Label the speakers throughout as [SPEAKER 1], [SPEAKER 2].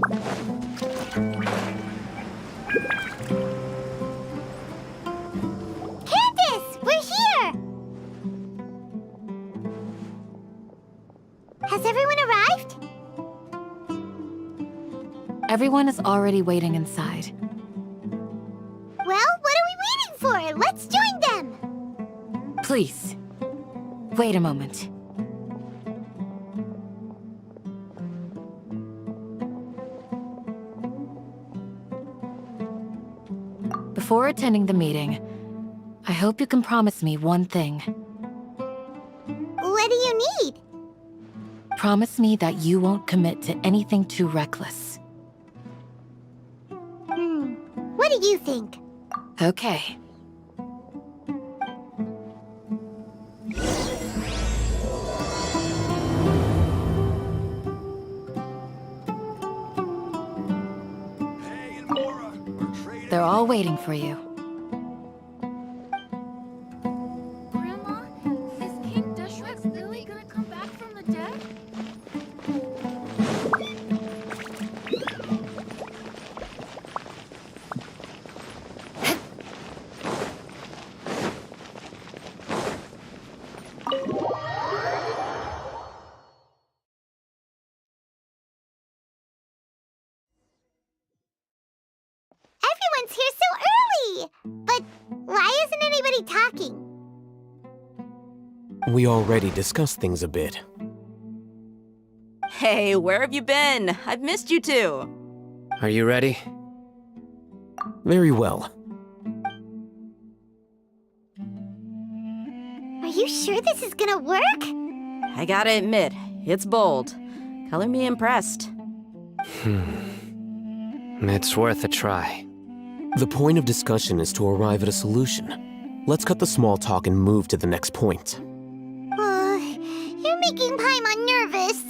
[SPEAKER 1] Candace, we're here! Has everyone arrived?
[SPEAKER 2] Everyone is already waiting inside.
[SPEAKER 1] Well, what are we waiting for? Let's join them!
[SPEAKER 2] Please, wait a moment. Before attending the meeting, I hope you can promise me one thing.
[SPEAKER 1] What do you need?
[SPEAKER 2] Promise me that you won't commit to anything too reckless.
[SPEAKER 1] What do you think?
[SPEAKER 2] Okay. They're all waiting for you.
[SPEAKER 3] Grandma, is King Deshrex really gonna come back from the dead?
[SPEAKER 1] Everyone's here so early! But why isn't anybody talking?
[SPEAKER 4] We already discussed things a bit.
[SPEAKER 5] Hey, where have you been? I've missed you too.
[SPEAKER 4] Are you ready? Very well.
[SPEAKER 1] Are you sure this is gonna work?
[SPEAKER 5] I gotta admit, it's bold. Color me impressed.
[SPEAKER 4] It's worth a try. The point of discussion is to arrive at a solution. Let's cut the small talk and move to the next point.
[SPEAKER 1] You're making Paimon nervous.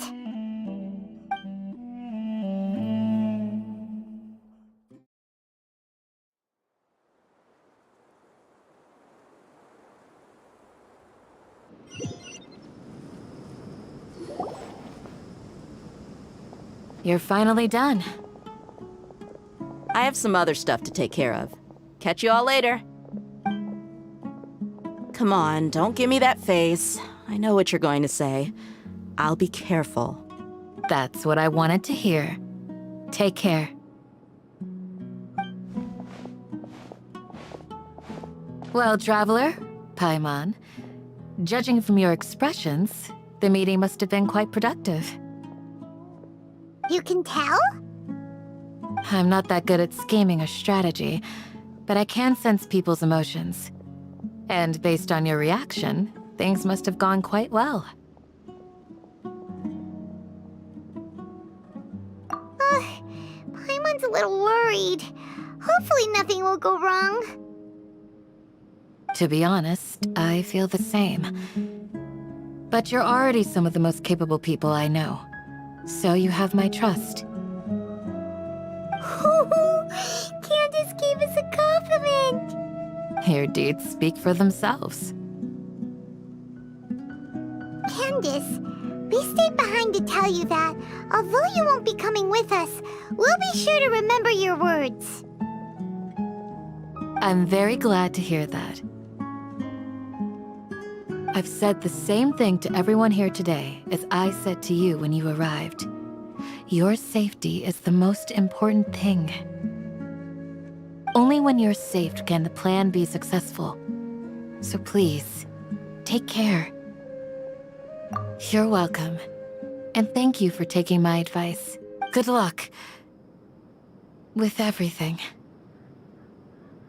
[SPEAKER 2] You're finally done.
[SPEAKER 5] I have some other stuff to take care of. Catch you all later. Come on, don't give me that face. I know what you're going to say. I'll be careful.
[SPEAKER 2] That's what I wanted to hear. Take care. Well, Traveler, Paimon, judging from your expressions, the meeting must have been quite productive.
[SPEAKER 1] You can tell?
[SPEAKER 2] I'm not that good at scheming or strategy, but I can sense people's emotions. And based on your reaction, things must have gone quite well.
[SPEAKER 1] Paimon's a little worried. Hopefully nothing will go wrong.
[SPEAKER 2] To be honest, I feel the same. But you're already some of the most capable people I know, so you have my trust.
[SPEAKER 1] Candace gave us a compliment!
[SPEAKER 2] Your deeds speak for themselves.
[SPEAKER 1] Candace, we stayed behind to tell you that, although you won't be coming with us, we'll be sure to remember your words.
[SPEAKER 2] I'm very glad to hear that. I've said the same thing to everyone here today as I said to you when you arrived. Your safety is the most important thing. Only when you're safe can the plan be successful. So please, take care. You're welcome. And thank you for taking my advice. Good luck with everything.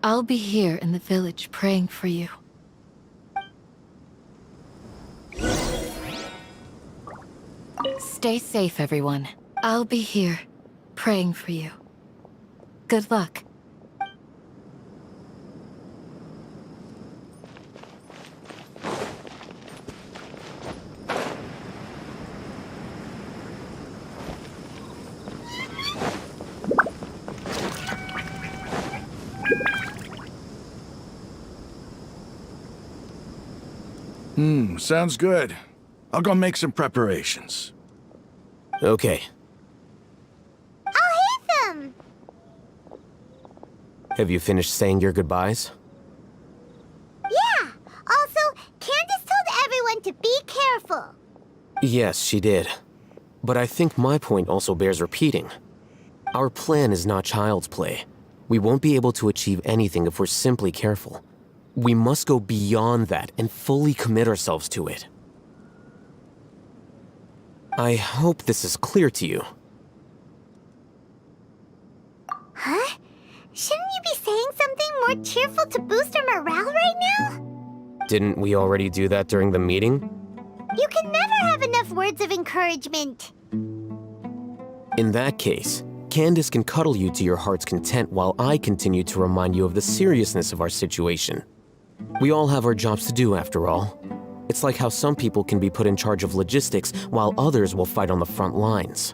[SPEAKER 2] I'll be here in the village praying for you. Stay safe, everyone. I'll be here, praying for you. Good luck.
[SPEAKER 6] Sounds good. I'll go make some preparations.
[SPEAKER 4] Okay.
[SPEAKER 1] I'll
[SPEAKER 4] Have you finished saying your goodbyes?
[SPEAKER 1] Yeah! Also, Candace told everyone to be careful.
[SPEAKER 4] Yes, she did. But I think my point also bears repeating. Our plan is not child's play. We won't be able to achieve anything if we're simply careful. We must go beyond that and fully commit ourselves to it. I hope this is clear to you.
[SPEAKER 1] Huh? Shouldn't you be saying something more cheerful to boost our morale right now?
[SPEAKER 4] Didn't we already do that during the meeting?
[SPEAKER 1] You can never have enough words of encouragement.
[SPEAKER 4] In that case, Candace can cuddle you to your heart's content while I continue to remind you of the seriousness of our situation. We all have our jobs to do, after all. It's like how some people can be put in charge of logistics while others will fight on the front lines.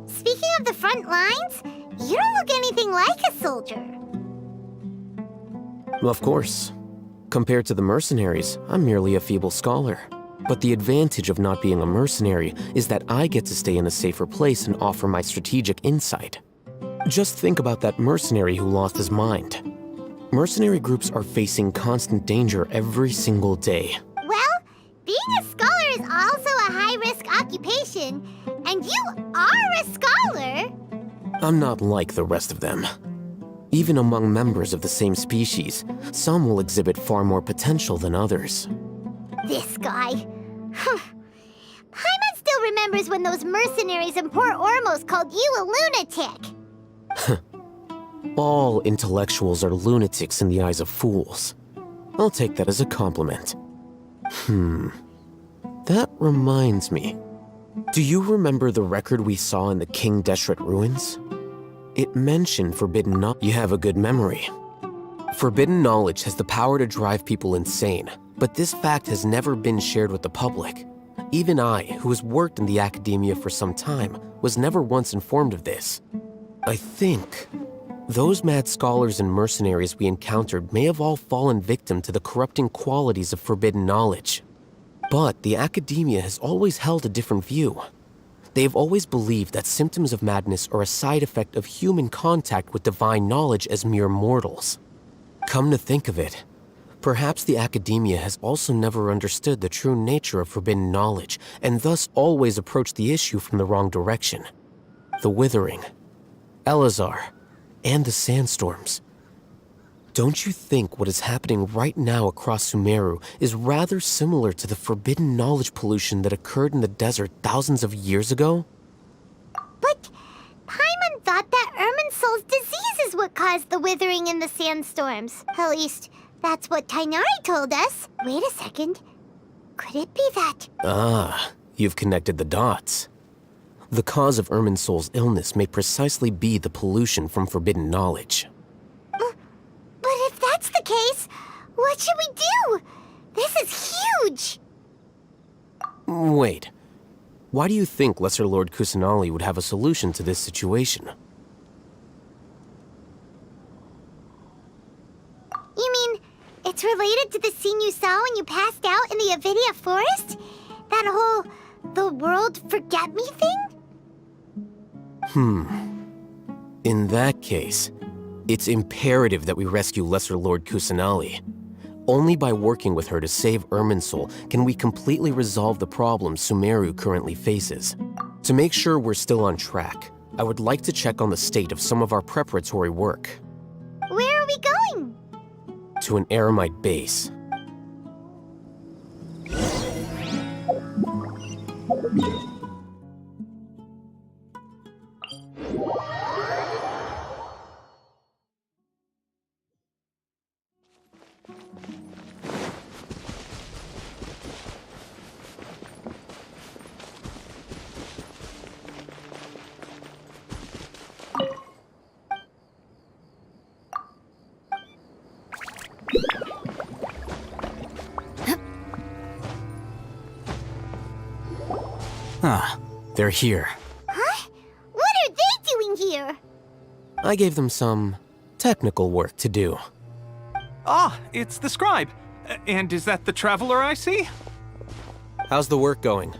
[SPEAKER 1] Speaking of the front lines, you don't look anything like a soldier.
[SPEAKER 4] Of course. Compared to the mercenaries, I'm merely a feeble scholar. But the advantage of not being a mercenary is that I get to stay in a safer place and offer my strategic insight. Just think about that mercenary who lost his mind. Mercenary groups are facing constant danger every single day.
[SPEAKER 1] Well, being a scholar is also a high-risk occupation, and you are a scholar.
[SPEAKER 4] I'm not like the rest of them. Even among members of the same species, some will exhibit far more potential than others.
[SPEAKER 1] This guy. Paimon still remembers when those mercenaries in Port Ormos called you a lunatic.
[SPEAKER 4] All intellectuals are lunatics in the eyes of fools. I'll take that as a compliment. That reminds me. Do you remember the record we saw in the King Deshret ruins? It mentioned forbidden knowledge. You have a good memory. Forbidden knowledge has the power to drive people insane, but this fact has never been shared with the public. Even I, who has worked in the academia for some time, was never once informed of this. I think those mad scholars and mercenaries we encountered may have all fallen victim to the corrupting qualities of forbidden knowledge. But the academia has always held a different view. They have always believed that symptoms of madness are a side effect of human contact with divine knowledge as mere mortals. Come to think of it, perhaps the academia has also never understood the true nature of forbidden knowledge, and thus always approached the issue from the wrong direction. The Withering, Elazar, and the sandstorms. Don't you think what is happening right now across Sumeru is rather similar to the forbidden knowledge pollution that occurred in the desert thousands of years ago?
[SPEAKER 1] But Paimon thought that Irminsul's disease is what caused the withering and the sandstorms. At least, that's what Tainari told us. Wait a second. Could it be that?
[SPEAKER 4] Ah, you've connected the dots. The cause of Irminsul's illness may precisely be the pollution from forbidden knowledge.
[SPEAKER 1] But if that's the case, what should we do? This is huge!
[SPEAKER 4] Wait. Why do you think Lesser Lord Kusanali would have a solution to this situation?
[SPEAKER 1] You mean, it's related to the scene you saw when you passed out in the Avidia forest? That whole, the world forget me thing?
[SPEAKER 4] In that case, it's imperative that we rescue Lesser Lord Kusanali. Only by working with her to save Irminsul can we completely resolve the problems Sumeru currently faces. To make sure we're still on track, I would like to check on the state of some of our preparatory work.
[SPEAKER 1] Where are we going?
[SPEAKER 4] To an Eremite base. They're here.
[SPEAKER 1] Huh? What are they doing here?
[SPEAKER 4] I gave them some technical work to do.
[SPEAKER 7] Ah, it's the scribe. And is that the traveler I see?
[SPEAKER 4] How's the work going?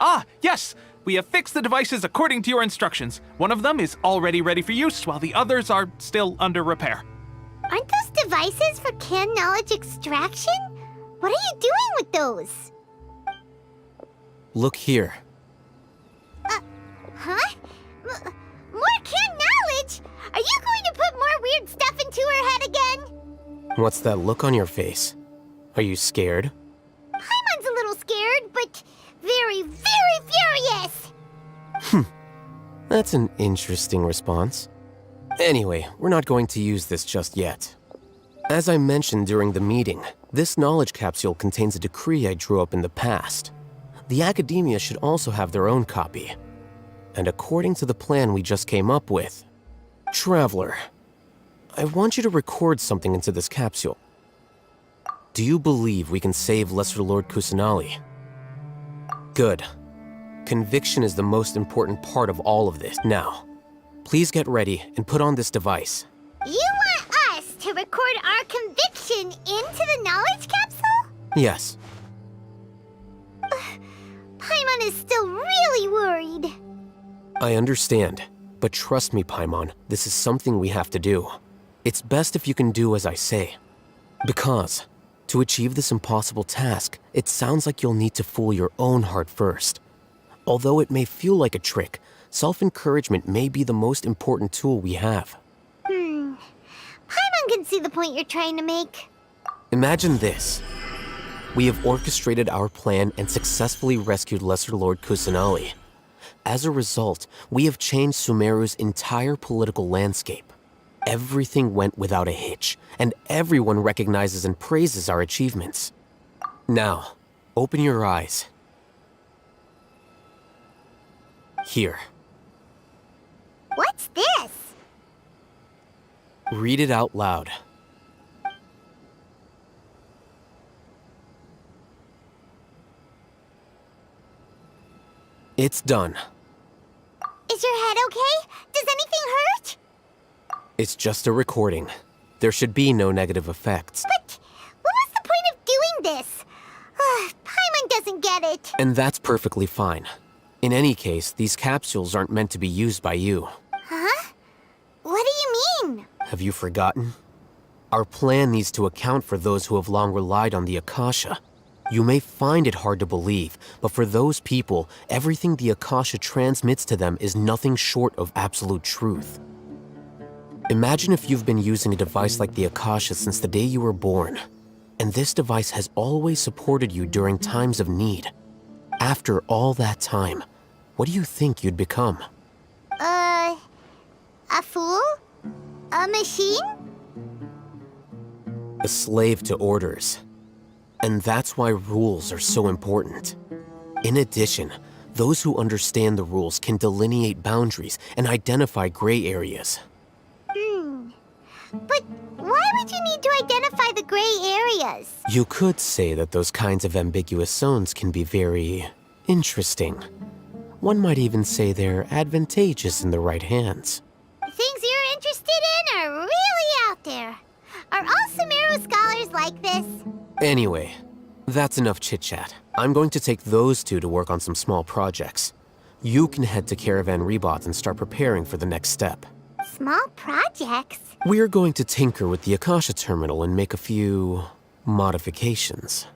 [SPEAKER 7] Ah, yes! We have fixed the devices according to your instructions. One of them is already ready for use, while the others are still under repair.
[SPEAKER 1] Aren't those devices for canned knowledge extraction? What are you doing with those?
[SPEAKER 4] Look here.
[SPEAKER 1] Huh? More canned knowledge? Are you going to put more weird stuff into her head again?
[SPEAKER 4] What's that look on your face? Are you scared?
[SPEAKER 1] Paimon's a little scared, but very, very furious.
[SPEAKER 4] That's an interesting response. Anyway, we're not going to use this just yet. As I mentioned during the meeting, this knowledge capsule contains a decree I drew up in the past. The academia should also have their own copy. And according to the plan we just came up with, Traveler, I want you to record something into this capsule. Do you believe we can save Lesser Lord Kusanali? Good. Conviction is the most important part of all of this. Now, please get ready and put on this device.
[SPEAKER 1] You want us to record our conviction into the knowledge capsule?
[SPEAKER 4] Yes.
[SPEAKER 1] Paimon is still really worried.
[SPEAKER 4] I understand, but trust me, Paimon, this is something we have to do. It's best if you can do as I say. Because, to achieve this impossible task, it sounds like you'll need to fool your own heart first. Although it may feel like a trick, self-encouragement may be the most important tool we have.
[SPEAKER 1] Paimon can see the point you're trying to make.
[SPEAKER 4] Imagine this. We have orchestrated our plan and successfully rescued Lesser Lord Kusanali. As a result, we have changed Sumeru's entire political landscape. Everything went without a hitch, and everyone recognizes and praises our achievements. Now, open your eyes. Here.
[SPEAKER 1] What's this?
[SPEAKER 4] Read it out loud. It's done.
[SPEAKER 1] Is your head okay? Does anything hurt?
[SPEAKER 4] It's just a recording. There should be no negative effects.
[SPEAKER 1] But what was the point of doing this? Paimon doesn't get it.
[SPEAKER 4] And that's perfectly fine. In any case, these capsules aren't meant to be used by you.
[SPEAKER 1] Huh? What do you mean?
[SPEAKER 4] Have you forgotten? Our plan needs to account for those who have long relied on the Akasha. You may find it hard to believe, but for those people, everything the Akasha transmits to them is nothing short of absolute truth. Imagine if you've been using a device like the Akasha since the day you were born, and this device has always supported you during times of need. After all that time, what do you think you'd become?
[SPEAKER 1] A fool? A machine?
[SPEAKER 4] A slave to orders. And that's why rules are so important. In addition, those who understand the rules can delineate boundaries and identify gray areas.
[SPEAKER 1] But why would you need to identify the gray areas?
[SPEAKER 4] You could say that those kinds of ambiguous zones can be very interesting. One might even say they're advantageous in the right hands.
[SPEAKER 1] The things you're interested in are really out there. Are all Sumeru scholars like this?
[SPEAKER 4] Anyway, that's enough chit-chat. I'm going to take those two to work on some small projects. You can head to Caravan Rebot and start preparing for the next step.
[SPEAKER 1] Small projects?
[SPEAKER 4] We're going to tinker with the Akasha terminal and make a few modifications.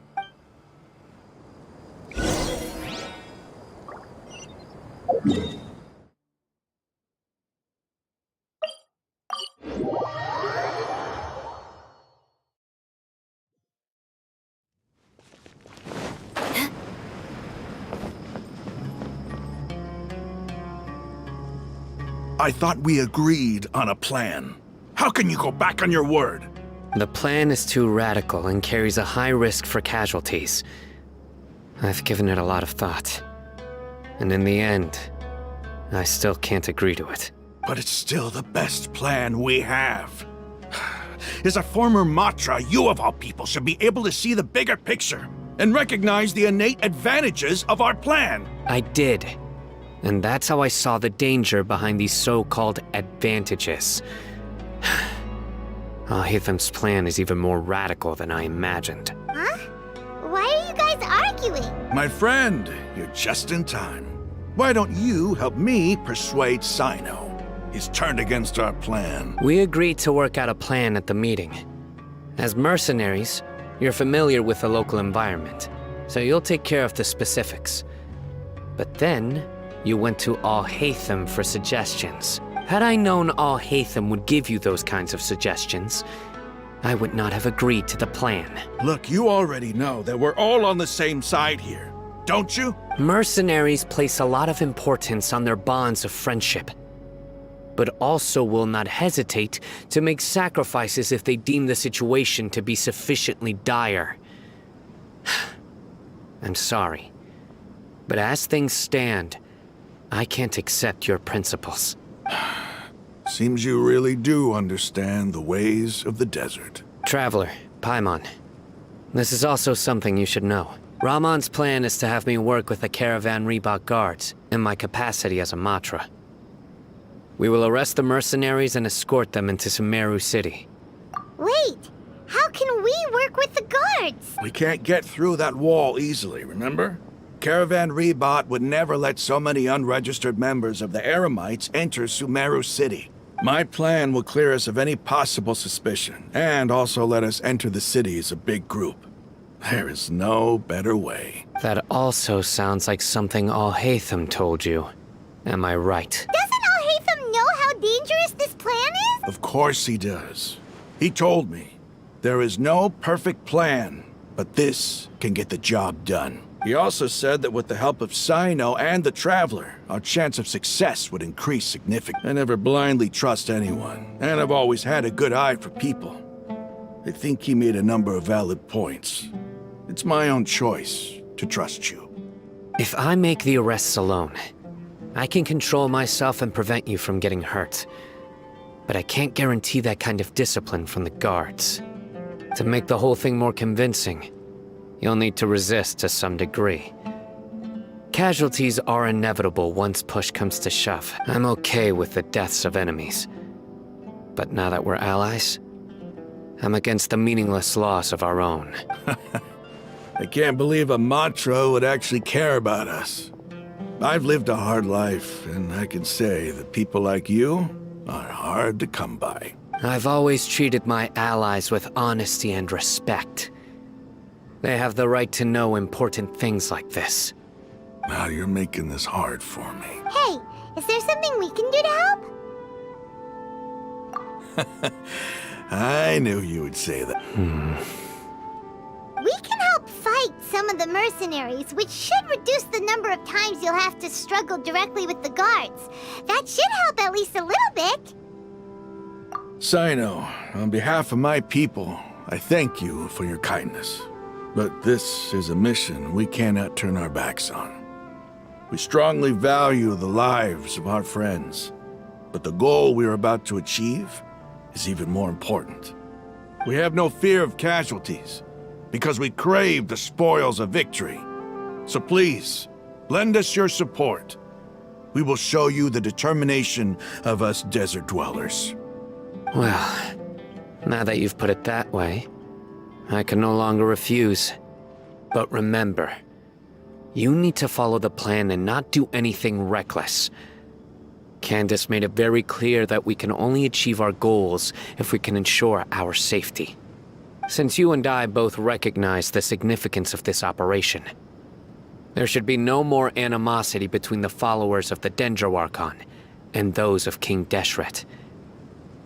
[SPEAKER 6] I thought we agreed on a plan. How can you go back on your word?
[SPEAKER 8] The plan is too radical and carries a high risk for casualties. I've given it a lot of thought. And in the end, I still can't agree to it.
[SPEAKER 6] But it's still the best plan we have. As a former Matra, you of all people should be able to see the bigger picture and recognize the innate advantages of our plan.
[SPEAKER 8] I did. And that's how I saw the danger behind these so-called advantages. Hitham's plan is even more radical than I imagined.
[SPEAKER 1] Huh? Why are you guys arguing?
[SPEAKER 6] My friend, you're just in time. Why don't you help me persuade Sino? He's turned against our plan.
[SPEAKER 8] We agreed to work out a plan at the meeting. As mercenaries, you're familiar with the local environment, so you'll take care of the specifics. But then, you went to Al-Haytham for suggestions. Had I known Al-Haytham would give you those kinds of suggestions, I would not have agreed to the plan.
[SPEAKER 6] Look, you already know that we're all on the same side here, don't you?
[SPEAKER 8] Mercenaries place a lot of importance on their bonds of friendship, but also will not hesitate to make sacrifices if they deem the situation to be sufficiently dire. I'm sorry, but as things stand, I can't accept your principles.
[SPEAKER 6] Seems you really do understand the ways of the desert.
[SPEAKER 8] Traveler, Paimon, this is also something you should know. Ramon's plan is to have me work with the Caravan Reebok guards in my capacity as a Matra. We will arrest the mercenaries and escort them into Sumeru City.
[SPEAKER 1] Wait, how can we work with the guards?
[SPEAKER 6] We can't get through that wall easily, remember? Caravan Reebok would never let so many unregistered members of the Eremites enter Sumeru City. My plan will clear us of any possible suspicion, and also let us enter the city as a big group. There is no better way.
[SPEAKER 8] That also sounds like something Al-Haytham told you. Am I right?
[SPEAKER 1] Doesn't Al-Haytham know how dangerous this plan is?
[SPEAKER 6] Of course he does. He told me, there is no perfect plan, but this can get the job done. He also said that with the help of Sino and the Traveler, our chance of success would increase significantly. I never blindly trust anyone, and I've always had a good eye for people. I think he made a number of valid points. It's my own choice to trust you.
[SPEAKER 8] If I make the arrests alone, I can control myself and prevent you from getting hurt. But I can't guarantee that kind of discipline from the guards. To make the whole thing more convincing, you'll need to resist to some degree. Casualties are inevitable once push comes to shove. I'm okay with the deaths of enemies. But now that we're allies, I'm against the meaningless loss of our own.
[SPEAKER 6] I can't believe a Matra would actually care about us. I've lived a hard life, and I can say that people like you are hard to come by.
[SPEAKER 8] I've always treated my allies with honesty and respect. They have the right to know important things like this.
[SPEAKER 6] Now you're making this hard for me.
[SPEAKER 1] Hey, is there something we can do to help?
[SPEAKER 6] I knew you would say that.
[SPEAKER 1] We can help fight some of the mercenaries, which should reduce the number of times you'll have to struggle directly with the guards. That should help at least a little bit.
[SPEAKER 6] Sino, on behalf of my people, I thank you for your kindness. But this is a mission we cannot turn our backs on. We strongly value the lives of our friends, but the goal we are about to achieve is even more important. We have no fear of casualties, because we crave the spoils of victory. So please, lend us your support. We will show you the determination of us desert dwellers.
[SPEAKER 8] Well, now that you've put it that way, I can no longer refuse. But remember, you need to follow the plan and not do anything reckless. Candace made it very clear that we can only achieve our goals if we can ensure our safety. Since you and I both recognize the significance of this operation, there should be no more animosity between the followers of the Dendro Archon and those of King Deshret.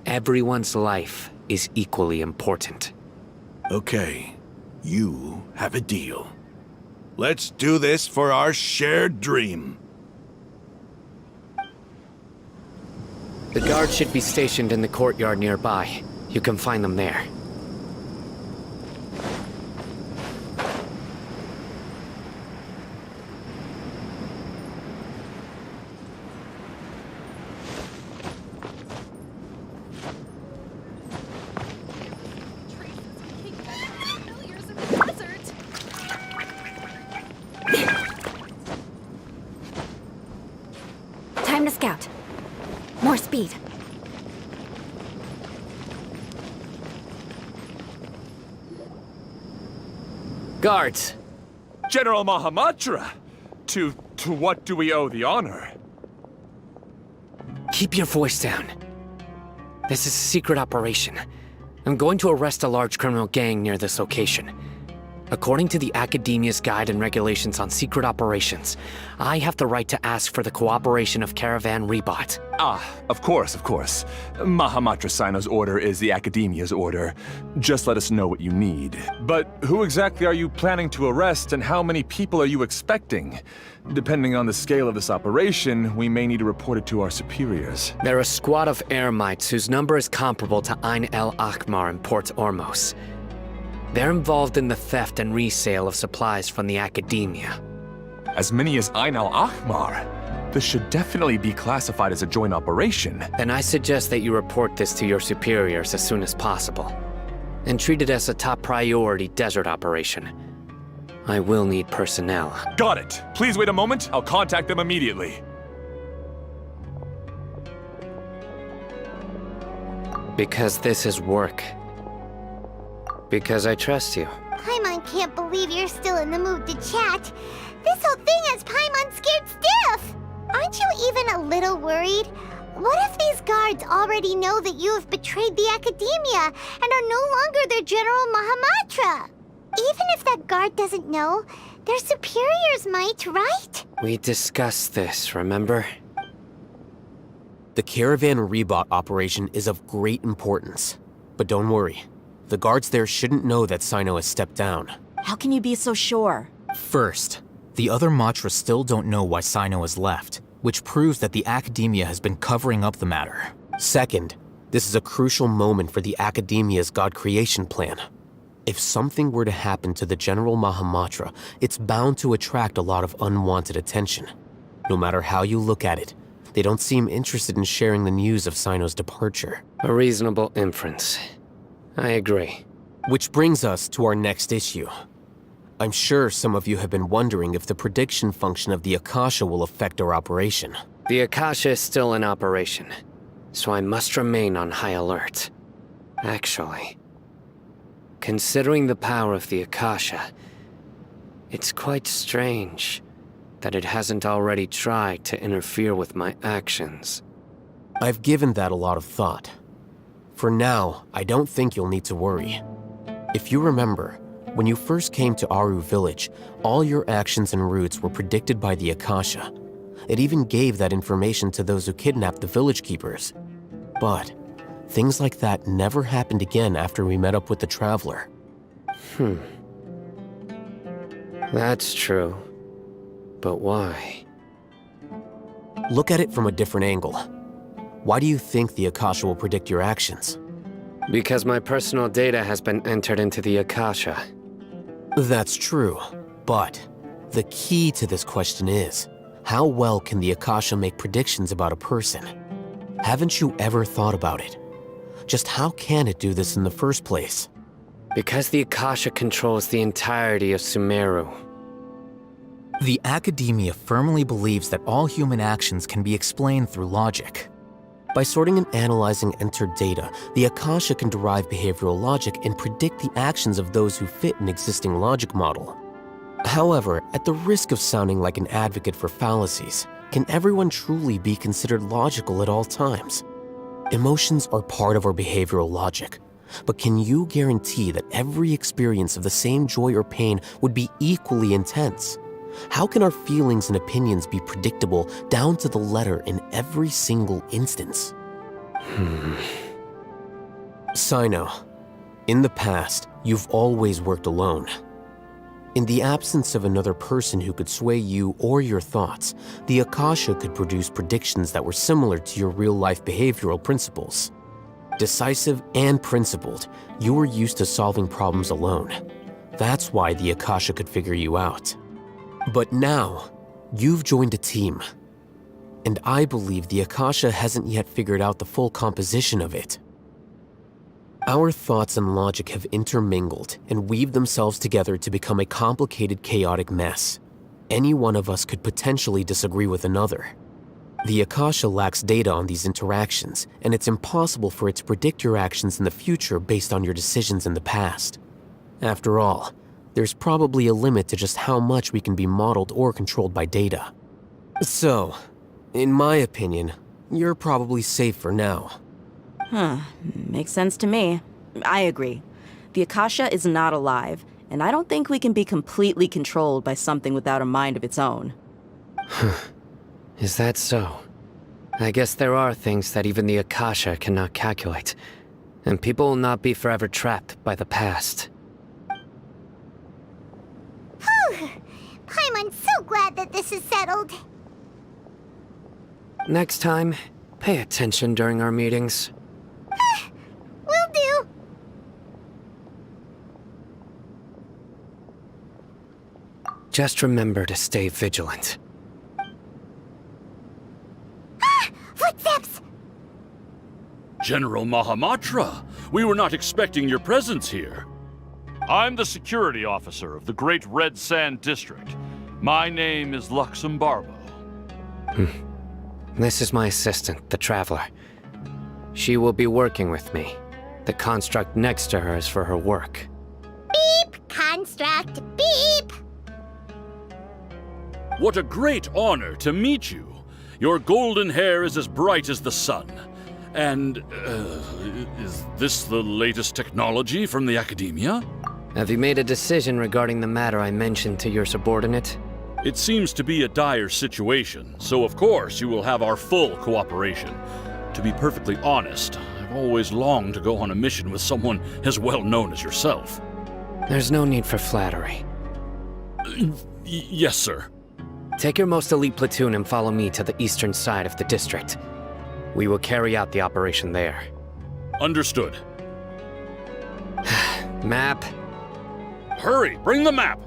[SPEAKER 8] Everyone's life is equally important.
[SPEAKER 6] Okay, you have a deal. Let's do this for our shared dream.
[SPEAKER 8] The guards should be stationed in the courtyard nearby. You can find them there.
[SPEAKER 3] Failures in the desert.
[SPEAKER 9] Time to scout. More speed.
[SPEAKER 8] Guards!
[SPEAKER 10] General Mahamatra! To what do we owe the honor?
[SPEAKER 8] Keep your voice down. This is a secret operation. I'm going to arrest a large criminal gang near this location. According to the Academia's Guide and Regulations on Secret Operations, I have the right to ask for the cooperation of Caravan Rebot.
[SPEAKER 10] Ah, of course, of course. Mahamatra Sino's order is the Academia's order. Just let us know what you need. But who exactly are you planning to arrest, and how many people are you expecting? Depending on the scale of this operation, we may need to report it to our superiors.
[SPEAKER 8] They're a squad of Eremites whose number is comparable to Ain el Akmar in Port Ormos. They're involved in the theft and resale of supplies from the Academia.
[SPEAKER 10] As many as Ain al Akmar? This should definitely be classified as a joint operation.
[SPEAKER 8] Then I suggest that you report this to your superiors as soon as possible, and treat it as a top priority desert operation. I will need personnel.
[SPEAKER 10] Got it. Please wait a moment. I'll contact them immediately.
[SPEAKER 8] Because this is work. Because I trust you.
[SPEAKER 1] Paimon can't believe you're still in the mood to chat. This whole thing has Paimon scared stiff. Aren't you even a little worried? What if these guards already know that you have betrayed the Academia and are no longer their General Mahamatra? Even if that guard doesn't know, their superiors might, right?
[SPEAKER 8] We discussed this, remember?
[SPEAKER 4] The Caravan Rebot operation is of great importance. But don't worry, the guards there shouldn't know that Sino has stepped down.
[SPEAKER 5] How can you be so sure?
[SPEAKER 11] First, the other Matra still don't know why Sino has left, which proves that the Academia has been covering up the matter.
[SPEAKER 4] Second, this is a crucial moment for the Academia's God creation plan. If something were to happen to the General Mahamatra, it's bound to attract a lot of unwanted attention. No matter how you look at it, they don't seem interested in sharing the news of Sino's departure.
[SPEAKER 8] A reasonable inference. I agree.
[SPEAKER 4] Which brings us to our next issue. I'm sure some of you have been wondering if the prediction function of the Akasha will affect our operation.
[SPEAKER 8] The Akasha is still in operation, so I must remain on high alert. Actually, considering the power of the Akasha, it's quite strange that it hasn't already tried to interfere with my actions.
[SPEAKER 4] I've given that a lot of thought. For now, I don't think you'll need to worry. If you remember, when you first came to Aru Village, all your actions and routes were predicted by the Akasha. It even gave that information to those who kidnapped the village keepers. But things like that never happened again after we met up with the Traveler.
[SPEAKER 8] That's true. But why?
[SPEAKER 4] Look at it from a different angle. Why do you think the Akasha will predict your actions?
[SPEAKER 8] Because my personal data has been entered into the Akasha.
[SPEAKER 4] That's true, but the key to this question is, how well can the Akasha make predictions about a person? Haven't you ever thought about it? Just how can it do this in the first place?
[SPEAKER 8] Because the Akasha controls the entirety of Sumeru.
[SPEAKER 11] The Academia firmly believes that all human actions can be explained through logic.
[SPEAKER 4] By sorting and analyzing entered data, the Akasha can derive behavioral logic and predict the actions of those who fit an existing logic model. However, at the risk of sounding like an advocate for fallacies, can everyone truly be considered logical at all times? Emotions are part of our behavioral logic, but can you guarantee that every experience of the same joy or pain would be equally intense? How can our feelings and opinions be predictable down to the letter in every single instance? Sino, in the past, you've always worked alone. In the absence of another person who could sway you or your thoughts, the Akasha could produce predictions that were similar to your real-life behavioral principles. Decisive and principled, you were used to solving problems alone. That's why the Akasha could figure you out. But now, you've joined a team. And I believe the Akasha hasn't yet figured out the full composition of it. Our thoughts and logic have intermingled and weaved themselves together to become a complicated, chaotic mess. Any one of us could potentially disagree with another. The Akasha lacks data on these interactions, and it's impossible for it to predict your actions in the future based on your decisions in the past. After all, there's probably a limit to just how much we can be modeled or controlled by data. So, in my opinion, you're probably safe for now.
[SPEAKER 5] Makes sense to me. I agree. The Akasha is not alive, and I don't think we can be completely controlled by something without a mind of its own.
[SPEAKER 8] Is that so? I guess there are things that even the Akasha cannot calculate, and people will not be forever trapped by the past.
[SPEAKER 1] Whew! Paimon's so glad that this is settled.
[SPEAKER 8] Next time, pay attention during our meetings.
[SPEAKER 1] Will do.
[SPEAKER 8] Just remember to stay vigilant.
[SPEAKER 1] Footsteps!
[SPEAKER 12] General Mahamatra, we were not expecting your presence here. I'm the security officer of the Great Red Sand District. My name is Luxembarbo.
[SPEAKER 8] This is my assistant, the Traveler. She will be working with me. The construct next to her is for her work.
[SPEAKER 1] Beep! Construct, beep!
[SPEAKER 12] What a great honor to meet you. Your golden hair is as bright as the sun. And, is this the latest technology from the Academia?
[SPEAKER 8] Have you made a decision regarding the matter I mentioned to your subordinate?
[SPEAKER 12] It seems to be a dire situation, so of course you will have our full cooperation. To be perfectly honest, I've always longed to go on a mission with someone as well known as yourself.
[SPEAKER 8] There's no need for flattery.
[SPEAKER 12] Yes, sir.
[SPEAKER 8] Take your most elite platoon and follow me to the eastern side of the district. We will carry out the operation there.
[SPEAKER 12] Understood.
[SPEAKER 8] Map.
[SPEAKER 12] Hurry, bring the map!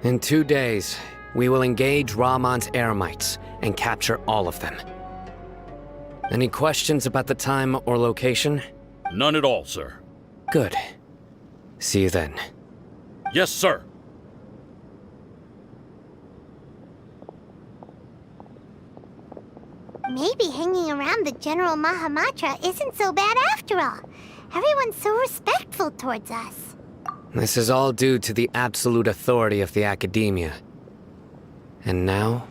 [SPEAKER 8] In 2 days, we will engage Rahman's Eremites and capture all of them. Any questions about the time or location?
[SPEAKER 12] None at all, sir.
[SPEAKER 8] Good. See you then.
[SPEAKER 12] Yes, sir.
[SPEAKER 1] Maybe hanging around the General Mahamatra isn't so bad after all. Everyone's so respectful towards us.
[SPEAKER 8] This is all due to the absolute authority of the Academia. And now,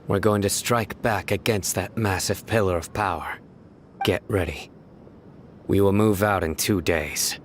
[SPEAKER 8] we're going to strike back against that massive pillar of power. Get ready. We will move out in 2 days.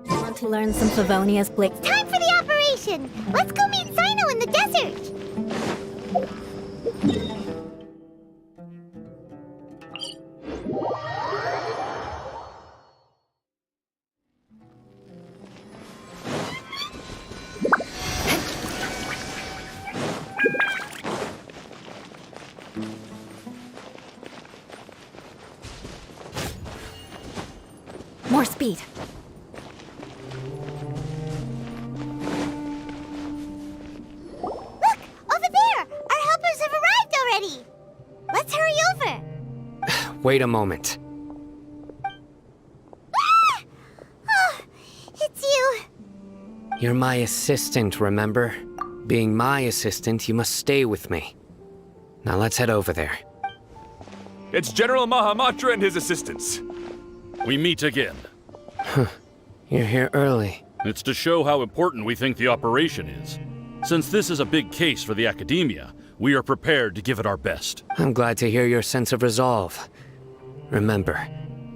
[SPEAKER 9] Want to learn some Favonia's Blake?
[SPEAKER 1] Time for the operation! Let's go meet Sino in the desert!
[SPEAKER 9] More speed.
[SPEAKER 1] Look! Over there! Our helpers have arrived already! Let's hurry over!
[SPEAKER 8] Wait a moment.
[SPEAKER 1] Ah! Oh, it's you!
[SPEAKER 8] You're my assistant, remember? Being my assistant, you must stay with me. Now let's head over there.
[SPEAKER 10] It's General Mahamatra and his assistants.
[SPEAKER 12] We meet again.
[SPEAKER 8] You're here early.
[SPEAKER 12] It's to show how important we think the operation is. Since this is a big case for the Academia, we are prepared to give it our best.
[SPEAKER 8] I'm glad to hear your sense of resolve. Remember,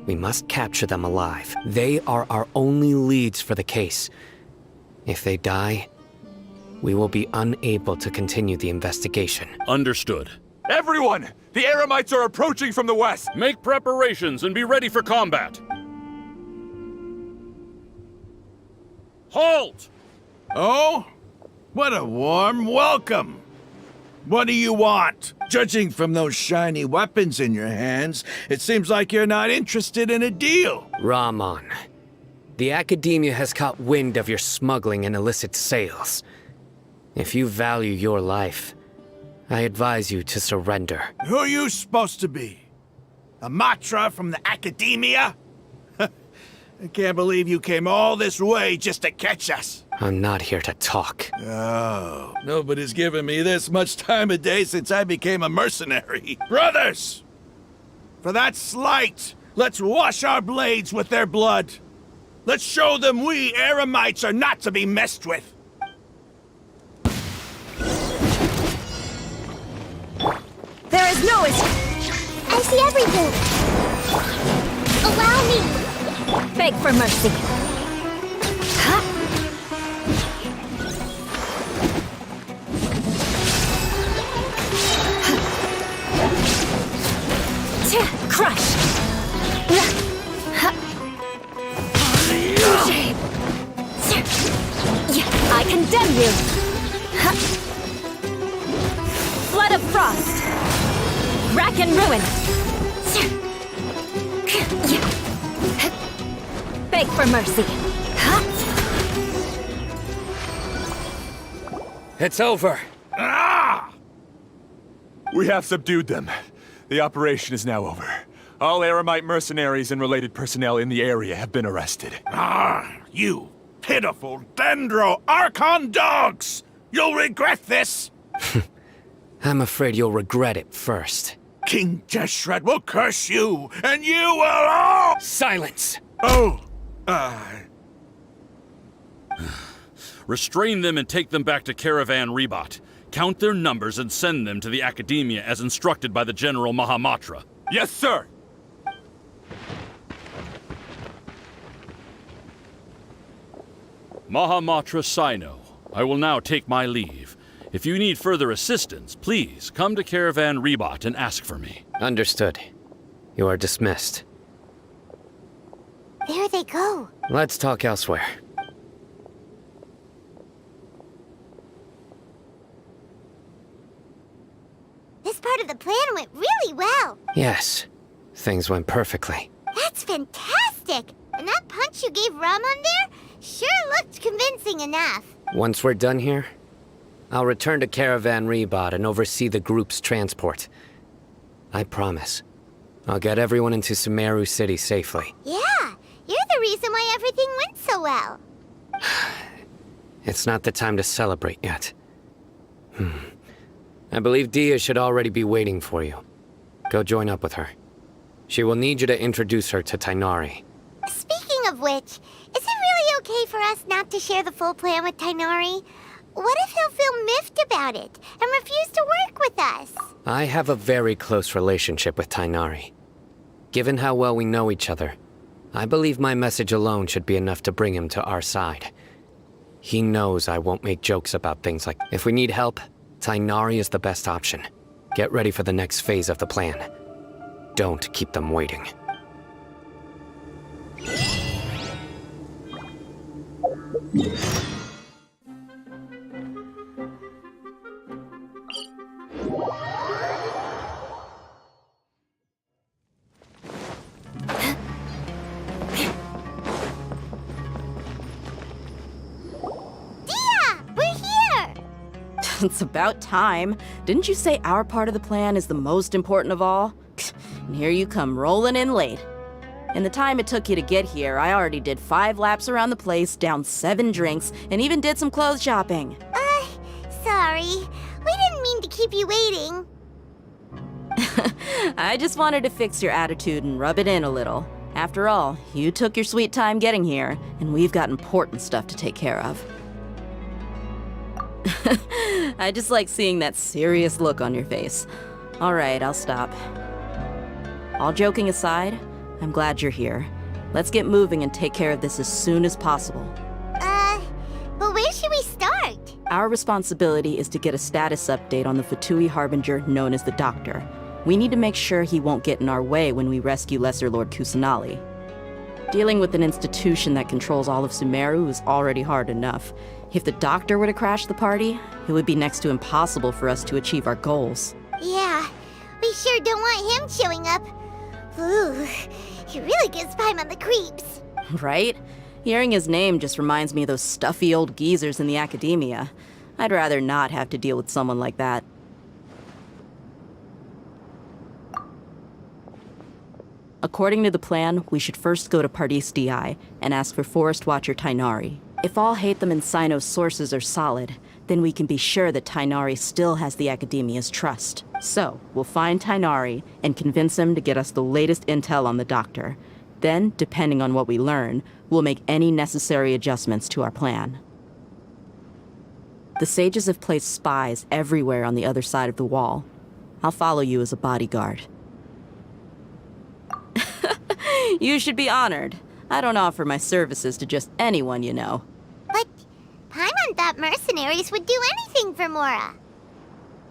[SPEAKER 8] we must capture them alive. They are our only leads for the case. If they die, we will be unable to continue the investigation.
[SPEAKER 12] Understood.
[SPEAKER 10] Everyone! The Eremites are approaching from the west!
[SPEAKER 12] Make preparations and be ready for combat. Halt!
[SPEAKER 6] Oh? What a warm welcome! What do you want? Judging from those shiny weapons in your hands, it seems like you're not interested in a deal.
[SPEAKER 8] Rahman, the Academia has caught wind of your smuggling and illicit sales. If you value your life, I advise you to surrender.
[SPEAKER 6] Who are you supposed to be? A Matra from the Academia? I can't believe you came all this way just to catch us.
[SPEAKER 8] I'm not here to talk.
[SPEAKER 6] Oh, nobody's given me this much time of day since I became a mercenary. Brothers! For that slight, let's wash our blades with their blood. Let's show them we Eremites are not to be messed with.
[SPEAKER 9] There is no escape.
[SPEAKER 1] I see everything. Allow me.
[SPEAKER 9] Beg for mercy. Crush. I condemn you. Flood of frost. Rack and ruin. Beg for mercy.
[SPEAKER 8] It's over.
[SPEAKER 6] Ah!
[SPEAKER 10] We have subdued them. The operation is now over. All Eremite mercenaries and related personnel in the area have been arrested.
[SPEAKER 6] Ah, you pitiful Dendro Archon dogs! You'll regret this!
[SPEAKER 8] I'm afraid you'll regret it first.
[SPEAKER 6] King Deshret will curse you, and you will all—
[SPEAKER 8] Silence!
[SPEAKER 6] Oh,
[SPEAKER 12] Restrain them and take them back to Caravan Rebot. Count their numbers and send them to the Academia as instructed by the General Mahamatra.
[SPEAKER 10] Yes, sir!
[SPEAKER 12] Mahamatra Sino, I will now take my leave. If you need further assistance, please come to Caravan Rebot and ask for me.
[SPEAKER 8] Understood. You are dismissed.
[SPEAKER 1] There they go.
[SPEAKER 8] Let's talk elsewhere.
[SPEAKER 1] This part of the plan went really well.
[SPEAKER 8] Yes, things went perfectly.
[SPEAKER 1] That's fantastic. And that punch you gave Rahman there sure looked convincing enough.
[SPEAKER 8] Once we're done here, I'll return to Caravan Rebot and oversee the group's transport. I promise. I'll get everyone into Sumeru City safely.
[SPEAKER 1] Yeah, you're the reason why everything went so well.
[SPEAKER 8] It's not the time to celebrate yet. I believe Dia should already be waiting for you. Go join up with her. She will need you to introduce her to Tainari.
[SPEAKER 1] Speaking of which, is it really okay for us not to share the full plan with Tainari? What if he'll feel miffed about it and refuse to work with us?
[SPEAKER 8] I have a very close relationship with Tainari. Given how well we know each other, I believe my message alone should be enough to bring him to our side. He knows I won't make jokes about things like, if we need help, Tainari is the best option. Get ready for the next phase of the plan. Don't keep them waiting.
[SPEAKER 5] It's about time. Didn't you say our part of the plan is the most important of all? And here you come rolling in late. In the time it took you to get here, I already did 5 laps around the place, downed 7 drinks, and even did some clothes shopping.
[SPEAKER 1] Sorry. We didn't mean to keep you waiting.
[SPEAKER 5] I just wanted to fix your attitude and rub it in a little. After all, you took your sweet time getting here, and we've got important stuff to take care of. I just like seeing that serious look on your face. All right, I'll stop. All joking aside, I'm glad you're here. Let's get moving and take care of this as soon as possible.
[SPEAKER 1] But where should we start?
[SPEAKER 5] Our responsibility is to get a status update on the Fatui Harbinger known as the Doctor. We need to make sure he won't get in our way when we rescue Lesser Lord Kusanali. Dealing with an institution that controls all of Sumeru is already hard enough. If the Doctor were to crash the party, it would be next to impossible for us to achieve our goals.
[SPEAKER 1] Yeah, we sure don't want him showing up. Ooh, he really gives Paimon the creeps.
[SPEAKER 5] Right? Hearing his name just reminds me of those stuffy old geezers in the academia. I'd rather not have to deal with someone like that. According to the plan, we should first go to Pardis DI and ask for Forest Watcher Tainari. If all Hatham and Sino's sources are solid, then we can be sure that Tainari still has the Academia's trust. So, we'll find Tainari and convince him to get us the latest intel on the Doctor. Then, depending on what we learn, we'll make any necessary adjustments to our plan. The sages have placed spies everywhere on the other side of the wall. I'll follow you as a bodyguard. You should be honored. I don't offer my services to just anyone you know.
[SPEAKER 1] But Paimon thought mercenaries would do anything for Mora.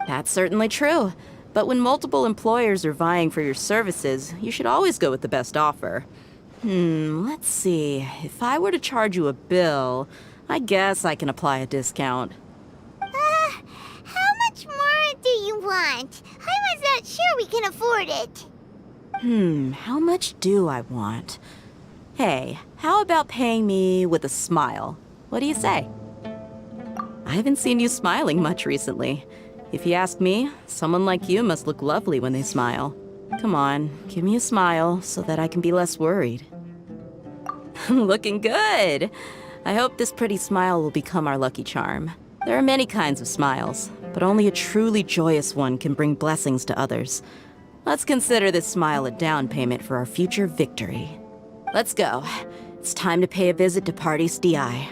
[SPEAKER 5] That's certainly true. But when multiple employers are vying for your services, you should always go with the best offer. Let's see. If I were to charge you a bill, I guess I can apply a discount.
[SPEAKER 1] How much more do you want? Paimon's not sure we can afford it.
[SPEAKER 5] How much do I want? Hey, how about paying me with a smile? What do you say? I haven't seen you smiling much recently. If you ask me, someone like you must look lovely when they smile. Come on, give me a smile so that I can be less worried. Looking good! I hope this pretty smile will become our lucky charm. There are many kinds of smiles, but only a truly joyous one can bring blessings to others. Let's consider this smile a down payment for our future victory. Let's go. It's time to pay a visit to Pardis DI.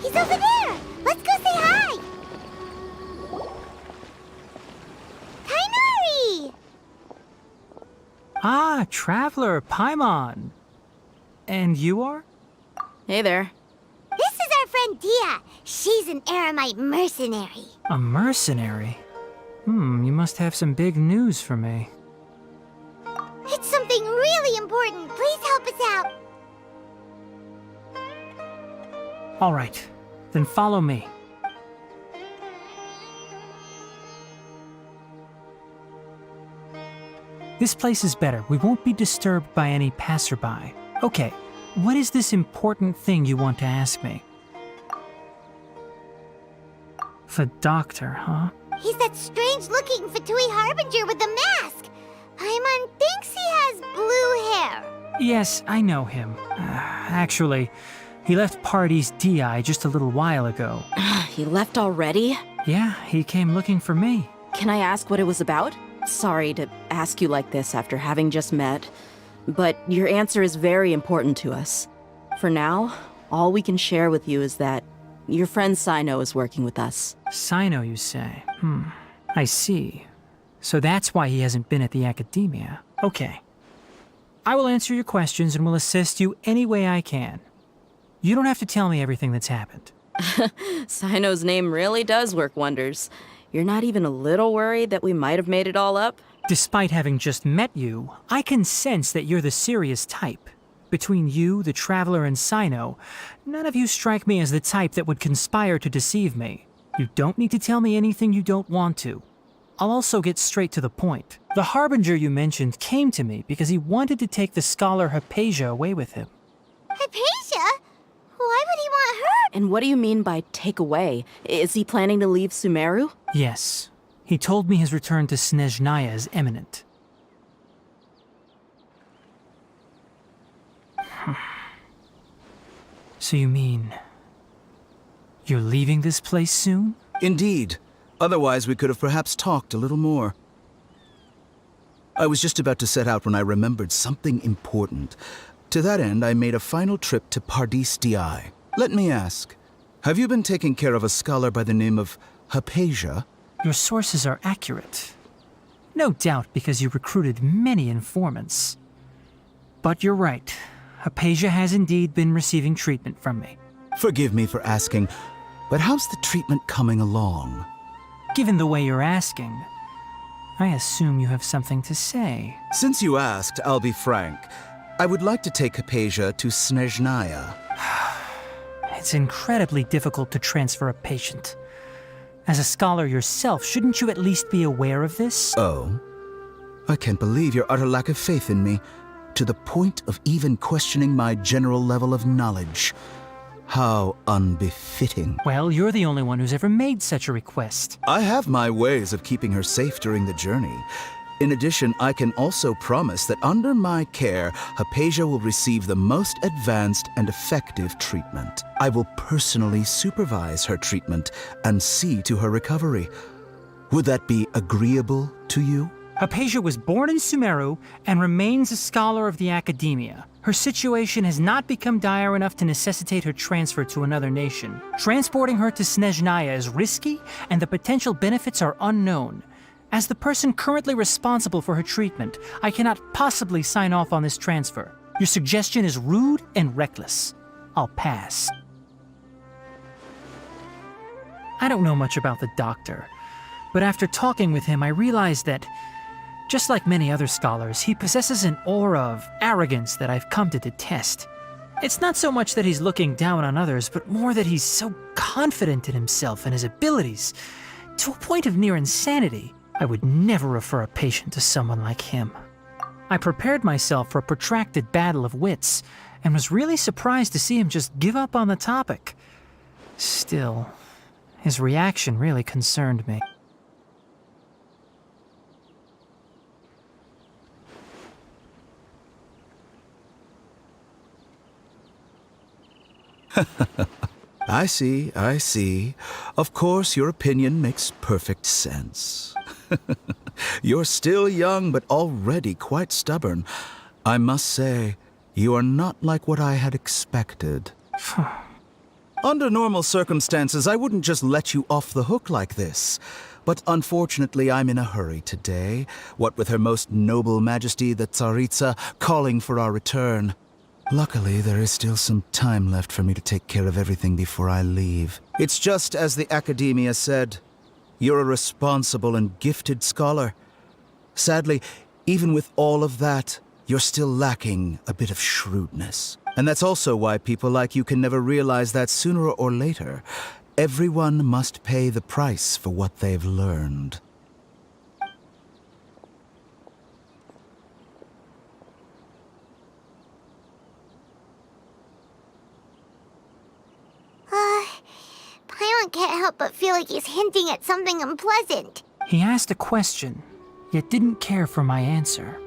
[SPEAKER 1] He's over there! Let's go say hi! Tainari!
[SPEAKER 13] Ah, Traveler, Paimon. And you are?
[SPEAKER 5] Hey there.
[SPEAKER 1] This is our friend Dia. She's an Aramite mercenary.
[SPEAKER 13] A mercenary? You must have some big news for me.
[SPEAKER 1] It's something really important. Please help us out.
[SPEAKER 13] All right, then follow me. This place is better. We won't be disturbed by any passerby. Okay, what is this important thing you want to ask me? The Doctor, huh?
[SPEAKER 1] He's that strange-looking Fatui Harbinger with the mask. Paimon thinks he has blue hair.
[SPEAKER 13] Yes, I know him. Actually, he left Pardis DI just a little while ago.
[SPEAKER 5] He left already?
[SPEAKER 13] Yeah, he came looking for me.
[SPEAKER 5] Can I ask what it was about? Sorry to ask you like this after having just met, but your answer is very important to us. For now, all we can share with you is that your friend Sino is working with us.
[SPEAKER 13] Sino, you say? I see. So that's why he hasn't been at the Academia. Okay. I will answer your questions and will assist you any way I can. You don't have to tell me everything that's happened.
[SPEAKER 5] Sino's name really does work wonders. You're not even a little worried that we might have made it all up?
[SPEAKER 13] Despite having just met you, I can sense that you're the serious type. Between you, the Traveler, and Sino, none of you strike me as the type that would conspire to deceive me. You don't need to tell me anything you don't want to. I'll also get straight to the point. The Harbinger you mentioned came to me because he wanted to take the scholar Hypatia away with him.
[SPEAKER 1] Hypatia? Why would he want her?
[SPEAKER 5] And what do you mean by take away? Is he planning to leave Sumeru?
[SPEAKER 13] Yes. He told me his return to Snezhnaya is imminent. So you mean... you're leaving this place soon?
[SPEAKER 14] Indeed. Otherwise, we could have perhaps talked a little more. I was just about to set out when I remembered something important. To that end, I made a final trip to Pardis Di. Let me ask, have you been taking care of a scholar by the name of Hypatia?
[SPEAKER 13] Your sources are accurate. No doubt because you recruited many informants. But you're right. Hypatia has indeed been receiving treatment from me.
[SPEAKER 14] Forgive me for asking, but how's the treatment coming along?
[SPEAKER 13] Given the way you're asking, I assume you have something to say.
[SPEAKER 14] Since you asked, I'll be frank. I would like to take Hypatia to Snezhnaya.
[SPEAKER 13] It's incredibly difficult to transfer a patient. As a scholar yourself, shouldn't you at least be aware of this?
[SPEAKER 14] Oh? I can't believe your utter lack of faith in me, to the point of even questioning my general level of knowledge. How unbefitting.
[SPEAKER 13] Well, you're the only one who's ever made such a request.
[SPEAKER 14] I have my ways of keeping her safe during the journey. In addition, I can also promise that under my care, Hypatia will receive the most advanced and effective treatment. I will personally supervise her treatment and see to her recovery. Would that be agreeable to you?
[SPEAKER 13] Hypatia was born in Sumeru and remains a scholar of the Academia. Her situation has not become dire enough to necessitate her transfer to another nation. Transporting her to Snezhnaya is risky, and the potential benefits are unknown. As the person currently responsible for her treatment, I cannot possibly sign off on this transfer. Your suggestion is rude and reckless. I'll pass. I don't know much about the doctor, but after talking with him, I realized that, just like many other scholars, he possesses an aura of arrogance that I've come to detest. It's not so much that he's looking down on others, but more that he's so confident in himself and his abilities, to a point of near insanity. I would never refer a patient to someone like him. I prepared myself for a protracted battle of wits, and was really surprised to see him just give up on the topic. Still, his reaction really concerned me.
[SPEAKER 14] I see, I see. Of course, your opinion makes perfect sense. You're still young, but already quite stubborn. I must say, you are not like what I had expected. Under normal circumstances, I wouldn't just let you off the hook like this. But unfortunately, I'm in a hurry today, what with Her Most Noble Majesty the Tsaritsa calling for our return. Luckily, there is still some time left for me to take care of everything before I leave. It's just as the Academia said. You're a responsible and gifted scholar. Sadly, even with all of that, you're still lacking a bit of shrewdness. And that's also why people like you can never realize that sooner or later, everyone must pay the price for what they've learned.
[SPEAKER 1] Paimon can't help but feel like he's hinting at something unpleasant.
[SPEAKER 13] He asked a question, yet didn't care for my answer.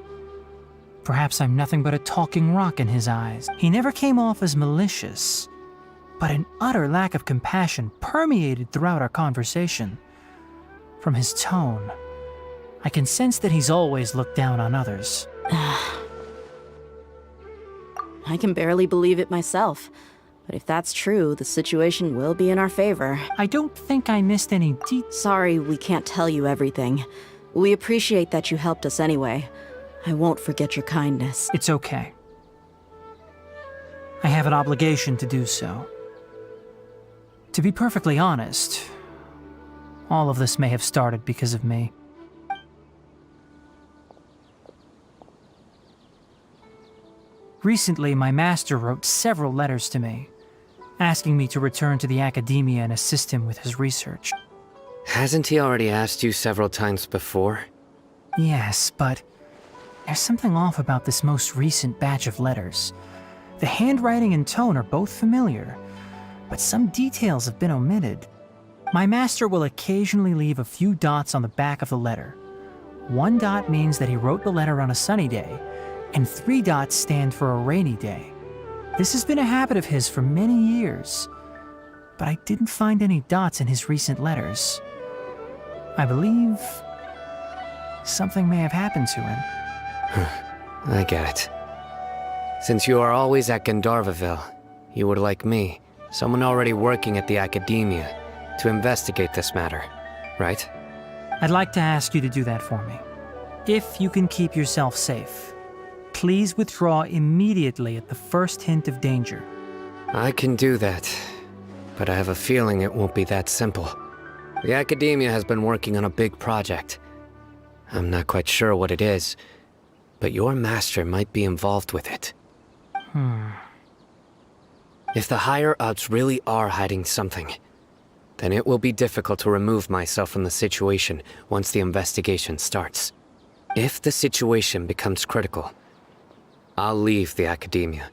[SPEAKER 13] Perhaps I'm nothing but a talking rock in his eyes. He never came off as malicious, but an utter lack of compassion permeated throughout our conversation. From his tone, I can sense that he's always looked down on others.
[SPEAKER 5] I can barely believe it myself. But if that's true, the situation will be in our favor.
[SPEAKER 13] I don't think I missed any
[SPEAKER 5] Sorry, we can't tell you everything. We appreciate that you helped us anyway. I won't forget your kindness.
[SPEAKER 13] It's okay. I have an obligation to do so. To be perfectly honest, all of this may have started because of me. Recently, my master wrote several letters to me, asking me to return to the Academia and assist him with his research.
[SPEAKER 8] Hasn't he already asked you several times before?
[SPEAKER 13] Yes, but there's something off about this most recent batch of letters. The handwriting and tone are both familiar, but some details have been omitted. My master will occasionally leave a few dots on the back of the letter. 1 dot means that he wrote the letter on a sunny day, and 3 dots stand for a rainy day. This has been a habit of his for many years, but I didn't find any dots in his recent letters. I believe something may have happened to him.
[SPEAKER 8] I get it. Since you are always at Gandharvaville, you would like me, someone already working at the Academia, to investigate this matter, right?
[SPEAKER 13] I'd like to ask you to do that for me. If you can keep yourself safe, please withdraw immediately at the first hint of danger.
[SPEAKER 8] I can do that, but I have a feeling it won't be that simple. The Academia has been working on a big project. I'm not quite sure what it is, but your master might be involved with it. If the higher-ups really are hiding something, then it will be difficult to remove myself from the situation once the investigation starts. If the situation becomes critical, I'll leave the Academia.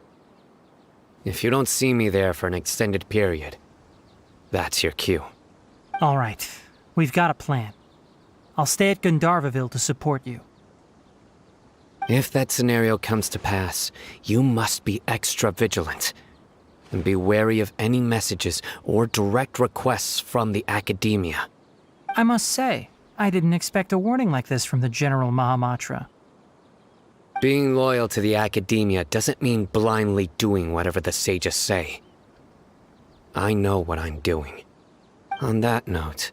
[SPEAKER 8] If you don't see me there for an extended period, that's your cue.
[SPEAKER 13] All right, we've got a plan. I'll stay at Gandharvaville to support you.
[SPEAKER 8] If that scenario comes to pass, you must be extra vigilant. And be wary of any messages or direct requests from the Academia.
[SPEAKER 13] I must say, I didn't expect a warning like this from the General Mahamatra.
[SPEAKER 8] Being loyal to the Academia doesn't mean blindly doing whatever the sages say. I know what I'm doing. On that note,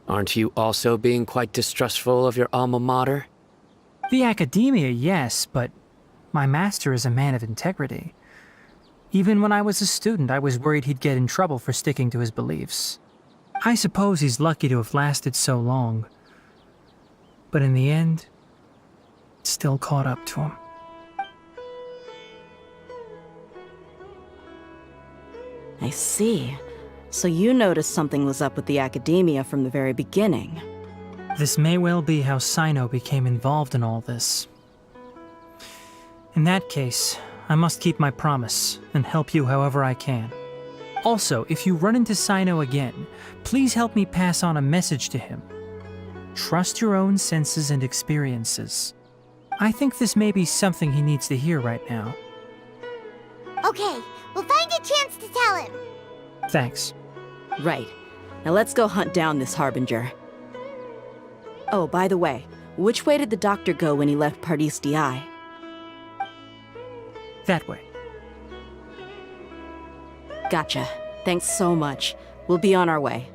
[SPEAKER 8] aren't you also being quite distrustful of your alma mater?
[SPEAKER 13] The Academia, yes, but my master is a man of integrity. Even when I was a student, I was worried he'd get in trouble for sticking to his beliefs. I suppose he's lucky to have lasted so long. But in the end, it still caught up to him.
[SPEAKER 5] I see. So you noticed something was up with the Academia from the very beginning.
[SPEAKER 13] This may well be how Sino became involved in all this. In that case, I must keep my promise and help you however I can. Also, if you run into Sino again, please help me pass on a message to him. Trust your own senses and experiences. I think this may be something he needs to hear right now.
[SPEAKER 1] Okay, we'll find a chance to tell him.
[SPEAKER 13] Thanks.
[SPEAKER 5] Right. Now let's go hunt down this Harbinger. Oh, by the way, which way did the doctor go when he left Pardis Di?
[SPEAKER 13] That way.
[SPEAKER 5] Gotcha. Thanks so much. We'll be on our way.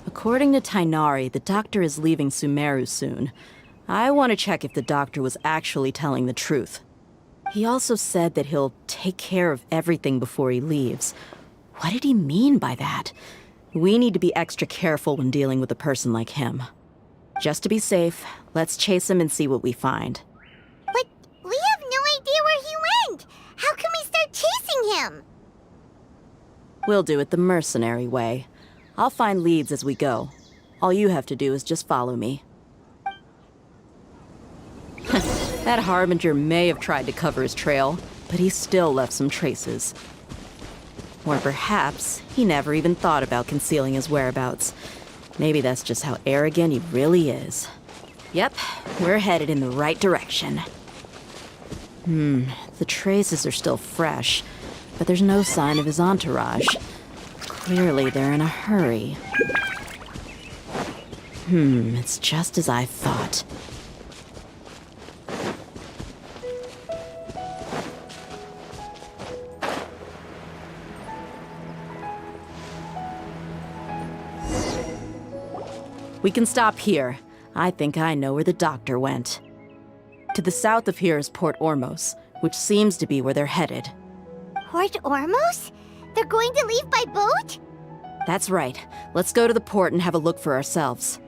[SPEAKER 5] According to Tainari, the doctor is leaving Sumeru soon. I want to check if the doctor was actually telling the truth. He also said that he'll take care of everything before he leaves. What did he mean by that? We need to be extra careful when dealing with a person like him. Just to be safe, let's chase him and see what we find.
[SPEAKER 1] But we have no idea where he went. How can we start chasing him?
[SPEAKER 5] We'll do it the mercenary way. I'll find leads as we go. All you have to do is just follow me. That Harbinger may have tried to cover his trail, but he still left some traces. Or perhaps he never even thought about concealing his whereabouts. Maybe that's just how arrogant he really is. Yep, we're headed in the right direction. The traces are still fresh, but there's no sign of his entourage. Clearly they're in a hurry. It's just as I thought. We can stop here. I think I know where the doctor went. To the south of here is Port Ormos, which seems to be where they're headed.
[SPEAKER 1] Port Ormos? They're going to leave by boat?
[SPEAKER 5] That's right. Let's go to the port and have a look for ourselves.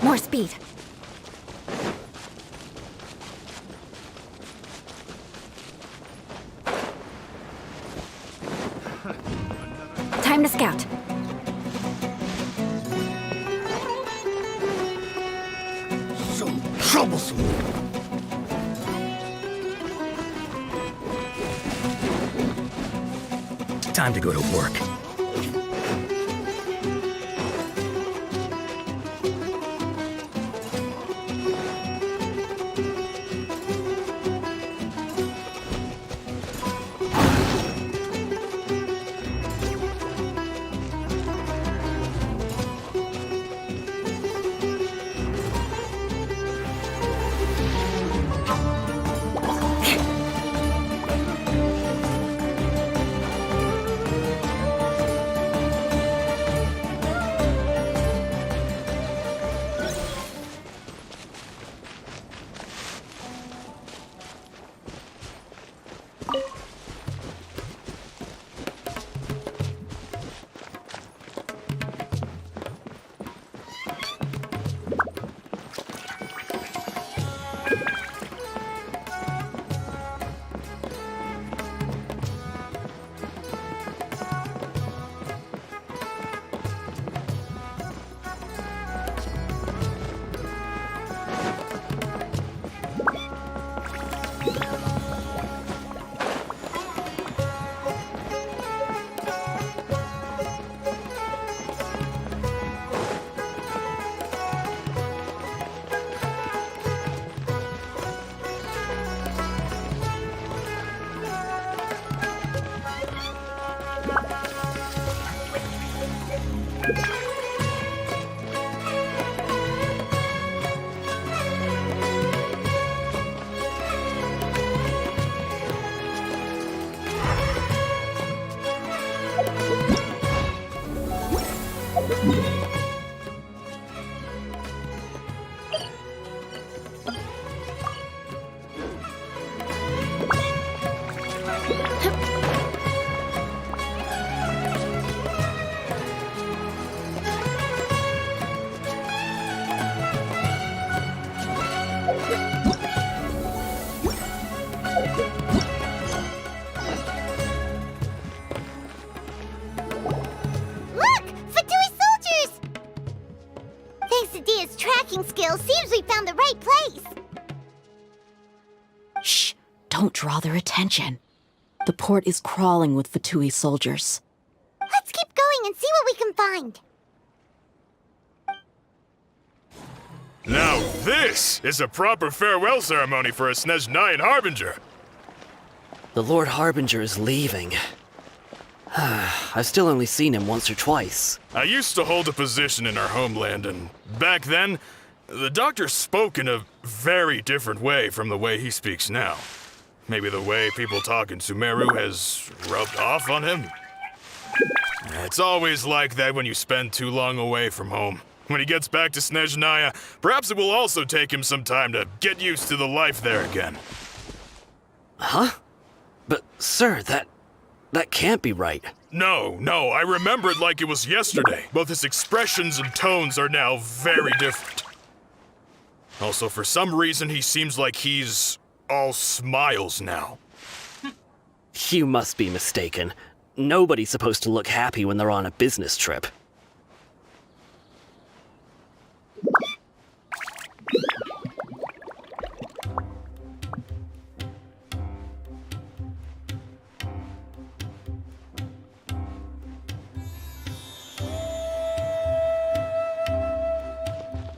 [SPEAKER 9] More speed. Time to scout.
[SPEAKER 6] So troublesome.
[SPEAKER 11] Time to go to work.
[SPEAKER 1] Look! Fatui soldiers! Thanks to Dia's tracking skills, seems we found the right place.
[SPEAKER 5] Shh! Don't draw their attention. The port is crawling with Fatui soldiers.
[SPEAKER 1] Let's keep going and see what we can find.
[SPEAKER 15] Now this is a proper farewell ceremony for a Snezhnayan Harbinger.
[SPEAKER 16] The Lord Harbinger is leaving. I've still only seen him once or twice.
[SPEAKER 15] I used to hold a position in our homeland, and back then, the doctor spoke in a very different way from the way he speaks now. Maybe the way people talk in Sumeru has rubbed off on him? It's always like that when you spend too long away from home. When he gets back to Snezhnaya, perhaps it will also take him some time to get used to the life there again.
[SPEAKER 16] Huh? But, sir, that can't be right.
[SPEAKER 15] No, I remember it like it was yesterday. Both his expressions and tones are now very different. Also, for some reason, he seems like he's all smiles now.
[SPEAKER 16] You must be mistaken. Nobody's supposed to look happy when they're on a business trip.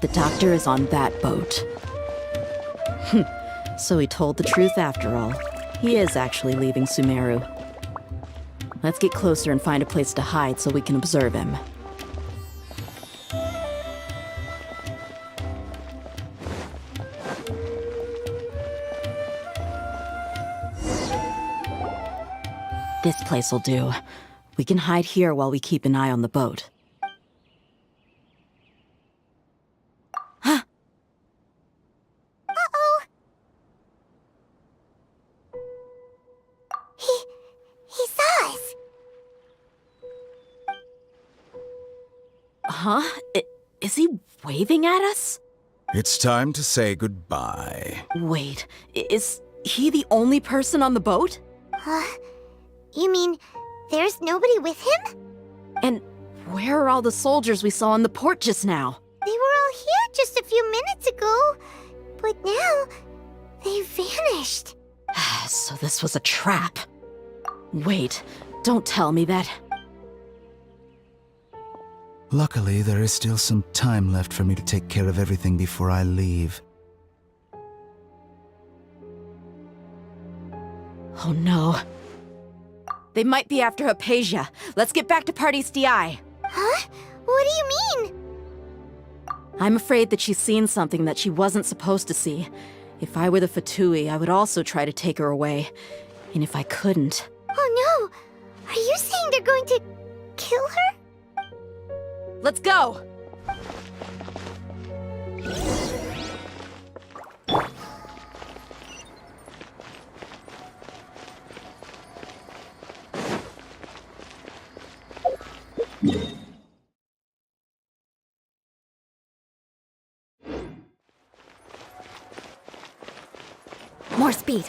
[SPEAKER 5] The doctor is on that boat. So he told the truth after all. He is actually leaving Sumeru. Let's get closer and find a place to hide so we can observe him. This place will do. We can hide here while we keep an eye on the boat. Is he waving at us?
[SPEAKER 14] It's time to say goodbye.
[SPEAKER 5] Wait, is he the only person on the boat?
[SPEAKER 1] You mean there's nobody with him?
[SPEAKER 5] And where are all the soldiers we saw on the port just now?
[SPEAKER 1] They were all here just a few minutes ago, but now they vanished.
[SPEAKER 5] So this was a trap. Wait, don't tell me that.
[SPEAKER 14] Luckily, there is still some time left for me to take care of everything before I leave.
[SPEAKER 5] Oh no. They might be after Hypatia. Let's get back to Party's DI.
[SPEAKER 1] Huh? What do you mean?
[SPEAKER 5] I'm afraid that she's seen something that she wasn't supposed to see. If I were the Fatui, I would also try to take her away. And if I couldn't...
[SPEAKER 1] Oh no! Are you saying they're going to kill her?
[SPEAKER 5] Let's go!
[SPEAKER 9] More speed.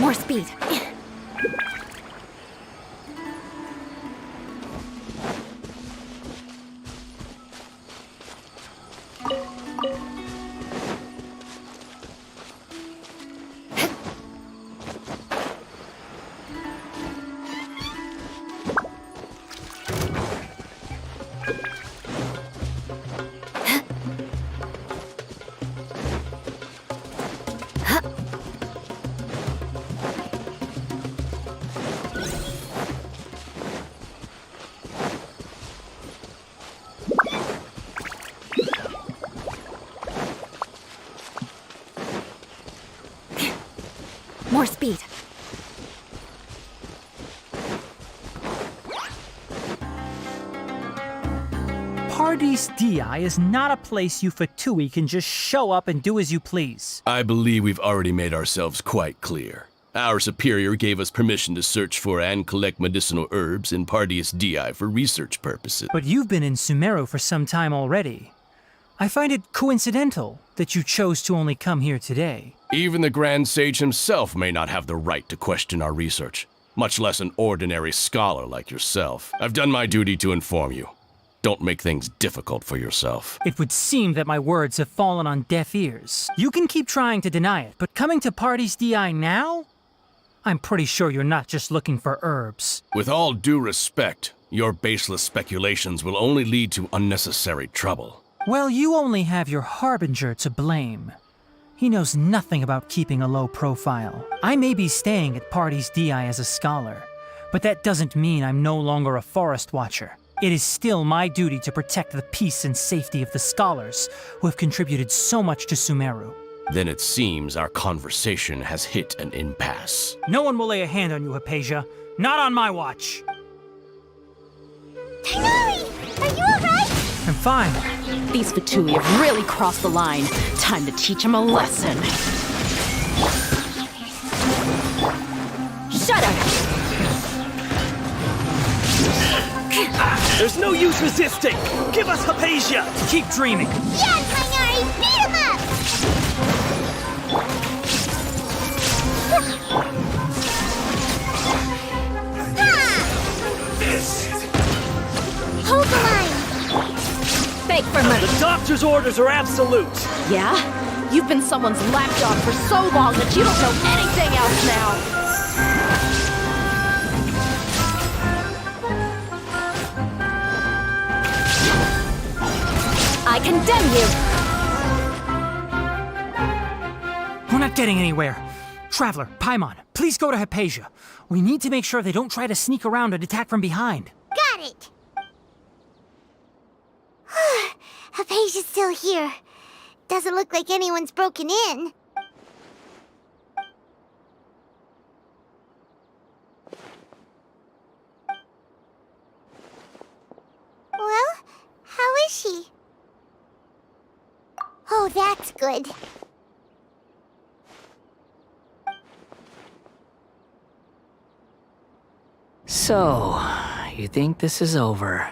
[SPEAKER 9] More speed. more speed.
[SPEAKER 13] Paradis Di is not a place you Fatui can just show up and do as you please.
[SPEAKER 17] I believe we've already made ourselves quite clear. Our superior gave us permission to search for and collect medicinal herbs in Paradis Di for research purposes.
[SPEAKER 13] But you've been in Sumeru for some time already. I find it coincidental that you chose to only come here today.
[SPEAKER 17] Even the Grand Sage himself may not have the right to question our research, much less an ordinary scholar like yourself. I've done my duty to inform you. Don't make things difficult for yourself.
[SPEAKER 13] It would seem that my words have fallen on deaf ears. You can keep trying to deny it, but coming to Paradis Di now? I'm pretty sure you're not just looking for herbs.
[SPEAKER 17] With all due respect, your baseless speculations will only lead to unnecessary trouble.
[SPEAKER 13] Well, you only have your Harbinger to blame. He knows nothing about keeping a low profile. I may be staying at Paradis Di as a scholar, but that doesn't mean I'm no longer a forest watcher. It is still my duty to protect the peace and safety of the scholars who have contributed so much to Sumeru.
[SPEAKER 17] Then it seems our conversation has hit an impasse.
[SPEAKER 13] No one will lay a hand on you, Hypatia. Not on my watch.
[SPEAKER 1] Tighnari! Are you alright?
[SPEAKER 13] I'm fine.
[SPEAKER 5] These Fatui have really crossed the line. Time to teach them a lesson.
[SPEAKER 9] Shut up!
[SPEAKER 18] There's no use resisting! Give us Hypatia!
[SPEAKER 13] Keep dreaming!
[SPEAKER 1] Yeah, Tighnari! Beat him up! Hold the line!
[SPEAKER 9] Beg for money!
[SPEAKER 18] The doctor's orders are absolute!
[SPEAKER 5] Yeah? You've been someone's lapdog for so long that you don't know anything else now!
[SPEAKER 9] I condemn you!
[SPEAKER 13] We're not getting anywhere. Traveler, Paimon, please go to Hypatia. We need to make sure they don't try to sneak around and attack from behind.
[SPEAKER 1] Got it! Hypatia's still here. Doesn't look like anyone's broken in. Well, how is she? Oh, that's good.
[SPEAKER 19] So, you think this is over?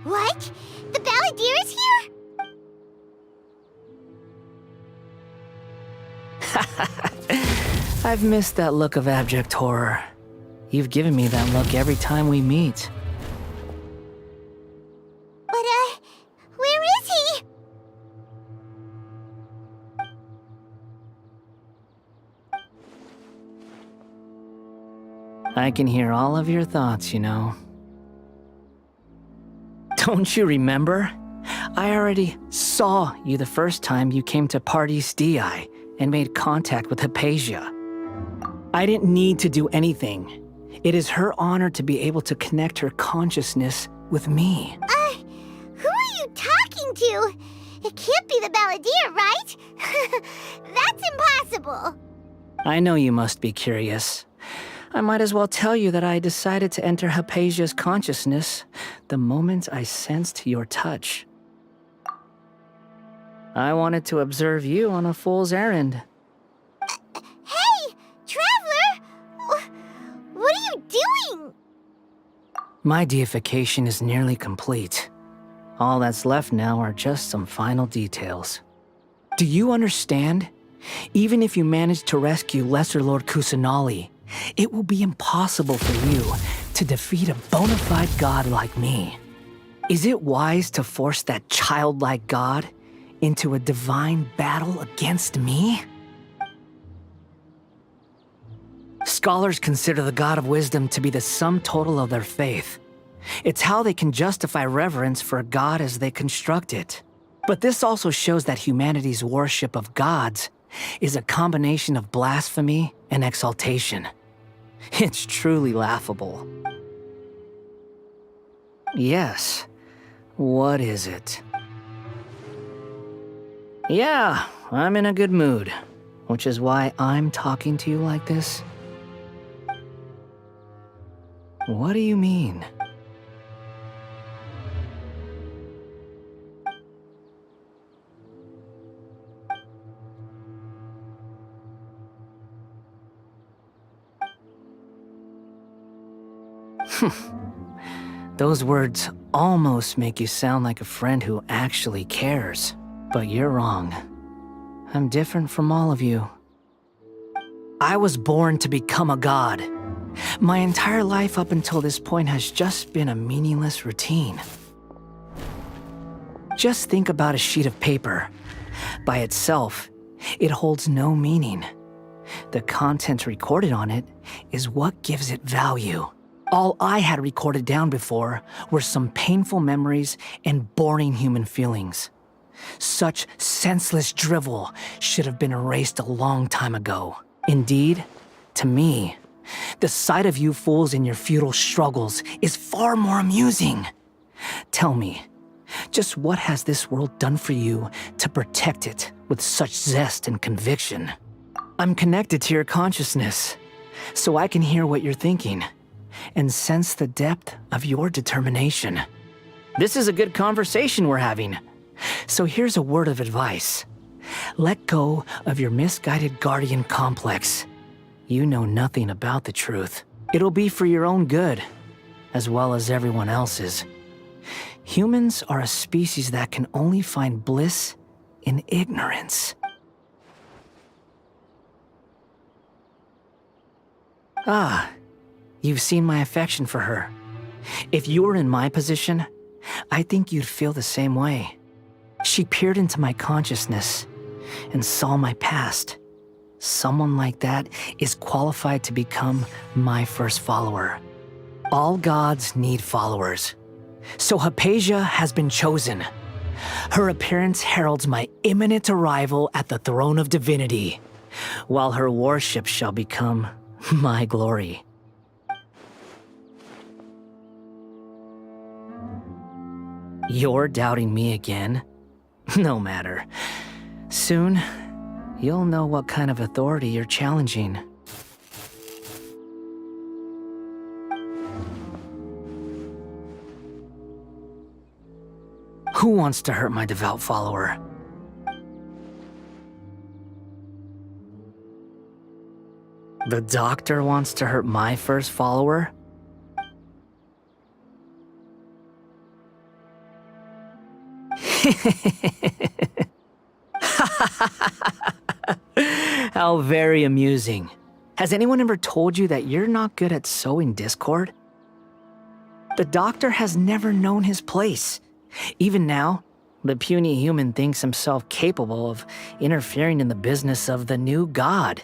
[SPEAKER 1] What? The Balladeer is here?
[SPEAKER 19] I've missed that look of abject horror. You've given me that look every time we meet.
[SPEAKER 1] But, where is he?
[SPEAKER 19] I can hear all of your thoughts, you know. Don't you remember? I already saw you the first time you came to Paradis Di and made contact with Hypatia. I didn't need to do anything. It is her honor to be able to connect her consciousness with me.
[SPEAKER 1] Who are you talking to? It can't be the Balladeer, right? That's impossible.
[SPEAKER 19] I know you must be curious. I might as well tell you that I decided to enter Hypatia's consciousness the moment I sensed your touch. I wanted to observe you on a fool's errand.
[SPEAKER 1] Hey, Traveler! What are you doing?
[SPEAKER 19] My deification is nearly complete. All that's left now are just some final details. Do you understand? Even if you manage to rescue Lesser Lord Kusanali, it will be impossible for you to defeat a bona fide god like me. Is it wise to force that childlike god into a divine battle against me? Scholars consider the god of wisdom to be the sum total of their faith. It's how they can justify reverence for a god as they construct it. But this also shows that humanity's worship of gods is a combination of blasphemy and exaltation. It's truly laughable. Yes, What is it? Yeah, I'm in a good mood, which is why I'm talking to you like this. What do you mean? Those words almost make you sound like a friend who actually cares. But you're wrong. I'm different from all of you. I was born to become a god. My entire life up until this point has just been a meaningless routine. Just think about a sheet of paper. By itself, it holds no meaning. The content recorded on it is what gives it value. All I had recorded down before were some painful memories and boring human feelings. Such senseless drivel should have been erased a long time ago. Indeed, to me, the sight of you fools in your futile struggles is far more amusing. Tell me, just what has this world done for you to protect it with such zest and conviction? I'm connected to your consciousness, so I can hear what you're thinking and sense the depth of your determination. This is a good conversation we're having. So here's a word of advice. Let go of your misguided guardian complex. You know nothing about the truth. It'll be for your own good, as well as everyone else's. Humans are a species that can only find bliss in ignorance. Ah, you've seen my affection for her. If you were in my position, I think you'd feel the same way. She peered into my consciousness and saw my past. Someone like that is qualified to become my first follower. All gods need followers. So Hypatia has been chosen. Her appearance heralds my imminent arrival at the throne of divinity, while her worship shall become my glory. You're doubting me again? No matter. Soon, you'll know what kind of authority you're challenging. Who wants to hurt my devout follower? The doctor wants to hurt my first follower? How very amusing. Has anyone ever told you that you're not good at sowing discord? The doctor has never known his place. Even now, the puny human thinks himself capable of interfering in the business of the new god.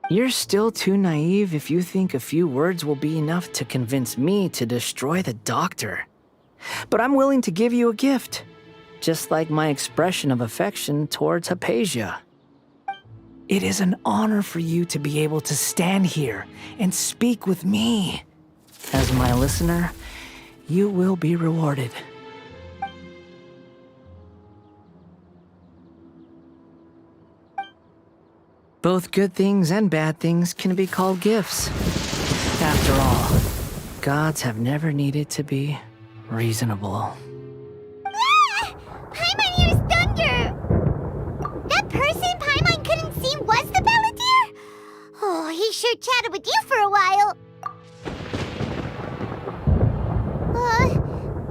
[SPEAKER 19] You're still too naive if you think a few words will be enough to convince me to destroy the doctor. But I'm willing to give you a gift, just like my expression of affection towards Hypatia. It is an honor for you to be able to stand here and speak with me. As my listener, you will be rewarded. Both good things and bad things can be called gifts. After all, gods have never needed to be reasonable.
[SPEAKER 1] Paimon hears thunder! That person Paimon couldn't see was the Balladeer? Oh, he sure chatted with you for a while.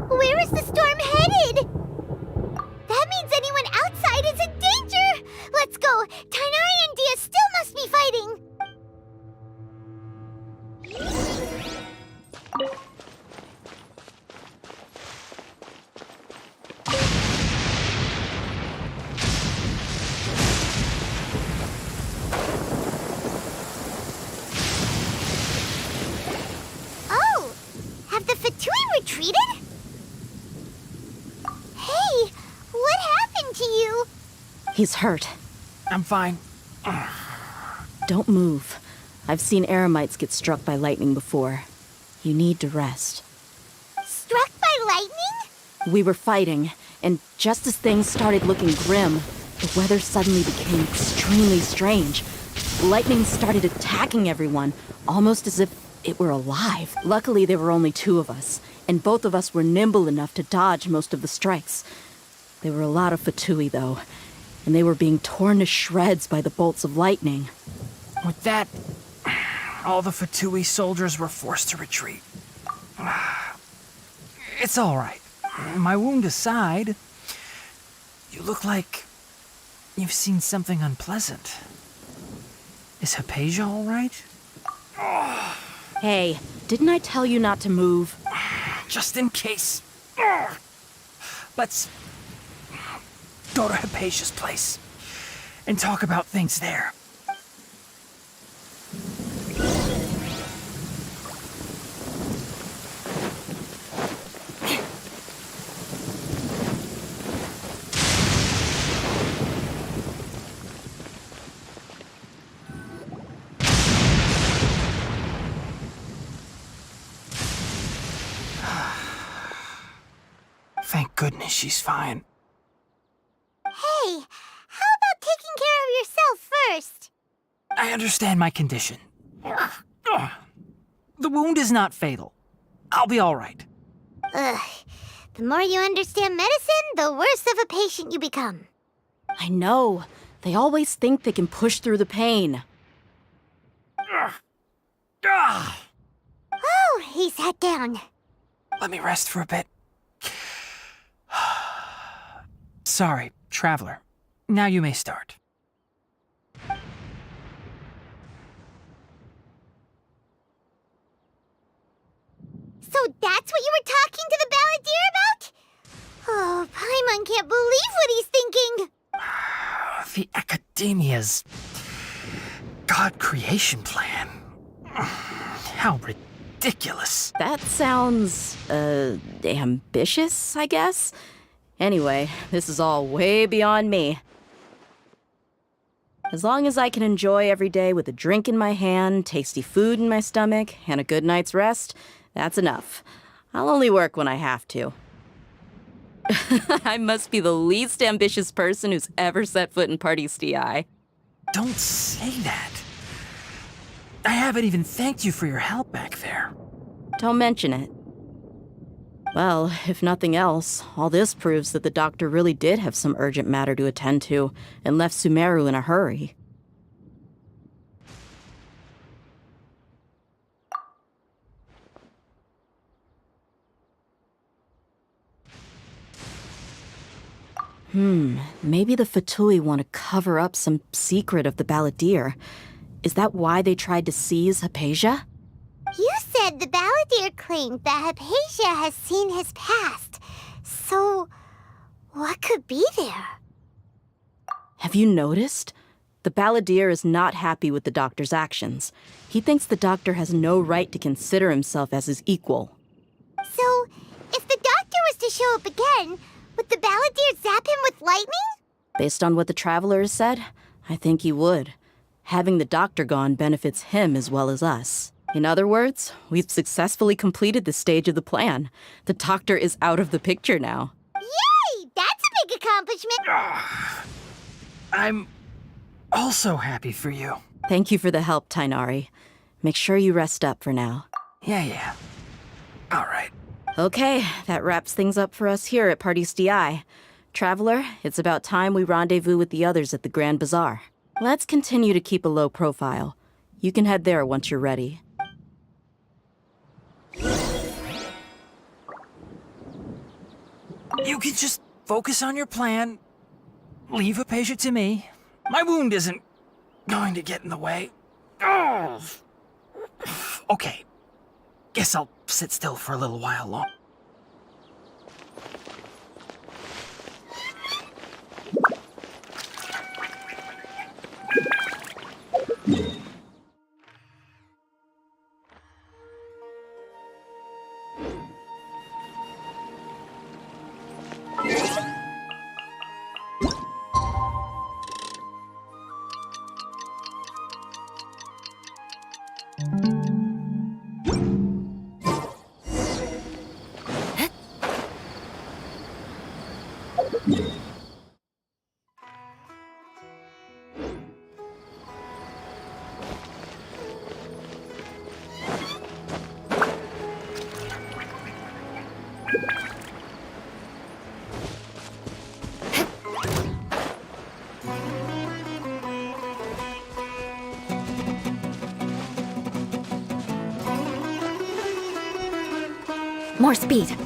[SPEAKER 1] Where is the storm headed? That means anyone outside is in danger! Let's go! Tainari and Dia still must be fighting! Oh! Have the Fatui retreated? Hey! What happened to you?
[SPEAKER 5] He's hurt.
[SPEAKER 13] I'm fine.
[SPEAKER 5] Don't move. I've seen eremites get struck by lightning before. You need to rest.
[SPEAKER 1] Struck by lightning?
[SPEAKER 5] We were fighting, and just as things started looking grim, the weather suddenly became extremely strange. Lightning started attacking everyone, almost as if it were alive. Luckily, there were only two of us, and both of us were nimble enough to dodge most of the strikes. There were a lot of Fatui, though, and they were being torn to shreds by the bolts of lightning.
[SPEAKER 13] With that, all the Fatui soldiers were forced to retreat. It's all right. My wound aside, you look like you've seen something unpleasant. Is Hypatia all right?
[SPEAKER 5] Hey, didn't I tell you not to move?
[SPEAKER 13] Just in case. Let's go to Hypatia's place and talk about things there. Thank goodness she's fine.
[SPEAKER 1] Hey, how about taking care of yourself first?
[SPEAKER 13] I understand my condition. The wound is not fatal. I'll be all right.
[SPEAKER 1] Ugh. The more you understand medicine, the worse of a patient you become.
[SPEAKER 5] I know. They always think they can push through the pain.
[SPEAKER 1] Oh, he sat down.
[SPEAKER 13] Let me rest for a bit. Sorry, traveler. Now you may start.
[SPEAKER 1] So that's what you were talking to the balladeer about? Oh, Paimon can't believe what he's thinking.
[SPEAKER 13] The Academia's God creation plan. How ridiculous.
[SPEAKER 5] That sounds, ambitious, I guess? Anyway, this is all way beyond me. As long as I can enjoy every day with a drink in my hand, tasty food in my stomach, and a good night's rest, that's enough. I'll only work when I have to. I must be the least ambitious person who's ever set foot in Party STI.
[SPEAKER 13] Don't say that. I haven't even thanked you for your help back there.
[SPEAKER 5] Don't mention it. Well, if nothing else, all this proves that the doctor really did have some urgent matter to attend to and left Sumeru in a hurry. Maybe the Fatui want to cover up some secret of the balladeer. Is that why they tried to seize Hypatia?
[SPEAKER 1] You said the balladeer claimed that Hypatia has seen his past. So, what could be there?
[SPEAKER 5] Have you noticed? The balladeer is not happy with the doctor's actions. He thinks the doctor has no right to consider himself as his equal.
[SPEAKER 1] So, if the doctor was to show up again, would the balladeer zap him with lightning?
[SPEAKER 5] Based on what the traveler has said, I think he would. Having the doctor gone benefits him as well as us. In other words, we've successfully completed this stage of the plan. The doctor is out of the picture now.
[SPEAKER 1] Yay! That's a big accomplishment!
[SPEAKER 13] I'm also happy for you.
[SPEAKER 5] Thank you for the help, Tainari. Make sure you rest up for now.
[SPEAKER 13] Yeah. All right.
[SPEAKER 5] Okay, that wraps things up for us here at Party STI. Traveler, it's about time we rendezvous with the others at the Grand Bazaar. Let's continue to keep a low profile. You can head there once you're ready.
[SPEAKER 13] You can just focus on your plan. Leave Hypatia to me. My wound isn't going to get in the way. Oh. Okay. Guess I'll sit still for a little while longer.
[SPEAKER 9] More speed.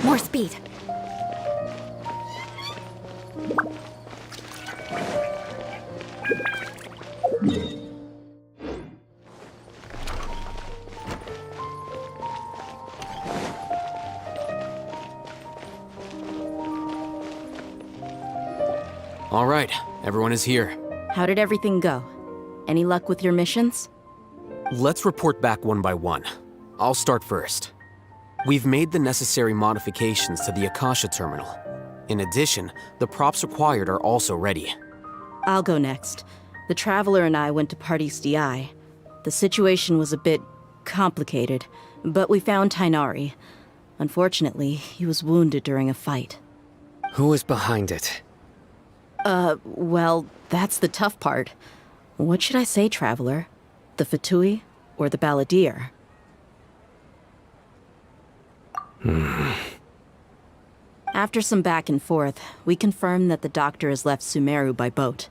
[SPEAKER 9] More speed.
[SPEAKER 4] All right, everyone is here.
[SPEAKER 5] How did everything go? Any luck with your missions?
[SPEAKER 4] Let's report back one by one. I'll start first. We've made the necessary modifications to the Akasha terminal. In addition, the props required are also ready.
[SPEAKER 5] I'll go next. The Traveler and I went to Party's DI. The situation was a bit complicated, but we found Tainari. Unfortunately, he was wounded during a fight.
[SPEAKER 8] Who is behind it?
[SPEAKER 5] Well, that's the tough part. What should I say, Traveler? The Fatui or the Balladeer? After some back and forth, we confirmed that the doctor has left Sumeru by boat.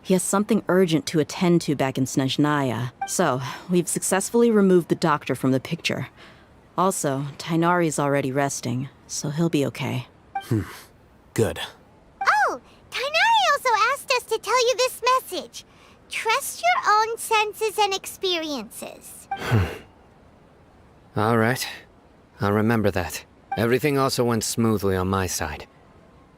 [SPEAKER 5] He has something urgent to attend to back in Snezhnaya, so we've successfully removed the doctor from the picture. Also, Tainari's already resting, so he'll be okay.
[SPEAKER 4] Good.
[SPEAKER 1] Oh, Tainari also asked us to tell you this message. Trust your own senses and experiences.
[SPEAKER 8] All right. I'll remember that. Everything also went smoothly on my side.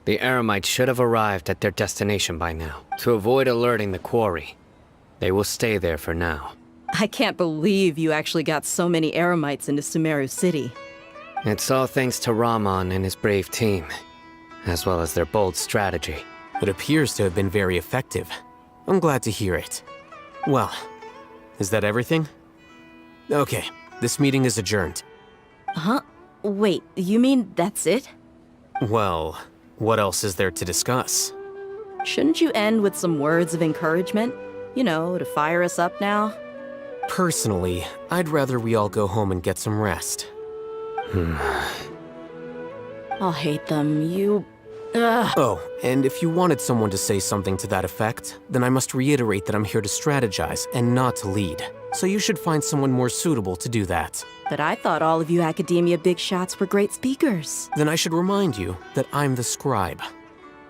[SPEAKER 8] The Eremites should have arrived at their destination by now. To avoid alerting the quarry, they will stay there for now.
[SPEAKER 5] I can't believe you actually got so many Eremites into Sumeru City.
[SPEAKER 8] It's all thanks to Rahman and his brave team, as well as their bold strategy.
[SPEAKER 4] It appears to have been very effective. I'm glad to hear it. Well, is that everything? Okay, this meeting is adjourned.
[SPEAKER 5] Huh? Wait, you mean that's it?
[SPEAKER 4] Well, what else is there to discuss?
[SPEAKER 5] Shouldn't you end with some words of encouragement? You know, to fire us up now?
[SPEAKER 4] Personally, I'd rather we all go home and get some rest.
[SPEAKER 5] I'll hate them, you... Ugh.
[SPEAKER 4] Oh, and if you wanted someone to say something to that effect, then I must reiterate that I'm here to strategize and not to lead. So you should find someone more suitable to do that.
[SPEAKER 5] But I thought all of you Academia big shots were great speakers.
[SPEAKER 4] Then I should remind you that I'm the scribe.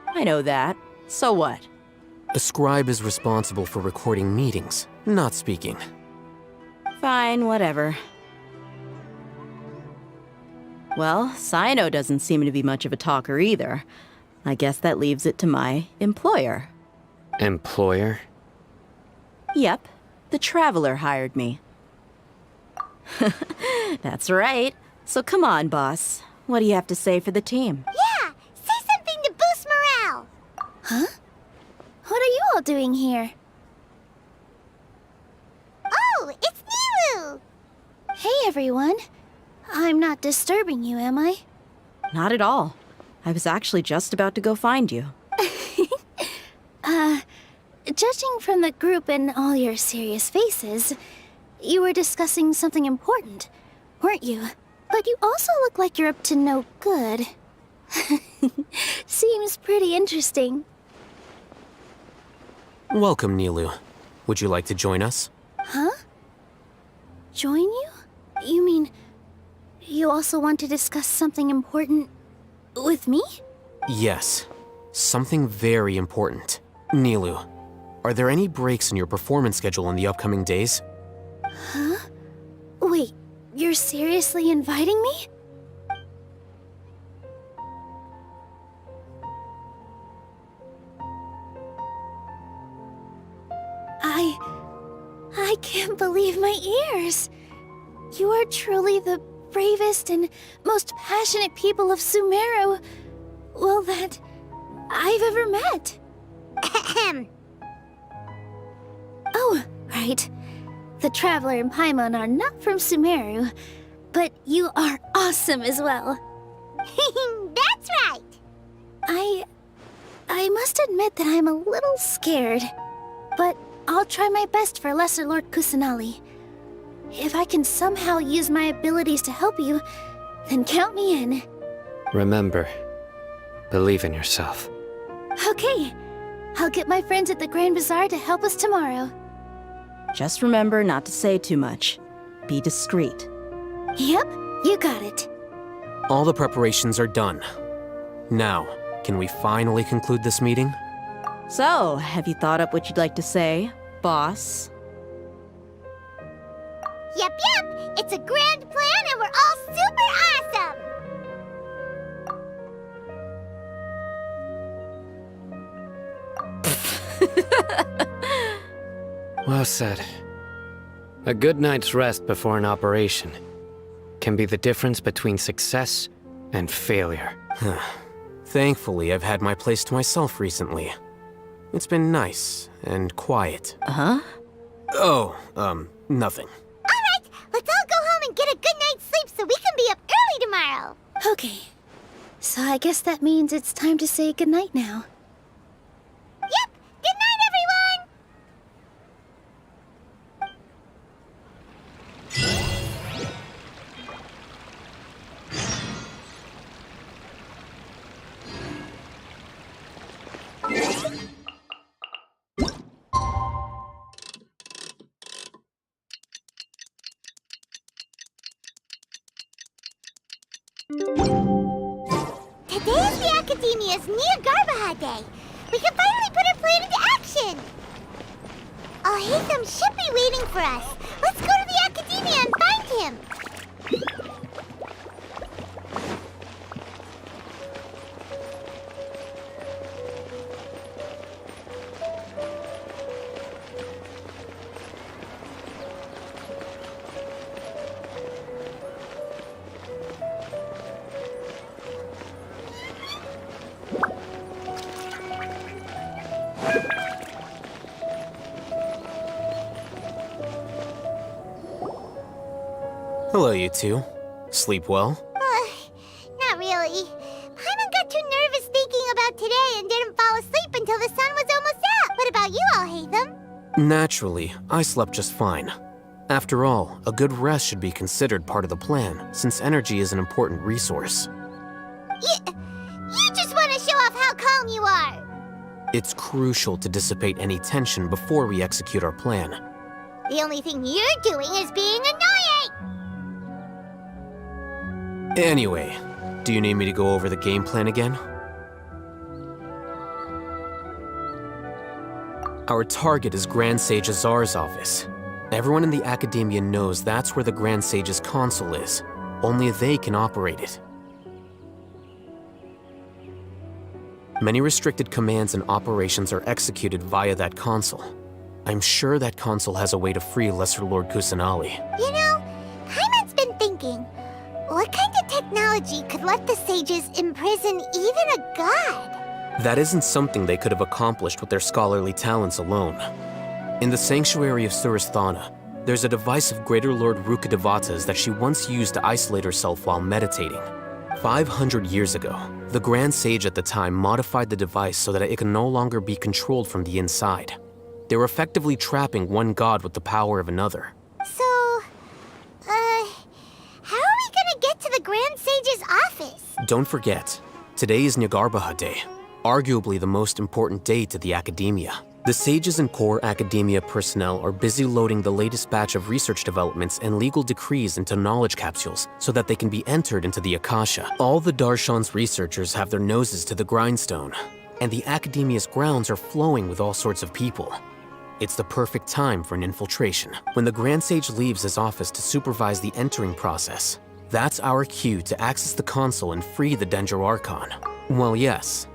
[SPEAKER 5] I know that. So what?
[SPEAKER 4] A scribe is responsible for recording meetings, not speaking.
[SPEAKER 5] Fine, whatever. Well, Sino doesn't seem to be much of a talker either. I guess that leaves it to my employer.
[SPEAKER 8] Employer?
[SPEAKER 5] Yep, the Traveler hired me. That's right. So come on, boss. What do you have to say for the team?
[SPEAKER 1] Yeah, say something to boost morale. Huh? What are you all doing here? Oh, it's Nilu! Hey, everyone. I'm not disturbing you, am I?
[SPEAKER 5] Not at all. I was actually just about to go find you.
[SPEAKER 1] Judging from the group and all your serious faces, you were discussing something important, weren't you? But you also look like you're up to no good. Seems pretty interesting.
[SPEAKER 4] Welcome, Nilu. Would you like to join us?
[SPEAKER 1] Huh? Join you? You mean you also want to discuss something important with me?
[SPEAKER 4] Yes. Something very important. Nilu, are there any breaks in your performance schedule in the upcoming days?
[SPEAKER 1] Huh? Wait, you're seriously inviting me? I can't believe my ears. You are truly the bravest and most passionate people of Sumeru, well, that I've ever met. Ahem. Oh, right. The Traveler and Paimon are not from Sumeru, but you are awesome as well. That's right. I must admit that I'm a little scared, but I'll try my best for Lesser Lord Kusanali. If I can somehow use my abilities to help you, then count me in.
[SPEAKER 8] Remember, believe in yourself.
[SPEAKER 1] Okay, I'll get my friends at the Grand Bazaar to help us tomorrow.
[SPEAKER 5] Just remember not to say too much. Be discreet.
[SPEAKER 1] Yep, you got it.
[SPEAKER 4] All the preparations are done. Now, can we finally conclude this meeting?
[SPEAKER 5] So, have you thought up what you'd like to say, boss?
[SPEAKER 1] Yep, it's a grand plan and we're all super awesome!
[SPEAKER 8] Well said. A good night's rest before an operation can be the difference between success and failure.
[SPEAKER 4] Thankfully, I've had my place to myself recently. It's been nice and quiet.
[SPEAKER 5] Uh-huh?
[SPEAKER 4] Oh, nothing.
[SPEAKER 1] Alright, let's all go home and get a good night's sleep so we can be up early tomorrow. Okay, so I guess that means it's time to say goodnight now. Yep, good night, everyone! Today is the Academia's Nia Garbaha Day. We can finally put our plan into action. Alhaitham should be waiting for us. Let's go to the Academia and find him.
[SPEAKER 4] Hello, you two. Sleep well?
[SPEAKER 1] Not really. Paimon got too nervous thinking about today and didn't fall asleep until the sun was almost out. What about you, Alhaitham?
[SPEAKER 4] Naturally, I slept just fine. After all, a good rest should be considered part of the plan, since energy is an important resource.
[SPEAKER 1] You just want to show off how calm you are.
[SPEAKER 4] It's crucial to dissipate any tension before we execute our plan.
[SPEAKER 1] The only thing you're doing is being annoying.
[SPEAKER 4] Anyway, do you need me to go over the game plan again? Our target is Grand Sage Azar's office. Everyone in the Academia knows that's where the Grand Sage's console is. Only they can operate it. Many restricted commands and operations are executed via that console. I'm sure that console has a way to free Lesser Lord Kusanali.
[SPEAKER 1] You know, Paimon's been thinking, what kind of technology could let the sages imprison even a god?
[SPEAKER 4] That isn't something they could have accomplished with their scholarly talents alone. In the Sanctuary of Suristhana, there's a device of Greater Lord Rukadevata's that she once used to isolate herself while meditating. 500 years ago, the Grand Sage at the time modified the device so that it can no longer be controlled from the inside. They were effectively trapping one god with the power of another.
[SPEAKER 1] So, how are we gonna get to the Grand Sage's office?
[SPEAKER 4] Don't forget, today is Nyagarbaha Day, arguably the most important day to the Academia. The sages and core Academia personnel are busy loading the latest batch of research developments and legal decrees into knowledge capsules so that they can be entered into the Akasha. All the Darshan's researchers have their noses to the grindstone, and the Academia's grounds are flowing with all sorts of people. It's the perfect time for an infiltration. When the Grand Sage leaves his office to supervise the entering process, that's our cue to access the console and free the Dendro Archon. Well, yes.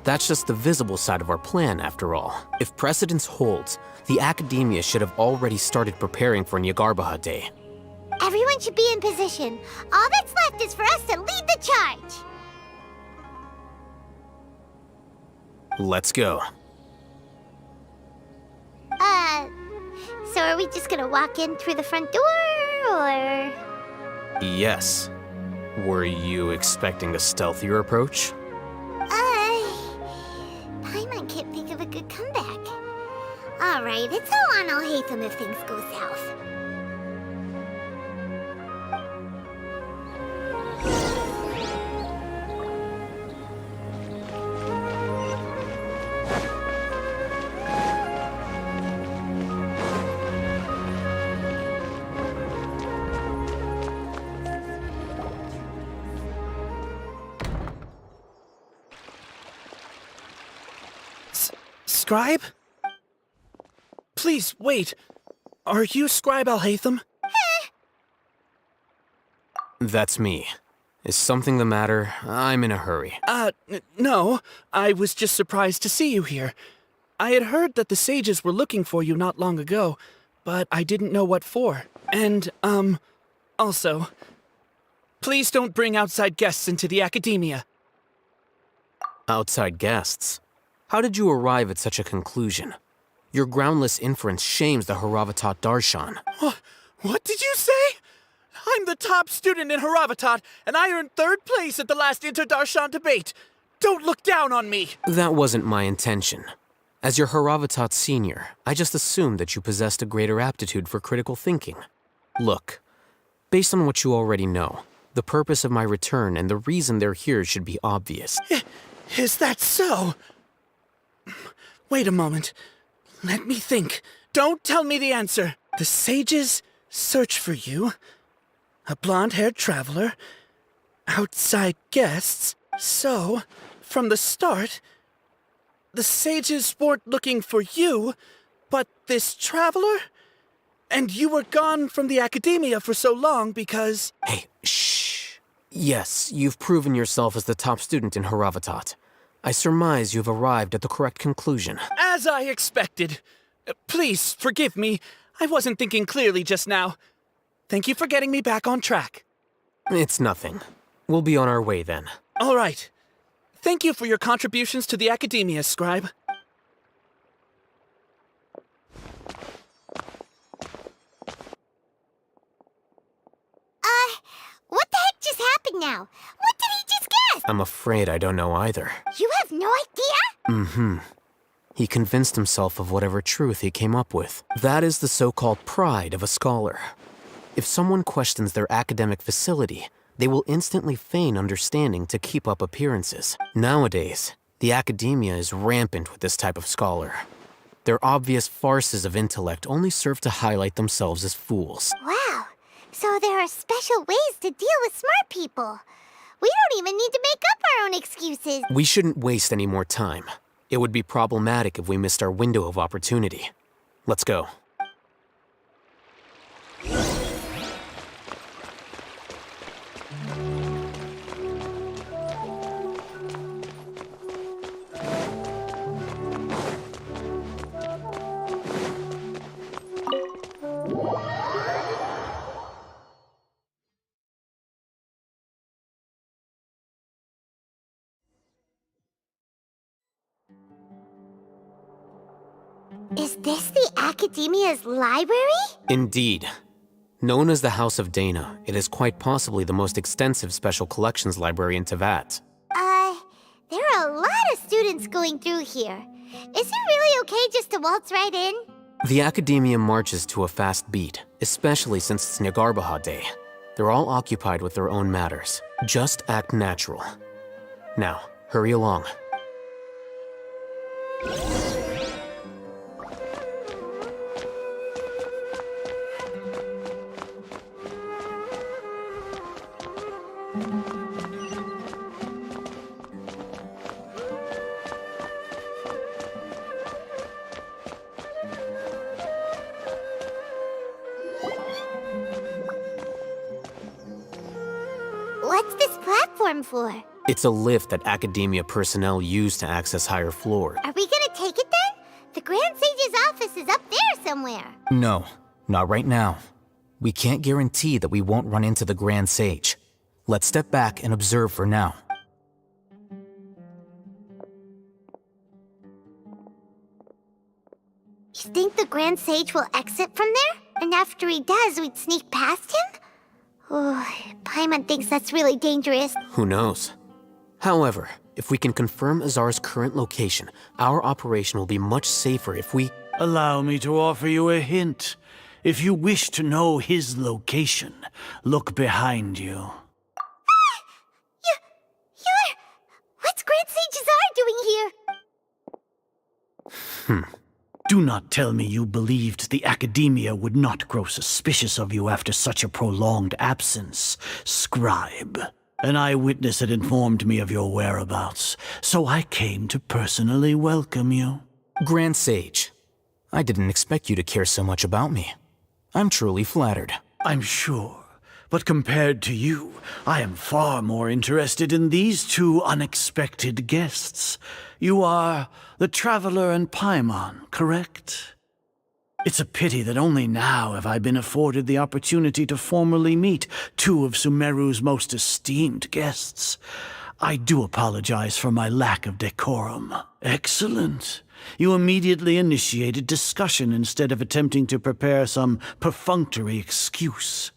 [SPEAKER 4] That's just the visible side of our plan, after all. If precedence holds, the Academia should have already started preparing for Nyagarbaha Day.
[SPEAKER 1] Everyone should be in position. All that's left is for us to lead the charge.
[SPEAKER 4] Let's go.
[SPEAKER 1] So are we just gonna walk in through the front door, or...?
[SPEAKER 4] Yes. Were you expecting a stealthier approach?
[SPEAKER 1] Paimon can't think of a good comeback. Alright, it's all on Alhaitham if things go south.
[SPEAKER 18] Scribe? Please, wait. Are you Scribe Alhaitham?
[SPEAKER 4] That's me. Is something the matter? I'm in a hurry.
[SPEAKER 18] No. I was just surprised to see you here. I had heard that the sages were looking for you not long ago, but I didn't know what for. And, also, please don't bring outside guests into the Academia.
[SPEAKER 4] Outside guests? How did you arrive at such a conclusion? Your groundless inference shames the Haravatat Darshan.
[SPEAKER 18] What did you say? I'm the top student in Haravatat, and I earned 3rd place at the last Inter-Darshan debate. Don't look down on me!
[SPEAKER 4] That wasn't my intention. As your Haravatat senior, I just assumed that you possessed a greater aptitude for critical thinking. Look, based on what you already know, the purpose of my return and the reason they're here should be obvious.
[SPEAKER 18] Is that so? Wait a moment. Let me think. Don't tell me the answer. The sages search for you. A blonde-haired traveler. Outside guests. So, from the start, the sages weren't looking for you, but this traveler? And you were gone from the Academia for so long because...
[SPEAKER 4] Hey, shh. Yes, you've proven yourself as the top student in Haravatat. I surmise you've arrived at the correct conclusion.
[SPEAKER 18] As I expected. Please, forgive me. I wasn't thinking clearly just now. Thank you for getting me back on track.
[SPEAKER 4] It's nothing. We'll be on our way then.
[SPEAKER 18] All right. Thank you for your contributions to the Academia, Scribe.
[SPEAKER 1] What the heck just happened now? What did he just guess?
[SPEAKER 4] I'm afraid I don't know either.
[SPEAKER 1] You have no idea?
[SPEAKER 4] Mm-hmm. He convinced himself of whatever truth he came up with. That is the so-called pride of a scholar. If someone questions their academic facility, they will instantly feign understanding to keep up appearances. Nowadays, the Academia is rampant with this type of scholar. Their obvious farces of intellect only serve to highlight themselves as fools.
[SPEAKER 1] Wow. So there are special ways to deal with smart people. We don't even need to make up our own excuses.
[SPEAKER 4] We shouldn't waste any more time. It would be problematic if we missed our window of opportunity. Let's go.
[SPEAKER 1] Is this the Academia's library?
[SPEAKER 4] Indeed. Known as the House of Dana, it is quite possibly the most extensive special collections library in Teyvat.
[SPEAKER 1] There are a lot of students going through here. Is it really okay just to waltz right in?
[SPEAKER 4] The Academia marches to a fast beat, especially since it's Nyargarbaha Day. They're all occupied with their own matters. Just act natural. Now, hurry along.
[SPEAKER 1] What's this platform for?
[SPEAKER 4] It's a lift that Academia personnel use to access higher floors.
[SPEAKER 1] Are we gonna take it then? The Grand Sage's office is up there somewhere.
[SPEAKER 11] No, not right now. We can't guarantee that we won't run into the Grand Sage. Let's step back and observe for now.
[SPEAKER 1] You think the Grand Sage will exit from there? And after he does, we'd sneak past him? Oh, Paimon thinks that's really dangerous.
[SPEAKER 4] Who knows? However, if we can confirm Azar's current location, our operation will be much safer if we...
[SPEAKER 18] Allow me to offer you a hint. If you wish to know his location, look behind you.
[SPEAKER 1] What's Grand Sage Azar doing here?
[SPEAKER 18] Do not tell me you believed the Academia would not grow suspicious of you after such a prolonged absence, scribe. An eyewitness had informed me of your whereabouts, so I came to personally welcome you.
[SPEAKER 11] Grand Sage, I didn't expect you to care so much about me. I'm truly flattered.
[SPEAKER 18] I'm sure. But compared to you, I am far more interested in these two unexpected guests. You are the Traveler and Paimon, correct? It's a pity that only now have I been afforded the opportunity to formally meet two of Sumeru's most esteemed guests. I do apologize for my lack of decorum. Excellent. You immediately initiated discussion instead of attempting to prepare some perfunctory excuse.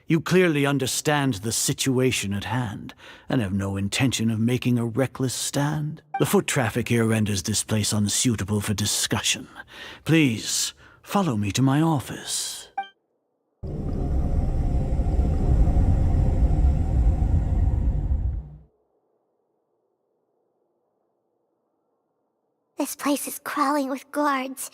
[SPEAKER 18] You clearly understand the situation at hand, and have no intention of making a reckless stand. The foot traffic here renders this place unsuitable for discussion. Please, follow me to my office.
[SPEAKER 1] This place is crawling with guards.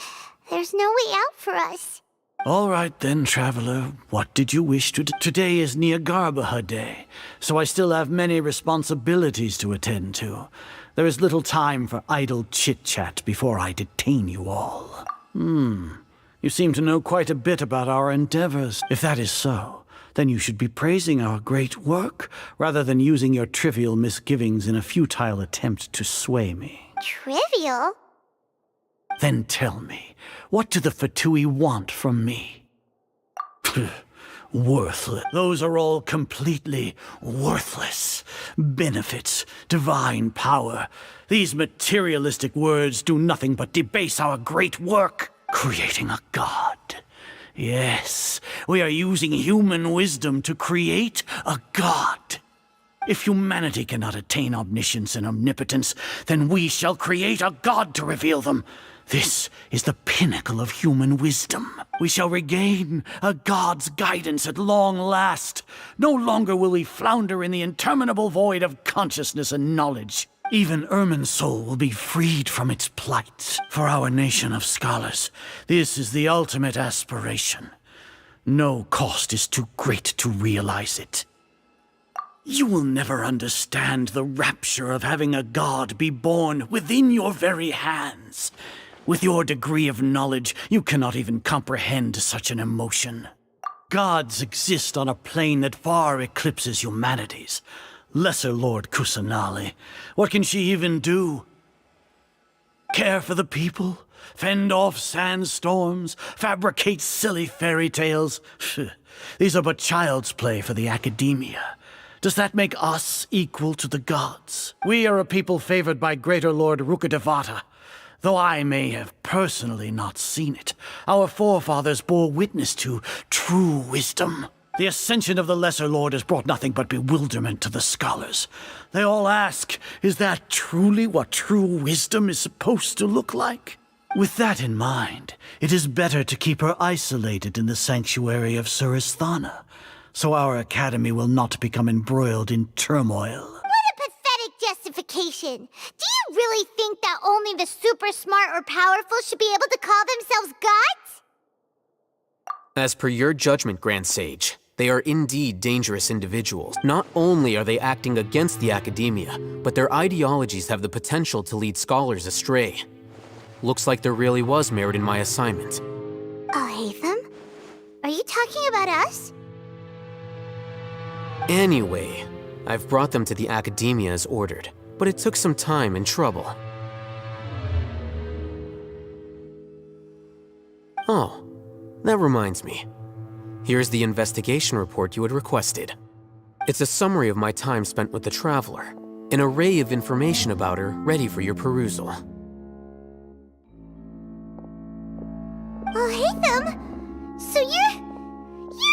[SPEAKER 1] There's no way out for us.
[SPEAKER 18] All right then, Traveler. What did you wish to do? Today is Nyargarbaha Day, so I still have many responsibilities to attend to. There is little time for idle chit-chat before I detain you all. You seem to know quite a bit about our endeavors. If that is so, then you should be praising our great work, rather than using your trivial misgivings in a futile attempt to sway me.
[SPEAKER 1] Trivial?
[SPEAKER 18] Then tell me, what do the Fatui want from me? Worthless. Those are all completely worthless. Benefits, divine power. These materialistic words do nothing but debase our great work. Creating a god. Yes, we are using human wisdom to create a god. If humanity cannot attain omniscience and omnipotence, then we shall create a god to reveal them. This is the pinnacle of human wisdom. We shall regain a god's guidance at long last. No longer will we flounder in the interminable void of consciousness and knowledge. Even Irminsul will be freed from its plight. For our nation of scholars, this is the ultimate aspiration. No cost is too great to realize it. You will never understand the rapture of having a god be born within your very hands. With your degree of knowledge, you cannot even comprehend such an emotion. Gods exist on a plane that far eclipses humanity's. Lesser Lord Kusanali, what can she even do? Care for the people? Fend off sandstorms? Fabricate silly fairy tales? These are but child's play for the academia. Does that make us equal to the gods? We are a people favored by Greater Lord Rukadevata. Though I may have personally not seen it, our forefathers bore witness to true wisdom. The ascension of the Lesser Lord has brought nothing but bewilderment to the scholars. They all ask, is that truly what true wisdom is supposed to look like? With that in mind, it is better to keep her isolated in the sanctuary of Suristhana, so our academy will not become embroiled in turmoil.
[SPEAKER 1] What a pathetic justification! Do you really think that only the super smart or powerful should be able to call themselves gods?
[SPEAKER 4] As per your judgment, Grand Sage, they are indeed dangerous individuals. Not only are they acting against the academia, but their ideologies have the potential to lead scholars astray. Looks like there really was merit in my assignment.
[SPEAKER 1] Oh, Hatham? Are you talking about us?
[SPEAKER 4] Anyway, I've brought them to the academia as ordered, but it took some time and trouble. Oh, that reminds me. Here's the investigation report you had requested. It's a summary of my time spent with the Traveler, an array of information about her ready for your perusal.
[SPEAKER 1] Oh, Hatham! So you're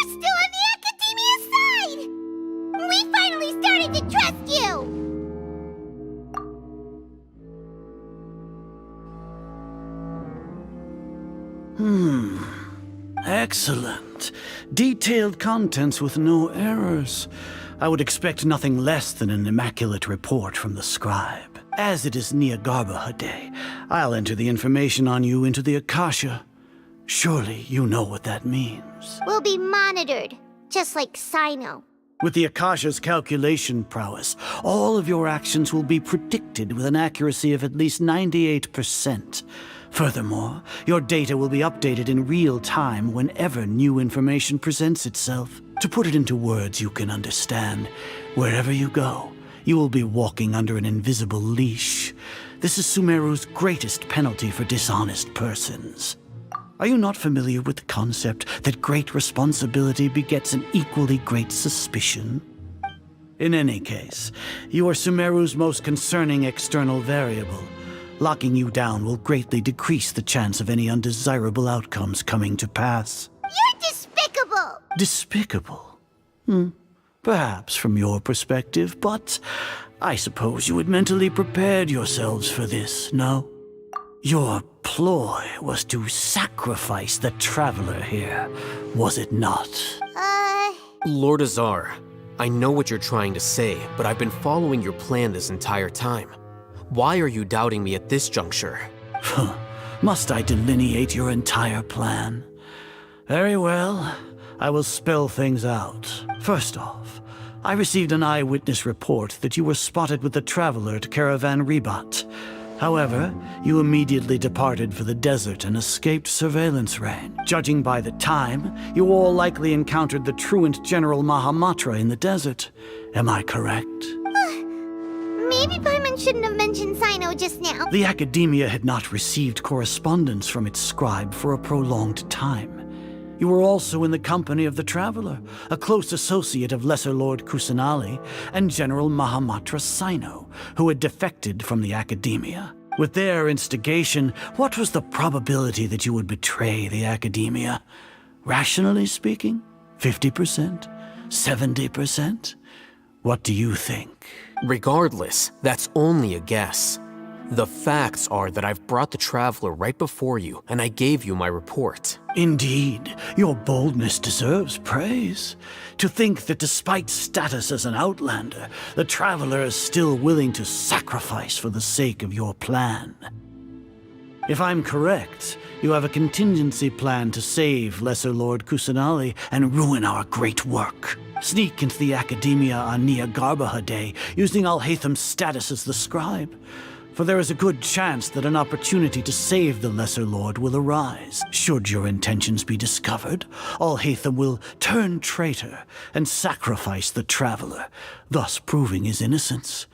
[SPEAKER 1] still on the academia's side! We finally started to trust you!
[SPEAKER 18] Excellent. Detailed contents with no errors. I would expect nothing less than an immaculate report from the scribe. As it is Niagarbha Day, I'll enter the information on you into the Akasha. Surely you know what that means.
[SPEAKER 1] We'll be monitored, just like Sino.
[SPEAKER 18] With the Akasha's calculation prowess, all of your actions will be predicted with an accuracy of at least 98%. Furthermore, your data will be updated in real time whenever new information presents itself. To put it into words you can understand, wherever you go, you will be walking under an invisible leash. This is Sumeru's greatest penalty for dishonest persons. Are you not familiar with the concept that great responsibility begets an equally great suspicion? In any case, you are Sumeru's most concerning external variable. Locking you down will greatly decrease the chance of any undesirable outcomes coming to pass.
[SPEAKER 1] You're despicable!
[SPEAKER 18] Despicable? Perhaps from your perspective, but I suppose you had mentally prepared yourselves for this, no? Your ploy was to sacrifice the Traveler here, was it not?
[SPEAKER 4] Lord Azar, I know what you're trying to say, but I've been following your plan this entire time. Why are you doubting me at this juncture?
[SPEAKER 18] Must I delineate your entire plan? Very well. I will spell things out. First off, I received an eyewitness report that you were spotted with the Traveler at Caravan Ribat. However, you immediately departed for the desert and escaped surveillance range. Judging by the time, you all likely encountered the truant General Mahamatra in the desert. Am I correct?
[SPEAKER 1] Maybe Paimon shouldn't have mentioned Sino just now.
[SPEAKER 18] The Academia had not received correspondence from its scribe for a prolonged time. You were also in the company of the Traveler, a close associate of Lesser Lord Kusanali and General Mahamatra Sino, who had defected from the Academia. With their instigation, what was the probability that you would betray the Academia? Rationally speaking, 50%? 70%? What do you think?
[SPEAKER 4] Regardless, that's only a guess. The facts are that I've brought the Traveler right before you, and I gave you my report.
[SPEAKER 18] Indeed, your boldness deserves praise. To think that despite status as an outlander, the Traveler is still willing to sacrifice for the sake of your plan. If I'm correct, you have a contingency plan to save Lesser Lord Kusanali and ruin our great work. Sneak into the Academia on Nia Garbaha Day, using Alhaitham's status as the scribe. For there is a good chance that an opportunity to save the Lesser Lord will arise. Should your intentions be discovered, Alhaitham will turn traitor and sacrifice the Traveler, thus proving his innocence.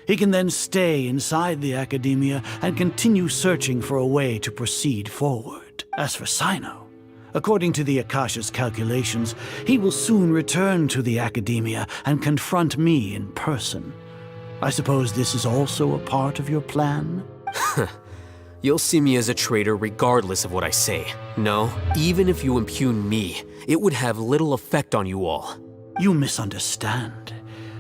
[SPEAKER 18] He can then stay inside the Academia and continue searching for a way to proceed forward. As for Sino, according to the Akasha's calculations, he will soon return to the Academia and confront me in person. I suppose this is also a part of your plan?
[SPEAKER 4] You'll see me as a traitor regardless of what I say. No, even if you impugn me, it would have little effect on you all.
[SPEAKER 18] You misunderstand.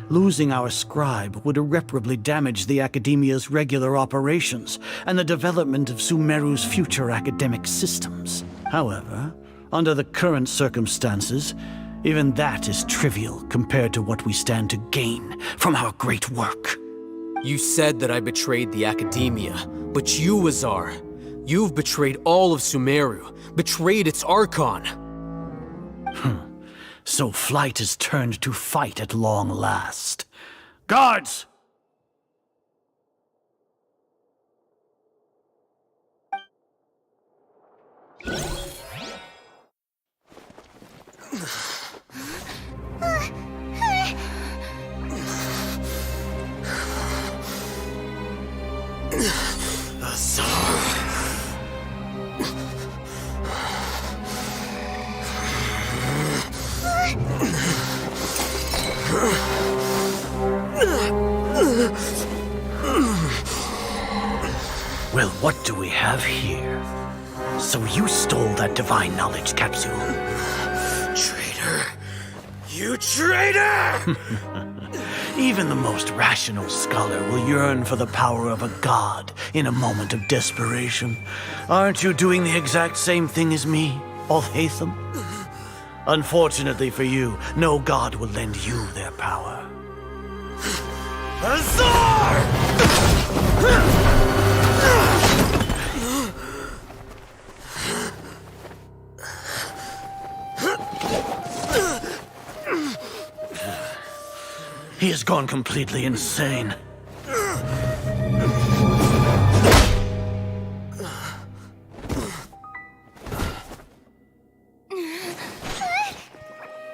[SPEAKER 18] Losing our scribe would irreparably damage the Academia's regular operations and the development of Sumeru's future academic systems. However, under the current circumstances, even that is trivial compared to what we stand to gain from our great work.
[SPEAKER 4] You said that I betrayed the Academia, but you, Azar, you've betrayed all of Sumeru, betrayed its Archon.
[SPEAKER 18] So flight has turned to fight at long last. Guards! Well, what do we have here? So you stole that divine knowledge capsule.
[SPEAKER 6] Traitor! You traitor!
[SPEAKER 18] Even the most rational scholar will yearn for the power of a god in a moment of desperation. Aren't you doing the exact same thing as me, Alhaitham? Unfortunately for you, no god will lend you their power.
[SPEAKER 6] Azar!
[SPEAKER 18] He has gone completely insane.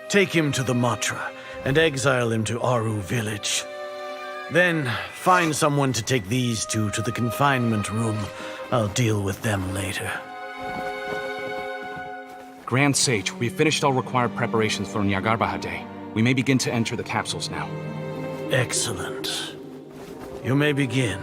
[SPEAKER 18] Take him to the Matra and exile him to Aru village. Then find someone to take these two to the confinement room. I'll deal with them later.
[SPEAKER 20] Grand Sage, we've finished all required preparations for Nyagarbha Day. We may begin to enter the capsules now.
[SPEAKER 18] Excellent. You may begin.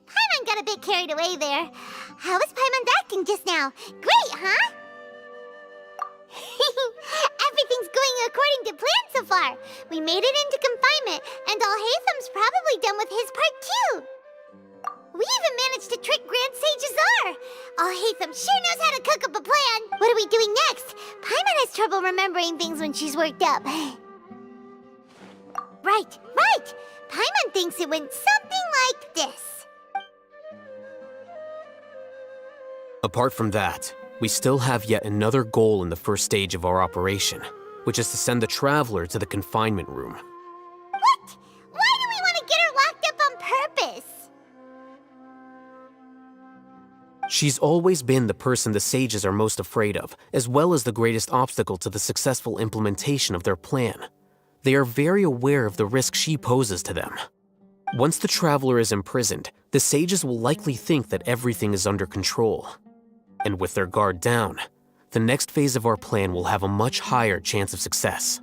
[SPEAKER 1] Paimon got a bit carried away there. How was Paimon's acting just now? Great, huh? Everything's going according to plan so far. We made it into confinement, and Alhaitham's probably done with his part too. We even managed to trick Grand Sage Azar. Alhaitham sure knows how to cook up a plan. What are we doing next? Paimon has trouble remembering things when she's worked up. Right. Paimon thinks it went something like this.
[SPEAKER 4] Apart from that, we still have yet another goal in the first stage of our operation, which is to send the Traveler to the confinement room.
[SPEAKER 1] What? Why do we want to get her locked up on purpose?
[SPEAKER 4] She's always been the person the sages are most afraid of, as well as the greatest obstacle to the successful implementation of their plan. They are very aware of the risk she poses to them. Once the Traveler is imprisoned, the sages will likely think that everything is under control. And with their guard down, the next phase of our plan will have a much higher chance of success.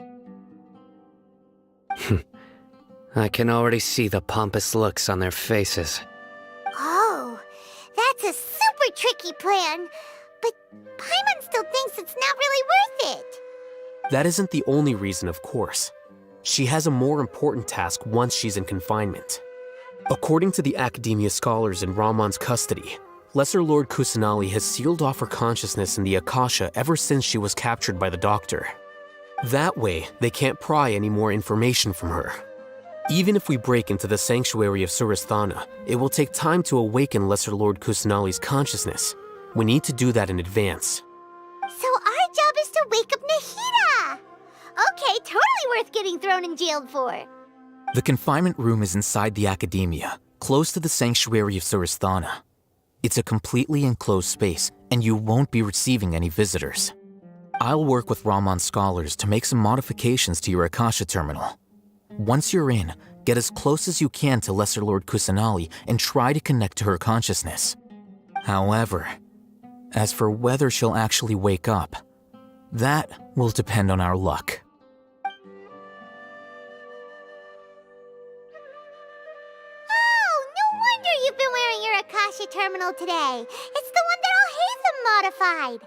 [SPEAKER 8] I can already see the pompous looks on their faces.
[SPEAKER 1] Oh, that's a super tricky plan. But Paimon still thinks it's not really worth it.
[SPEAKER 4] That isn't the only reason, of course. She has a more important task once she's in confinement. According to the Academia scholars in Ramon's custody, Lesser Lord Kusanali has sealed off her consciousness in the Akasha ever since she was captured by the Doctor. That way, they can't pry any more information from her. Even if we break into the sanctuary of Surasthana, it will take time to awaken Lesser Lord Kusanali's consciousness. We need to do that in advance.
[SPEAKER 1] So our job is to wake up Nahida! Okay, totally worth getting thrown in jail for.
[SPEAKER 11] The confinement room is inside the Academia, close to the sanctuary of Surasthana. It's a completely enclosed space, and you won't be receiving any visitors. I'll work with Ramon's scholars to make some modifications to your Akasha terminal. Once you're in, get as close as you can to Lesser Lord Kusanali and try to connect to her consciousness. However, as for whether she'll actually wake up, that will depend on our luck.
[SPEAKER 1] Oh, no wonder you've been wearing your Akasha terminal today. It's the one that Al-Haytham modified.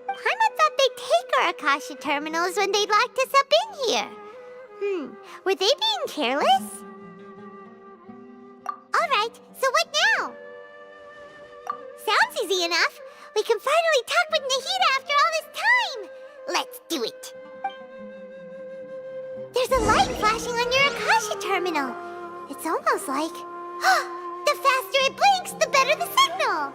[SPEAKER 1] Paimon thought they'd take our Akasha terminals when they locked us up in here. Were they being careless? Alright, so what now? Sounds easy enough. We can finally talk with Nahida after all this time. Let's do it. There's a light flashing on your Akasha terminal. It's almost like... the faster it blinks, the better the signal.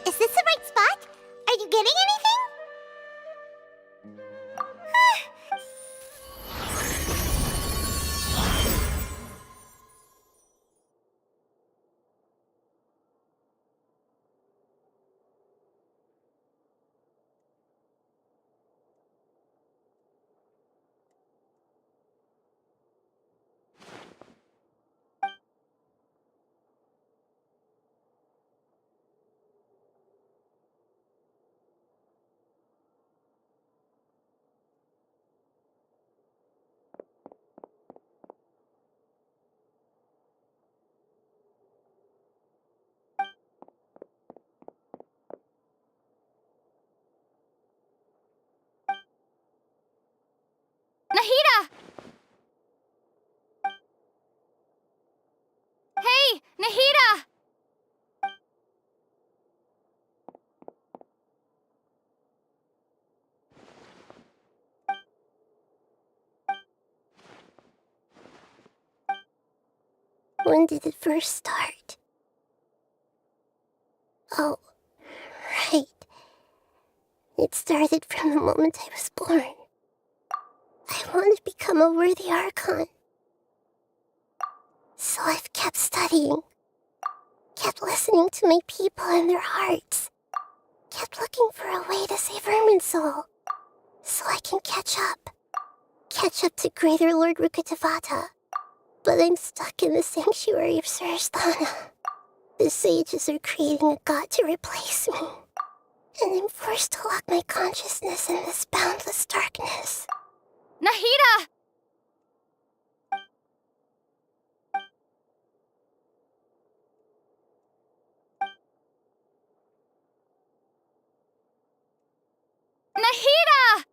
[SPEAKER 1] Is this the right spot? Are you getting anything?
[SPEAKER 3] Nahida! Hey, Nahida!
[SPEAKER 1] When did it first start? Oh, right. It started from the moment I was born. I want to become a worthy Archon. So I've kept studying. Kept listening to my people and their hearts. Kept looking for a way to save Irminsul. So I can catch up. Catch up to Greater Lord Rukkhadevata. But I'm stuck in the sanctuary of Surasthana. The sages are creating a god to replace me. And I'm forced to lock my consciousness in this boundless darkness.
[SPEAKER 3] Nahida! Nahida!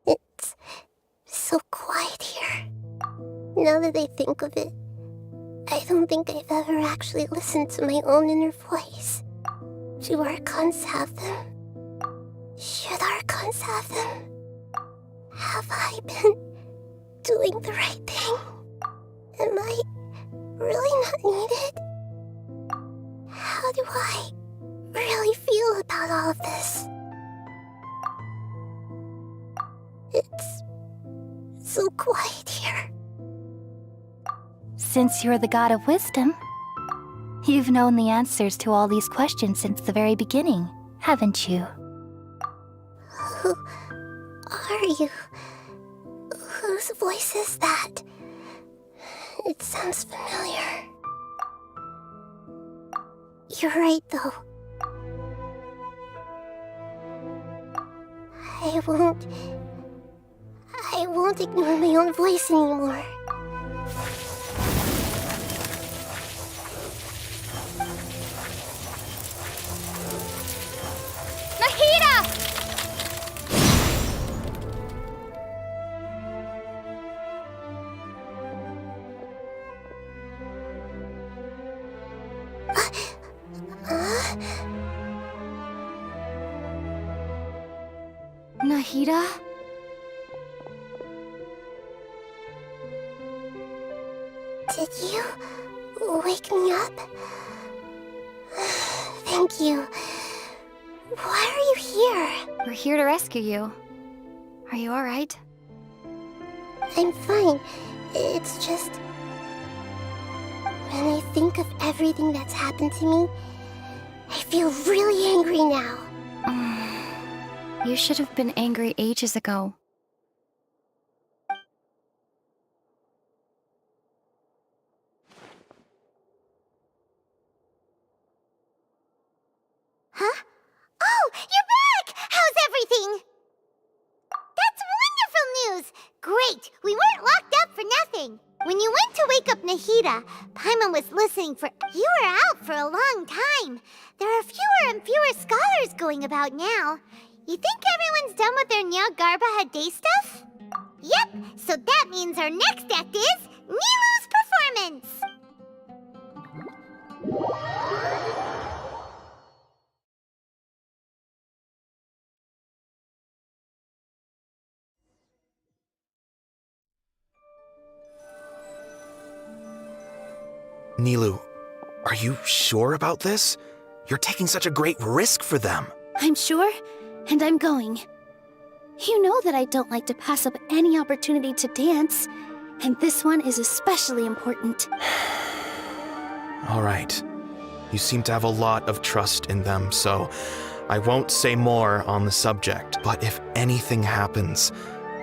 [SPEAKER 1] It's so quiet here. Now that I think of it, I don't think I've ever actually listened to my own inner voice. Do Archons have them? Should Archons have them? Have I been doing the right thing? Am I really not needed? How do I really feel about all of this? It's so quiet here.
[SPEAKER 21] Since you're the god of wisdom, you've known the answers to all these questions since the very beginning, haven't you?
[SPEAKER 1] Who are you? Whose voice is that? It sounds familiar. You're right, though. I won't ignore my own voice anymore.
[SPEAKER 3] Nahida!
[SPEAKER 21] Nahida?
[SPEAKER 1] Did you wake me up? Thank you. Why are you here?
[SPEAKER 21] We're here to rescue you. Are you alright?
[SPEAKER 1] I'm fine. It's just... when I think of everything that's happened to me, I feel really angry now.
[SPEAKER 21] You should have been angry ages ago.
[SPEAKER 1] Huh? Oh, you're back! How's everything? That's wonderful news! Great! We weren't locked up for nothing. When you went to wake up Nahida, Paimon was listening for... You were out for a long time. There are fewer and fewer scholars going about now. You think everyone's done with their Nyargarba day stuff? Yep, so that means our next act is Nilu's performance!
[SPEAKER 22] Nilu, are you sure about this? You're taking such a great risk for them.
[SPEAKER 21] I'm sure, and I'm going. You know that I don't like to pass up any opportunity to dance, and this one is especially important.
[SPEAKER 22] All right. You seem to have a lot of trust in them, so I won't say more on the subject. But if anything happens,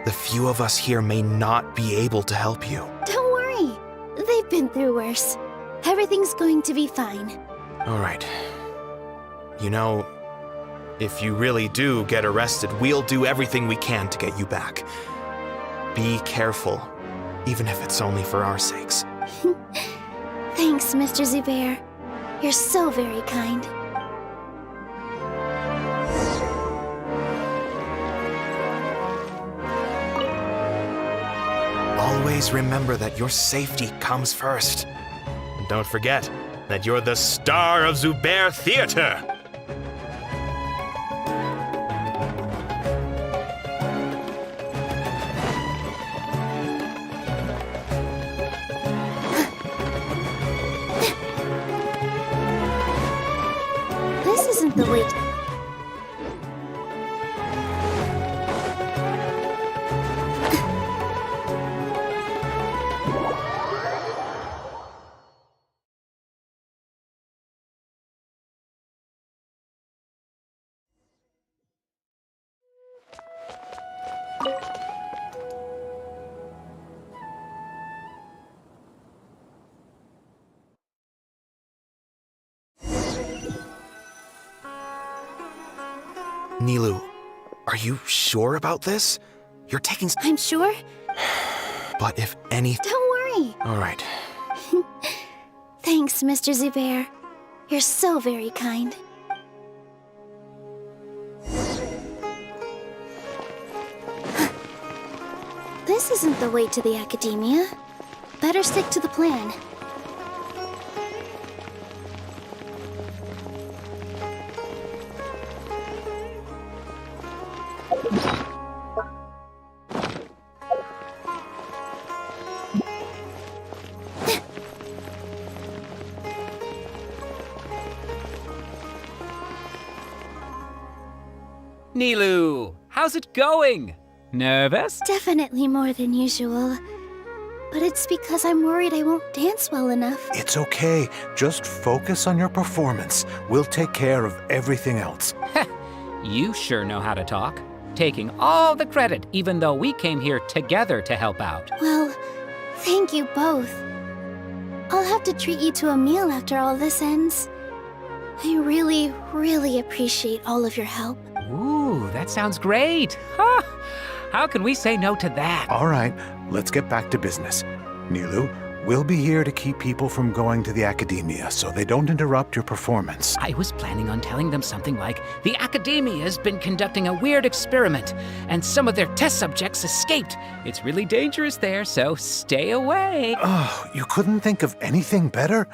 [SPEAKER 22] the few of us here may not be able to help you.
[SPEAKER 21] Don't worry. They've been through worse. Everything's going to be fine.
[SPEAKER 22] All right. You know, if you really do get arrested, we'll do everything we can to get you back. Be careful, even if it's only for our sakes.
[SPEAKER 21] Thanks, Mr. Zubair. You're so very kind.
[SPEAKER 22] Always remember that your safety comes first. And don't forget that you're the star of Zubair Theater!
[SPEAKER 21] This isn't the way to...
[SPEAKER 22] Nilu, are you sure about this? You're taking...
[SPEAKER 21] I'm sure.
[SPEAKER 22] But if any...
[SPEAKER 21] Don't worry.
[SPEAKER 22] All right.
[SPEAKER 21] Thanks, Mr. Zubair. You're so very kind. This isn't the way to the academia. Better stick to the plan.
[SPEAKER 2] Nilu, how's it going? Nervous?
[SPEAKER 21] Definitely more than usual. But it's because I'm worried I won't dance well enough.
[SPEAKER 7] It's okay. Just focus on your performance. We'll take care of everything else.
[SPEAKER 2] You sure know how to talk. Taking all the credit, even though we came here together to help out.
[SPEAKER 21] Well, thank you both. I'll have to treat you to a meal after all this ends. I really, really appreciate all of your help.
[SPEAKER 2] Ooh, that sounds great. Huh. How can we say no to that?
[SPEAKER 7] All right, let's get back to business. Nilu, we'll be here to keep people from going to the academia so they don't interrupt your performance.
[SPEAKER 2] I was planning on telling them something like, the academia has been conducting a weird experiment, and some of their test subjects escaped. It's really dangerous there, so stay away.
[SPEAKER 7] Oh, you couldn't think of anything better?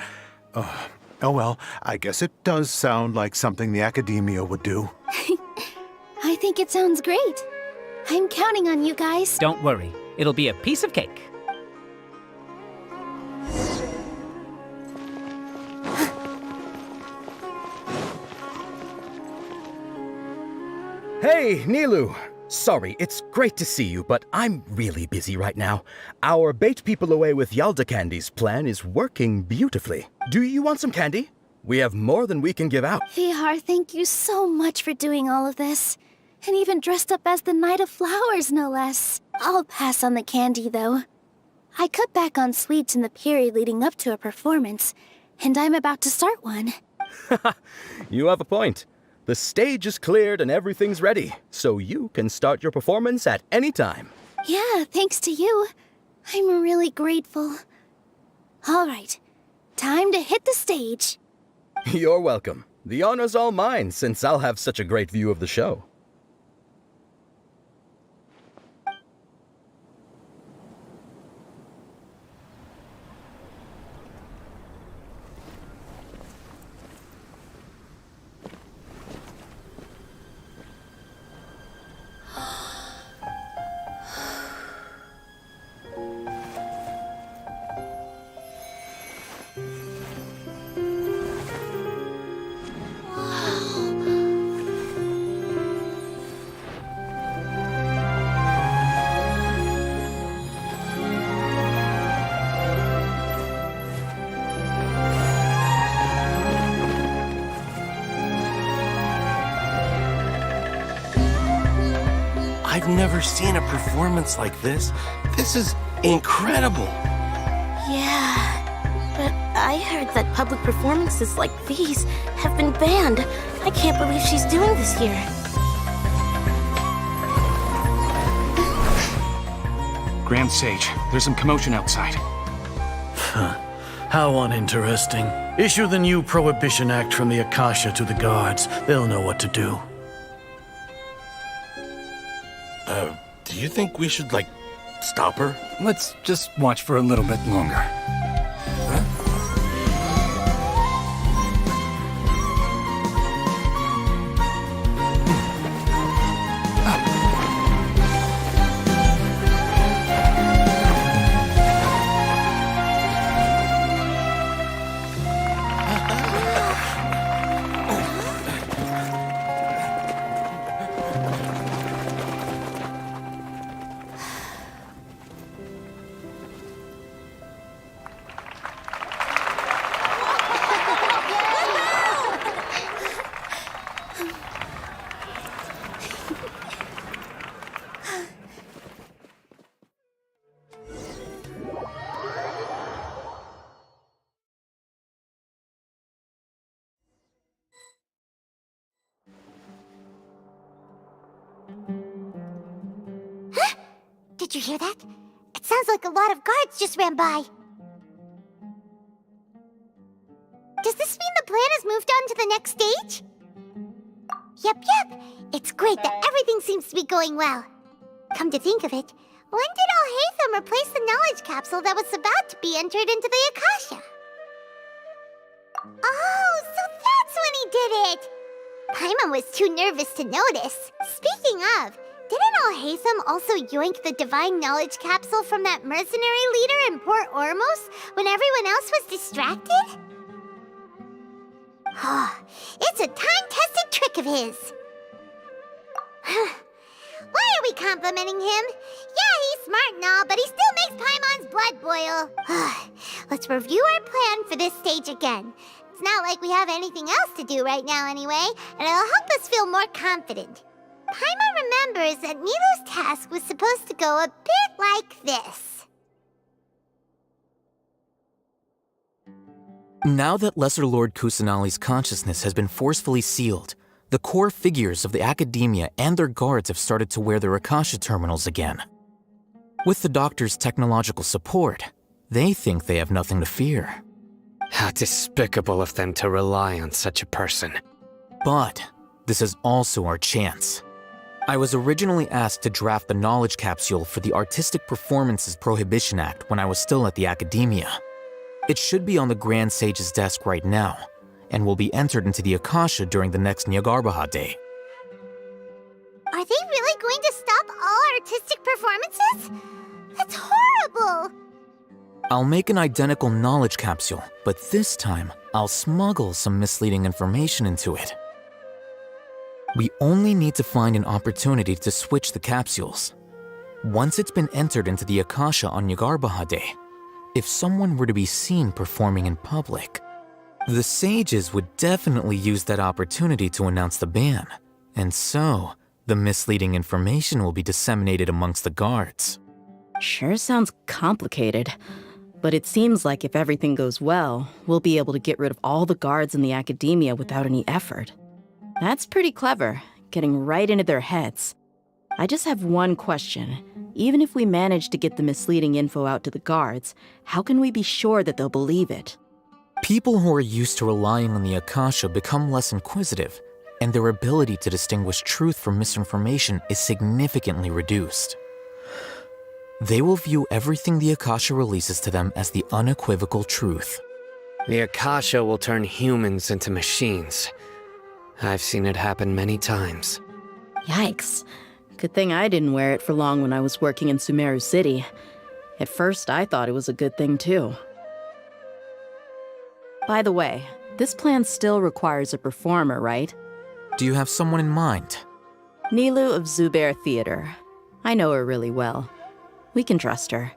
[SPEAKER 7] Oh well, I guess it does sound like something the academia would do.
[SPEAKER 21] I think it sounds great. I'm counting on you guys.
[SPEAKER 2] Don't worry, it'll be a piece of cake.
[SPEAKER 23] Hey, Nilu! Sorry, it's great to see you, but I'm really busy right now. Our Bait People Away with Yalda Candy's plan is working beautifully. Do you want some candy? We have more than we can give out.
[SPEAKER 21] Vihar, thank you so much for doing all of this. And even dressed up as the Knight of Flowers, no less. I'll pass on the candy, though. I cut back on sweets in the period leading up to a performance, and I'm about to start one.
[SPEAKER 23] You have a point. The stage is cleared and everything's ready, so you can start your performance at any time.
[SPEAKER 21] Yeah, thanks to you. I'm really grateful. All right, time to hit the stage.
[SPEAKER 23] You're welcome. The honor's all mine, since I'll have such a great view of the show.
[SPEAKER 24] I've never seen a performance like this. This is incredible.
[SPEAKER 21] Yeah, but I heard that public performances like these have been banned. I can't believe she's doing this here.
[SPEAKER 20] Grand Sage, there's some commotion outside.
[SPEAKER 25] How uninteresting. Issue the new Prohibition Act from the Akasha to the guards. They'll know what to do.
[SPEAKER 24] Do you think we should, stop her?
[SPEAKER 20] Let's just watch for a little bit longer.
[SPEAKER 1] Did you hear that? It sounds like a lot of guards just ran by. Does this mean the plan has moved on to the next stage? Yep. It's great that everything seems to be going well. Come to think of it, when did Alhaitham replace the knowledge capsule that was about to be entered into the Akasha? Oh, so that's when he did it! Paimon was too nervous to notice. Speaking of, didn't Alhaitham also yoink the divine knowledge capsule from that mercenary leader in Port Ormos when everyone else was distracted? It's a time-tested trick of his. Why are we complimenting him? Yeah, he's smart and all, but he still makes Paimon's blood boil. Let's review our plan for this stage again. It's not like we have anything else to do right now anyway, and it'll help us feel more confident. Paimon remembers that Nilou's task was supposed to go a bit like this.
[SPEAKER 11] Now that Lesser Lord Kusanali's consciousness has been forcefully sealed, the core figures of the Academia and their guards have started to wear their Akasha terminals again. With the Doctor's technological support, they think they have nothing to fear.
[SPEAKER 8] How despicable of them to rely on such a person.
[SPEAKER 11] But this is also our chance. I was originally asked to draft the knowledge capsule for the Artistic Performances Prohibition Act when I was still at the Academia. It should be on the Grand Sage's desk right now, and will be entered into the Akasha during the next Nyargarbaha Day.
[SPEAKER 1] Are they really going to stop all artistic performances? That's horrible!
[SPEAKER 11] I'll make an identical knowledge capsule, but this time, I'll smuggle some misleading information into it. We only need to find an opportunity to switch the capsules. Once it's been entered into the Akasha on Nyargarbaha Day, if someone were to be seen performing in public, the sages would definitely use that opportunity to announce the ban, and so the misleading information will be disseminated amongst the guards.
[SPEAKER 5] Sure sounds complicated, but it seems like if everything goes well, we'll be able to get rid of all the guards in the Academia without any effort. That's pretty clever, getting right into their heads. I just have one question. Even if we manage to get the misleading info out to the guards, how can we be sure that they'll believe it?
[SPEAKER 11] People who are used to relying on the Akasha become less inquisitive, and their ability to distinguish truth from misinformation is significantly reduced. They will view everything the Akasha releases to them as the unequivocal truth.
[SPEAKER 8] The Akasha will turn humans into machines. I've seen it happen many times.
[SPEAKER 5] Yikes. Good thing I didn't wear it for long when I was working in Sumeru City. At first, I thought it was a good thing too. By the way, this plan still requires a performer, right?
[SPEAKER 11] Do you have someone in mind?
[SPEAKER 5] Nilou of Zubair Theater. I know her really well. We can trust her.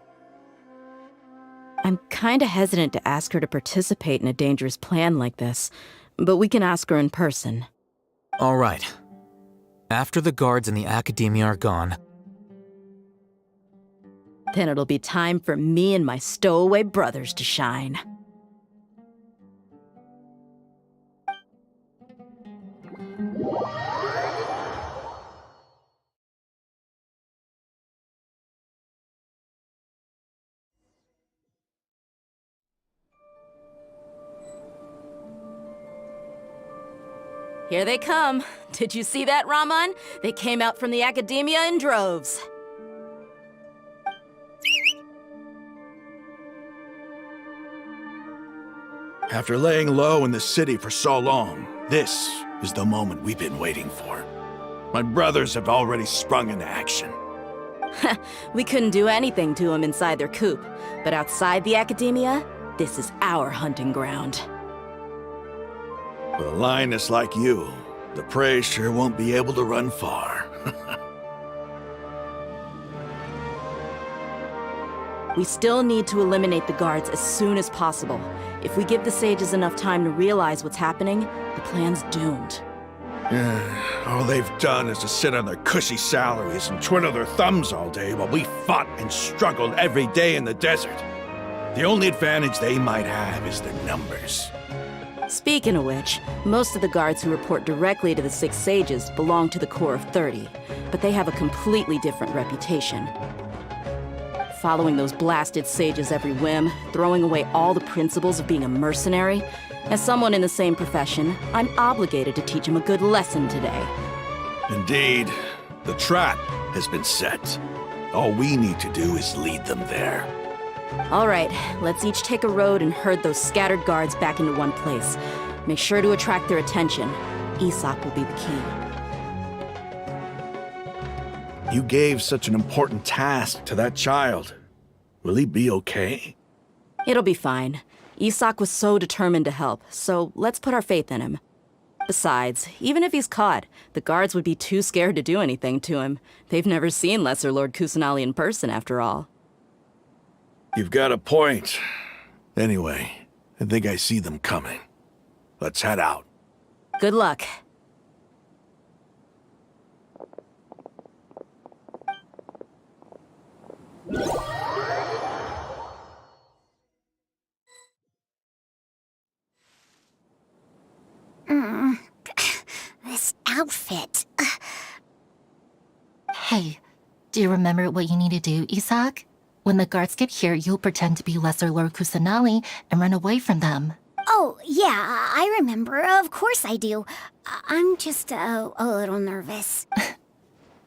[SPEAKER 5] I'm kinda hesitant to ask her to participate in a dangerous plan like this, but we can ask her in person.
[SPEAKER 11] All right. After the guards in the Academia are gone,
[SPEAKER 5] then it'll be time for me and my stowaway brothers to shine. Here they come. Did you see that, Raman? They came out from the Academia in droves.
[SPEAKER 6] After laying low in the city for so long, this is the moment we've been waiting for. My brothers have already sprung into action.
[SPEAKER 5] We couldn't do anything to them inside their coop, but outside the Academia, this is our hunting ground.
[SPEAKER 6] With a lioness like you, the prey sure won't be able to run far.
[SPEAKER 5] We still need to eliminate the guards as soon as possible. If we give the sages enough time to realize what's happening, the plan's doomed.
[SPEAKER 6] All they've done is to sit on their cushy salaries and twiddle their thumbs all day while we fought and struggled every day in the desert. The only advantage they might have is their numbers.
[SPEAKER 5] Speaking of which, most of the guards who report directly to the 6 sages belong to the Corps of 30, but they have a completely different reputation. Following those blasted sages every whim, throwing away all the principles of being a mercenary. As someone in the same profession, I'm obligated to teach them a good lesson today.
[SPEAKER 6] Indeed, the trap has been set. All we need to do is lead them there.
[SPEAKER 5] All right, let's each take a road and herd those scattered guards back into one place. Make sure to attract their attention. Isak will be the key.
[SPEAKER 6] You gave such an important task to that child. Will he be okay?
[SPEAKER 5] It'll be fine. Isak was so determined to help, so let's put our faith in him. Besides, even if he's caught, the guards would be too scared to do anything to him. They've never seen Lesser Lord Kusanali in person, after all.
[SPEAKER 6] You've got a point. Anyway, I think I see them coming. Let's head out.
[SPEAKER 5] Good luck.
[SPEAKER 1] This outfit.
[SPEAKER 10] Hey, do you remember what you need to do, Isaac? When the guards get here, you'll pretend to be Lesser Lord Kusanali and run away from them.
[SPEAKER 1] Oh, yeah, I remember. Of course I do. I'm just a little nervous.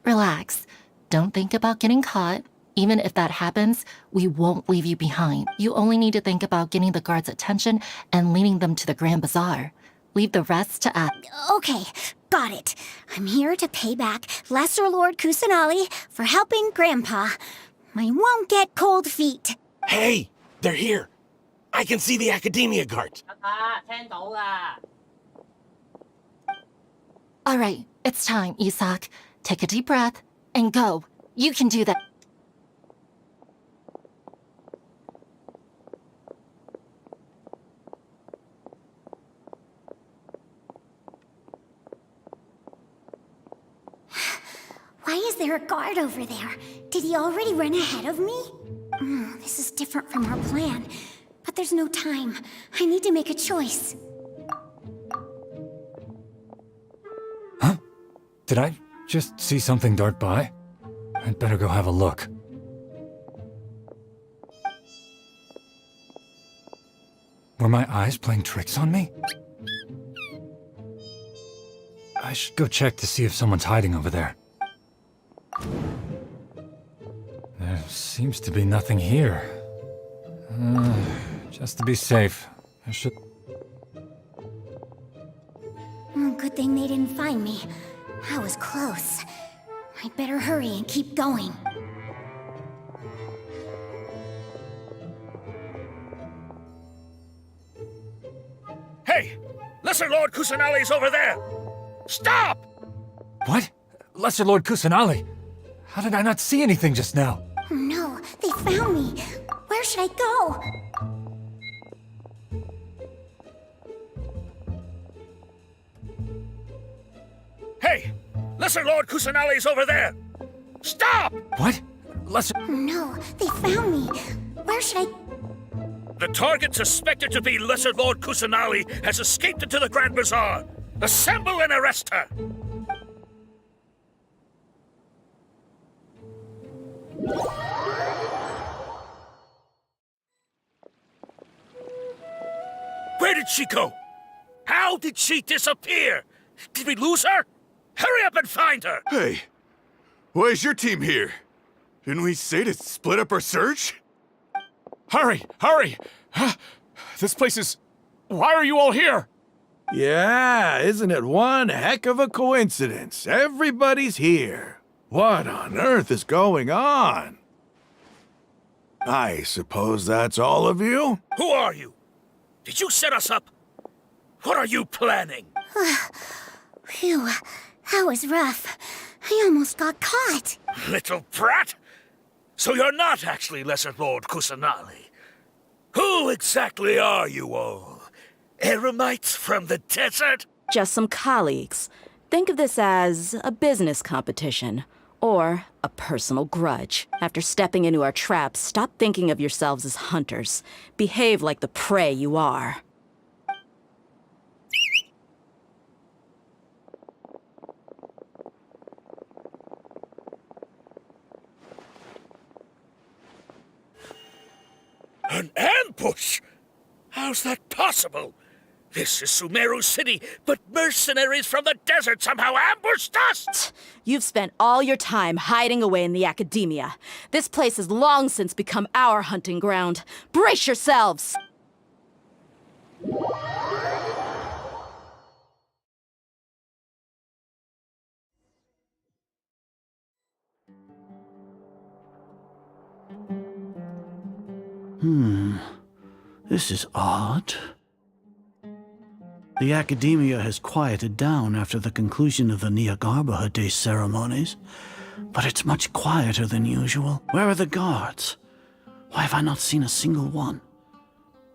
[SPEAKER 10] Relax. Don't think about getting caught. Even if that happens, we won't leave you behind. You only need to think about getting the guards' attention and leading them to the Grand Bazaar. Leave the rest to us.
[SPEAKER 1] Okay, got it. I'm here to pay back Lesser Lord Kusanali for helping Grandpa. I won't get cold feet.
[SPEAKER 24] Hey, they're here. I can see the Academia guards.
[SPEAKER 10] All right, it's time, Isaac. Take a deep breath and go. You can do that.
[SPEAKER 1] Why is there a guard over there? Did he already run ahead of me? This is different from our plan. But there's no time. I need to make a choice.
[SPEAKER 12] Did I just see something dart by? I'd better go have a look. Were my eyes playing tricks on me? I should go check to see if someone's hiding over there. There seems to be nothing here. Just to be safe, I should...
[SPEAKER 1] Good thing they didn't find me. I was close. I'd better hurry and keep going.
[SPEAKER 6] Hey! Lesser Lord Kusanali's over there! Stop!
[SPEAKER 12] What? Lesser Lord Kusanali? How did I not see anything just now?
[SPEAKER 1] Oh no, they found me. Where should I go?
[SPEAKER 6] Hey! Lesser Lord Kusanali's over there! Stop!
[SPEAKER 12] What? Lesser...
[SPEAKER 1] Oh no, they found me. Where should I...
[SPEAKER 6] The target suspected to be Lesser Lord Kusanali has escaped into the Grand Bazaar. Assemble and arrest her! Where did she go? How did she disappear? Did we lose her? Hurry up and find her!
[SPEAKER 14] Hey, why is your team here? Didn't we say to split up our search?
[SPEAKER 17] Hurry! Hurry! This place is... Why are you all here?
[SPEAKER 6] Yeah, isn't it one heck of a coincidence? Everybody's here. What on earth is going on? I suppose that's all of you? Who are you? Did you set us up? What are you planning?
[SPEAKER 1] Phew, that was rough. I almost got caught.
[SPEAKER 6] Little brat! So you're not actually Lesser Lord Kusanali. Who exactly are you all? Eremites from the desert?
[SPEAKER 5] Just some colleagues. Think of this as a business competition. Or a personal grudge. After stepping into our traps, stop thinking of yourselves as hunters. Behave like the prey you are.
[SPEAKER 6] An ambush? How's that possible? This is Sumeru City, but mercenaries from the desert somehow ambushed us!
[SPEAKER 5] You've spent all your time hiding away in the Academia. This place has long since become our hunting ground. Brace yourselves!
[SPEAKER 18] This is odd.
[SPEAKER 25] The Academia has quieted down after the conclusion of the Nyagarbha Day ceremonies, but it's much quieter than usual. Where are the guards? Why have I not seen a single one?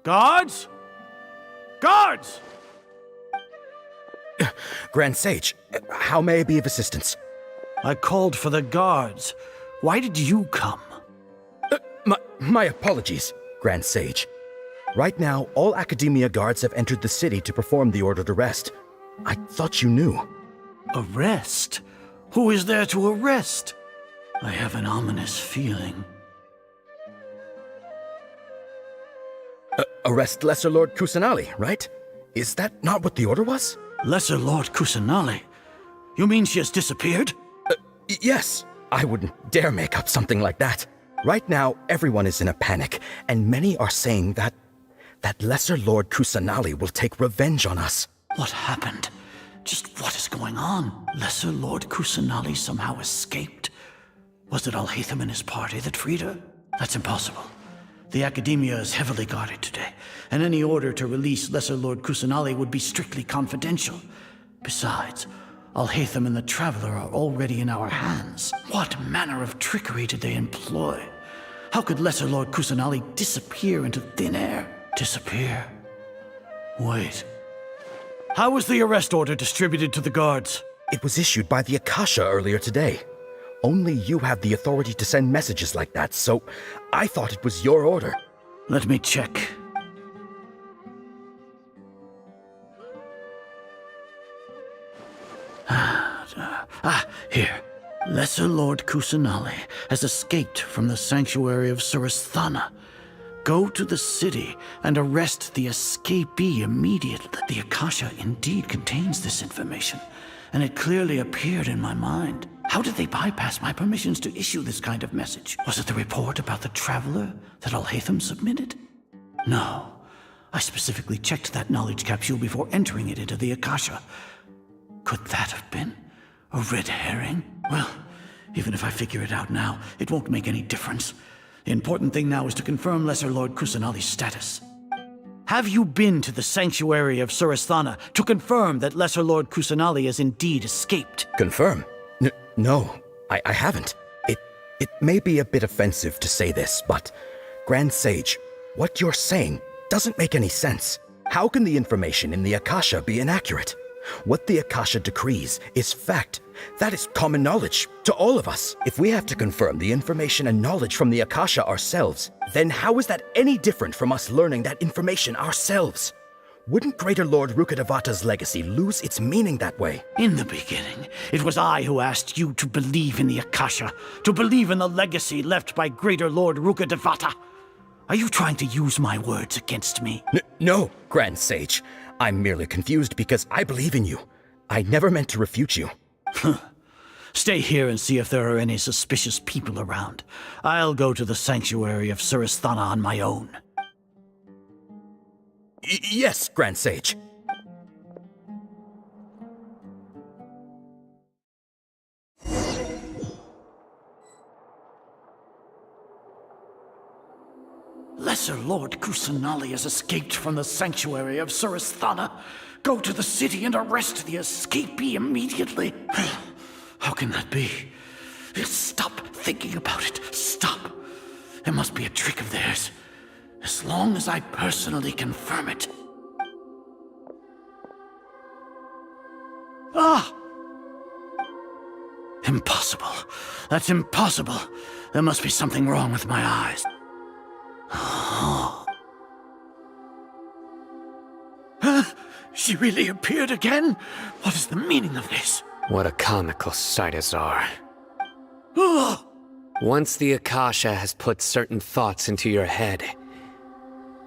[SPEAKER 25] Guards? Guards!
[SPEAKER 23] Grand Sage, how may I be of assistance?
[SPEAKER 25] I called for the guards. Why did you come?
[SPEAKER 23] My apologies, Grand Sage. Right now, all Academia guards have entered the city to perform the ordered arrest. I thought you knew.
[SPEAKER 25] Arrest? Who is there to arrest? I have an ominous feeling.
[SPEAKER 23] Arrest Lesser Lord Kusanali, right? Is that not what the order was?
[SPEAKER 25] Lesser Lord Kusanali? You mean she has disappeared?
[SPEAKER 23] Yes. I wouldn't dare make up something like that. Right now, everyone is in a panic, and many are saying that Lesser Lord Kusanali will take revenge on us.
[SPEAKER 25] What happened? Just what is going on? Lesser Lord Kusanali somehow escaped? Was it Alhaitham and his party that freed her? That's impossible. The Academia is heavily guarded today, and any order to release Lesser Lord Kusanali would be strictly confidential. Besides, Alhaitham and the Traveler are already in our hands. What manner of trickery did they employ? How could Lesser Lord Kusanali disappear into thin air? Disappear? Wait. How was the arrest order distributed to the guards?
[SPEAKER 23] It was issued by the Akasha earlier today. Only you have the authority to send messages like that, so I thought it was your order.
[SPEAKER 25] Let me check. Here. Lesser Lord Kusanali has escaped from the sanctuary of Surasthana. Go to the city and arrest the escapee immediately. The Akasha indeed contains this information, and it clearly appeared in my mind. How did they bypass my permissions to issue this kind of message? Was it the report about the Traveler that Alhaitham submitted? No. I specifically checked that knowledge capsule before entering it into the Akasha. Could that have been a red herring? Well, even if I figure it out now, it won't make any difference. The important thing now is to confirm Lesser Lord Kusanali's status. Have you been to the sanctuary of Surasthana to confirm that Lesser Lord Kusanali has indeed escaped?
[SPEAKER 23] Confirm? No, I haven't. It may be a bit offensive to say this, but Grand Sage, what you're saying doesn't make any sense. How can the information in the Akasha be inaccurate? What the Akasha decrees is fact. That is common knowledge to all of us. If we have to confirm the information and knowledge from the Akasha ourselves, then how is that any different from us learning that information ourselves? Wouldn't Greater Lord Rukkhadevata's legacy lose its meaning that way?
[SPEAKER 25] In the beginning, it was I who asked you to believe in the Akasha, to believe in the legacy left by Greater Lord Rukkhadevata. Are you trying to use my words against me?
[SPEAKER 23] No, Grand Sage. I'm merely confused because I believe in you. I never meant to refute you.
[SPEAKER 25] Stay here and see if there are any suspicious people around. I'll go to the sanctuary of Surasthana on my own.
[SPEAKER 23] Yes, Grand Sage.
[SPEAKER 25] Lesser Lord Kusanali has escaped from the sanctuary of Surasthana. Go to the city and arrest the escapee immediately. How can that be? Stop thinking about it. Stop. It must be a trick of theirs. As long as I personally confirm it. Ah! Impossible. That's impossible. There must be something wrong with my eyes. She really appeared again? What is the meaning of this?
[SPEAKER 8] What a comical sight as are. Once the Akasha has put certain thoughts into your head,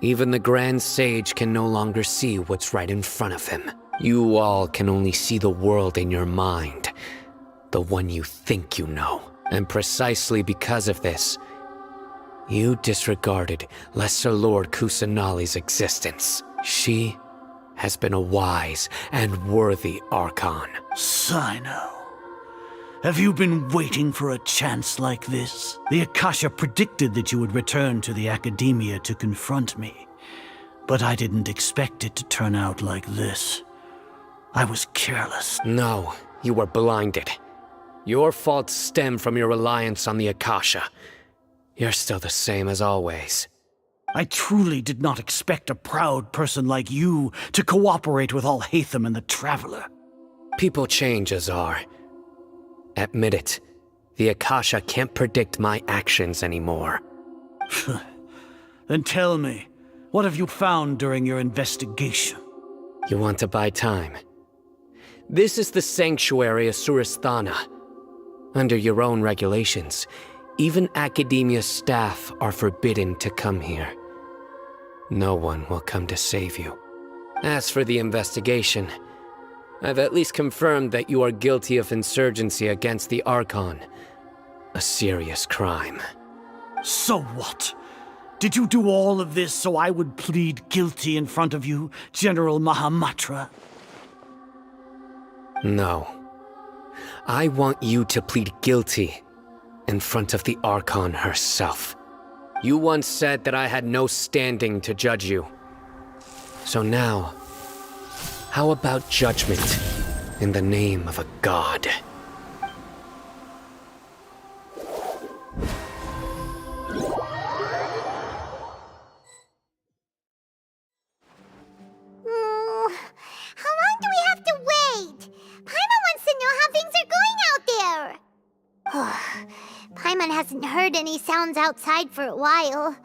[SPEAKER 8] even the Grand Sage can no longer see what's right in front of him. You all can only see the world in your mind, the one you think you know. And precisely because of this, you disregarded Lesser Lord Kusanali's existence. She has been a wise and worthy Archon.
[SPEAKER 25] Sino, have you been waiting for a chance like this? The Akasha predicted that you would return to the Academia to confront me, but I didn't expect it to turn out like this. I was careless.
[SPEAKER 8] No, you were blinded. Your faults stem from your reliance on the Akasha. You're still the same as always.
[SPEAKER 25] I truly did not expect a proud person like you to cooperate with Al-Haytham and the Traveler.
[SPEAKER 8] People change, Azar. Admit it. The Akasha can't predict my actions anymore.
[SPEAKER 25] Then tell me, what have you found during your investigation?
[SPEAKER 8] You want to buy time? This is the sanctuary of Suristhana. Under your own regulations, even Academia staff are forbidden to come here. No one will come to save you. As for the investigation, I've at least confirmed that you are guilty of insurgency against the Archon. A serious crime.
[SPEAKER 25] So what? Did you do all of this so I would plead guilty in front of you, General Mahamatra?
[SPEAKER 8] No. I want you to plead guilty in front of the Archon herself. You once said that I had no standing to judge you. So now, how about judgment in the name of a god?
[SPEAKER 1] How long do we have to wait? Paimon wants to know how things are going out there. Paimon hasn't heard any sounds outside for a while.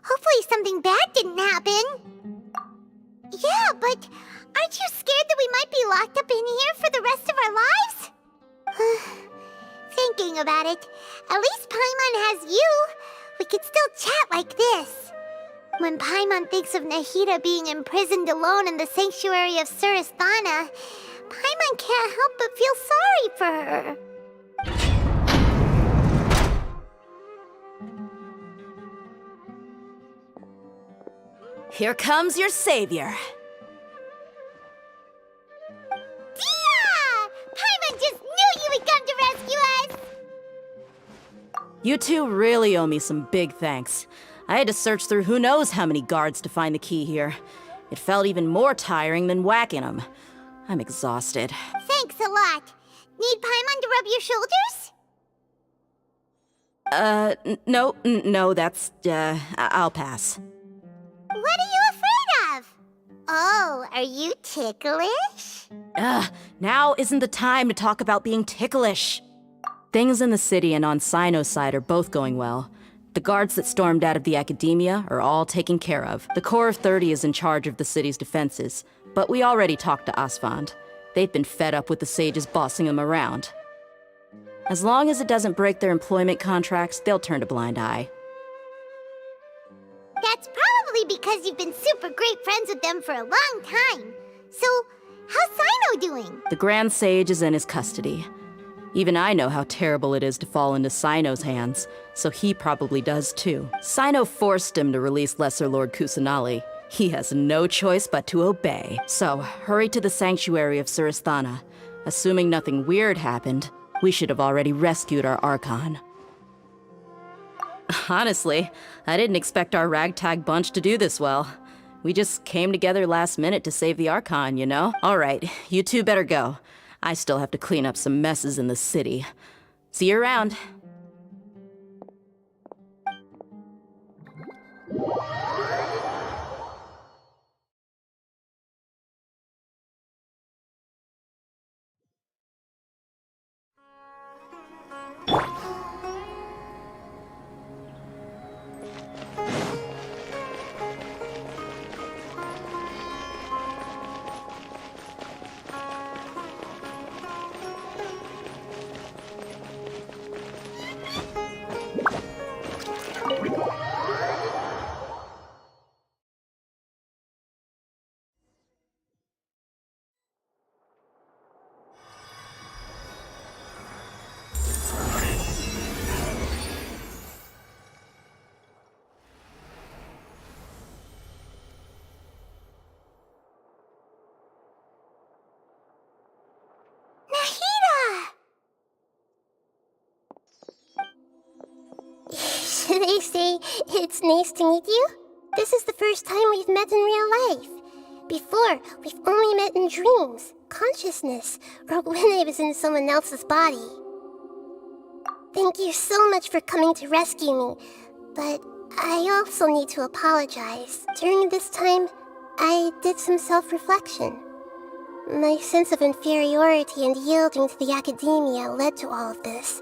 [SPEAKER 1] Hopefully something bad didn't happen. Yeah, but aren't you scared that we might be locked up in here for the rest of our lives? Thinking about it, at least Paimon has you. We could still chat like this. When Paimon thinks of Nahida being imprisoned alone in the sanctuary of Suristhana, Paimon can't help but feel sorry for her.
[SPEAKER 5] Here comes your savior.
[SPEAKER 1] Dia! Paimon just knew you would come to rescue us!
[SPEAKER 5] You two really owe me some big thanks. I had to search through who knows how many guards to find the key here. It felt even more tiring than whacking them. I'm exhausted.
[SPEAKER 1] Thanks a lot. Need Paimon to rub your shoulders?
[SPEAKER 5] No, that's, I'll pass.
[SPEAKER 1] What are you afraid of? Oh, are you ticklish?
[SPEAKER 5] Now isn't the time to talk about being ticklish. Things in the city and on Sino's side are both going well. The guards that stormed out of the Academia are all taken care of. The Corps of 30 is in charge of the city's defenses, but we already talked to Asfand. They've been fed up with the sages bossing them around. As long as it doesn't break their employment contracts, they'll turn a blind eye.
[SPEAKER 1] That's probably because you've been super great friends with them for a long time. So, how's Sino doing?
[SPEAKER 5] The Grand Sage is in his custody. Even I know how terrible it is to fall into Sino's hands, so he probably does too. Sino forced him to release Lesser Lord Kusanali. He has no choice but to obey. So, hurry to the sanctuary of Suristhana. Assuming nothing weird happened, we should have already rescued our Archon. Honestly, I didn't expect our ragtag bunch to do this well. We just came together last minute to save the Archon, you know? Alright, you two better go. I still have to clean up some messes in the city. See you around.
[SPEAKER 9] They say it's nice to meet you. This is the first time we've met in real life. Before, we've only met in dreams. consciousness, or when I was in someone else's body. Thank you so much for coming to rescue me, but I also need to apologize. During this time, I did some self-reflection. My sense of inferiority and yielding to the academia led to all of this,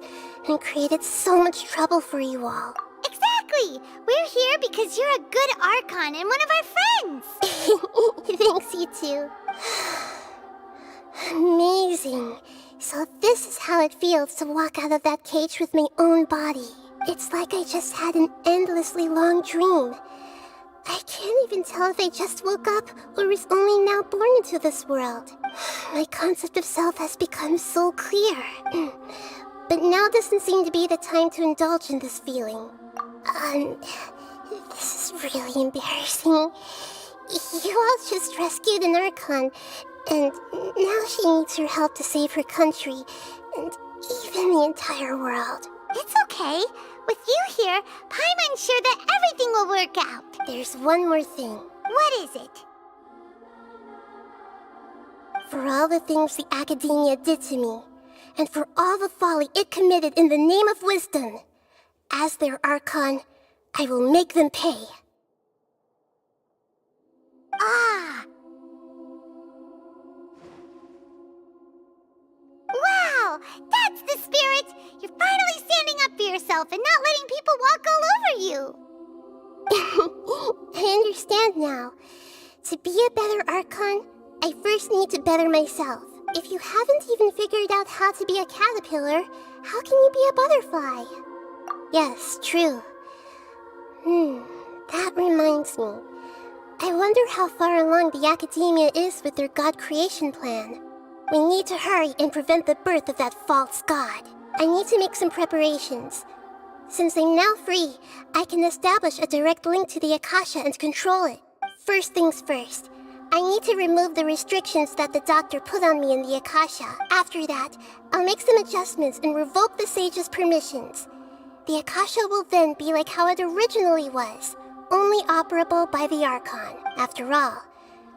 [SPEAKER 9] and created so much trouble for you all.
[SPEAKER 1] Exactly! We're here because you're a good Archon and one of our friends!
[SPEAKER 9] Thanks, you two. Amazing. So this is how it feels to walk out of that cage with my own body. It's like I just had an endlessly long dream. I can't even tell if I just woke up or was only now born into this world. My concept of self has become so clear. But now doesn't seem to be the time to indulge in this feeling. This is really embarrassing. You all just rescued an Archon, and now she needs your help to save her country, and even the entire world.
[SPEAKER 1] It's okay. With you here, Paimon's sure that everything will work out.
[SPEAKER 9] There's one more thing.
[SPEAKER 1] What is it?
[SPEAKER 9] For all the things the academia did to me, and for all the folly it committed in the name of wisdom, as their Archon, I will make them pay.
[SPEAKER 1] Ah! Wow! That's the spirit! You're finally standing up for yourself and not letting people walk all over you!
[SPEAKER 9] I understand now. To be a better Archon, I first need to better myself. If you haven't even figured out how to be a caterpillar, how can you be a butterfly? Yes, true. That reminds me. I wonder how far along the academia is with their god creation plan. We need to hurry and prevent the birth of that false god. I need to make some preparations. Since I'm now free, I can establish a direct link to the Akasha and control it. First things first, I need to remove the restrictions that the doctor put on me in the Akasha. After that, I'll make some adjustments and revoke the sage's permissions. The Akasha will then be like how it originally was, only operable by the Archon. After all,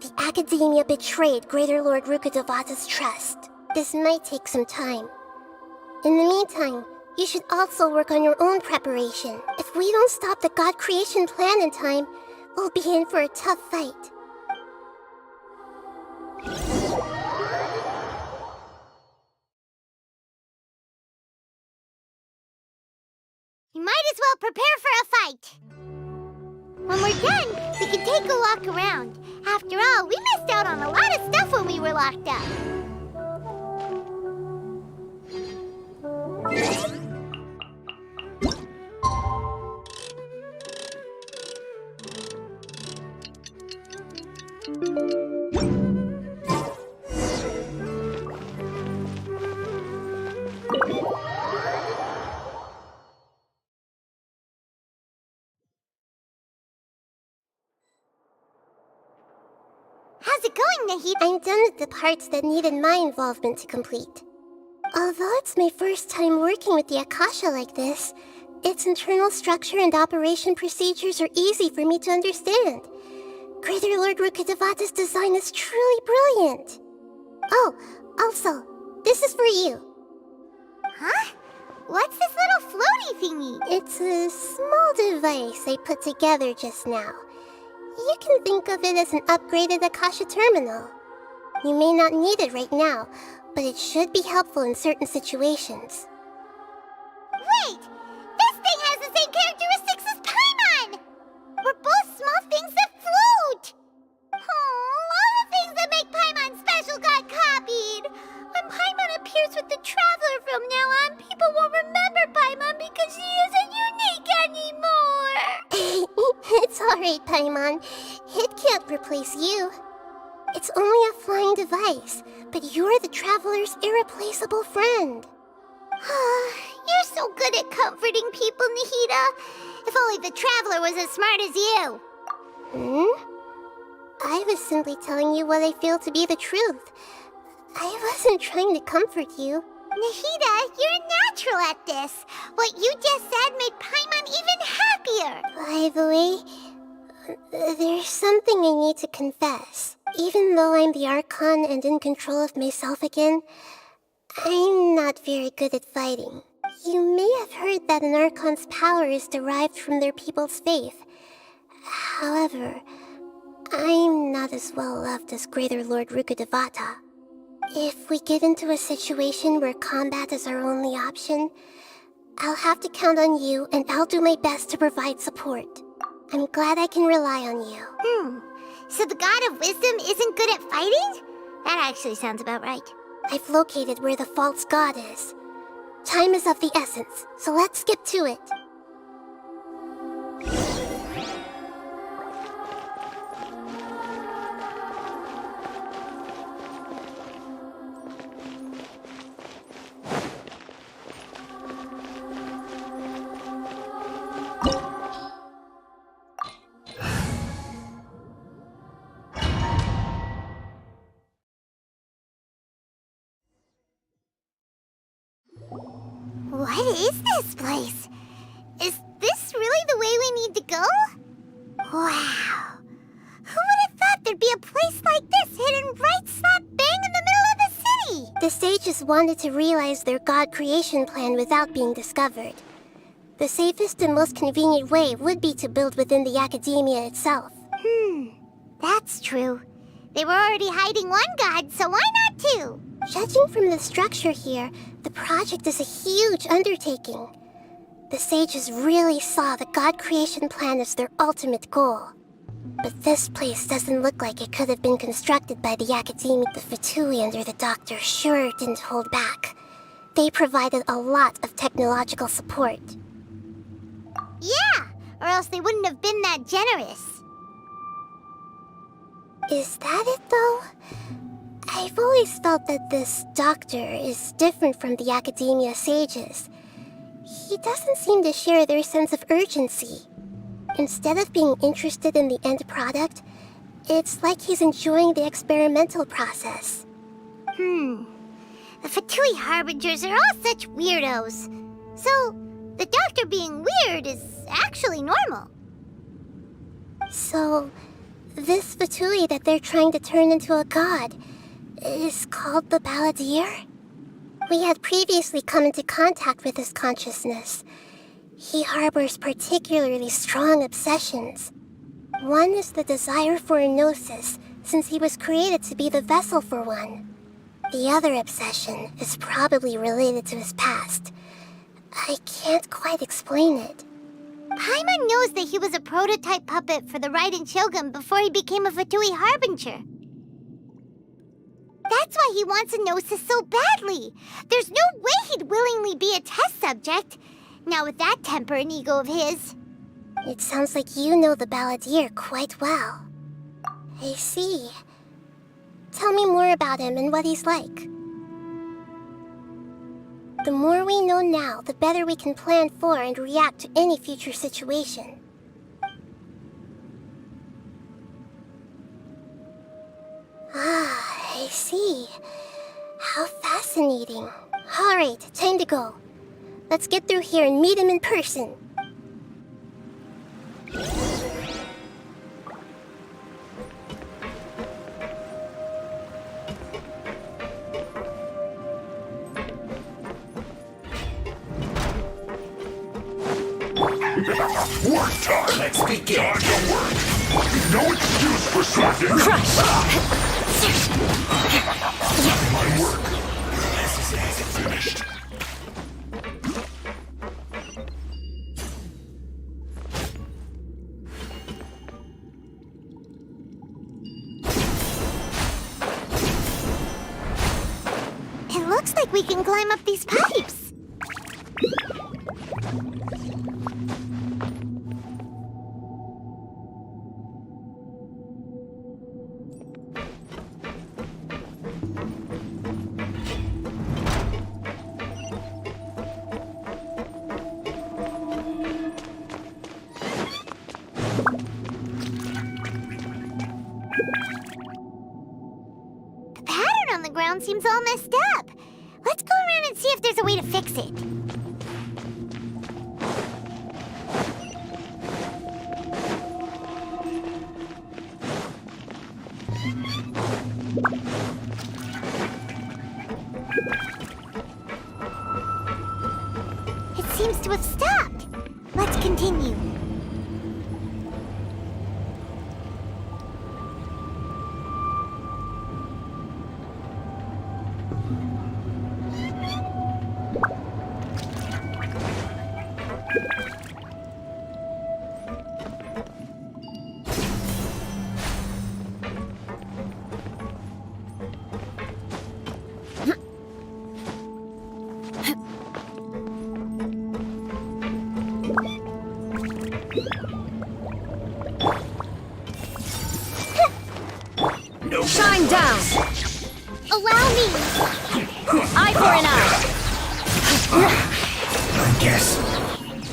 [SPEAKER 9] the academia betrayed Greater Lord Rukkhadevata's trust. This might take some time. In the meantime, you should also work on your own preparation. If we don't stop the god creation plan in time, we'll be in for a tough fight.
[SPEAKER 1] You might as well prepare for a fight. When we're done, we can take a walk around. After all, we missed out on a lot of stuff when we were locked up. How's it going, Nahida?
[SPEAKER 9] I'm done with the parts that needed my involvement to complete. Although it's my first time working with the Akasha like this, its internal structure and operation procedures are easy for me to understand. Greater Lord Rukkhadevata's design is truly brilliant. Oh, also, this is for you.
[SPEAKER 1] Huh? What's this little floaty thingy?
[SPEAKER 9] It's a small device I put together just now. You can think of it as an upgraded Akasha terminal. You may not need it right now, but it should be helpful in certain situations.
[SPEAKER 1] Wait! This thing has the same characteristics as Paimon! We're both small things that float! Oh, all the things that make Paimon special got copied! When Paimon appears with the Traveler from now on, people won't remember Paimon because she isn't unique anymore!
[SPEAKER 9] It's alright, Paimon. It can't replace you. It's only a flying device, but you're the Traveler's irreplaceable friend.
[SPEAKER 1] You're so good at comforting people, Nahida. If only the Traveler was as smart as you.
[SPEAKER 9] I was simply telling you what I feel to be the truth. I wasn't trying to comfort you.
[SPEAKER 1] Nahida, you're natural at this. What you just said made Paimon even happier.
[SPEAKER 9] By the way, there's something I need to confess. Even though I'm the Archon and in control of myself again, I'm not very good at fighting. You may have heard that an Archon's power is derived from their people's faith. However, I'm not as well loved as Greater Lord Rukkhadevata. If we get into a situation where combat is our only option, I'll have to count on you, and I'll do my best to provide support. I'm glad I can rely on you.
[SPEAKER 1] So the God of Wisdom isn't good at fighting? That actually sounds about right.
[SPEAKER 9] I've located where the false god is. Time is of the essence, so let's get to it.
[SPEAKER 1] What is this place? Is this really the way we need to go? Wow. Who would have thought there'd be a place like this hidden right slap bang in the middle of the city?
[SPEAKER 9] The sages wanted to realize their god creation plan without being discovered. The safest and most convenient way would be to build within the academia itself.
[SPEAKER 1] That's true. They were already hiding one god, so why not two?
[SPEAKER 9] Judging from the structure here, the project is a huge undertaking. The sages really saw the god creation plan as their ultimate goal. But this place doesn't look like it could have been constructed by the academia. The Fatui under the doctor sure didn't hold back. They provided a lot of technological support.
[SPEAKER 1] Yeah, or else they wouldn't have been that generous.
[SPEAKER 9] Is that it, though? I've always felt that this doctor is different from the academia sages. He doesn't seem to share their sense of urgency. Instead of being interested in the end product, it's like he's enjoying the experimental process.
[SPEAKER 1] The Fatui Harbingers are all such weirdos. So, the doctor being weird is actually normal.
[SPEAKER 9] So, this Fatui that they're trying to turn into a god is called the Balladeer? We had previously come into contact with his consciousness. He harbors particularly strong obsessions. One is the desire for a gnosis, since he was created to be the vessel for one. The other obsession is probably related to his past. I can't quite explain it.
[SPEAKER 1] Paimon knows that he was a prototype puppet for the Raiden Shogun before he became a Fatui Harbinger. That's why he wants a gnosis so badly. There's no way he'd willingly be a test subject. Now with that temper and ego of his.
[SPEAKER 9] It sounds like you know the Balladeer quite well. I see. Tell me more about him and what he's like. The more we know now, the better we can plan for and react to any future situation. Ah, I see. How fascinating. All right, time to go. Let's get through here and meet him in person.
[SPEAKER 4] Work time! Let's begin! Time to work! No excuse for slacking!
[SPEAKER 21] Crush!
[SPEAKER 4] My work! This is finished.
[SPEAKER 1] It looks like we can climb up these pipes. Seems all messed up. Let's go around and see if there's a way to fix it. It seems to have stopped. Let's continue.
[SPEAKER 3] Shine down!
[SPEAKER 1] Allow me!
[SPEAKER 3] Eye for an eye!
[SPEAKER 4] I guess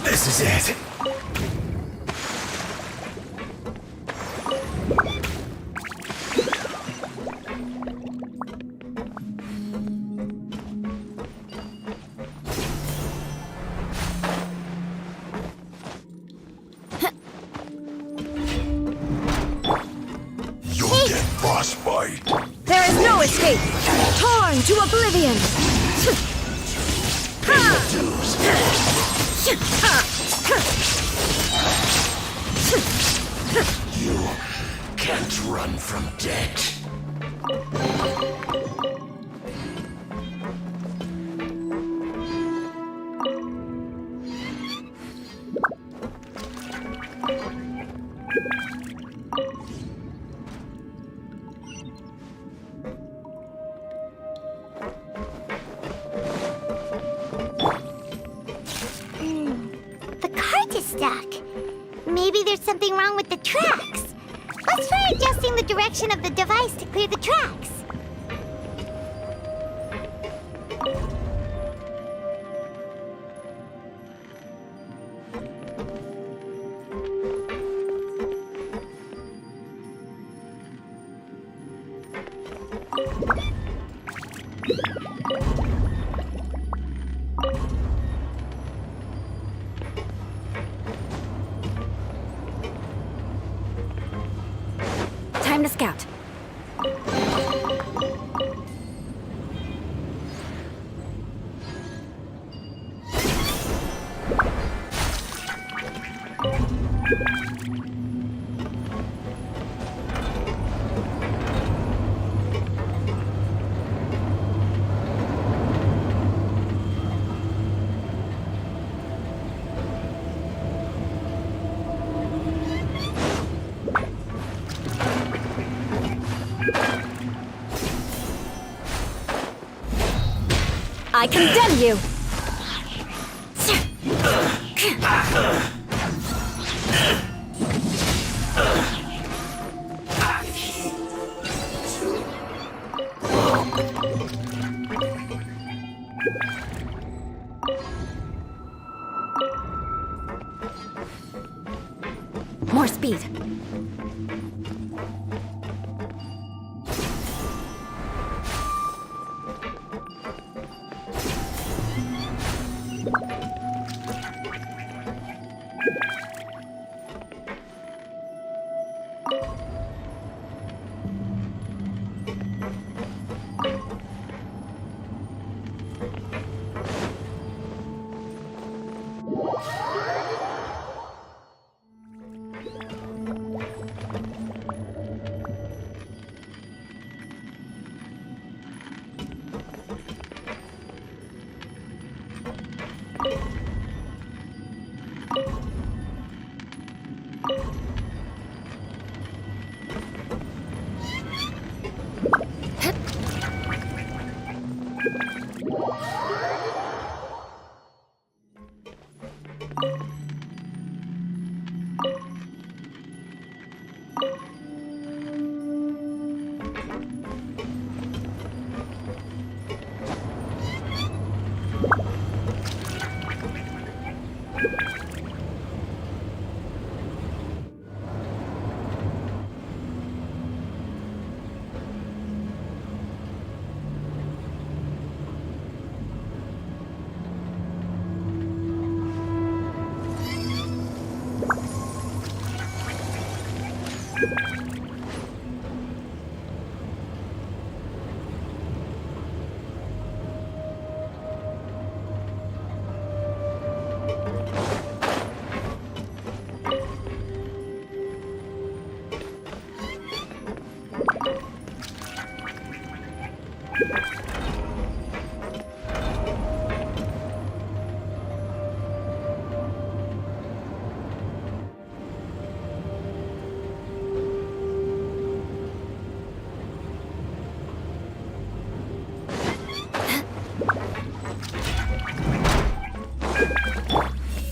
[SPEAKER 4] this is it. You'll get frostbite.
[SPEAKER 3] There is no escape! Torn to oblivion!
[SPEAKER 4] You can't run from death.
[SPEAKER 1] The cart is stuck. Maybe there's something wrong with the tracks. Let's try adjusting the direction of the device to clear the tracks.
[SPEAKER 3] Time to scout. I condemn you! More speed.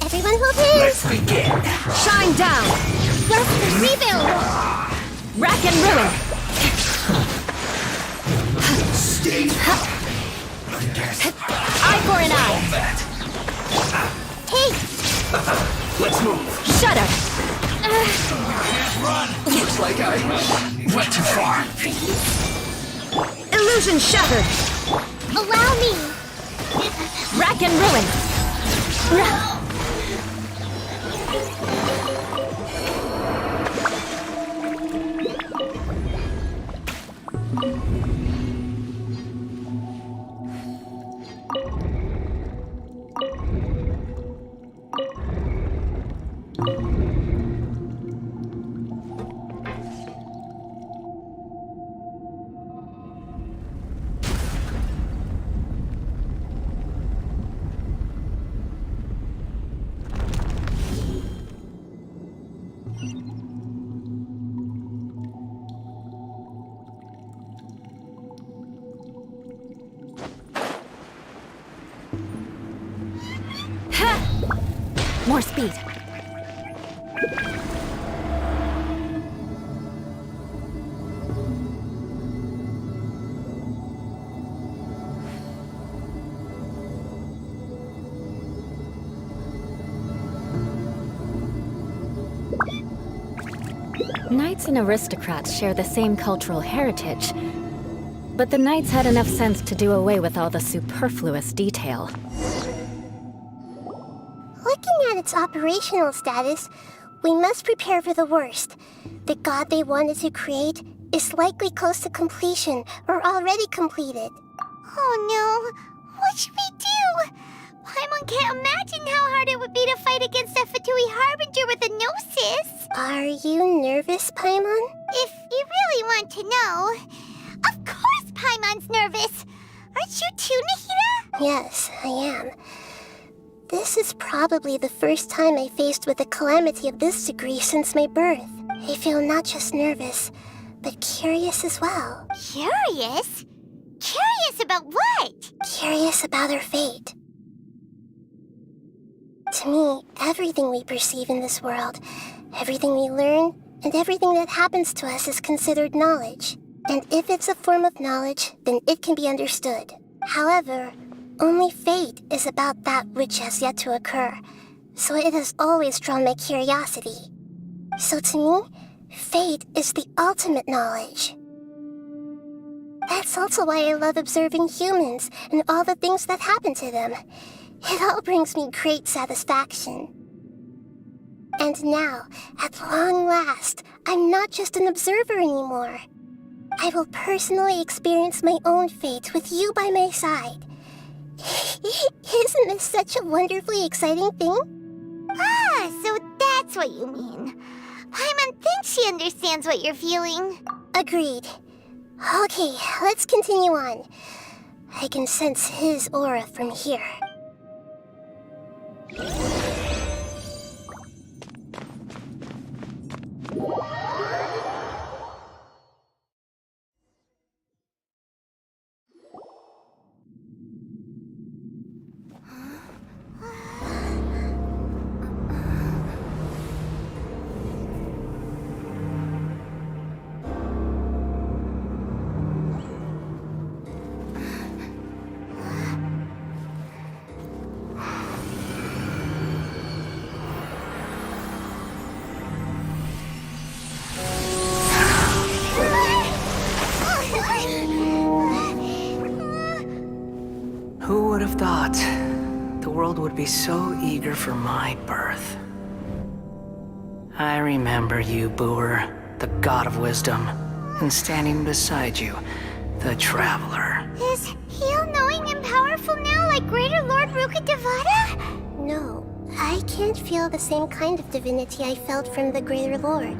[SPEAKER 9] Everyone hold hands!
[SPEAKER 4] Let's begin.
[SPEAKER 3] Shine down!
[SPEAKER 1] Let's rebuild!
[SPEAKER 3] Rack and ruin!
[SPEAKER 4] Stay.
[SPEAKER 3] Eye for an eye!
[SPEAKER 1] Hey!
[SPEAKER 4] Let's move.
[SPEAKER 3] Shudder!
[SPEAKER 4] Run! Looks like I went too far.
[SPEAKER 3] Illusion shattered!
[SPEAKER 1] Allow me!
[SPEAKER 3] Rack and ruin! More speed.
[SPEAKER 13] Knights and aristocrats share the same cultural heritage, but the knights had enough sense to do away with all the superfluous detail.
[SPEAKER 9] Looking at its operational status, we must prepare for the worst. The god they wanted to create is likely close to completion or already completed.
[SPEAKER 1] Oh no! What should we do? Paimon can't imagine how hard it would be to fight against a Fatui Harbinger with a gnosis!
[SPEAKER 9] Are you nervous, Paimon?
[SPEAKER 1] If you really want to know... Of course Paimon's nervous! Aren't you too, Nahida?
[SPEAKER 9] Yes, I am. This is probably the first time I faced with a calamity of this degree since my birth. I feel not just nervous, but curious as well.
[SPEAKER 1] Curious? Curious about what?
[SPEAKER 9] Curious about our fate. To me, everything we perceive in this world, everything we learn, and everything that happens to us is considered knowledge. And if it's a form of knowledge, then it can be understood. However, only fate is about that which has yet to occur, so it has always drawn my curiosity. So to me, fate is the ultimate knowledge. That's also why I love observing humans and all the things that happen to them. It all brings me great satisfaction. And now, at long last, I'm not just an observer anymore. I will personally experience my own fate with you by my side. Isn't this such a wonderfully exciting thing?
[SPEAKER 1] Ah, so that's what you mean. Paimon thinks she understands what you're feeling.
[SPEAKER 9] Agreed. Okay, let's continue on. I can sense his aura from here.
[SPEAKER 15] Who would have thought the world would be so eager for my birth? I remember you, Booer, the god of wisdom, and standing beside you, the traveler.
[SPEAKER 1] Is he all-knowing and powerful now like Greater Lord Rukkhadevata?
[SPEAKER 9] No, I can't feel the same kind of divinity I felt from the Greater Lord.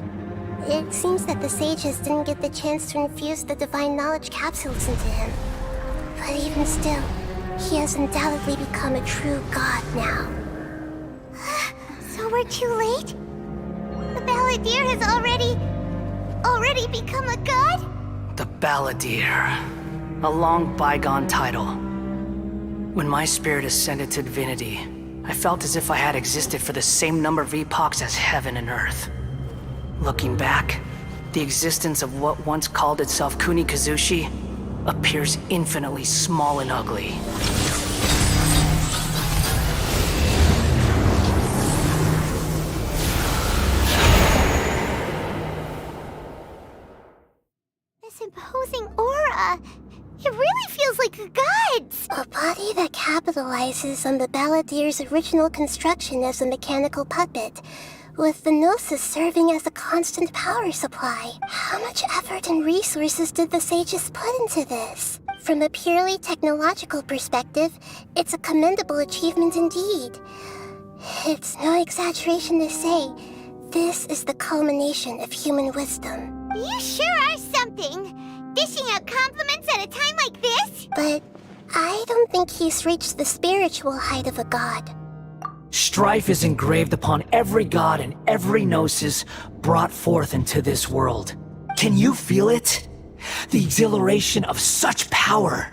[SPEAKER 9] It seems that the sages didn't get the chance to infuse the divine knowledge capsules into him. But even still, he has undoubtedly become a true god now.
[SPEAKER 1] So we're too late? The Balladeer has already become a god?
[SPEAKER 15] The Balladeer. A long bygone title. When my spirit ascended to divinity, I felt as if I had existed for the same number of epochs as heaven and earth. Looking back, the existence of what once called itself Kunikazushi appears infinitely small and ugly.
[SPEAKER 1] This imposing aura, it really feels like a god's.
[SPEAKER 9] A body that capitalizes on the Balladeer's original construction as a mechanical puppet, with the Gnosis serving as a constant power supply. How much effort and resources did the sages put into this? From a purely technological perspective, it's a commendable achievement indeed. It's no exaggeration to say, this is the culmination of human wisdom.
[SPEAKER 1] You sure are something! Dishing out compliments at a time like this?
[SPEAKER 9] But I don't think he's reached the spiritual height of a god.
[SPEAKER 15] Strife is engraved upon every god and every gnosis brought forth into this world. Can you feel it? The exhilaration of such power,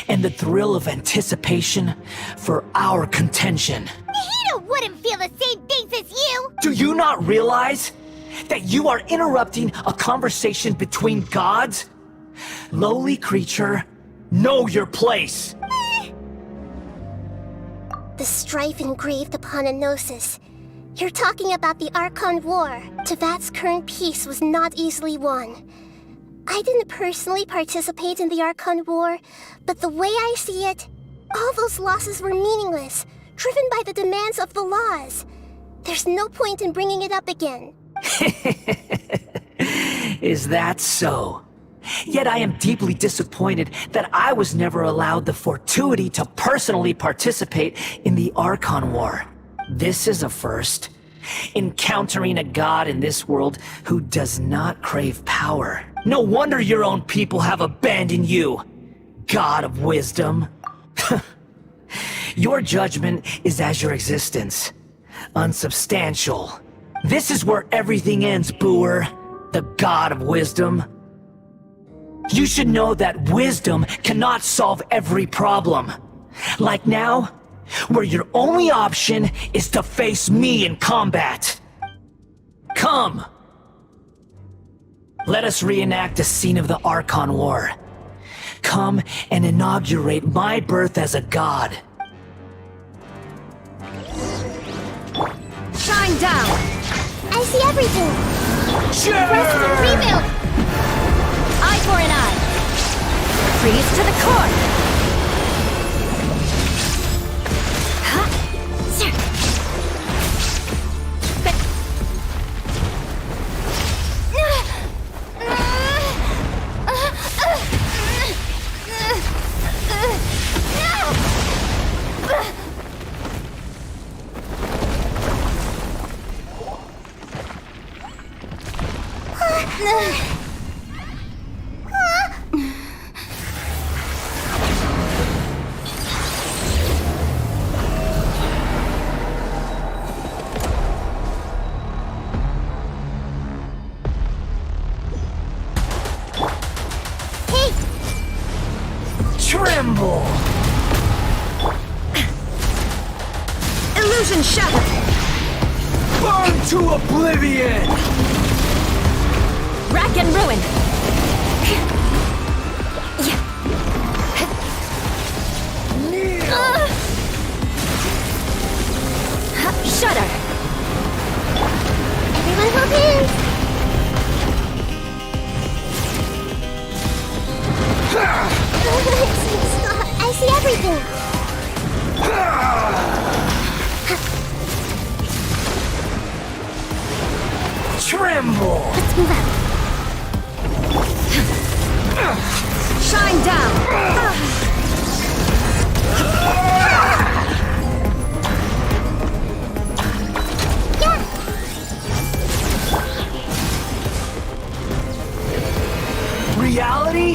[SPEAKER 15] and the thrill of anticipation for our contention.
[SPEAKER 1] Nihito wouldn't feel the same things as you!
[SPEAKER 15] Do you not realize that you are interrupting a conversation between gods? Lowly creature, know your place!
[SPEAKER 9] The strife engraved upon a Gnosis. You're talking about the Archon War. Tevat's current peace was not easily won. I didn't personally participate in the Archon War, but the way I see it, all those losses were meaningless, driven by the demands of the laws. There's no point in bringing it up again.
[SPEAKER 15] Is that so? Yet I am deeply disappointed that I was never allowed the fortuity to personally participate in the Archon War. This is a first. Encountering a god in this world who does not crave power. No wonder your own people have abandoned you, God of Wisdom. Your judgment is as your existence, unsubstantial. This is where everything ends, Booer, the God of Wisdom. You should know that wisdom cannot solve every problem. Like now, where your only option is to face me in combat. Come! Let us reenact a scene of the Archon War. Come and inaugurate my birth as a god.
[SPEAKER 3] Shine down!
[SPEAKER 9] I see everything!
[SPEAKER 15] Sure!
[SPEAKER 9] Rest and rebuild!
[SPEAKER 3] Eye for an eye! Freeze to the core!
[SPEAKER 15] Tremble!
[SPEAKER 3] Illusion shattered!
[SPEAKER 15] Burn to oblivion!
[SPEAKER 3] Rack and ruin! Shudder!
[SPEAKER 9] Everyone hold hands! I see everything!
[SPEAKER 15] Tremble!
[SPEAKER 9] Let's move out.
[SPEAKER 3] Shine down!
[SPEAKER 15] Reality?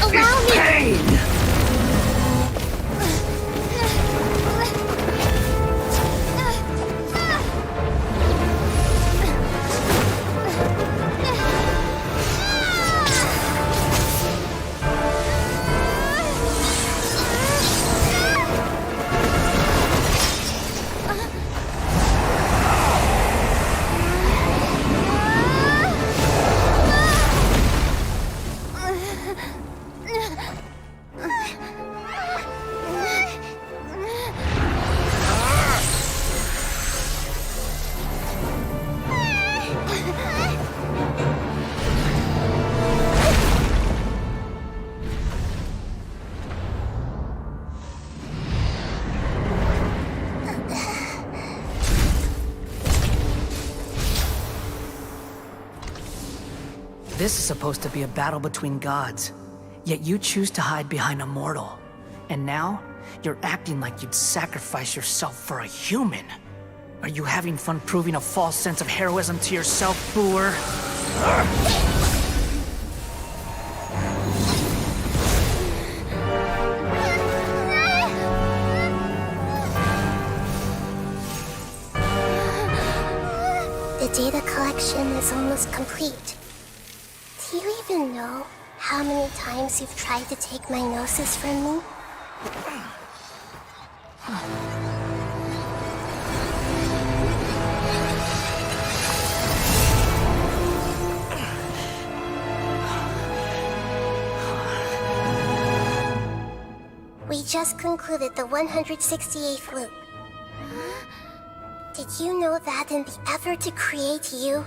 [SPEAKER 9] Allow me!
[SPEAKER 15] Pain! This is supposed to be a battle between gods, yet you choose to hide behind a mortal. And now, you're acting like you'd sacrifice yourself for a human. Are you having fun proving a false sense of heroism to yourself, Booer?
[SPEAKER 9] The data collection is almost complete. Do you even know how many times you've tried to take my gnosis from me? We just concluded the 168th loop. Did you know that in the effort to create you,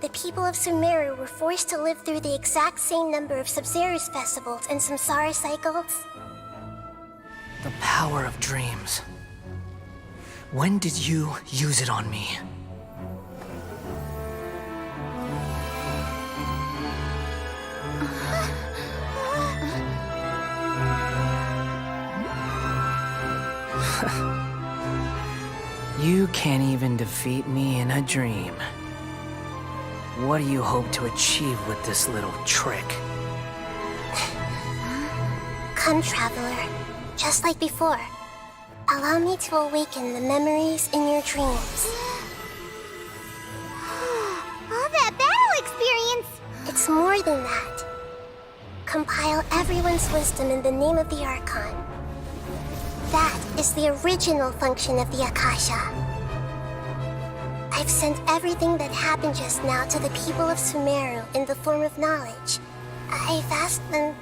[SPEAKER 9] the people of Sumeru were forced to live through the exact same number of Sub-Zerus festivals and Samsara cycles?
[SPEAKER 15] The power of dreams. When did you use it on me? You can't even defeat me in a dream. What do you hope to achieve with this little trick?
[SPEAKER 9] Come, Traveler. Just like before. Allow me to awaken the memories in your dreams.
[SPEAKER 1] All that battle experience!
[SPEAKER 9] It's more than that. Compile everyone's wisdom in the name of the Archon. That is the original function of the Akasha. I've sent everything that happened just now to the people of Sumeru in the form of knowledge. I've asked them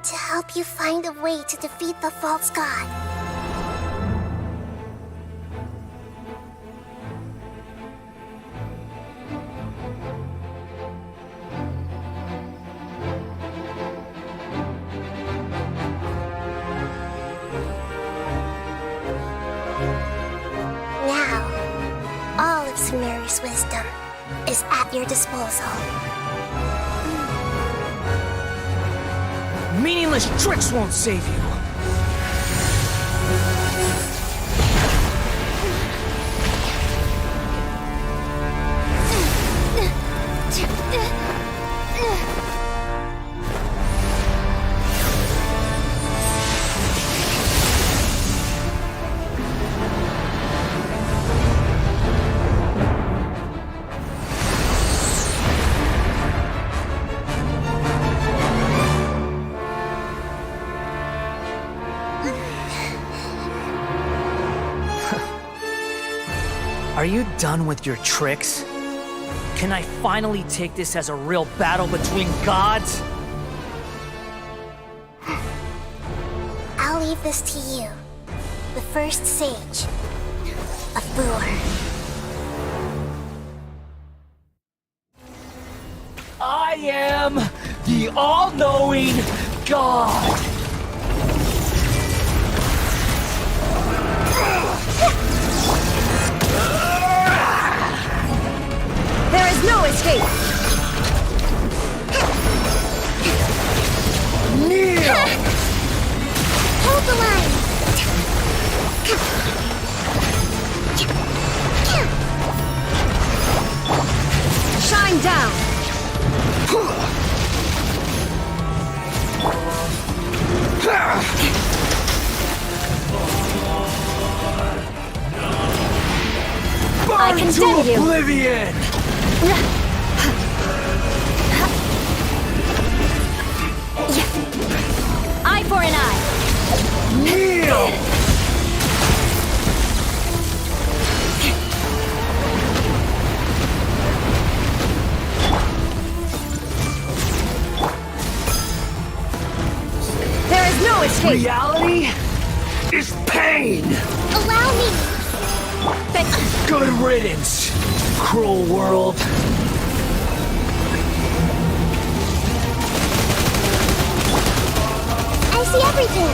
[SPEAKER 9] to help you find a way to defeat the false god. Sumeru's wisdom is at your disposal.
[SPEAKER 15] Meaningless tricks won't save you! Are you done with your tricks? Can I finally take this as a real battle between gods?
[SPEAKER 9] I'll leave this to you, the first sage of Booer.
[SPEAKER 15] I am the all-knowing God!
[SPEAKER 3] There is no escape!
[SPEAKER 15] Kneel!
[SPEAKER 1] Hold the line!
[SPEAKER 3] Shine down! I condemn you!
[SPEAKER 15] Oblivion!
[SPEAKER 3] Eye for an eye!
[SPEAKER 15] Kneel!
[SPEAKER 3] There is no escape!
[SPEAKER 15] Reality is pain!
[SPEAKER 1] Allow me!
[SPEAKER 15] Good riddance, cruel world.
[SPEAKER 1] I see everything!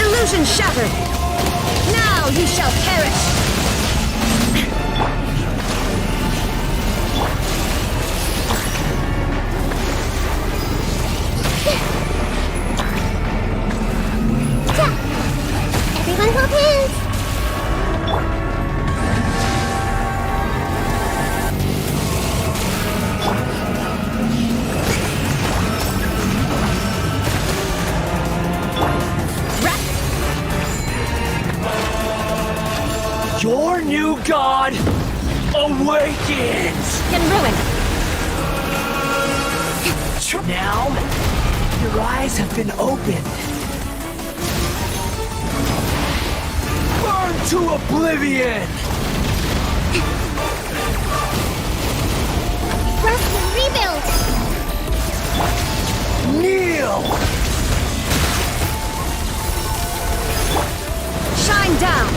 [SPEAKER 3] Illusion shattered! Now you shall perish!
[SPEAKER 2] God awakens!
[SPEAKER 3] In ruin!
[SPEAKER 2] Now, your eyes have been opened. Burn to oblivion!
[SPEAKER 1] Rest and rebuild!
[SPEAKER 2] Kneel!
[SPEAKER 3] Shine down!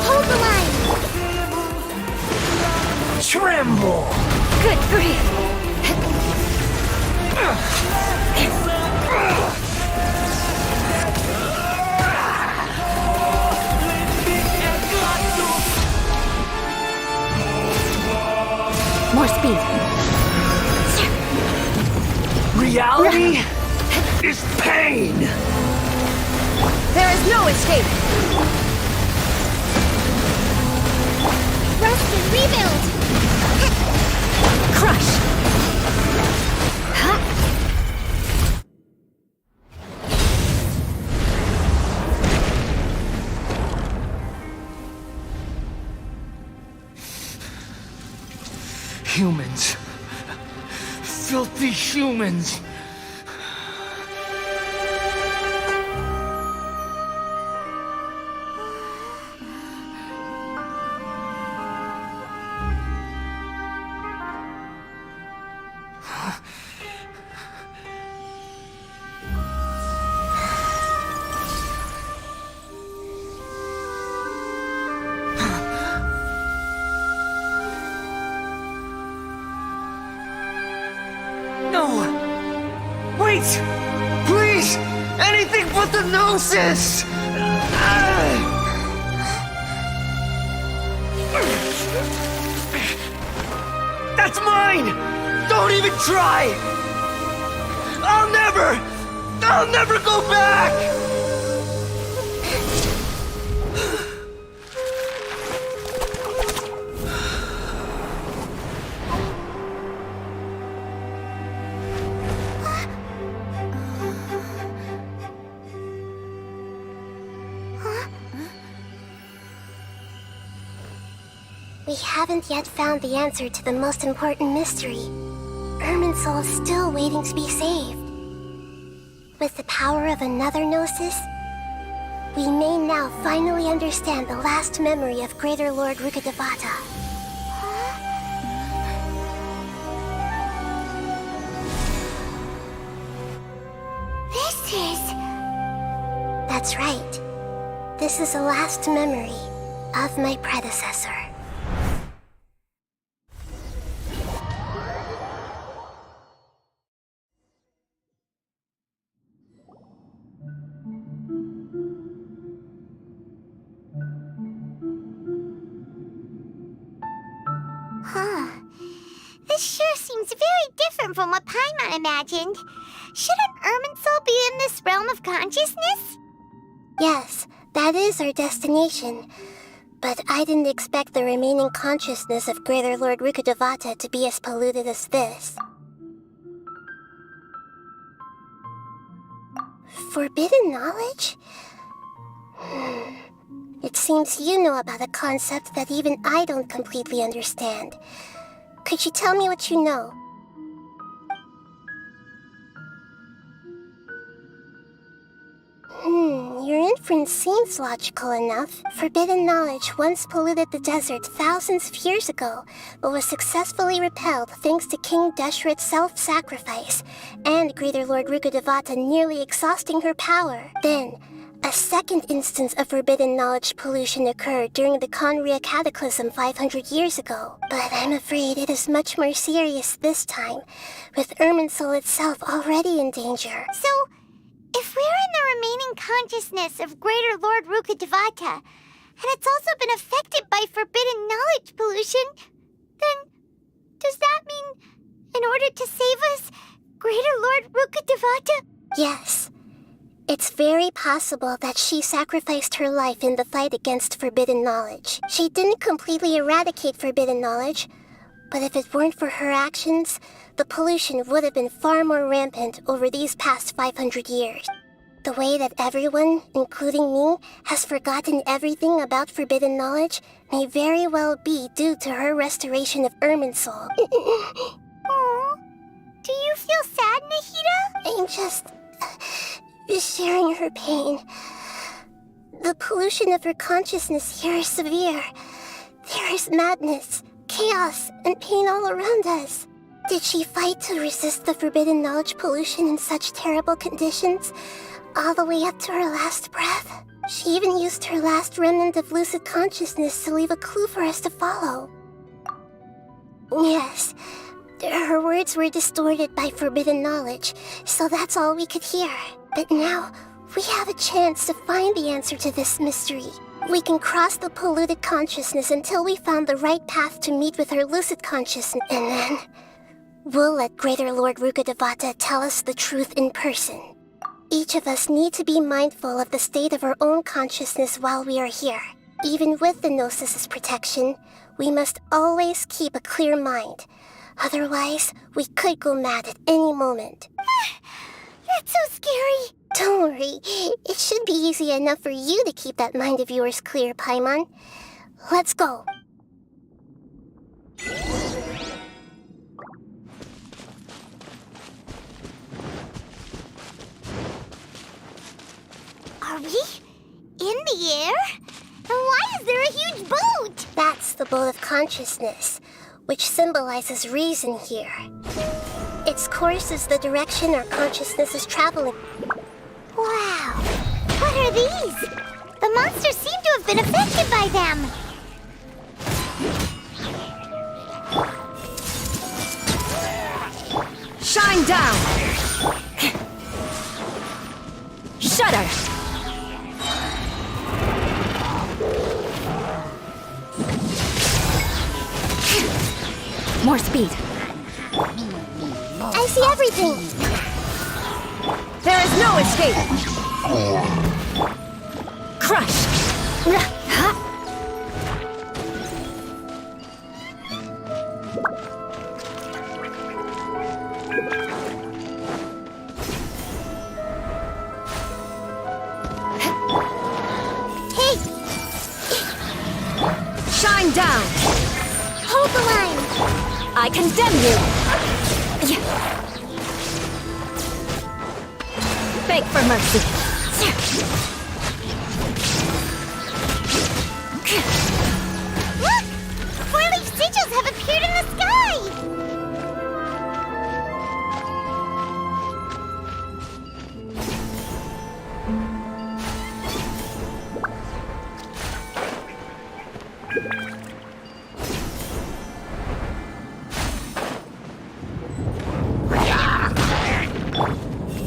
[SPEAKER 1] Hold the line!
[SPEAKER 2] Tremble!
[SPEAKER 3] Good grief! More speed.
[SPEAKER 2] Reality is pain!
[SPEAKER 3] There is no escape!
[SPEAKER 1] Rest and rebuild!
[SPEAKER 3] Crush!
[SPEAKER 2] Humans. Filthy humans. No! Wait! Please! Anything but the Gnosis! That's mine! Don't even try! I'll never go back!
[SPEAKER 9] We haven't yet found the answer to the most important mystery. Irminsul is still waiting to be saved. With the power of another Gnosis, we may now finally understand the last memory of Greater Lord Rukkhadevata.
[SPEAKER 1] This is...
[SPEAKER 9] That's right. This is the last memory of my predecessor.
[SPEAKER 1] Huh. This sure seems very different from what Paimon imagined. Shouldn't Irminsul be in this realm of consciousness?
[SPEAKER 9] Yes, that is our destination. But I didn't expect the remaining consciousness of Greater Lord Rukkhadevata to be as polluted as this. Forbidden knowledge? It seems you know about a concept that even I don't completely understand. Could you tell me what you know? Your inference seems logical enough. Forbidden knowledge once polluted the desert thousands of years ago, but was successfully repelled thanks to King Deshret's self-sacrifice, and Greater Lord Rukkhadevata nearly exhausting her power. Then, a second instance of forbidden knowledge pollution occurred during the Conria Cataclysm 500 years ago. But I'm afraid it is much more serious this time, with Irminsul itself already in danger.
[SPEAKER 1] So, if we're in the remaining consciousness of Greater Lord Rukkhadevata, and it's also been affected by forbidden knowledge pollution, then does that mean, in order to save us, Greater Lord Rukkhadevata?
[SPEAKER 9] Yes. It's very possible that she sacrificed her life in the fight against forbidden knowledge. She didn't completely eradicate forbidden knowledge, But if it weren't for her actions, the pollution would have been far more rampant over these past 500 years. The way that everyone, including me, has forgotten everything about forbidden knowledge may very well be due to her restoration of Irminsul.
[SPEAKER 1] Aw. Do you feel sad, Nahida?
[SPEAKER 9] I'm just sharing her pain. The pollution of her consciousness here is severe. There is madness, chaos, and pain all around us. Did she fight to resist the forbidden knowledge pollution in such terrible conditions, all the way up to her last breath? She even used her last remnant of lucid consciousness to leave a clue for us to follow. Yes, her words were distorted by forbidden knowledge, so that's all we could hear. But now, we have a chance to find the answer to this mystery. We can cross the polluted consciousness until we found the right path to meet with her lucid consciousness, and then we'll let Greater Lord Rukkhadevata tell us the truth in person. Each of us need to be mindful of the state of our own consciousness while we are here. Even with the Gnosis' protection, we must always keep a clear mind. Otherwise, we could go mad at any moment.
[SPEAKER 1] That's so scary.
[SPEAKER 9] Don't worry, it should be easy enough for you to keep that mind of yours clear, Paimon. Let's go.
[SPEAKER 1] Are we in the air? And why is there a huge boat?
[SPEAKER 9] That's the boat of consciousness, which symbolizes reason here. Its course is the direction our consciousness is traveling.
[SPEAKER 1] Wow! What are these? The monsters seem to have been affected by them.
[SPEAKER 3] Shine down! Shudder! More speed.
[SPEAKER 9] I see everything!
[SPEAKER 3] There is no escape! Crush!
[SPEAKER 9] Hey!
[SPEAKER 3] Shine down!
[SPEAKER 9] Hold the line!
[SPEAKER 3] I condemn you! Beg for mercy.
[SPEAKER 1] Look! Four-leaf sigils have appeared in the sky!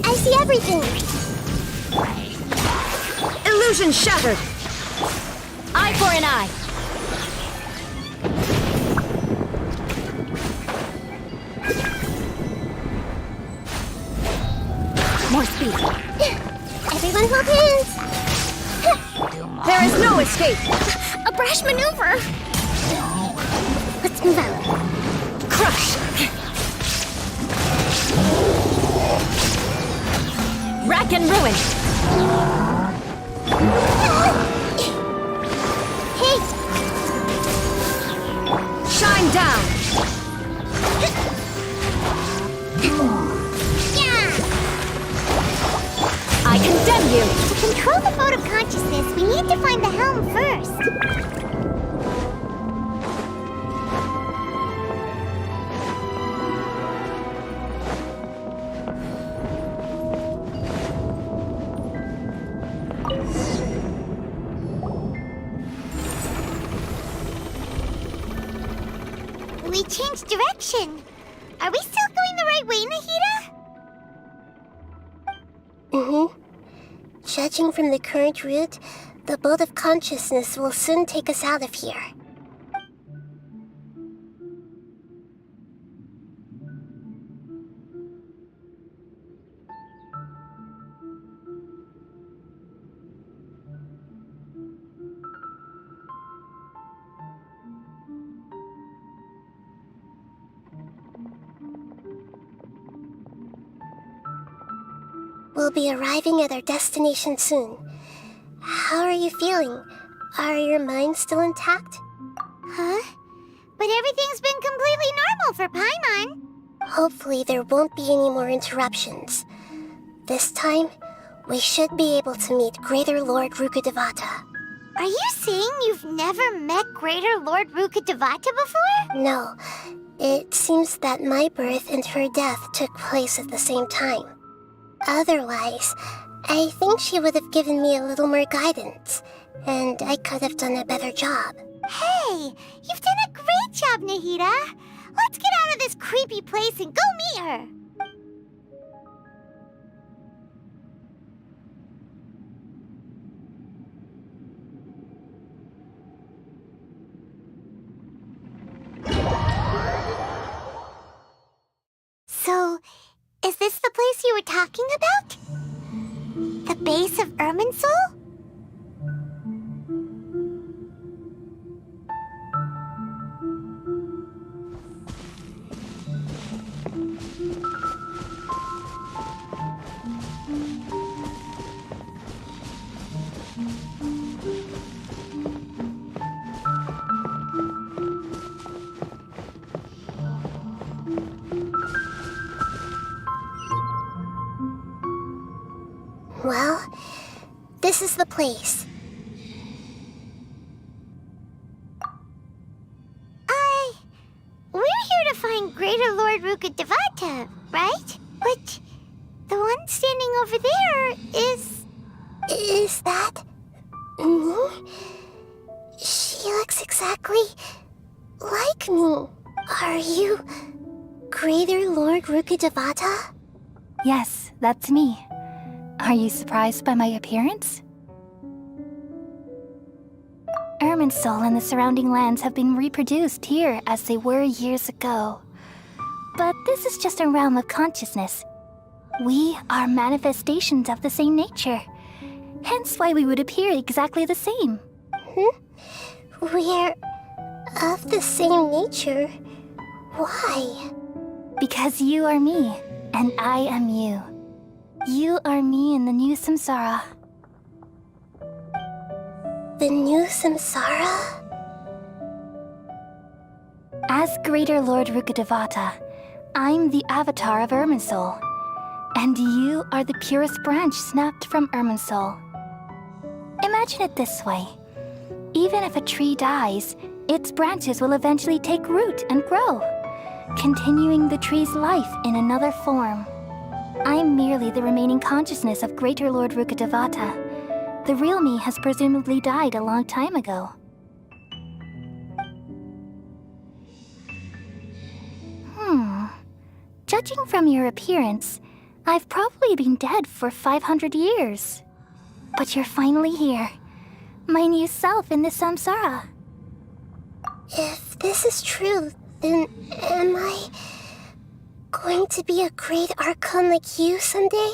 [SPEAKER 9] I see everything!
[SPEAKER 3] Illusion shattered! Eye for an eye! More speed.
[SPEAKER 9] Everyone hold hands!
[SPEAKER 3] There is no escape!
[SPEAKER 1] A brash maneuver! Let's move out.
[SPEAKER 3] Crush! Rack and ruin!
[SPEAKER 9] Hey!
[SPEAKER 3] Shine down! I condemn you!
[SPEAKER 1] To control the boat of consciousness, we need to find the helm first. We changed direction. Are we still going the right way, Nahida?
[SPEAKER 9] Mm-hmm. Judging from the current route, the boat of consciousness will soon take us out of here. We'll be arriving at our destination soon. How are you feeling? Are your minds still intact?
[SPEAKER 1] Huh? But everything's been completely normal for Paimon.
[SPEAKER 9] Hopefully there won't be any more interruptions. This time, we should be able to meet Greater Lord Rukkhadevata.
[SPEAKER 1] Are you saying you've never met Greater Lord Rukkhadevata before?
[SPEAKER 9] No. It seems that my birth and her death took place at the same time. Otherwise, I think she would have given me a little more guidance, and I could have done a better job.
[SPEAKER 1] Hey, you've done a great job, Nahida. Let's get out of this creepy place and go meet her. So, is this the place you were talking about? The base of Irminsul?
[SPEAKER 9] Well, this is the place.
[SPEAKER 1] We're here to find Greater Lord Rukkhadevata, right? But the one standing over there is...
[SPEAKER 9] Is that... me? She looks exactly like me. Are you Greater Lord Rukkhadevata?
[SPEAKER 21] Yes, that's me. Are you surprised by my appearance? Irminsul and the surrounding lands have been reproduced here as they were years ago. But this is just a realm of consciousness. We are manifestations of the same nature. Hence why we would appear exactly the same.
[SPEAKER 9] We're of the same nature? Why?
[SPEAKER 21] Because you are me, and I am you. You are me in the new samsara.
[SPEAKER 9] The new samsara?
[SPEAKER 21] As Greater Lord Rukkhadevata, I'm the avatar of Irminsul. And you are the purest branch snapped from Irminsul. Imagine it this way. Even if a tree dies, its branches will eventually take root and grow, continuing the tree's life in another form. I'm merely the remaining consciousness of Greater Lord Rukkhadevata. The real me has presumably died a long time ago. Judging from your appearance, I've probably been dead for 500 years. But you're finally here. My new self in the samsara.
[SPEAKER 9] If this is true, then am I going to be a great Archon like you someday?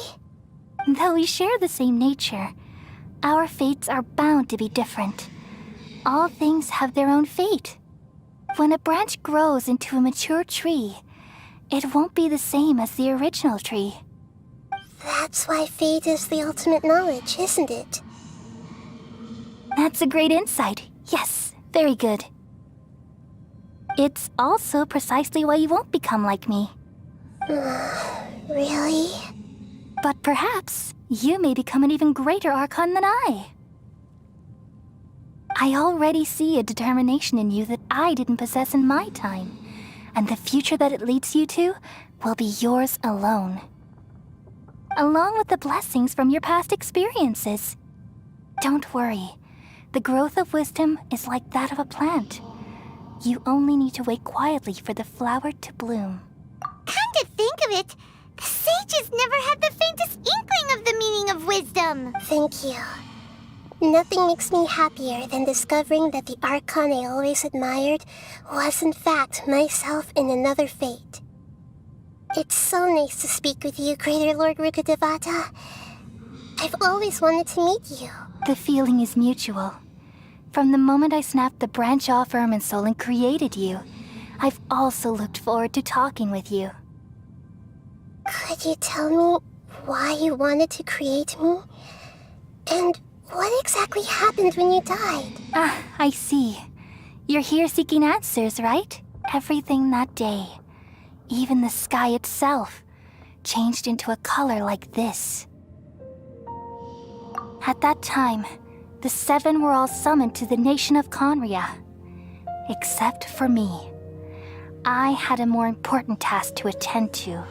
[SPEAKER 21] Though we share the same nature, our fates are bound to be different. All things have their own fate. When a branch grows into a mature tree, it won't be the same as the original tree.
[SPEAKER 9] That's why fate is the ultimate knowledge, isn't it?
[SPEAKER 21] That's a great insight. Yes, very good. It's also precisely why you won't become like me.
[SPEAKER 9] Really?
[SPEAKER 21] But perhaps you may become an even greater Archon than I. I already see a determination in you that I didn't possess in my time, and the future that it leads you to will be yours alone. Along with the blessings from your past experiences. Don't worry. The growth of wisdom is like that of a plant. You only need to wait quietly for the flower to bloom.
[SPEAKER 1] Come to think of it, the sages never had the faintest inkling of the meaning of wisdom.
[SPEAKER 9] Thank you. Nothing makes me happier than discovering that the Archon I always admired was in fact myself in another fate. It's so nice to speak with you, Greater Lord Rukkhadevata. I've always wanted to meet you.
[SPEAKER 21] The feeling is mutual. From the moment I snapped the branch off Irminsul and created you, I've also looked forward to talking with you.
[SPEAKER 9] Could you tell me why you wanted to create me? And what exactly happened when you died?
[SPEAKER 21] Ah, I see. You're here seeking answers, right? Everything that day, even the sky itself, changed into a color like this. At that time, the 7 were all summoned to the nation of Conria. Except for me. I had a more important task to attend to.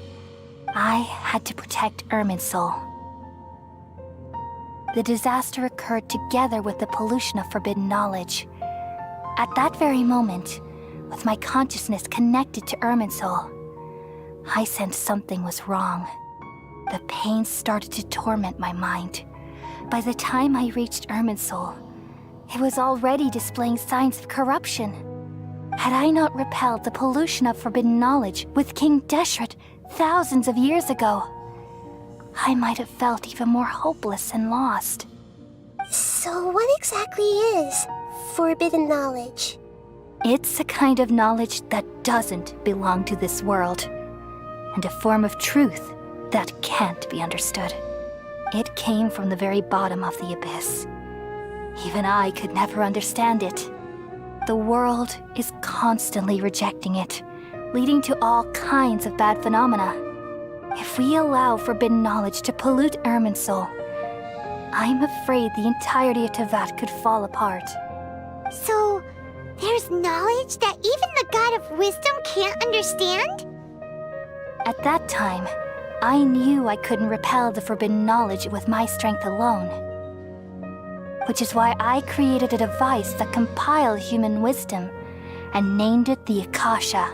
[SPEAKER 21] I had to protect Irminsul. The disaster occurred together with the pollution of forbidden knowledge. At that very moment, with my consciousness connected to Irminsul, I sensed something was wrong. The pain started to torment my mind. By the time I reached Irminsul, it was already displaying signs of corruption. Had I not repelled the pollution of forbidden knowledge with King Deshret thousands of years ago, I might have felt even more hopeless and lost.
[SPEAKER 9] So what exactly is forbidden knowledge?
[SPEAKER 21] It's a kind of knowledge that doesn't belong to this world, and a form of truth that can't be understood. It came from the very bottom of the abyss. Even I could never understand it. The world is constantly rejecting it, leading to all kinds of bad phenomena. If we allow forbidden knowledge to pollute Irminsul, I'm afraid the entirety of Tevat could fall apart.
[SPEAKER 1] So, there's knowledge that even the God of Wisdom can't understand?
[SPEAKER 21] At that time, I knew I couldn't repel the forbidden knowledge with my strength alone. Which is why I created a device that compiled human wisdom and named it the Akasha.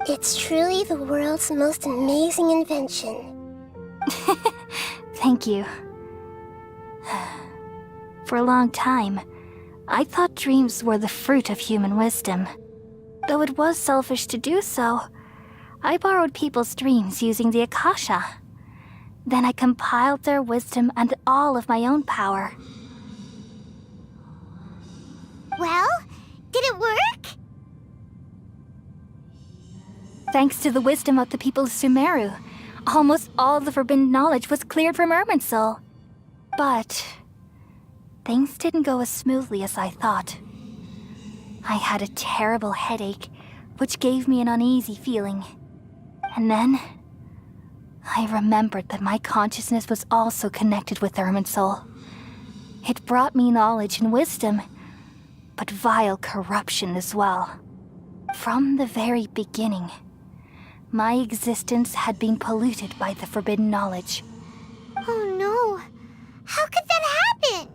[SPEAKER 9] It's truly the world's most amazing invention.
[SPEAKER 21] Thank you. For a long time, I thought dreams were the fruit of human wisdom. Though it was selfish to do so, I borrowed people's dreams using the Akasha. Then I compiled their wisdom and all of my own power.
[SPEAKER 1] Well, did it work?
[SPEAKER 21] Thanks to the wisdom of the people of Sumeru, almost all the forbidden knowledge was cleared from Irminsul. But things didn't go as smoothly as I thought. I had a terrible headache, which gave me an uneasy feeling. And then I remembered that my consciousness was also connected with Irminsul. It brought me knowledge and wisdom, but vile corruption as well. From the very beginning, my existence had been polluted by the forbidden knowledge.
[SPEAKER 1] Oh no! How could that happen?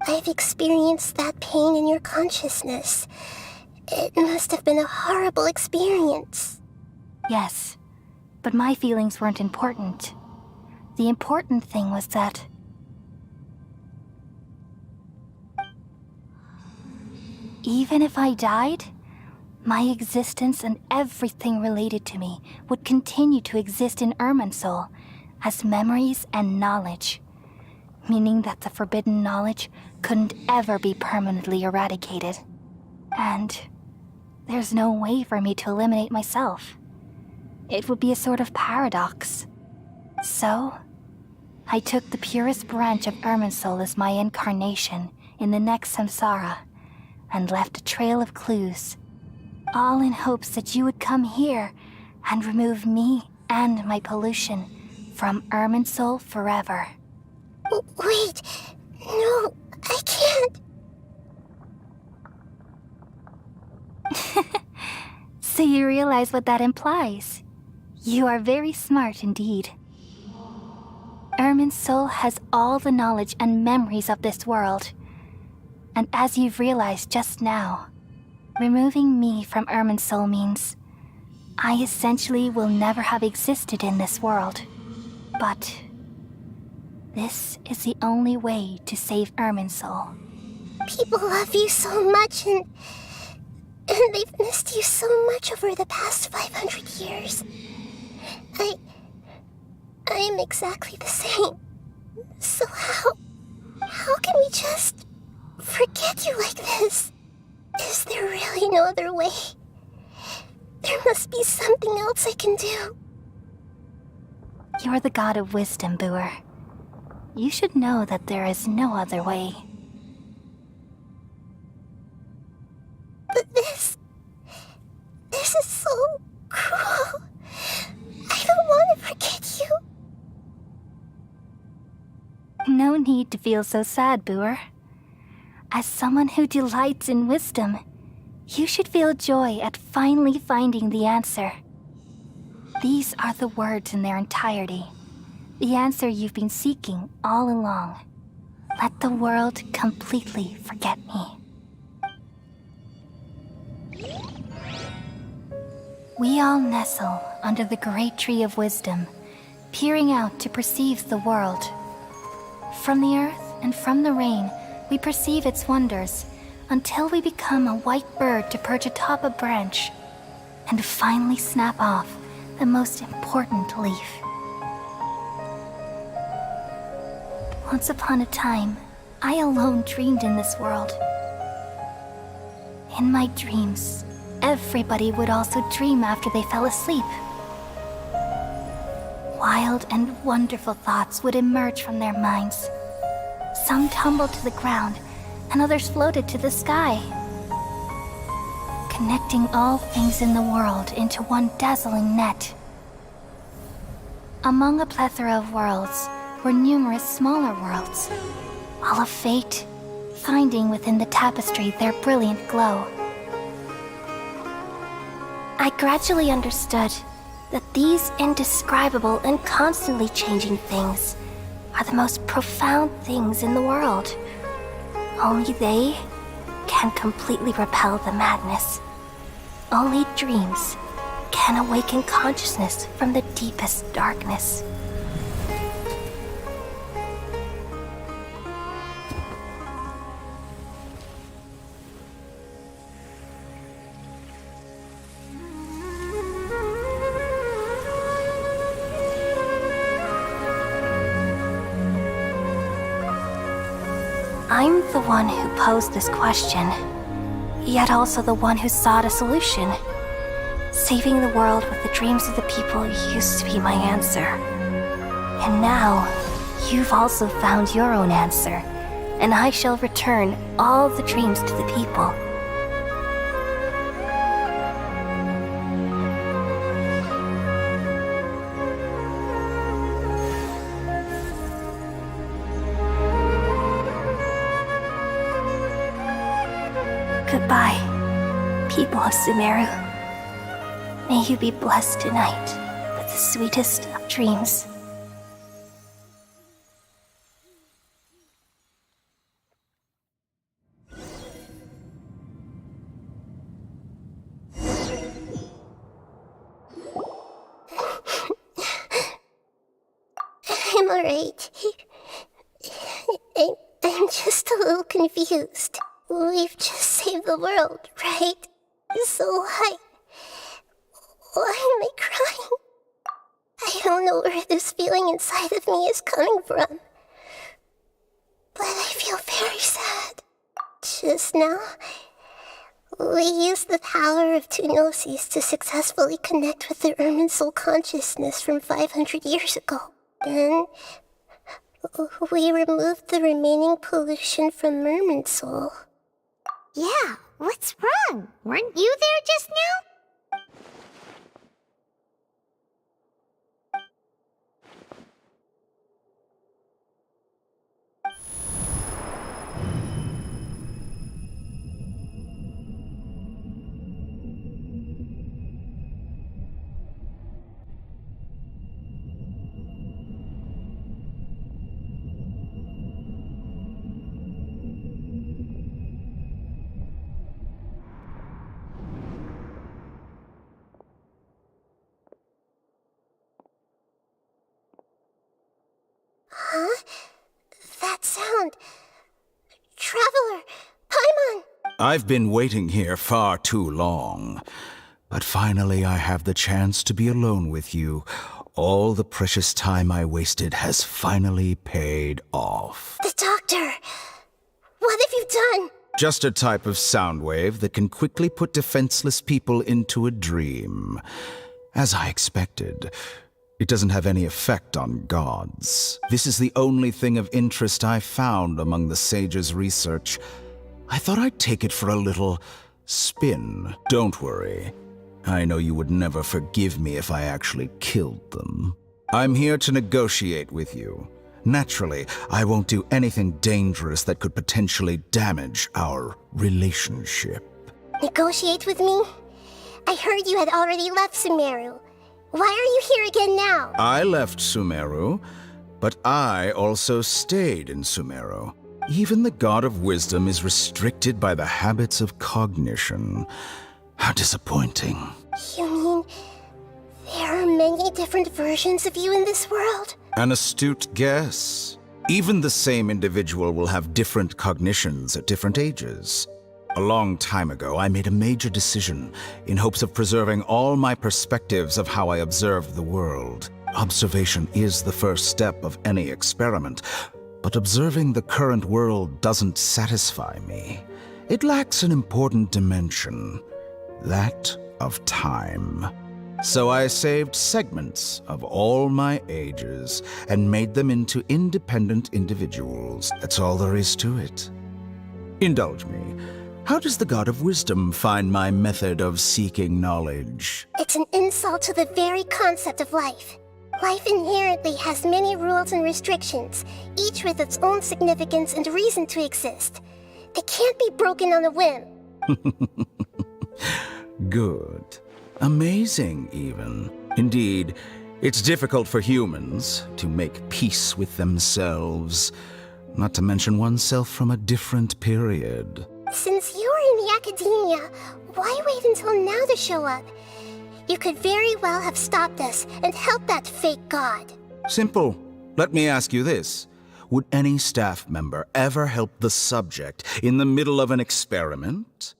[SPEAKER 9] I've experienced that pain in your consciousness. It must have been a horrible experience.
[SPEAKER 21] Yes, but my feelings weren't important. The important thing was that even if I died, my existence and everything related to me would continue to exist in Irminsul as memories and knowledge, meaning that the forbidden knowledge couldn't ever be permanently eradicated. And there's no way for me to eliminate myself. It would be a sort of paradox. So, I took the purest branch of Irminsul as my incarnation in the next samsara, and left a trail of clues, all in hopes that you would come here and remove me and my pollution from Irminsul forever.
[SPEAKER 9] Wait, no, I can't.
[SPEAKER 21] So you realize what that implies. You are very smart indeed. Irminsul has all the knowledge and memories of this world. And as you've realized just now, removing me from Irminsul means I essentially will never have existed in this world. But this is the only way to save Irminsul.
[SPEAKER 9] People love you so much, and they've missed you so much over the past 500 years. I am exactly the same. So how can we just forget you like this? Is there really no other way? There must be something else I can do.
[SPEAKER 21] You're the god of wisdom, Booer. You should know that there is no other way.
[SPEAKER 9] But this is so cruel. I don't want to forget you.
[SPEAKER 21] No need to feel so sad, Booer. As someone who delights in wisdom, you should feel joy at finally finding the answer. These are the words in their entirety. The answer you've been seeking all along. Let the world completely forget me. We all nestle under the great tree of wisdom, peering out to perceive the world. From the earth and from the rain, we perceive its wonders, until we become a white bird to perch atop a branch, and finally snap off the most important leaf. Once upon a time, I alone dreamed in this world. In my dreams, everybody would also dream after they fell asleep. Wild and wonderful thoughts would emerge from their minds. Some tumbled to the ground, and others floated to the sky, connecting all things in the world into one dazzling net. Among a plethora of worlds were numerous smaller worlds, all of fate, finding within the tapestry their brilliant glow.
[SPEAKER 9] I gradually understood that these indescribable and constantly changing things are the most profound things in the world. Only they can completely repel the madness. Only dreams can awaken consciousness from the deepest darkness. I'm the one who posed this question, yet also the one who sought a solution. Saving the world with the dreams of the people used to be my answer. And now, you've also found your own answer, and I shall return all the dreams to the people. Goodbye, people of Sumeru. May you be blessed tonight with the sweetest of dreams. I'm alright. I'm just a little confused. We've just saved the world, right? So why am I crying? I don't know where this feeling inside of me is coming from. But I feel very sad. Just now, we used the power of two gnosis to successfully connect with the Ermin soul consciousness from 500 years ago. Then, we removed the remaining pollution from Merman soul.
[SPEAKER 1] Yeah, what's wrong? Weren't you there just now?
[SPEAKER 9] Huh? That sound. Traveler! Paimon!
[SPEAKER 6] I've been waiting here far too long. But finally I have the chance to be alone with you. All the precious time I wasted has finally paid off.
[SPEAKER 9] The doctor! What have you done?
[SPEAKER 6] Just a type of sound wave that can quickly put defenseless people into a dream. As I expected,
[SPEAKER 7] It doesn't have any effect on gods. This is the only thing of interest I found among the sage's research. I thought I'd take it for a little spin. Don't worry. I know you would never forgive me if I actually killed them. I'm here to negotiate with you. Naturally, I won't do anything dangerous that could potentially damage our relationship.
[SPEAKER 9] Negotiate with me? I heard you had already left Sumeru. Why are you here again now?
[SPEAKER 7] I left Sumeru, but I also stayed in Sumeru. Even the God of Wisdom is restricted by the habits of cognition. How disappointing.
[SPEAKER 9] You mean there are many different versions of you in this world?
[SPEAKER 7] An astute guess. Even the same individual will have different cognitions at different ages. A long time ago, I made a major decision in hopes of preserving all my perspectives of how I observed the world. Observation is the first step of any experiment, but observing the current world doesn't satisfy me. It lacks an important dimension, that of time. So I saved segments of all my ages and made them into independent individuals. That's all there is to it. Indulge me. How does the God of Wisdom find my method of seeking knowledge?
[SPEAKER 9] It's an insult to the very concept of life. Life inherently has many rules and restrictions, each with its own significance and reason to exist. They can't be broken on a whim.
[SPEAKER 7] Good. Amazing, even. Indeed, it's difficult for humans to make peace with themselves, not to mention oneself from a different period.
[SPEAKER 9] Since you're in the academia, why wait until now to show up? You could very well have stopped us and helped that fake god.
[SPEAKER 7] Simple. Let me ask you this. Would any staff member ever help the subject in the middle of an experiment?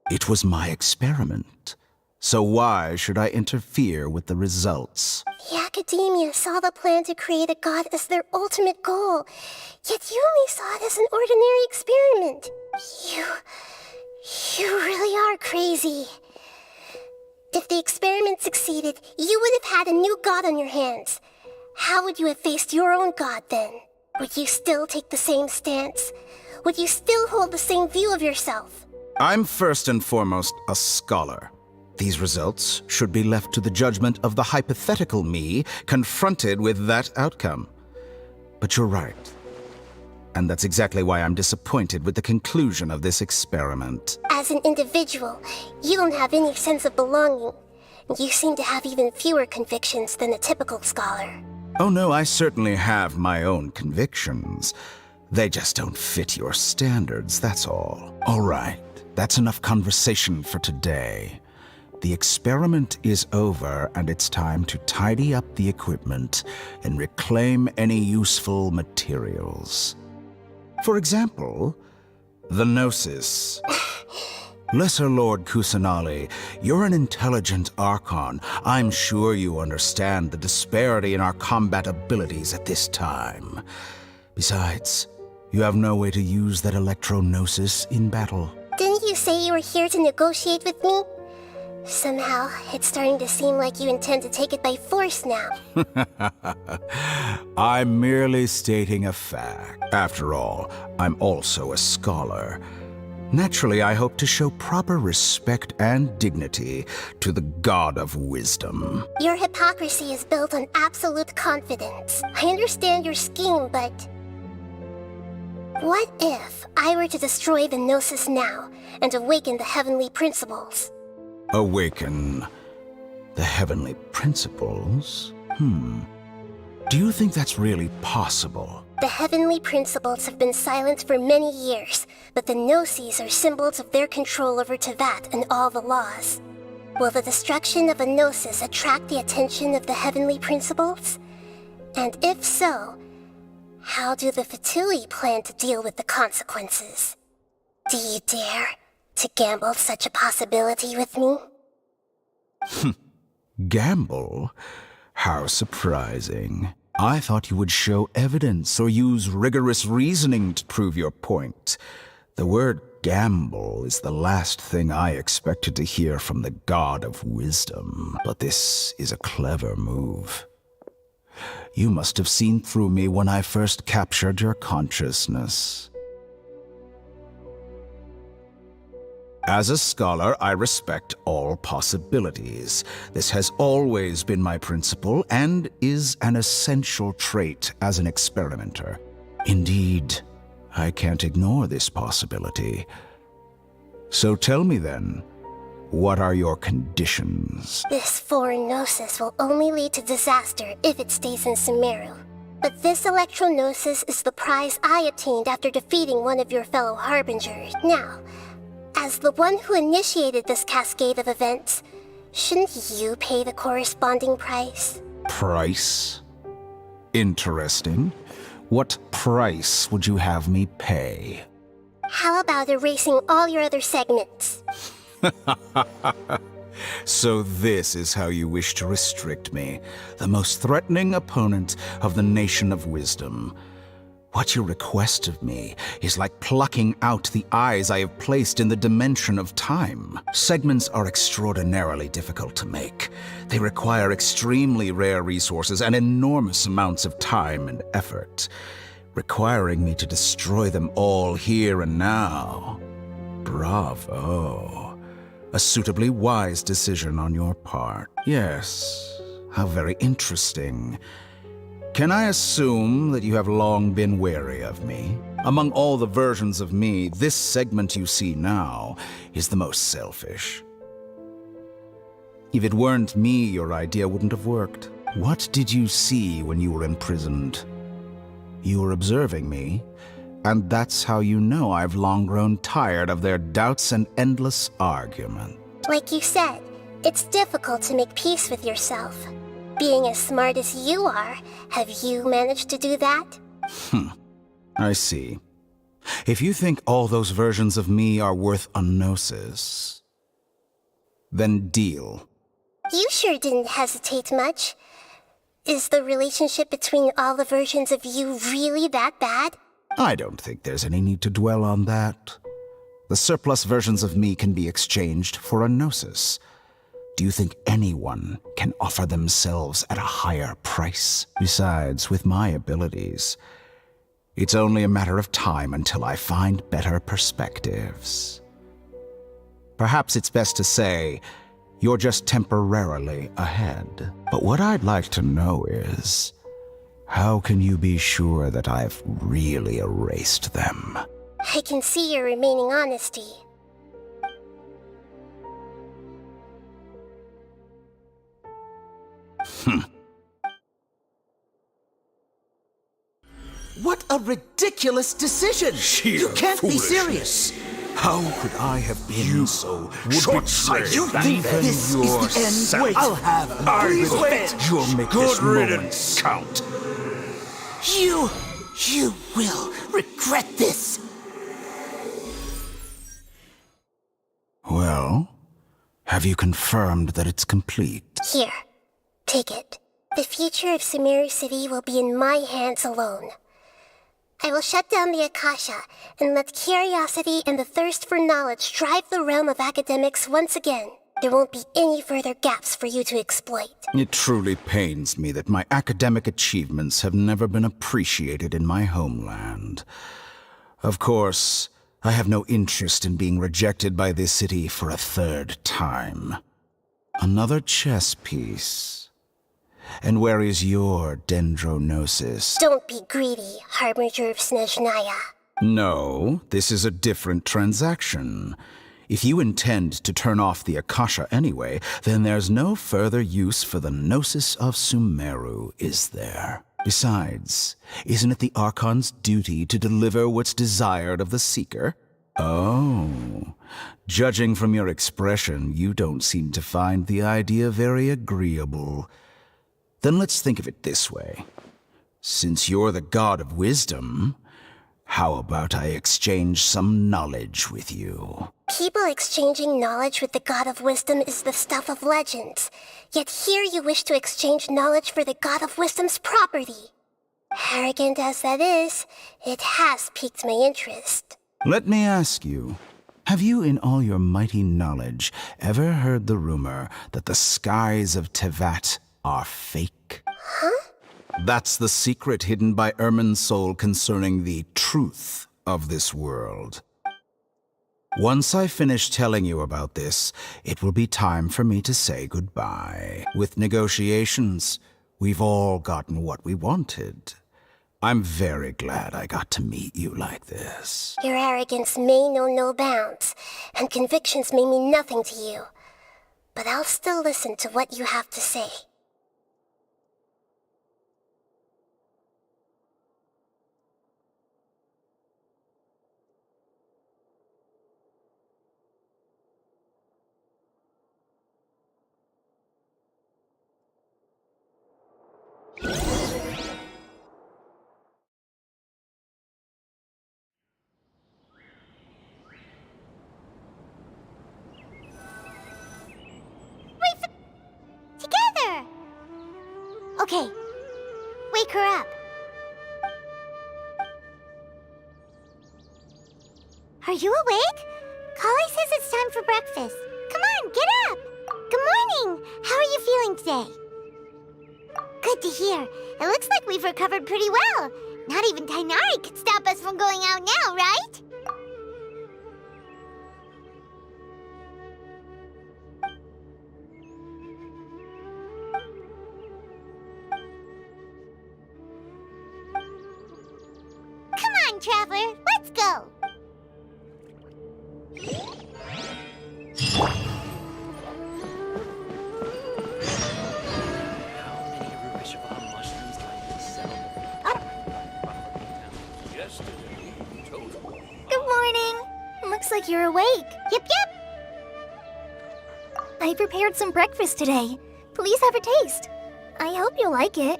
[SPEAKER 7] It was my experiment. So why should I interfere with the results?
[SPEAKER 9] The academia saw the plan to create a god as their ultimate goal, yet you only saw it as an ordinary experiment. You really are crazy. If the experiment succeeded, you would have had a new god on your hands. How would you have faced your own god then? Would you still take the same stance? Would you still hold the same view of yourself?
[SPEAKER 7] I'm first and foremost a scholar. These results should be left to the judgment of the hypothetical me confronted with that outcome. But you're right. And that's exactly why I'm disappointed with the conclusion of this experiment.
[SPEAKER 9] As an individual, you don't have any sense of belonging. You seem to have even fewer convictions than a typical scholar.
[SPEAKER 7] Oh no, I certainly have my own convictions. They just don't fit your standards, that's all. All right, that's enough conversation for today. The experiment is over, and it's time to tidy up the equipment and reclaim any useful materials. For example, the Gnosis. Lesser Lord Kusanali, you're an intelligent Archon. I'm sure you understand the disparity in our combat abilities at this time. Besides, you have no way to use that Electro-Gnosis in battle.
[SPEAKER 9] Didn't you say you were here to negotiate with me? Somehow, it's starting to seem like you intend to take it by force now.
[SPEAKER 7] I'm merely stating a fact. After all, I'm also a scholar. Naturally, I hope to show proper respect and dignity to the God of Wisdom.
[SPEAKER 9] Your hypocrisy is built on absolute confidence. I understand your scheme, but... what if I were to destroy the Gnosis now and awaken the heavenly principles?
[SPEAKER 7] Awaken the heavenly principles? Do you think that's really possible?
[SPEAKER 9] The heavenly principles have been silent for many years, but the Gnosis are symbols of their control over Tevat and all the laws. Will the destruction of a Gnosis attract the attention of the heavenly principles? And if so, how do the Fatui plan to deal with the consequences? Do you dare to gamble such a possibility with me?
[SPEAKER 7] Gamble? How surprising. I thought you would show evidence or use rigorous reasoning to prove your point. The word gamble is the last thing I expected to hear from the God of Wisdom. But this is a clever move. You must have seen through me when I first captured your consciousness. As a scholar, I respect all possibilities. This has always been my principle and is an essential trait as an experimenter. Indeed, I can't ignore this possibility. So tell me then, what are your conditions?
[SPEAKER 9] This foreign gnosis will only lead to disaster if it stays in Sumeru. But this electro-gnosis is the prize I obtained after defeating one of your fellow harbingers. Now, as the one who initiated this cascade of events, shouldn't you pay the corresponding price?
[SPEAKER 7] Price? Interesting. What price would you have me pay?
[SPEAKER 9] How about erasing all your other segments?
[SPEAKER 7] So this is how you wish to restrict me, the most threatening opponent of the Nation of Wisdom. What you request of me is like plucking out the eyes I have placed in the dimension of time. Segments are extraordinarily difficult to make. They require extremely rare resources and enormous amounts of time and effort, requiring me to destroy them all here and now. Bravo. A suitably wise decision on your part. Yes, how very interesting. Can I assume that you have long been wary of me? Among all the versions of me, this segment you see now is the most selfish. If it weren't me, your idea wouldn't have worked. What did you see when you were imprisoned? You were observing me, and that's how you know I've long grown tired of their doubts and endless argument.
[SPEAKER 9] Like you said, it's difficult to make peace with yourself. Being as smart as you are, have you managed to do that?
[SPEAKER 7] I see. If you think all those versions of me are worth a gnosis, then deal.
[SPEAKER 9] You sure didn't hesitate much. Is the relationship between all the versions of you really that bad?
[SPEAKER 7] I don't think there's any need to dwell on that. The surplus versions of me can be exchanged for a gnosis. Do you think anyone can offer themselves at a higher price? Besides, with my abilities, it's only a matter of time until I find better perspectives. Perhaps it's best to say, you're just temporarily ahead. But what I'd like to know is, how can you be sure that I've really erased them?
[SPEAKER 9] I can see your remaining honesty.
[SPEAKER 18] What a ridiculous decision! You can't be serious!
[SPEAKER 7] How could I have been so short-sighted?
[SPEAKER 18] You think this is the end? Wait, I'll have revenge!
[SPEAKER 7] You'll make
[SPEAKER 18] Good
[SPEAKER 7] this
[SPEAKER 18] riddance.
[SPEAKER 7] moment count.
[SPEAKER 18] You will regret this!
[SPEAKER 7] Well, have you confirmed that it's complete?
[SPEAKER 9] Here, take it. The future of Sumeru City will be in my hands alone. I will shut down the Akasha and let curiosity and the thirst for knowledge drive the realm of academics once again. There won't be any further gaps for you to exploit.
[SPEAKER 7] It truly pains me that my academic achievements have never been appreciated in my homeland. Of course, I have no interest in being rejected by this city for a third time. Another chess piece. And where is your dendrognosis?
[SPEAKER 9] Don't be greedy, Harbinger of Snezhnaya.
[SPEAKER 7] No, this is a different transaction. If you intend to turn off the Akasha anyway, then there's no further use for the Gnosis of Sumeru, is there? Besides, isn't it the Archon's duty to deliver what's desired of the Seeker? Oh, judging from your expression, you don't seem to find the idea very agreeable. Then let's think of it this way. Since you're the god of wisdom, how about I exchange some knowledge with you?
[SPEAKER 9] People exchanging knowledge with the god of wisdom is the stuff of legends. Yet here you wish to exchange knowledge for the god of wisdom's property. Arrogant as that is, it has piqued my interest.
[SPEAKER 7] Let me ask you, have you in all your mighty knowledge ever heard the rumor that the skies of Tevat are fake?
[SPEAKER 9] Huh?
[SPEAKER 7] That's the secret hidden by Ermin's soul concerning the truth of this world. Once I finish telling you about this, it will be time for me to say goodbye. With negotiations, we've all gotten what we wanted. I'm very glad I got to meet you like this.
[SPEAKER 9] Your arrogance may know no bounds, and convictions may mean nothing to you. But I'll still listen to what you have to say.
[SPEAKER 1] Together! Okay, wake her up. Are you awake? Kali says it's time for breakfast. Come on, get up! Good morning! How are you feeling today? Good to hear. It looks like we've recovered pretty well. Not even Tainari could stop us from going out now, right? Come on, Traveler, let's go!
[SPEAKER 21] Good morning. Looks like you're awake.
[SPEAKER 1] Yep.
[SPEAKER 21] I prepared some breakfast today. Please have a taste. I hope you'll like it.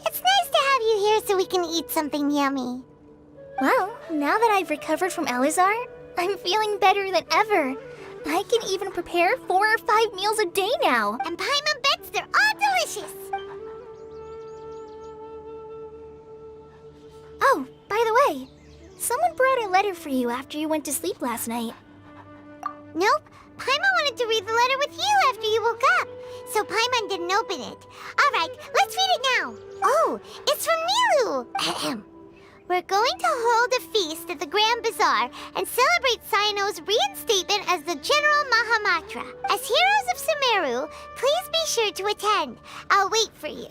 [SPEAKER 1] It's nice to have you here so we can eat something yummy.
[SPEAKER 21] Well, now that I've recovered from Elazar, I'm feeling better than ever. I can even prepare 4 or 5 meals a day now.
[SPEAKER 1] And Paimon bets they're all delicious.
[SPEAKER 21] Oh, by the way, someone brought a letter for you after you went to sleep last night.
[SPEAKER 1] Nope. Paimon wanted to read the letter with you after you woke up, so Paimon didn't open it. All right, let's read it now. Oh, it's from Nilu. Ahem. We're going to hold a feast at the Grand Bazaar and celebrate Cyano's reinstatement as the General Mahamatra. As heroes of Sumeru, please be sure to attend. I'll wait for you.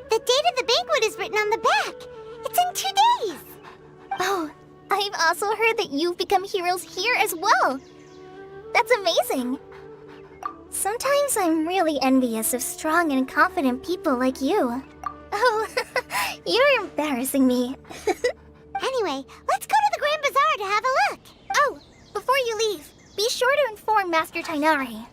[SPEAKER 1] The date of the banquet is written on the back. It's in 2 days.
[SPEAKER 21] Oh, I've also heard that you've become heroes here as well. That's amazing. Sometimes I'm really envious of strong and confident people like you. Oh, you're embarrassing me.
[SPEAKER 1] Anyway, let's go to the Grand Bazaar to have a look.
[SPEAKER 21] Oh, before you leave, be sure to inform Master Tainari.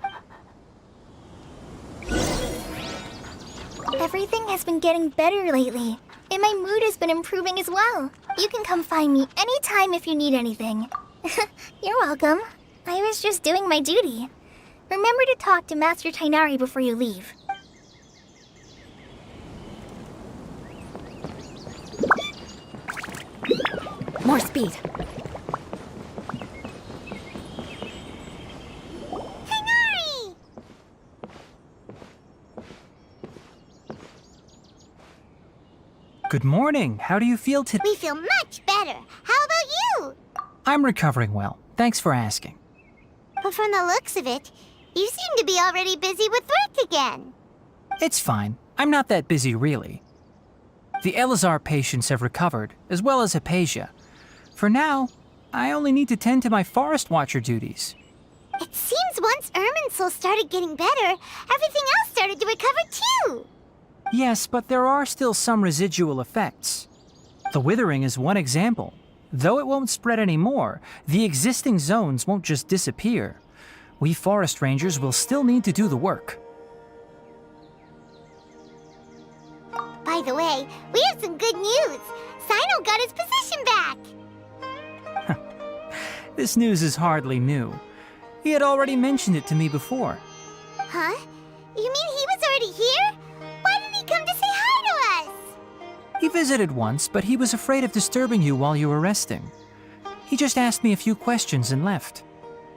[SPEAKER 21] Everything has been getting better lately, and my mood has been improving as well. You can come find me anytime if you need anything. You're welcome. I was just doing my duty. Remember to talk to Master Tainari before you leave.
[SPEAKER 13] More speed.
[SPEAKER 1] Tainari!
[SPEAKER 11] Good morning. How do you feel today?
[SPEAKER 1] We feel much better. How about you?
[SPEAKER 11] I'm recovering well. Thanks for asking.
[SPEAKER 1] But from the looks of it, you seem to be already busy with work again.
[SPEAKER 11] It's fine. I'm not that busy, really. The Elazar patients have recovered, as well as Hypatia. For now, I only need to tend to my Forest Watcher duties.
[SPEAKER 1] It seems once Irminsul started getting better, everything else started to recover too.
[SPEAKER 11] Yes, but there are still some residual effects. The withering is one example. Though it won't spread anymore, the existing zones won't just disappear. We forest rangers will still need to do the work.
[SPEAKER 1] By the way, we have some good news. Cyno got his position back.
[SPEAKER 11] This news is hardly new. He had already mentioned it to me before.
[SPEAKER 1] Huh? You mean he was already here? Why didn't he come to say hi to us?
[SPEAKER 11] He visited once, but he was afraid of disturbing you while you were resting. He just asked me a few questions and left.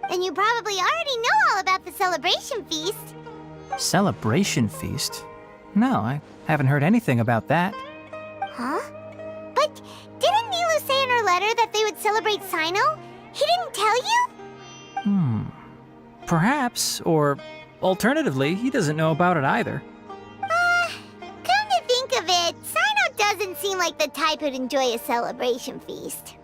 [SPEAKER 1] Then you probably already know all about the celebration feast.
[SPEAKER 11] Celebration feast? No, I haven't heard anything about that.
[SPEAKER 1] Huh? But didn't Nilu say in her letter that they would celebrate Sino? He didn't tell you?
[SPEAKER 11] Perhaps, or alternatively, he doesn't know about it either.
[SPEAKER 1] Come to think of it, Sino doesn't seem like the type who'd enjoy a celebration feast.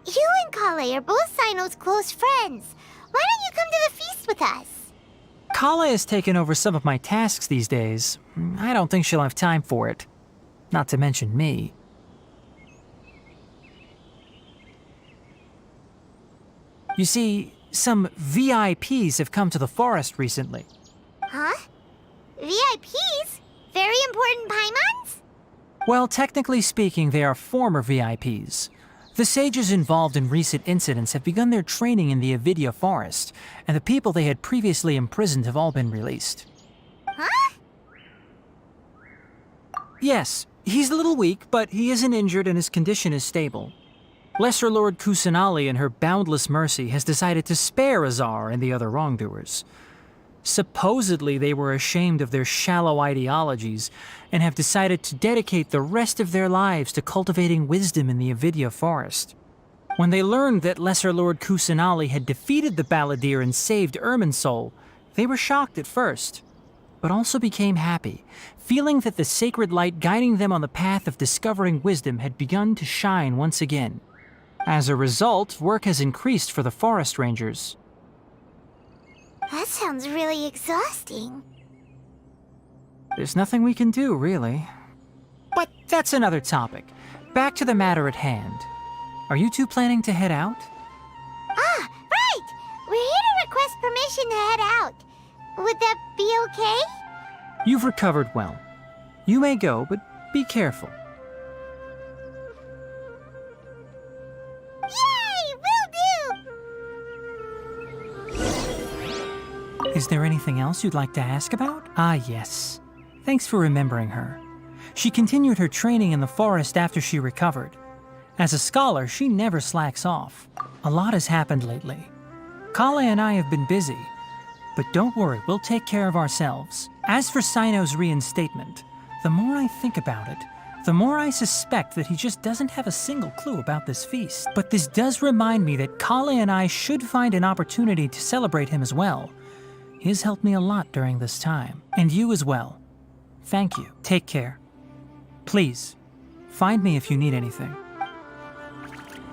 [SPEAKER 1] You and Kale are both Sino's close friends. Why don't you come to the feast with us?
[SPEAKER 11] Kale has taken over some of my tasks these days. I don't think she'll have time for it. Not to mention me. You see, some VIPs have come to the forest recently.
[SPEAKER 1] Huh? VIPs? Very important Paimons?
[SPEAKER 11] Well, technically speaking, they are former VIPs. The sages involved in recent incidents have begun their training in the Avidya forest, and the people they had previously imprisoned have all been released.
[SPEAKER 1] Huh?
[SPEAKER 11] Yes, he's a little weak, but he isn't injured and his condition is stable. Lesser Lord Kusanali, in her boundless mercy, has decided to spare Azar and the other wrongdoers. Supposedly, they were ashamed of their shallow ideologies and have decided to dedicate the rest of their lives to cultivating wisdom in the Avidya forest. When they learned that Lesser Lord Kusanali had defeated the Balladeer and saved Irminsul, they were shocked at first, but also became happy, feeling that the sacred light guiding them on the path of discovering wisdom had begun to shine once again. As a result, work has increased for the forest rangers.
[SPEAKER 1] That sounds really exhausting.
[SPEAKER 11] There's nothing we can do, really. But that's another topic. Back to the matter at hand. Are you two planning to head out?
[SPEAKER 1] Ah, right! We're here to request permission to head out. Would that be okay?
[SPEAKER 11] You've recovered well. You may go, but be careful.
[SPEAKER 1] Yay! Will do!
[SPEAKER 11] Is there anything else you'd like to ask about? Ah, yes. Thanks for remembering her. She continued her training in the forest after she recovered. As a scholar, she never slacks off. A lot has happened lately. Kale and I have been busy. But don't worry, we'll take care of ourselves. As for Sino's reinstatement, the more I think about it, the more I suspect that he just doesn't have a single clue about this feast. But this does remind me that Kale and I should find an opportunity to celebrate him as well. He has helped me a lot during this time. And you as well. Thank you. Take care. Please, find me if you need anything.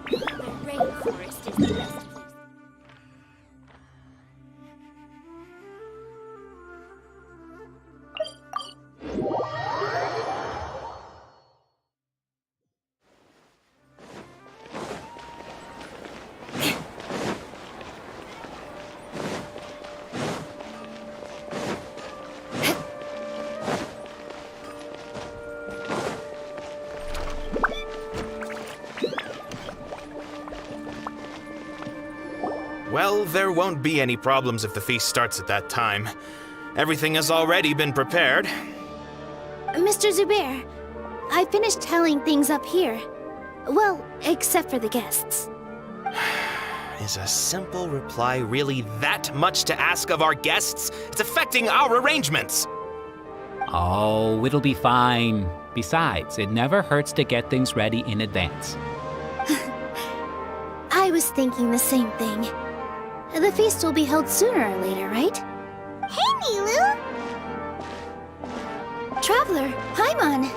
[SPEAKER 21] The rainforest is the best.
[SPEAKER 16] Well, there won't be any problems if the feast starts at that time. Everything has already been prepared.
[SPEAKER 21] Mr. Zubair, I finished telling things up here. Well, except for the guests.
[SPEAKER 16] Is a simple reply really that much to ask of our guests? It's affecting our arrangements.
[SPEAKER 19] Oh, it'll be fine. Besides, it never hurts to get things ready in advance.
[SPEAKER 21] I was thinking the same thing. The feast will be held sooner or later, right?
[SPEAKER 1] Hey, Nilu!
[SPEAKER 21] Traveler, Paimon!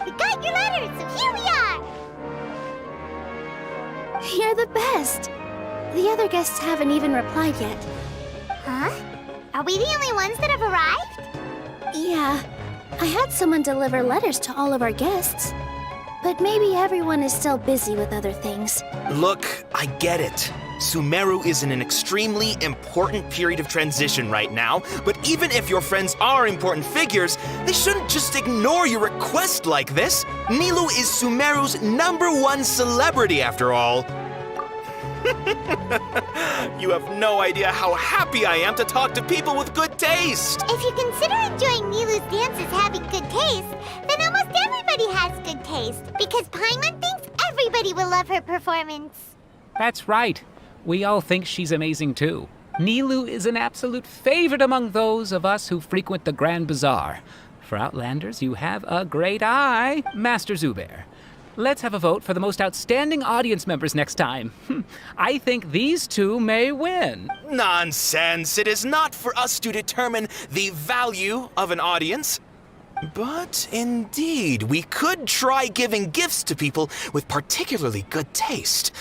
[SPEAKER 1] We got your letter, so here we are!
[SPEAKER 21] You're the best! The other guests haven't even replied yet.
[SPEAKER 1] Huh? Are we the only ones that have arrived?
[SPEAKER 21] Yeah. I had someone deliver letters to all of our guests. But maybe everyone is still busy with other things.
[SPEAKER 16] Look, I get it. Sumeru is in an extremely important period of transition right now, but even if your friends are important figures, they shouldn't just ignore your request like this. Nilu is Sumeru's #1 celebrity after all. You have no idea how happy I am to talk to people with good taste.
[SPEAKER 1] If you consider enjoying Nilu's dances having good taste, then almost everybody has good taste, because Paimon thinks everybody will love her performance.
[SPEAKER 19] That's right. We all think she's amazing too. Nilou is an absolute favorite among those of us who frequent the Grand Bazaar. For Outlanders, you have a great eye, Master Zubair. Let's have a vote for the most outstanding audience members next time. I think these two may win.
[SPEAKER 16] Nonsense! It is not for us to determine the value of an audience. But indeed, we could try giving gifts to people with particularly good taste.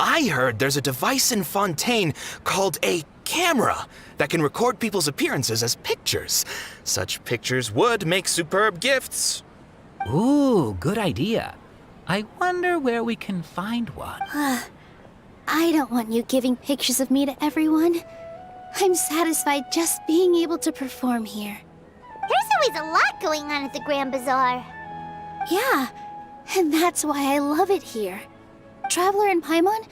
[SPEAKER 16] I heard there's a device in Fontaine called a camera that can record people's appearances as pictures. Such pictures would make superb gifts.
[SPEAKER 19] Ooh, good idea. I wonder where we can find one.
[SPEAKER 21] I don't want you giving pictures of me to everyone. I'm satisfied just being able to perform here.
[SPEAKER 1] There's always a lot going on at the Grand Bazaar.
[SPEAKER 21] Yeah, and that's why I love it here. Traveler and Paimon,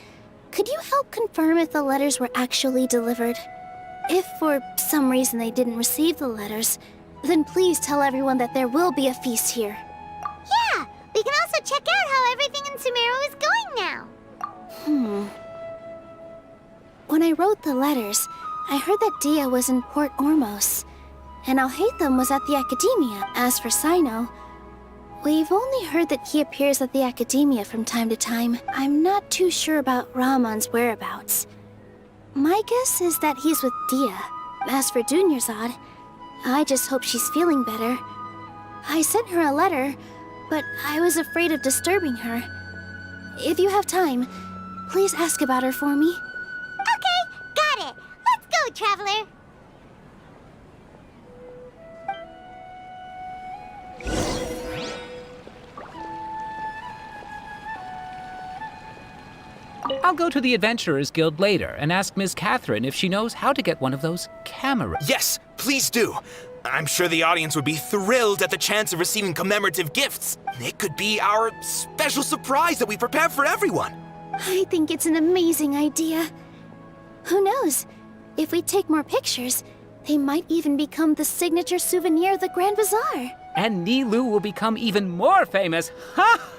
[SPEAKER 21] could you help confirm if the letters were actually delivered? If for some reason they didn't receive the letters, then please tell everyone that there will be a feast here.
[SPEAKER 1] Yeah, we can also check out how everything in Sumeru is going now.
[SPEAKER 21] When I wrote the letters, I heard that Dia was in Port Ormos, and Alhaitham was at the Academia. As for Sino, we've only heard that he appears at the Academia from time to time. I'm not too sure about Rahman's whereabouts. My guess is that he's with Dia. As for Dunyarzad, I just hope she's feeling better. I sent her a letter, but I was afraid of disturbing her. If you have time, please ask about her for me.
[SPEAKER 1] Okay, got it. Let's go, Traveler.
[SPEAKER 19] I'll go to the Adventurers Guild later and ask Miss Catherine if she knows how to get one of those cameras.
[SPEAKER 16] Yes, please do. I'm sure the audience would be thrilled at the chance of receiving commemorative gifts. It could be our special surprise that we prepare for everyone.
[SPEAKER 21] I think it's an amazing idea. Who knows? If we take more pictures, they might even become the signature souvenir of the Grand Bazaar.
[SPEAKER 19] And Nilou will become even more famous. Ha!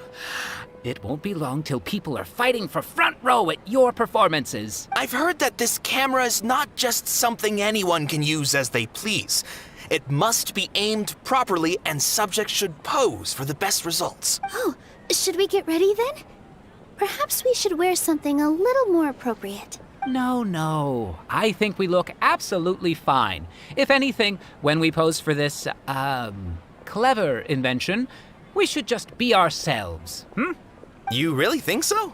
[SPEAKER 19] It won't be long till people are fighting for front row at your performances.
[SPEAKER 16] I've heard that this camera is not just something anyone can use as they please. It must be aimed properly, and subjects should pose for the best results.
[SPEAKER 21] Oh, should we get ready then? Perhaps we should wear something a little more appropriate.
[SPEAKER 19] No. I think we look absolutely fine. If anything, when we pose for this, clever invention, we should just be ourselves,
[SPEAKER 16] You really think so?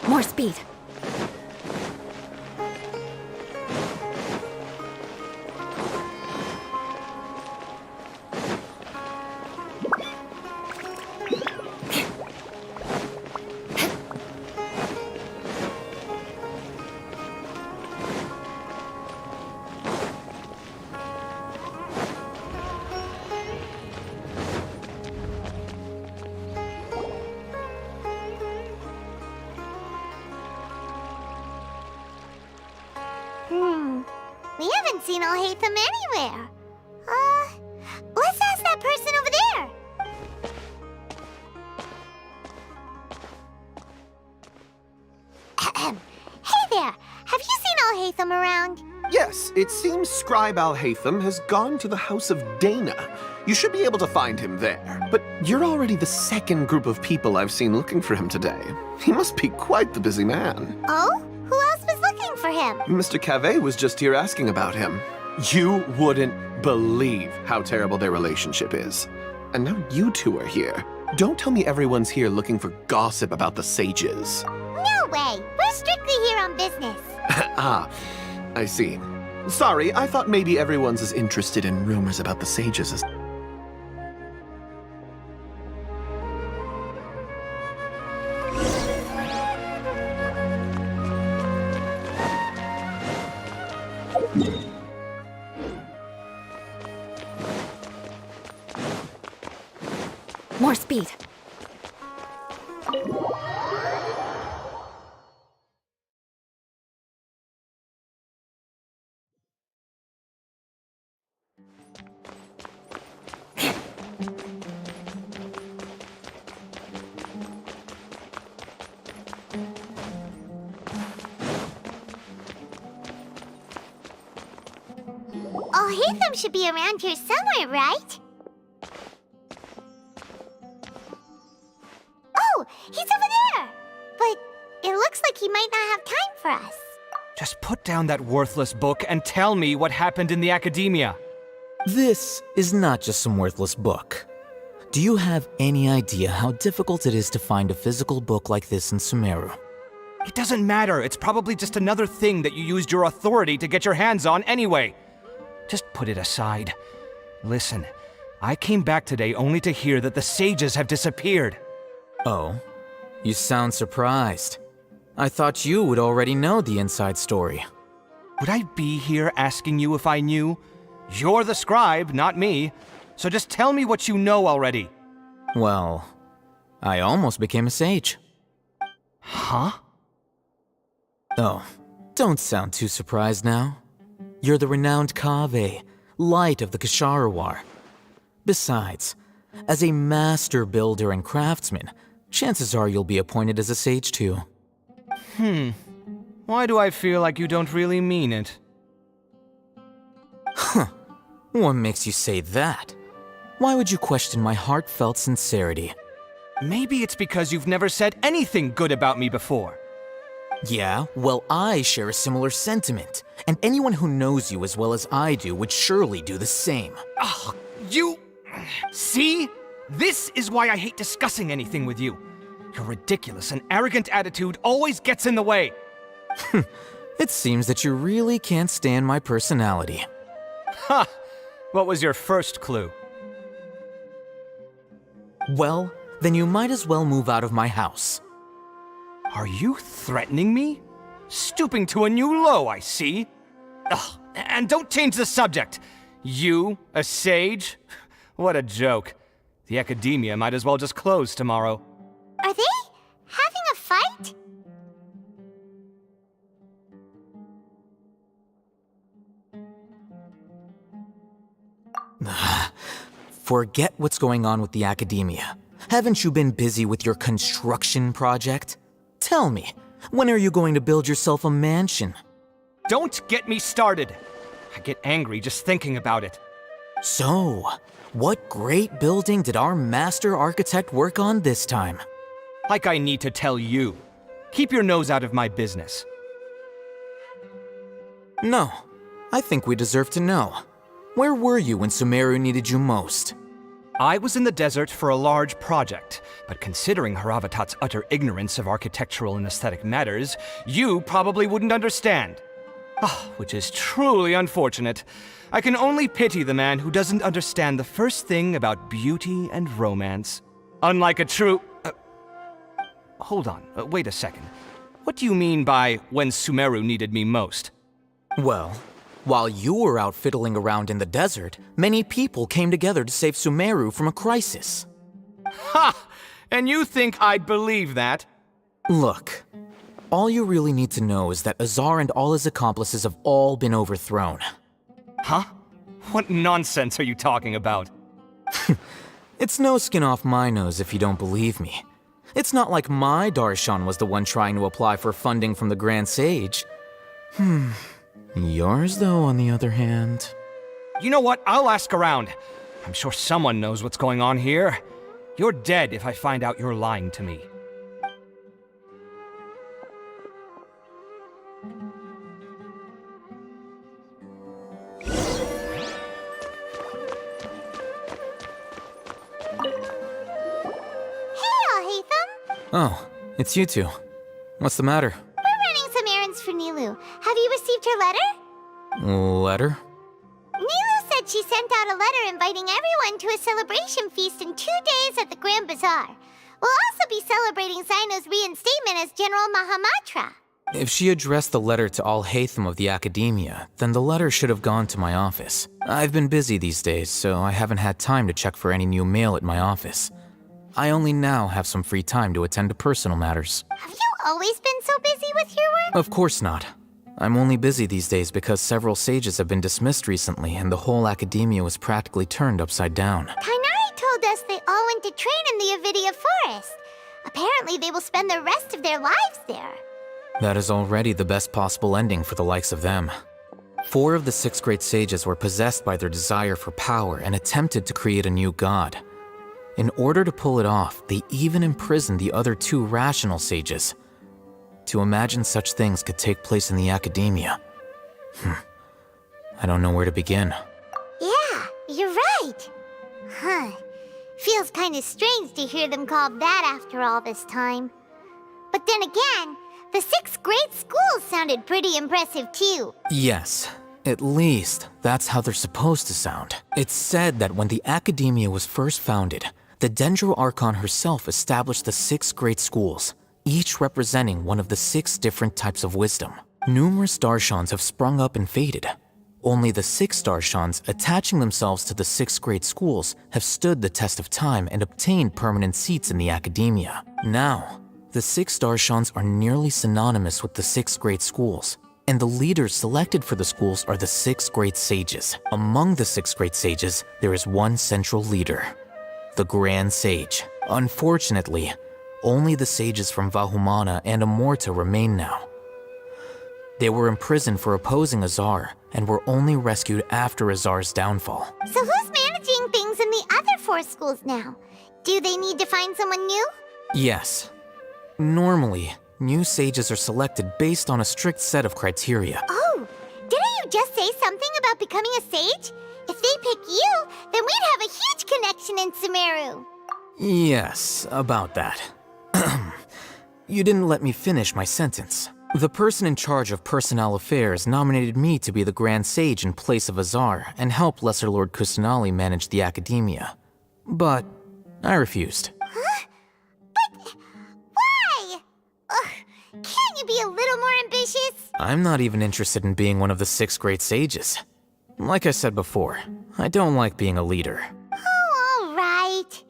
[SPEAKER 13] More speed.
[SPEAKER 1] We haven't seen Alhaitham anywhere. Let's ask that person over there. Hey there, have you seen Alhaitham around?
[SPEAKER 10] Yes, it seems Scribe Alhaitham has gone to the House of Dana. You should be able to find him there. But you're already the second group of people I've seen looking for him today. He must be quite the busy man.
[SPEAKER 1] Oh? Who else was looking for him?
[SPEAKER 10] Mr. Cavey was just here asking about him. You wouldn't believe how terrible their relationship is. And now you two are here. Don't tell me everyone's here looking for gossip about the sages.
[SPEAKER 1] No way! We're strictly here on business.
[SPEAKER 10] Ah, I see. Sorry, I thought maybe everyone's as interested in rumors about the sages as...
[SPEAKER 13] More speed.
[SPEAKER 1] Oh, Hatham should be around here somewhere, right? Oh, he's over there! But it looks like he might not have time for us.
[SPEAKER 12] Just put down that worthless book and tell me what happened in the academia.
[SPEAKER 14] This is not just some worthless book. Do you have any idea how difficult it is to find a physical book like this in Sumeru?
[SPEAKER 12] It doesn't matter. It's probably just another thing that you used your authority to get your hands on anyway. Just put it aside. Listen, I came back today only to hear that the sages have disappeared.
[SPEAKER 14] Oh, you sound surprised. I thought you would already know the inside story.
[SPEAKER 12] Would I be here asking you if I knew? You're the scribe, not me. So just tell me what you know already.
[SPEAKER 14] Well, I almost became a sage.
[SPEAKER 12] Huh?
[SPEAKER 14] Oh, don't sound too surprised now. You're the renowned Kaveh, light of the Ksharawar. Besides, as a master builder and craftsman, chances are you'll be appointed as a sage too.
[SPEAKER 12] Why do I feel like you don't really mean it?
[SPEAKER 14] Huh. What makes you say that? Why would you question my heartfelt sincerity?
[SPEAKER 12] Maybe it's because you've never said anything good about me before.
[SPEAKER 14] Yeah, well, I share a similar sentiment, and anyone who knows you as well as I do would surely do the same.
[SPEAKER 12] Oh, you... See? This is why I hate discussing anything with you. Your ridiculous and arrogant attitude always gets in the way.
[SPEAKER 14] It seems that you really can't stand my personality.
[SPEAKER 12] Ha! What was your first clue?
[SPEAKER 14] Well, then you might as well move out of my house.
[SPEAKER 12] Are you threatening me? Stooping to a new low, I see. Ugh, and don't change the subject. You, a sage? What a joke. The academia might as well just close tomorrow.
[SPEAKER 1] Are they having a fight?
[SPEAKER 14] Forget what's going on with the academia. Haven't you been busy with your construction project? Tell me, when are you going to build yourself a mansion?
[SPEAKER 12] Don't get me started. I get angry just thinking about it.
[SPEAKER 14] So, what great building did our master architect work on this time?
[SPEAKER 12] Like I need to tell you. Keep your nose out of my business.
[SPEAKER 14] No, I think we deserve to know. Where were you when Sumeru needed you most?
[SPEAKER 12] I was in the desert for a large project, but considering Haravatat's utter ignorance of architectural and aesthetic matters, you probably wouldn't understand. Which is truly unfortunate. I can only pity the man who doesn't understand the first thing about beauty and romance. Unlike a true... Hold on, wait a second. What do you mean by when Sumeru needed me most?
[SPEAKER 14] Well, while you were out fiddling around in the desert, many people came together to save Sumeru from a crisis.
[SPEAKER 12] Ha! And you think I'd believe that?
[SPEAKER 14] Look, all you really need to know is that Azar and all his accomplices have all been overthrown.
[SPEAKER 12] Huh? What nonsense are you talking about?
[SPEAKER 14] It's no skin off my nose if you don't believe me. It's not like my Darshan was the one trying to apply for funding from the Grand Sage. Yours, though, on the other hand...
[SPEAKER 12] You know what? I'll ask around. I'm sure someone knows what's going on here. You're dead if I find out you're lying to me.
[SPEAKER 14] Oh, it's you two. What's the matter?
[SPEAKER 1] We're running some errands for Nilu. Have you received her letter?
[SPEAKER 14] Letter?
[SPEAKER 1] Nilu said she sent out a letter inviting everyone to a celebration feast in 2 days at the Grand Bazaar. We'll also be celebrating Zaino's reinstatement as General Mahamatra.
[SPEAKER 14] If she addressed the letter to all Hatham of the Academia, then the letter should have gone to my office. I've been busy these days, so I haven't had time to check for any new mail at my office. I only now have some free time to attend to personal matters.
[SPEAKER 1] Have you always been so busy with your work?
[SPEAKER 14] Of course not. I'm only busy these days because several sages have been dismissed recently and the whole academia was practically turned upside down.
[SPEAKER 1] Tainari told us they all went to train in the Avidia Forest. Apparently they will spend the rest of their lives there.
[SPEAKER 14] That is already the best possible ending for the likes of them. 4 of the 6 great sages were possessed by their desire for power and attempted to create a new god. In order to pull it off, they even imprisoned the other 2 rational sages. To imagine such things could take place in the academia. I don't know where to begin.
[SPEAKER 1] Yeah, you're right. Huh. Feels kind of strange to hear them called that after all this time. But then again, the 6 great schools sounded pretty impressive too.
[SPEAKER 14] Yes, at least that's how they're supposed to sound. It's said that when the academia was first founded, the Dendro Archon herself established the 6 great schools, each representing one of the 6 different types of wisdom. Numerous Darshans have sprung up and faded. Only the 6 Darshans attaching themselves to the 6 great schools have stood the test of time and obtained permanent seats in the academia. Now, the 6 Darshans are nearly synonymous with the 6 great schools, and the leaders selected for the schools are the 6 great sages. Among the 6 great sages, there is one central leader, the Grand Sage. Unfortunately, only the sages from Vahumana and Amorta remain now. They were imprisoned for opposing Azar and were only rescued after Azar's downfall.
[SPEAKER 1] So who's managing things in the other 4 schools now? Do they need to find someone new?
[SPEAKER 14] Yes. Normally, new sages are selected based on a strict set of criteria.
[SPEAKER 1] Oh, didn't you just say something about becoming a sage? If they pick you, then we'd have a huge connection in Sumeru.
[SPEAKER 14] Yes, about that. You didn't let me finish my sentence. The person in charge of personnel affairs nominated me to be the Grand Sage in place of Azar and help Lesser Lord Kusanali manage the academia. But I refused.
[SPEAKER 1] Huh? But why? Can't you be a little more ambitious?
[SPEAKER 14] I'm not even interested in being one of the 6 great sages. Like I said before, I don't like being a leader.
[SPEAKER 1] Oh, all right.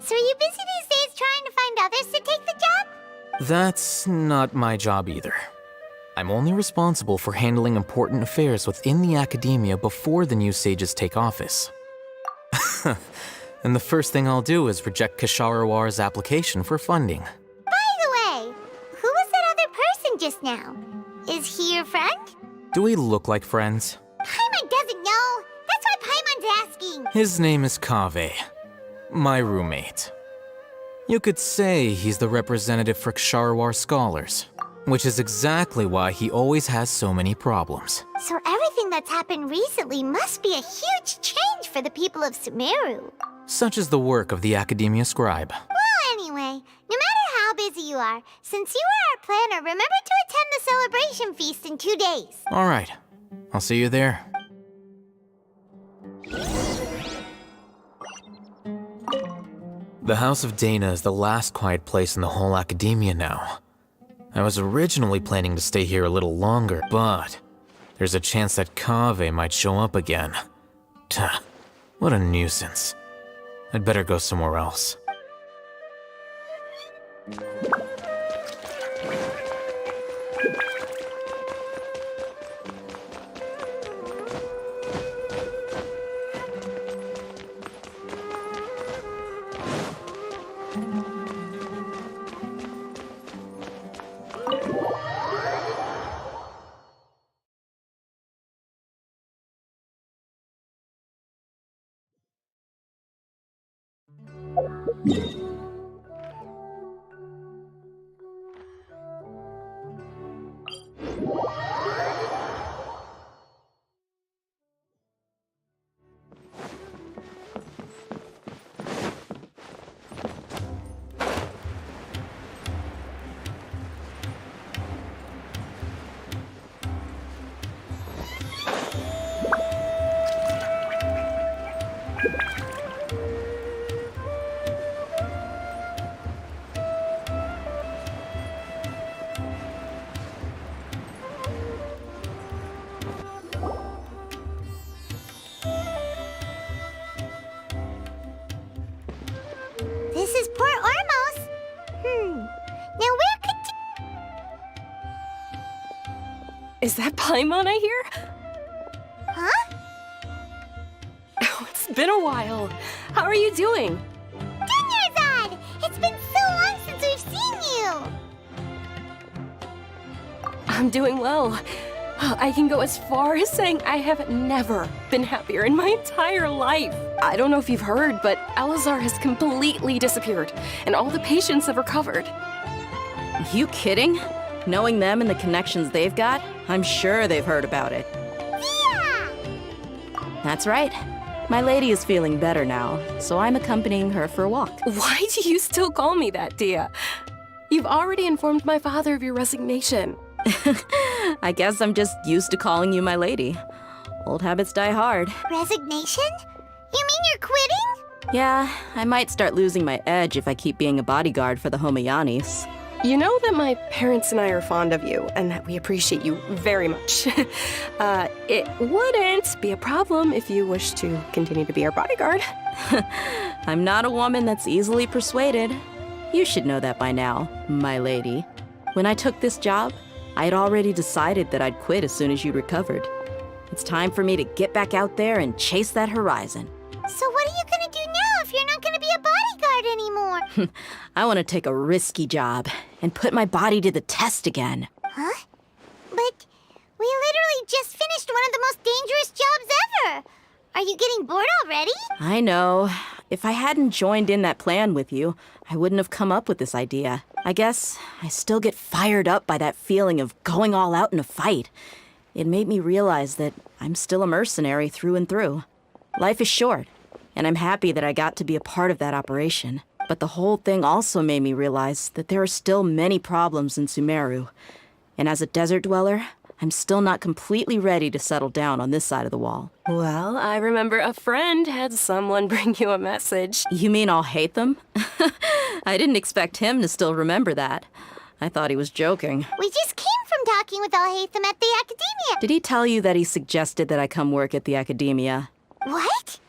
[SPEAKER 1] So are you busy these days trying to find others to take the job?
[SPEAKER 14] That's not my job either. I'm only responsible for handling important affairs within the academia before the new sages take office. And the first thing I'll do is reject Kasharawar's application for funding.
[SPEAKER 1] By the way, who was that other person just now? Is he your friend?
[SPEAKER 14] Do we look like friends?
[SPEAKER 1] Paimon doesn't know. That's why Paimon's asking.
[SPEAKER 14] His name is Kaveh, my roommate. You could say he's the representative for Ksharawar scholars, which is exactly why he always has so many problems.
[SPEAKER 1] So everything that's happened recently must be a huge change for the people of Sumeru.
[SPEAKER 14] Such is the work of the Academia Scribe.
[SPEAKER 1] Well, anyway, no matter how busy you are, since you are our planner, remember to attend the celebration feast in 2 days.
[SPEAKER 14] All right, I'll see you there. The House of Dana is the last quiet place in the whole academia now. I was originally planning to stay here a little longer, but there's a chance that Kaveh might show up again. Tuh, what a nuisance. I'd better go somewhere else.
[SPEAKER 17] Is that Paimon I hear?
[SPEAKER 1] Huh?
[SPEAKER 17] Oh, it's been a while. How are you doing?
[SPEAKER 1] Dunyarzad! It's been so long since we've seen you!
[SPEAKER 17] I'm doing well. I can go as far as saying I have never been happier in my entire life. I don't know if you've heard, but Alazar has completely disappeared, and all the patients have recovered.
[SPEAKER 5] You kidding? Knowing them and the connections they've got, I'm sure they've heard about it.
[SPEAKER 1] Yeah!
[SPEAKER 5] That's right. My lady is feeling better now, so I'm accompanying her for a walk.
[SPEAKER 17] Why do you still call me that, Dia? You've already informed my father of your resignation.
[SPEAKER 5] I guess I'm just used to calling you my lady. Old habits die hard.
[SPEAKER 1] Resignation? You mean you're quitting?
[SPEAKER 5] Yeah, I might start losing my edge if I keep being a bodyguard for the Homayanis.
[SPEAKER 17] You know that my parents and I are fond of you, and that we appreciate you very much. It wouldn't be a problem if you wish to continue to be our bodyguard.
[SPEAKER 5] I'm not a woman that's easily persuaded. You should know that by now, my lady. When I took this job, I had already decided that I'd quit as soon as you recovered. It's time for me to get back out there and chase that horizon.
[SPEAKER 1] So what are you gonna do now if you're not gonna be a bodyguard anymore?
[SPEAKER 5] I want to take a risky job and put my body to the test again.
[SPEAKER 1] Huh? But we literally just finished one of the most dangerous jobs ever! Are you getting bored already?
[SPEAKER 5] I know. If I hadn't joined in that plan with you, I wouldn't have come up with this idea. I guess I still get fired up by that feeling of going all out in a fight. It made me realize that I'm still a mercenary through and through. Life is short, and I'm happy that I got to be a part of that operation. But the whole thing also made me realize that there are still many problems in Sumeru. And as a desert dweller, I'm still not completely ready to settle down on this side of the wall.
[SPEAKER 17] Well, I remember a friend had someone bring you a message.
[SPEAKER 5] You mean I'll hate them? I didn't expect him to still remember that. I thought he was joking.
[SPEAKER 1] We just came from talking with Alhaitham at the Academia.
[SPEAKER 5] Did he tell you that he suggested that I come work at the Academia?
[SPEAKER 1] What?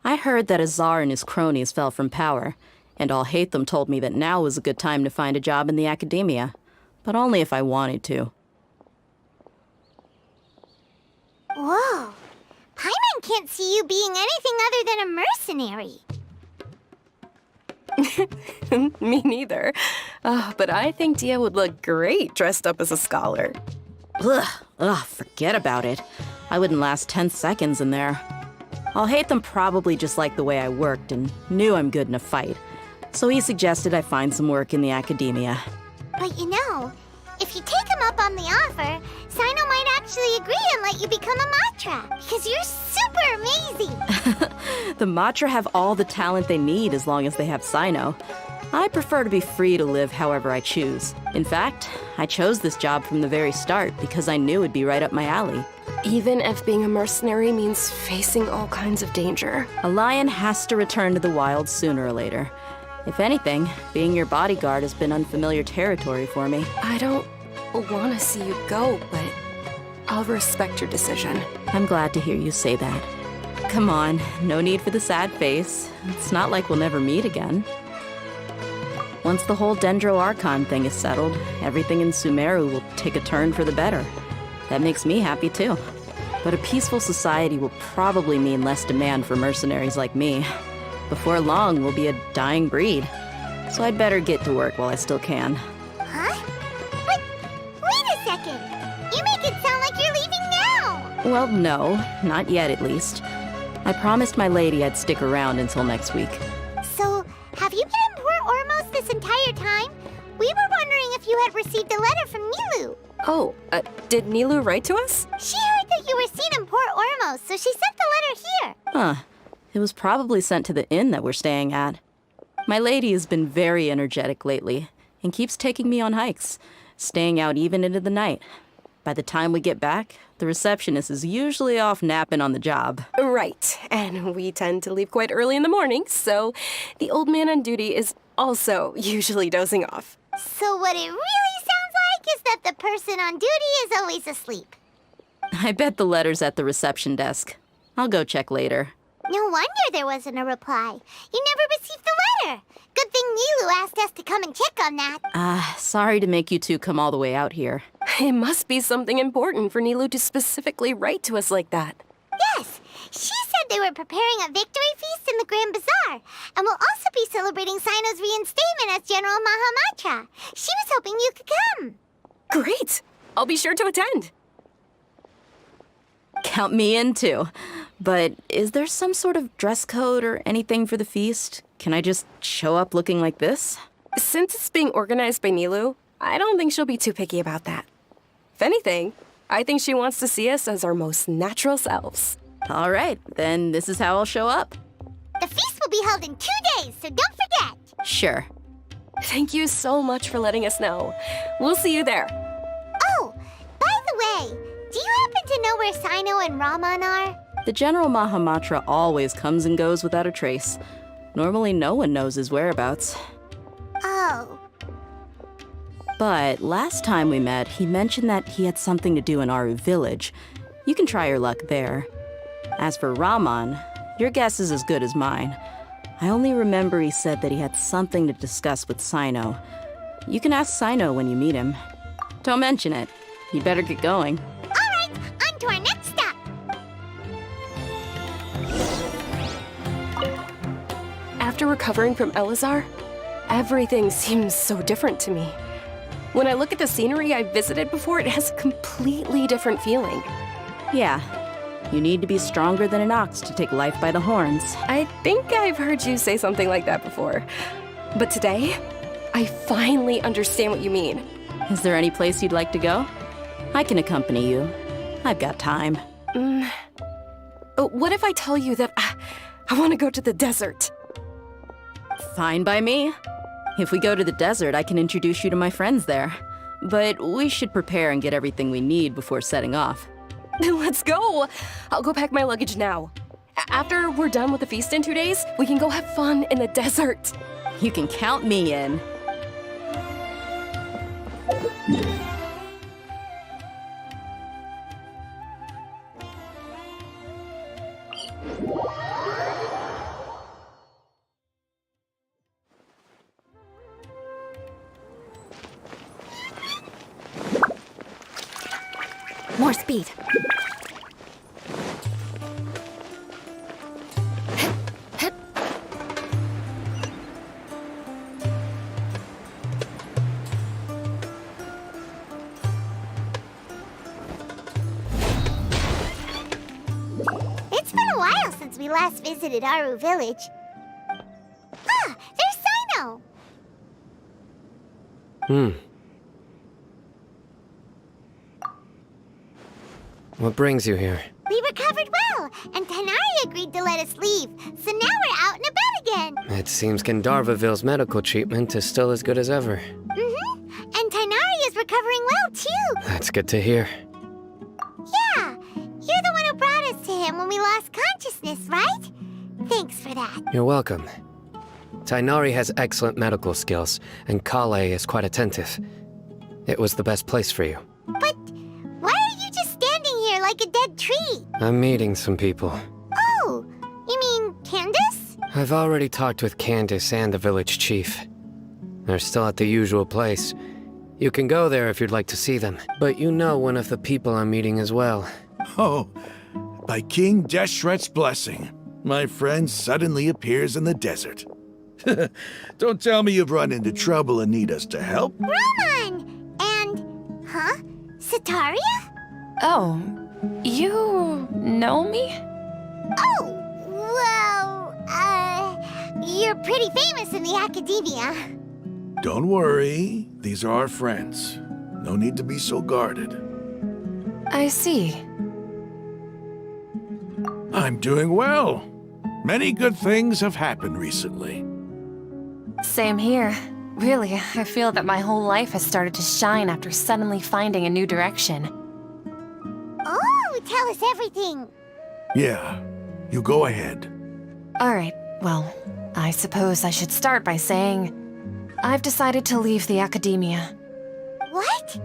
[SPEAKER 5] I heard that Azar and his cronies fell from power, and Alhaitham told me that now was a good time to find a job in the Academia, but only if I wanted to.
[SPEAKER 1] Whoa. Paimon can't see you being anything other than a mercenary.
[SPEAKER 17] Me neither. But I think Dia would look great dressed up as a scholar.
[SPEAKER 5] Ugh, forget about it. I wouldn't last 10 seconds in there. Alhaitham probably just liked the way I worked and knew I'm good in a fight, so he suggested I find some work in the Academia.
[SPEAKER 1] But you know, if you take him up on the offer, Sino might actually agree and let you become a Matra, because you're super amazing!
[SPEAKER 5] The Matra have all the talent they need as long as they have Sino. I prefer to be free to live however I choose. In fact, I chose this job from the very start because I knew it'd be right up my alley.
[SPEAKER 17] Even if being a mercenary means facing all kinds of danger.
[SPEAKER 5] A lion has to return to the wild sooner or later. If anything, being your bodyguard has been unfamiliar territory for me.
[SPEAKER 17] I don't want to see you go, but I'll respect your decision.
[SPEAKER 5] I'm glad to hear you say that. Come on, no need for the sad face. It's not like we'll never meet again. Once the whole Dendro Archon thing is settled, everything in Sumeru will take a turn for the better. That makes me happy too. But a peaceful society will probably mean less demand for mercenaries like me. Before long, we'll be a dying breed. So I'd better get to work while I still can.
[SPEAKER 1] Huh? But wait a second! You make it sound like you're leaving now!
[SPEAKER 5] Well, no, not yet at least. I promised my lady I'd stick around until next week.
[SPEAKER 1] So, have you been in Port Ormos this entire time? We were wondering if you had received a letter from Nilu.
[SPEAKER 17] Oh, did Nilu write to us?
[SPEAKER 1] She heard that you were seen in Port Ormos, so she sent the letter here.
[SPEAKER 5] Huh. It was probably sent to the inn that we're staying at. My lady has been very energetic lately and keeps taking me on hikes, staying out even into the night. By the time we get back, the receptionist is usually off napping on the job.
[SPEAKER 17] Right, and we tend to leave quite early in the morning, so the old man on duty is also usually dozing off.
[SPEAKER 1] So what it really sounds like is that the person on duty is always asleep.
[SPEAKER 5] I bet the letter's at the reception desk. I'll go check later.
[SPEAKER 1] No wonder there wasn't a reply. You never received the letter. Good thing Nilu asked us to come and check on that.
[SPEAKER 5] Sorry to make you two come all the way out here.
[SPEAKER 17] It must be something important for Nilou to specifically write to us like that.
[SPEAKER 1] Yes, she said they were preparing a victory feast in the Grand Bazaar, and will also be celebrating Sino's reinstatement as General Mahamatra. She was hoping you could come.
[SPEAKER 17] Great! I'll be sure to attend.
[SPEAKER 5] Count me in too. But is there some sort of dress code or anything for the feast? Can I just show up looking like this?
[SPEAKER 17] Since it's being organized by Nilou, I don't think she'll be too picky about that. If anything, I think she wants to see us as our most natural selves.
[SPEAKER 5] All right, then this is how I'll show up.
[SPEAKER 1] The feast will be held in 2 days, so don't forget.
[SPEAKER 5] Sure.
[SPEAKER 17] Thank you so much for letting us know. We'll see you there.
[SPEAKER 1] Oh, by the way, do you happen to know where Sino and Raman are?
[SPEAKER 5] The General Mahamatra always comes and goes without a trace. Normally no one knows his whereabouts.
[SPEAKER 1] Oh.
[SPEAKER 5] But last time we met, he mentioned that he had something to do in Aru village. You can try your luck there. As for Raman, your guess is as good as mine. I only remember he said that he had something to discuss with Sino. You can ask Sino when you meet him. Don't mention it. You better get going.
[SPEAKER 1] All right, on to our next stop.
[SPEAKER 17] After recovering from Elazar, everything seems so different to me. When I look at the scenery I visited before, it has a completely different feeling.
[SPEAKER 5] Yeah. You need to be stronger than an ox to take life by the horns.
[SPEAKER 17] I think I've heard you say something like that before. But today, I finally understand what you mean.
[SPEAKER 5] Is there any place you'd like to go? I can accompany you. I've got time.
[SPEAKER 17] What if I tell you that I want to go to the desert?
[SPEAKER 5] Fine by me. If we go to the desert, I can introduce you to my friends there. But we should prepare and get everything we need before setting off.
[SPEAKER 17] Let's go! I'll go pack my luggage now. After we're done with the feast in 2 days, we can go have fun in the desert.
[SPEAKER 5] You can count me in.
[SPEAKER 3] More speed.
[SPEAKER 1] It's been a while since we last visited Aru village. Ah, there's Sino!
[SPEAKER 8] What brings you here?
[SPEAKER 1] We recovered well, and Tainari agreed to let us leave, so now we're out and about again.
[SPEAKER 8] It seems Gandharvaville's medical treatment is still as good as ever.
[SPEAKER 1] And Tainari is recovering well, too.
[SPEAKER 8] That's good to hear.
[SPEAKER 1] Yeah, you're the one who brought us to him when we lost consciousness, right? Thanks for that.
[SPEAKER 8] You're welcome. Tainari has excellent medical skills, and Kale is quite attentive. It was the best place for you.
[SPEAKER 1] But why are you just standing here like a dead tree?
[SPEAKER 8] I'm meeting some people.
[SPEAKER 1] Oh, you mean Candace?
[SPEAKER 8] I've already talked with Candace and the village chief. They're still at the usual place. You can go there if you'd like to see them, but you know one of the people I'm meeting as well.
[SPEAKER 6] Oh, by King Deshret's blessing, my friend suddenly appears in the desert. Don't tell me you've run into trouble and need us to help.
[SPEAKER 1] Raman! And, Sataria?
[SPEAKER 17] Oh, you know me?
[SPEAKER 1] Oh, well, you're pretty famous in the academia.
[SPEAKER 6] Don't worry, these are our friends. No need to be so guarded.
[SPEAKER 17] I see.
[SPEAKER 6] I'm doing well. Many good things have happened recently.
[SPEAKER 17] Same here. Really, I feel that my whole life has started to shine after suddenly finding a new direction.
[SPEAKER 1] Oh, tell us everything.
[SPEAKER 6] Yeah, you go ahead.
[SPEAKER 17] Alright, well, I suppose I should start by saying I've decided to leave the academia.
[SPEAKER 1] What?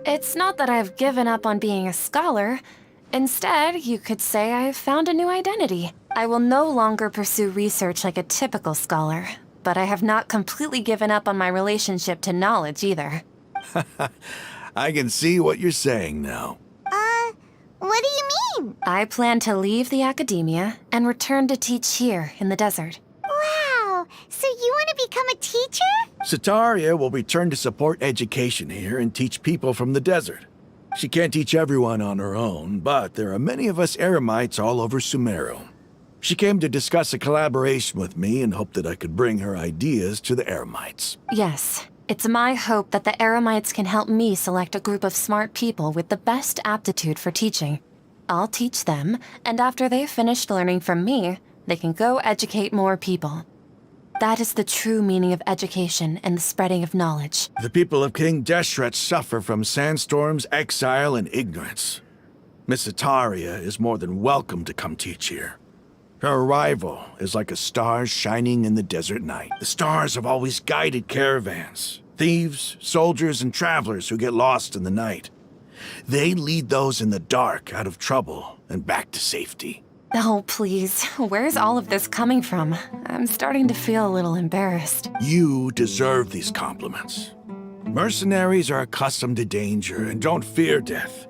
[SPEAKER 17] It's not that I've given up on being a scholar. Instead, you could say I've found a new identity. I will no longer pursue research like a typical scholar, but I have not completely given up on my relationship to knowledge either.
[SPEAKER 6] I can see what you're saying now.
[SPEAKER 1] What do you mean?
[SPEAKER 17] I plan to leave the academia and return to teach here in the desert.
[SPEAKER 1] Wow, so you want to become a teacher?
[SPEAKER 6] Sataria will return to support education here and teach people from the desert. She can't teach everyone on her own, but there are many of us Eremites all over Sumeru. She came to discuss a collaboration with me and hoped that I could bring her ideas to the Eremites.
[SPEAKER 17] Yes, it's my hope that the Eremites can help me select a group of smart people with the best aptitude for teaching. I'll teach them, and after they've finished learning from me, they can go educate more people. That is the true meaning of education and the spreading of knowledge.
[SPEAKER 6] The people of King Deshret suffer from sandstorms, exile, and ignorance. Miss Sataria is more than welcome to come teach here. Her arrival is like a star shining in the desert night. The stars have always guided caravans, thieves, soldiers, and travelers who get lost in the night. They lead those in the dark out of trouble and back to safety.
[SPEAKER 17] Oh, please. Where's all of this coming from? I'm starting to feel a little embarrassed.
[SPEAKER 6] You deserve these compliments. Mercenaries are accustomed to danger and don't fear death,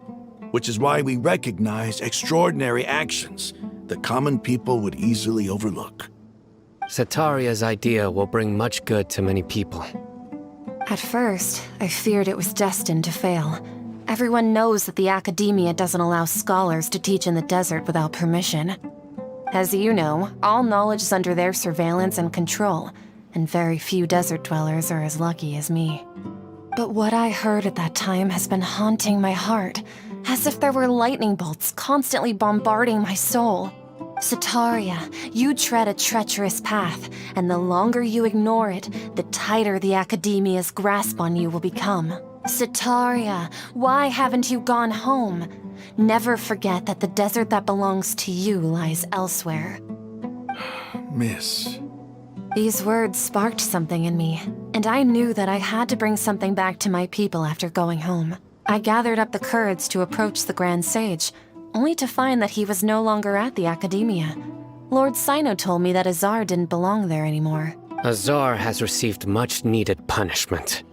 [SPEAKER 6] which is why we recognize extraordinary actions that common people would easily overlook.
[SPEAKER 8] Sataria's idea will bring much good to many people.
[SPEAKER 17] At first, I feared it was destined to fail. Everyone knows that the academia doesn't allow scholars to teach in the desert without permission. As you know, all knowledge is under their surveillance and control, and very few desert dwellers are as lucky as me. But what I heard at that time has been haunting my heart, as if there were lightning bolts constantly bombarding my soul. Sataria, you tread a treacherous path, and the longer you ignore it, the tighter the academia's grasp on you will become. Sataria, why haven't you gone home? Never forget that the desert that belongs to you lies elsewhere.
[SPEAKER 6] Miss.
[SPEAKER 17] These words sparked something in me, and I knew that I had to bring something back to my people after going home. I gathered up the courage to approach the Grand Sage, only to find that he was no longer at the Academia. Lord Sino told me that Azar didn't belong there anymore.
[SPEAKER 8] Azar has received much-needed punishment.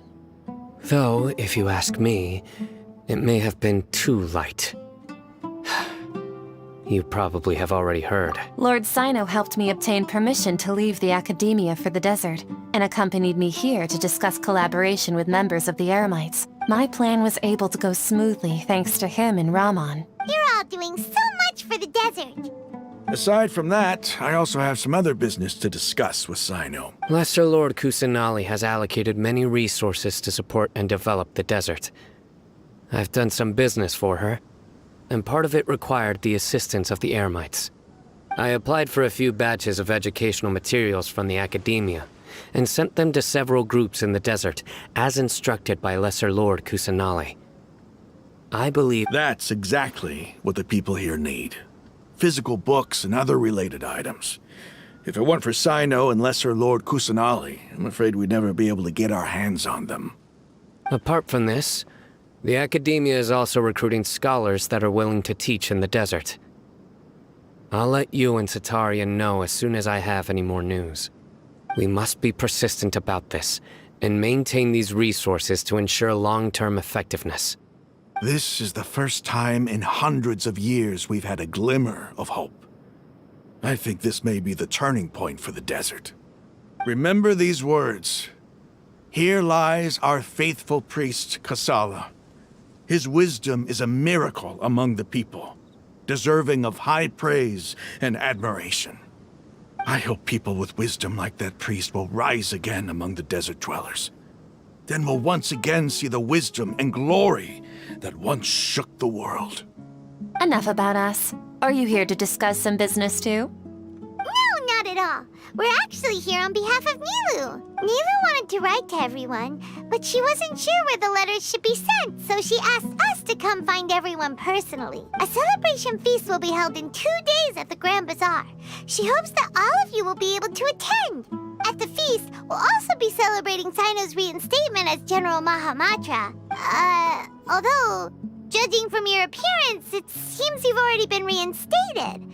[SPEAKER 8] Though, if you ask me, it may have been too light. You probably have already heard.
[SPEAKER 17] Lord Sino helped me obtain permission to leave the Academia for the desert, and accompanied me here to discuss collaboration with members of the Eremites. My plan was able to go smoothly thanks to him and Rahman.
[SPEAKER 1] You're all doing so much for the desert.
[SPEAKER 6] Aside from that, I also have some other business to discuss with Sino.
[SPEAKER 8] Lesser Lord Kusanali has allocated many resources to support and develop the desert. I've done some business for her, and part of it required the assistance of the Eremites. I applied for a few batches of educational materials from the Academia, and sent them to several groups in the desert, as instructed by Lesser Lord Kusanali. I believe
[SPEAKER 6] that's exactly what the people here need. Physical books and other related items. If it weren't for Sino and Lesser Lord Kusanali, I'm afraid we'd never be able to get our hands on them.
[SPEAKER 8] Apart from this, the Academia is also recruiting scholars that are willing to teach in the desert. I'll let you and Sataria know as soon as I have any more news. We must be persistent about this, and maintain these resources to ensure long-term effectiveness.
[SPEAKER 6] This is the first time in hundreds of years we've had a glimmer of hope. I think this may be the turning point for the desert. Remember these words. Here lies our faithful priest, Kasala. His wisdom is a miracle among the people, deserving of high praise and admiration. I hope people with wisdom like that priest will rise again among the desert dwellers. Then we'll once again see the wisdom and glory that once shook the world.
[SPEAKER 17] Enough about us. Are you here to discuss some business too?
[SPEAKER 1] No, not at all. We're actually here on behalf of Nilu. Nilu wanted to write to everyone, but she wasn't sure where the letters should be sent, so she asked us to come find everyone personally. A celebration feast will be held in 2 days at the Grand Bazaar. She hopes that all of you will be able to attend. At the feast, we'll also be celebrating Sino's reinstatement as General Mahamatra. Although, judging from your appearance, it seems you've already been reinstated.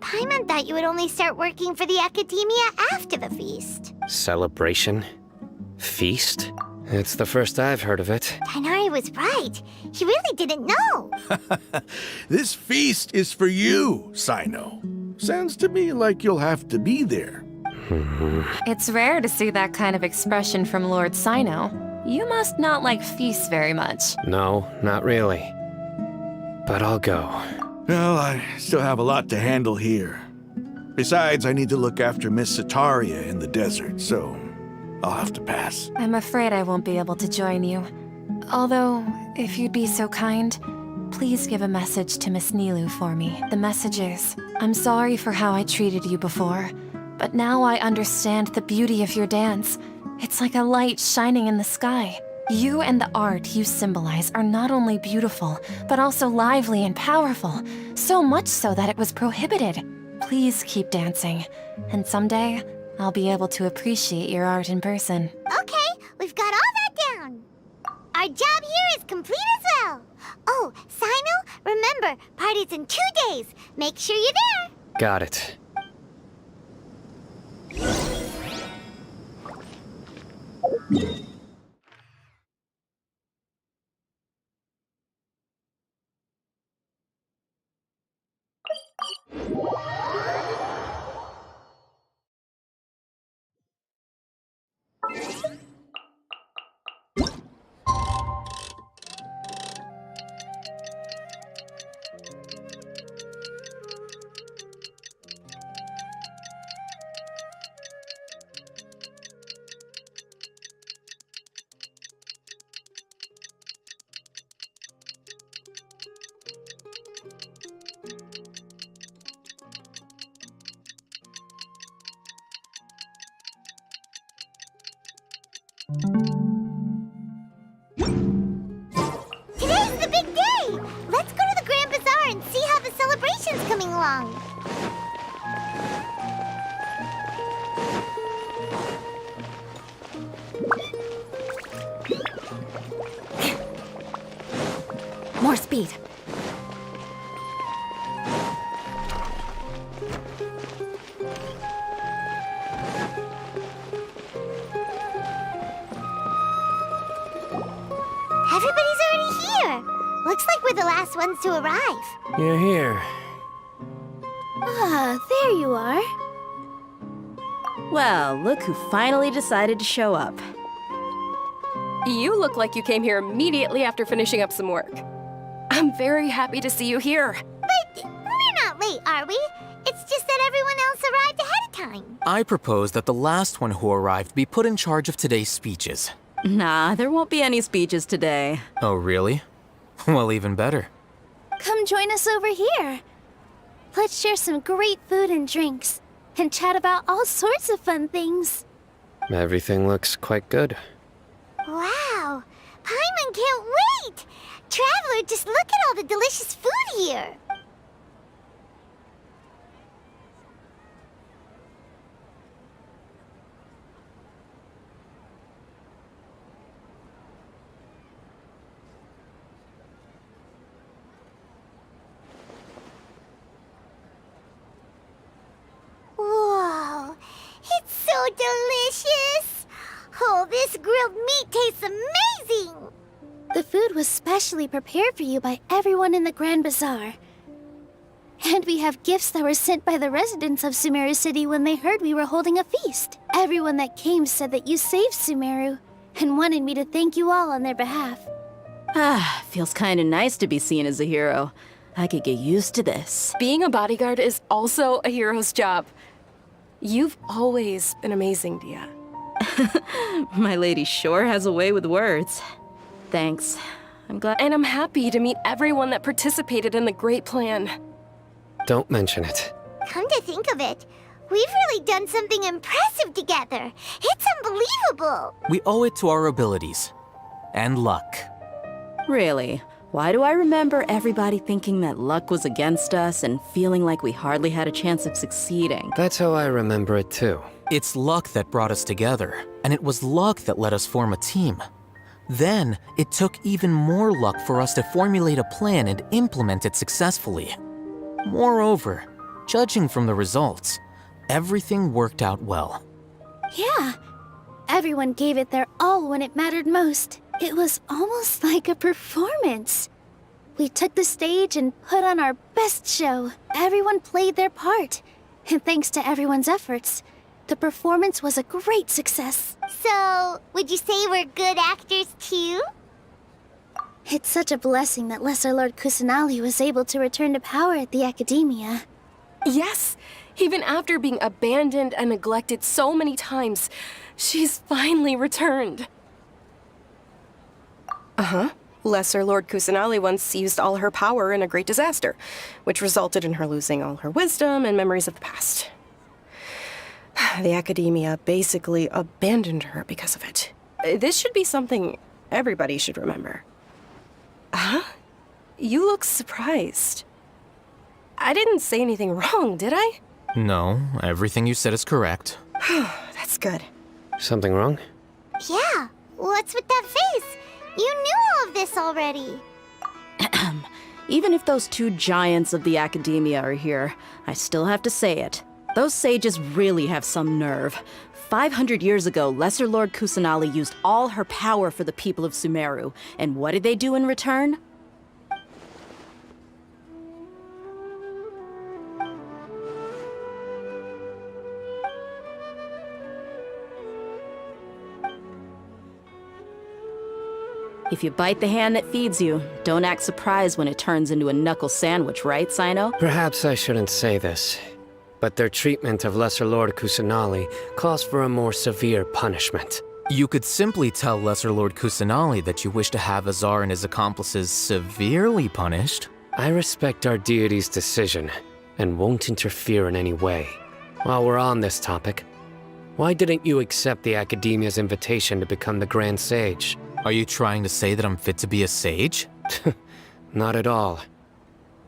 [SPEAKER 1] Paimon thought you would only start working for the Academia after the feast.
[SPEAKER 8] Celebration? Feast? It's the first I've heard of it.
[SPEAKER 1] Tainari was right. He really didn't know.
[SPEAKER 6] This feast is for you, Sino. Sounds to me like you'll have to be there.
[SPEAKER 17] It's rare to see that kind of expression from Lord Sino. You must not like feasts very much.
[SPEAKER 8] No, not really. But I'll go.
[SPEAKER 6] Well, I still have a lot to handle here. Besides, I need to look after Miss Sataria in the desert, so I'll have to pass.
[SPEAKER 17] I'm afraid I won't be able to join you. Although, if you'd be so kind, please give a message to Miss Nilu for me. The message is, I'm sorry for how I treated you before, but now I understand the beauty of your dance. It's like a light shining in the sky. You and the art you symbolize are not only beautiful, but also lively and powerful, so much so that it was prohibited. Please keep dancing, and someday, I'll be able to appreciate your art in person.
[SPEAKER 1] Okay, we've got all that down. Our job here is complete as well. Oh, Sino, remember, party's in 2 days. Make sure you're there.
[SPEAKER 8] Got it.
[SPEAKER 1] Today's the big day! Let's go to the Grand Bazaar and see how the celebration's coming along.
[SPEAKER 3] More speed.
[SPEAKER 1] Everybody's already here. Looks like we're the last ones to arrive.
[SPEAKER 8] You're here.
[SPEAKER 21] Ah, there you are.
[SPEAKER 5] Well, look who finally decided to show up.
[SPEAKER 17] You look like you came here immediately after finishing up some work. I'm very happy to see you here.
[SPEAKER 1] But we're not late, are we? It's just that everyone else arrived ahead of time.
[SPEAKER 14] I propose that the last one who arrived be put in charge of today's speeches.
[SPEAKER 5] Nah, there won't be any speeches today.
[SPEAKER 14] Oh, really? Well, even better.
[SPEAKER 21] Come join us over here. Let's share some great food and drinks, and chat about all sorts of fun things.
[SPEAKER 8] Everything looks quite good.
[SPEAKER 1] Wow! Paimon can't wait! Traveler, just look at all the delicious food here! Whoa! It's so delicious! Oh, this grilled meat tastes amazing!
[SPEAKER 21] The food was specially prepared for you by everyone in the Grand Bazaar. And we have gifts that were sent by the residents of Sumeru City when they heard we were holding a feast. Everyone that came said that you saved Sumeru, and wanted me to thank you all on their behalf.
[SPEAKER 5] Ah, feels kinda nice to be seen as a hero. I could get used to this.
[SPEAKER 17] Being a bodyguard is also a hero's job. You've always been amazing, Dia.
[SPEAKER 5] My lady sure has a way with words. Thanks. I'm glad.
[SPEAKER 17] And I'm happy to meet everyone that participated in the great plan.
[SPEAKER 8] Don't mention it.
[SPEAKER 1] Come to think of it, we've really done something impressive together. It's unbelievable.
[SPEAKER 14] We owe it to our abilities. And luck.
[SPEAKER 5] Really? Why do I remember everybody thinking that luck was against us and feeling like we hardly had a chance of succeeding?
[SPEAKER 8] That's how I remember it too.
[SPEAKER 14] It's luck that brought us together, and it was luck that let us form a team. Then, it took even more luck for us to formulate a plan and implement it successfully. Moreover, judging from the results, everything worked out well.
[SPEAKER 21] Yeah, Everyone gave it their all when it mattered most. It was almost like a performance. We took the stage and put on our best show. Everyone played their part. And thanks to everyone's efforts, the performance was a great success.
[SPEAKER 1] So, would you say we're good actors too?
[SPEAKER 21] It's such a blessing that Lesser Lord Kusanali was able to return to power at the Academia.
[SPEAKER 17] Yes! Even after being abandoned and neglected so many times, she's finally returned. Uh-huh. Lesser Lord Kusanali once used all her power in a great disaster, which resulted in her losing all her wisdom and memories of the past. The Academia basically abandoned her because of it. This should be something everybody should remember. Huh? You look surprised. I didn't say anything wrong, did I?
[SPEAKER 14] No, everything you said is correct.
[SPEAKER 17] That's good.
[SPEAKER 8] Something wrong?
[SPEAKER 1] Yeah, what's with that face? You knew all of this already.
[SPEAKER 5] Even if those two giants of the Academia are here, I still have to say it. Those sages really have some nerve. 500 years ago, Lesser Lord Kusanali used all her power for the people of Sumeru. And what did they do in return? If you bite the hand that feeds you, don't act surprised when it turns into a knuckle sandwich, right, Sino?
[SPEAKER 8] Perhaps I shouldn't say this, but their treatment of Lesser Lord Kusanali calls for a more severe punishment.
[SPEAKER 14] You could simply tell Lesser Lord Kusanali that you wish to have Azar and his accomplices severely punished.
[SPEAKER 8] I respect our deity's decision, and won't interfere in any way. While we're on this topic, why didn't you accept the Academia's invitation to become the Grand Sage?
[SPEAKER 14] Are you trying to say that I'm fit to be a sage?
[SPEAKER 8] Not at all.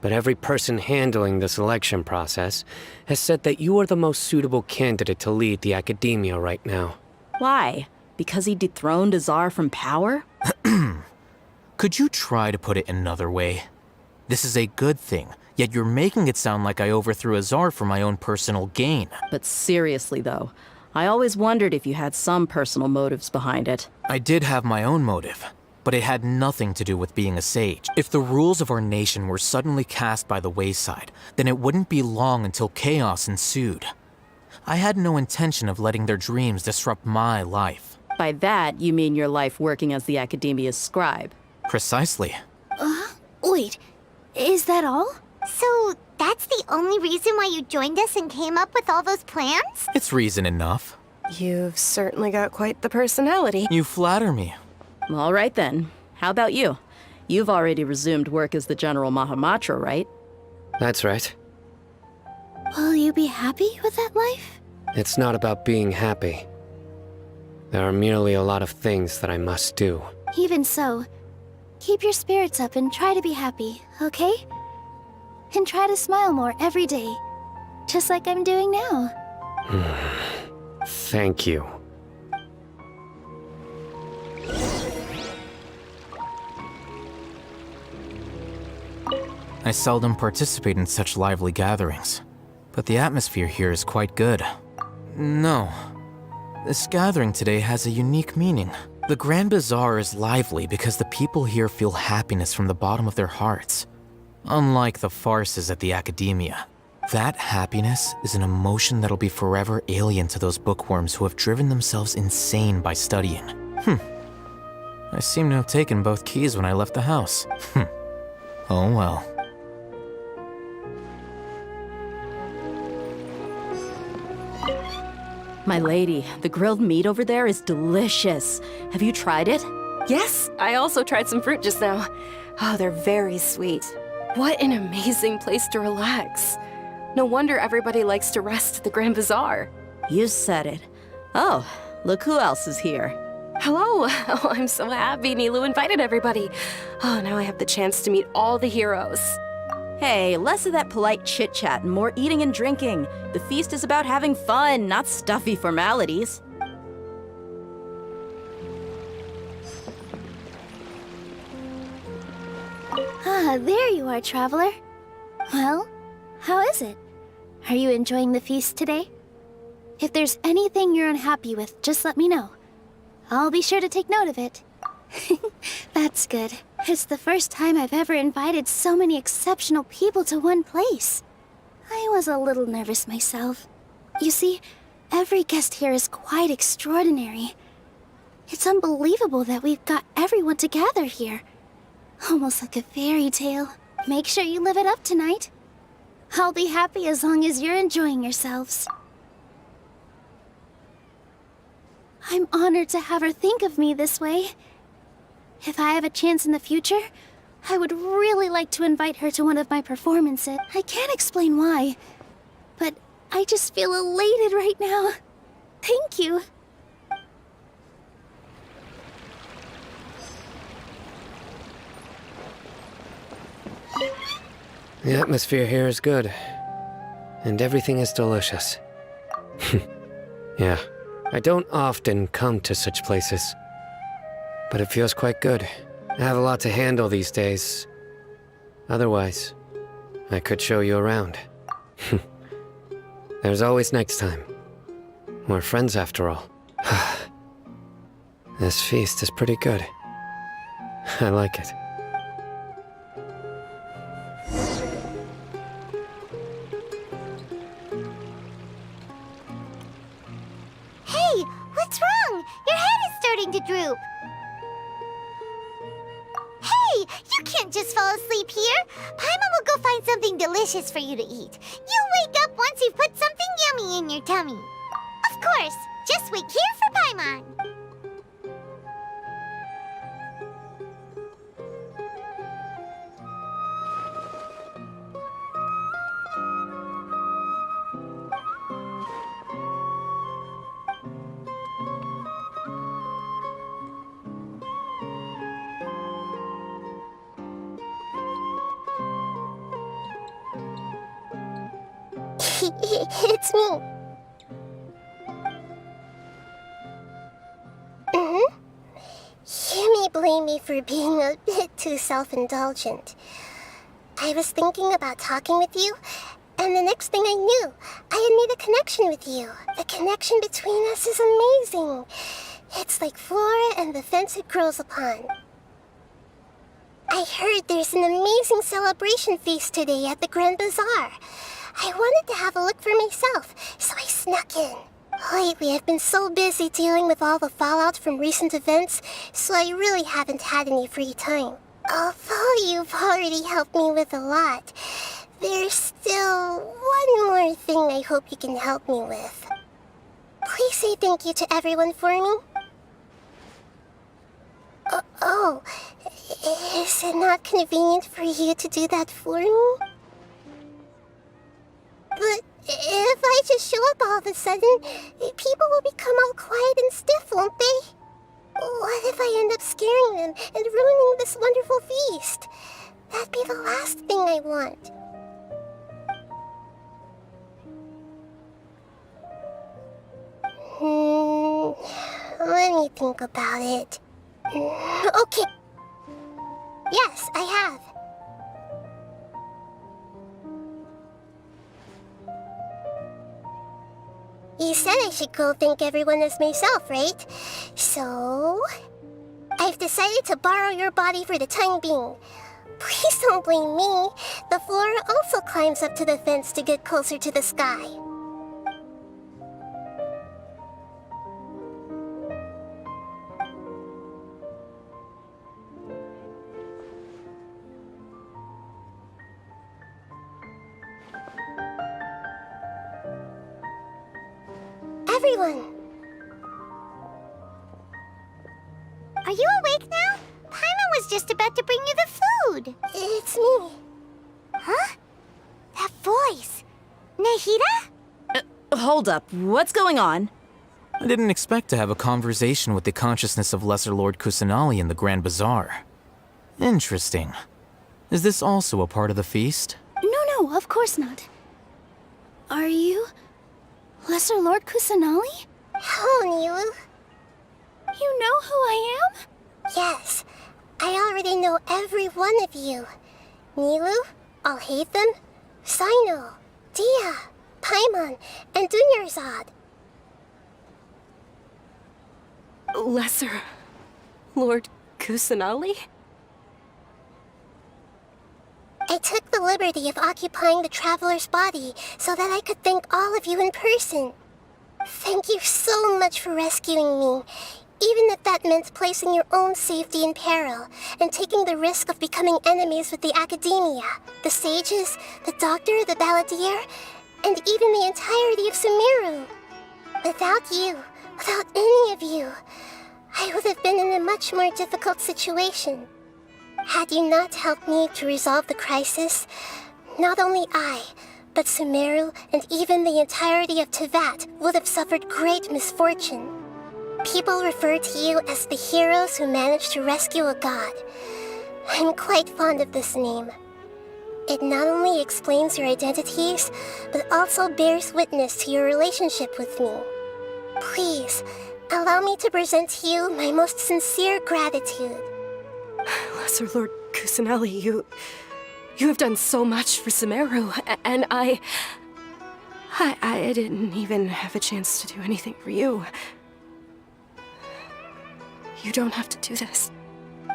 [SPEAKER 8] But every person handling the selection process has said that you are the most suitable candidate to lead the Academia right now.
[SPEAKER 5] Why? Because he dethroned Azar from power?
[SPEAKER 14] Could you try to put it another way? This is a good thing, yet you're making it sound like I overthrew Azar for my own personal gain.
[SPEAKER 5] But seriously, though, I always wondered if you had some personal motives behind it.
[SPEAKER 14] I did have my own motive, but it had nothing to do with being a sage. If the rules of our nation were suddenly cast by the wayside, then it wouldn't be long until chaos ensued. I had no intention of letting their dreams disrupt my life.
[SPEAKER 5] By that, you mean your life working as the Academia's scribe?
[SPEAKER 14] Precisely.
[SPEAKER 21] Wait, is that all?
[SPEAKER 1] So, that's the only reason why you joined us and came up with all those plans?
[SPEAKER 14] It's reason enough.
[SPEAKER 17] You've certainly got quite the personality.
[SPEAKER 14] You flatter me.
[SPEAKER 5] All right then. How about you? You've already resumed work as the General Mahamatra, right?
[SPEAKER 8] That's right.
[SPEAKER 21] Will you be happy with that life?
[SPEAKER 8] It's not about being happy. There are merely a lot of things that I must do.
[SPEAKER 21] Even so, keep your spirits up and try to be happy, okay? And try to smile more every day, just like I'm doing now.
[SPEAKER 8] Thank you.
[SPEAKER 14] I seldom participate in such lively gatherings, but the atmosphere here is quite good. No, this gathering today has a unique meaning. The Grand Bazaar is lively because the people here feel happiness from the bottom of their hearts. Unlike the farces at the Academia, that happiness is an emotion that'll be forever alien to those bookworms who have driven themselves insane by studying. I seem to have taken both keys when I left the house. Oh well.
[SPEAKER 5] My lady, the grilled meat over there is delicious. Have you tried it?
[SPEAKER 17] Yes, I also tried some fruit just now. Oh, they're very sweet. What an amazing place to relax. No wonder everybody likes to rest at the Grand Bazaar.
[SPEAKER 5] You said it. Oh, look who else is here.
[SPEAKER 17] Hello. Oh, I'm so happy Nilu invited everybody. Oh, now I have the chance to meet all the heroes.
[SPEAKER 5] Hey, less of that polite chit-chat and more eating and drinking. The feast is about having fun, not stuffy formalities.
[SPEAKER 21] Ah, there you are, traveler. Well, how is it? Are you enjoying the feast today? If there's anything you're unhappy with, just let me know. I'll be sure to take note of it. That's good. It's the first time I've ever invited so many exceptional people to one place. I was a little nervous myself. You see, every guest here is quite extraordinary. It's unbelievable that we've got everyone together here. Almost like a fairy tale. Make sure you live it up tonight. I'll be happy as long as you're enjoying yourselves. I'm honored to have her think of me this way. If I have a chance in the future, I would really like to invite her to one of my performances. I can't explain why, but I just feel elated right now. Thank you.
[SPEAKER 8] The atmosphere here is good, and everything is delicious. Yeah, I don't often come to such places, but it feels quite good. I have a lot to handle these days. Otherwise, I could show you around. There's always next time. We're friends after all. This feast is pretty good. I like it.
[SPEAKER 1] Hey, what's wrong? Your head is starting to droop. Hey, you can't just fall asleep here. Paimon will go find something delicious for you to eat. You'll wake up once you've put something yummy in your tummy. Of course, just wait here for Paimon.
[SPEAKER 9] It's me. You may blame me for being a bit too self-indulgent. I was thinking about talking with you, and the next thing I knew, I had made a connection with you. The connection between us is amazing. It's like flora and the fence it grows upon. I heard there's an amazing celebration feast today at the Grand Bazaar. I wanted to have a look for myself, so I snuck in. Lately, I've been so busy dealing with all the fallout from recent events, so I really haven't had any free time. Although you've already helped me with a lot, there's still one more thing I hope you can help me with. Please say thank you to everyone for me. Oh, is it not convenient for you to do that for me? But if I just show up all of a sudden, people will become all quiet and stiff, won't they? What if I end up scaring them and ruining this wonderful feast? That'd be the last thing I want. Let me think about it. Okay. Yes, I have. You said I should go thank everyone as myself, right? So, I've decided to borrow your body for the time being. Please don't blame me. The flora also climbs up to the fence to get closer to the sky. Everyone!
[SPEAKER 1] Are you awake now? Paimon was just about to bring you the food.
[SPEAKER 9] It's me.
[SPEAKER 1] Huh? That voice. Nahida?
[SPEAKER 5] Hold up. What's going on?
[SPEAKER 14] I didn't expect to have a conversation with the consciousness of Lesser Lord Kusanali in the Grand Bazaar. Interesting. Is this also a part of the feast?
[SPEAKER 21] No, of course not. Are you Lesser Lord Kusanali?
[SPEAKER 9] Hello, Nilu.
[SPEAKER 21] You know who I am?
[SPEAKER 9] Yes, I already know every one of you. Nilu, Alhaitham, Sino, Dia, Paimon, and Dunyarzad.
[SPEAKER 17] Lesser Lord Kusanali?
[SPEAKER 9] I took the liberty of occupying the traveler's body so that I could thank all of you in person. Thank you so much for rescuing me, even if that meant placing your own safety in peril and taking the risk of becoming enemies with the academia, the sages, the doctor, the balladeer, and even the entirety of Sumeru. Without you, without any of you, I would have been in a much more difficult situation. Had you not helped me to resolve the crisis, not only I, but Sumeru and even the entirety of Tevat would have suffered great misfortune. People refer to you as the heroes who managed to rescue a god. I'm quite fond of this name. It not only explains your identities, but also bears witness to your relationship with me. Please, allow me to present to you my most sincere gratitude.
[SPEAKER 17] Lesser Lord Kusanali, you have done so much for Sumeru, and I didn't even have a chance to do anything for you. You don't have to do this.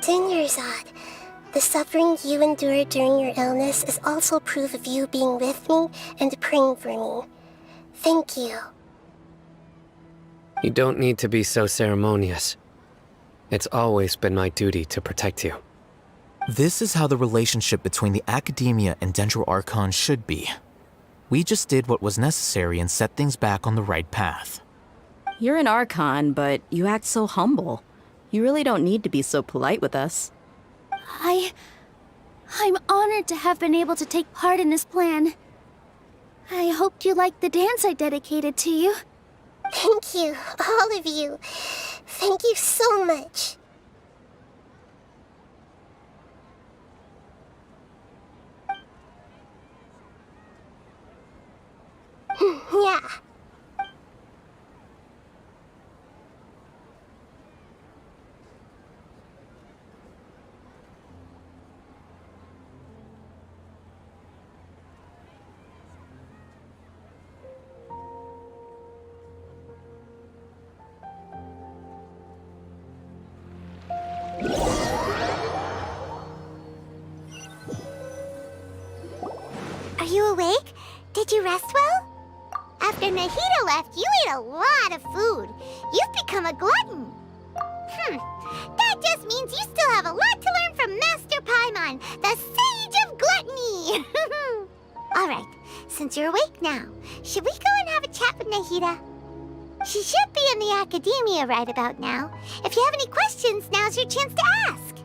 [SPEAKER 9] Dinyarzad, the suffering you endured during your illness is also proof of you being with me and praying for me. Thank you.
[SPEAKER 8] You don't need to be so ceremonious. It's always been my duty to protect you.
[SPEAKER 14] This is how the relationship between the Academia and Dendro Archon should be. We just did what was necessary and set things back on the right path.
[SPEAKER 5] You're an Archon, but you act so humble. You really don't need to be so polite with us.
[SPEAKER 21] I'm honored to have been able to take part in this plan. I hoped you liked the dance I dedicated to you.
[SPEAKER 9] Thank you, all of you. Thank you so much. Yeah.
[SPEAKER 1] Are you awake? Did you rest well? After Nahida left, you ate a lot of food. You've become a glutton. That just means you still have a lot to learn from Master Paimon, the Sage of Gluttony. All right, since you're awake now, should we go and have a chat with Nahida? She should be in the Academia right about now. If you have any questions, now's your chance to ask.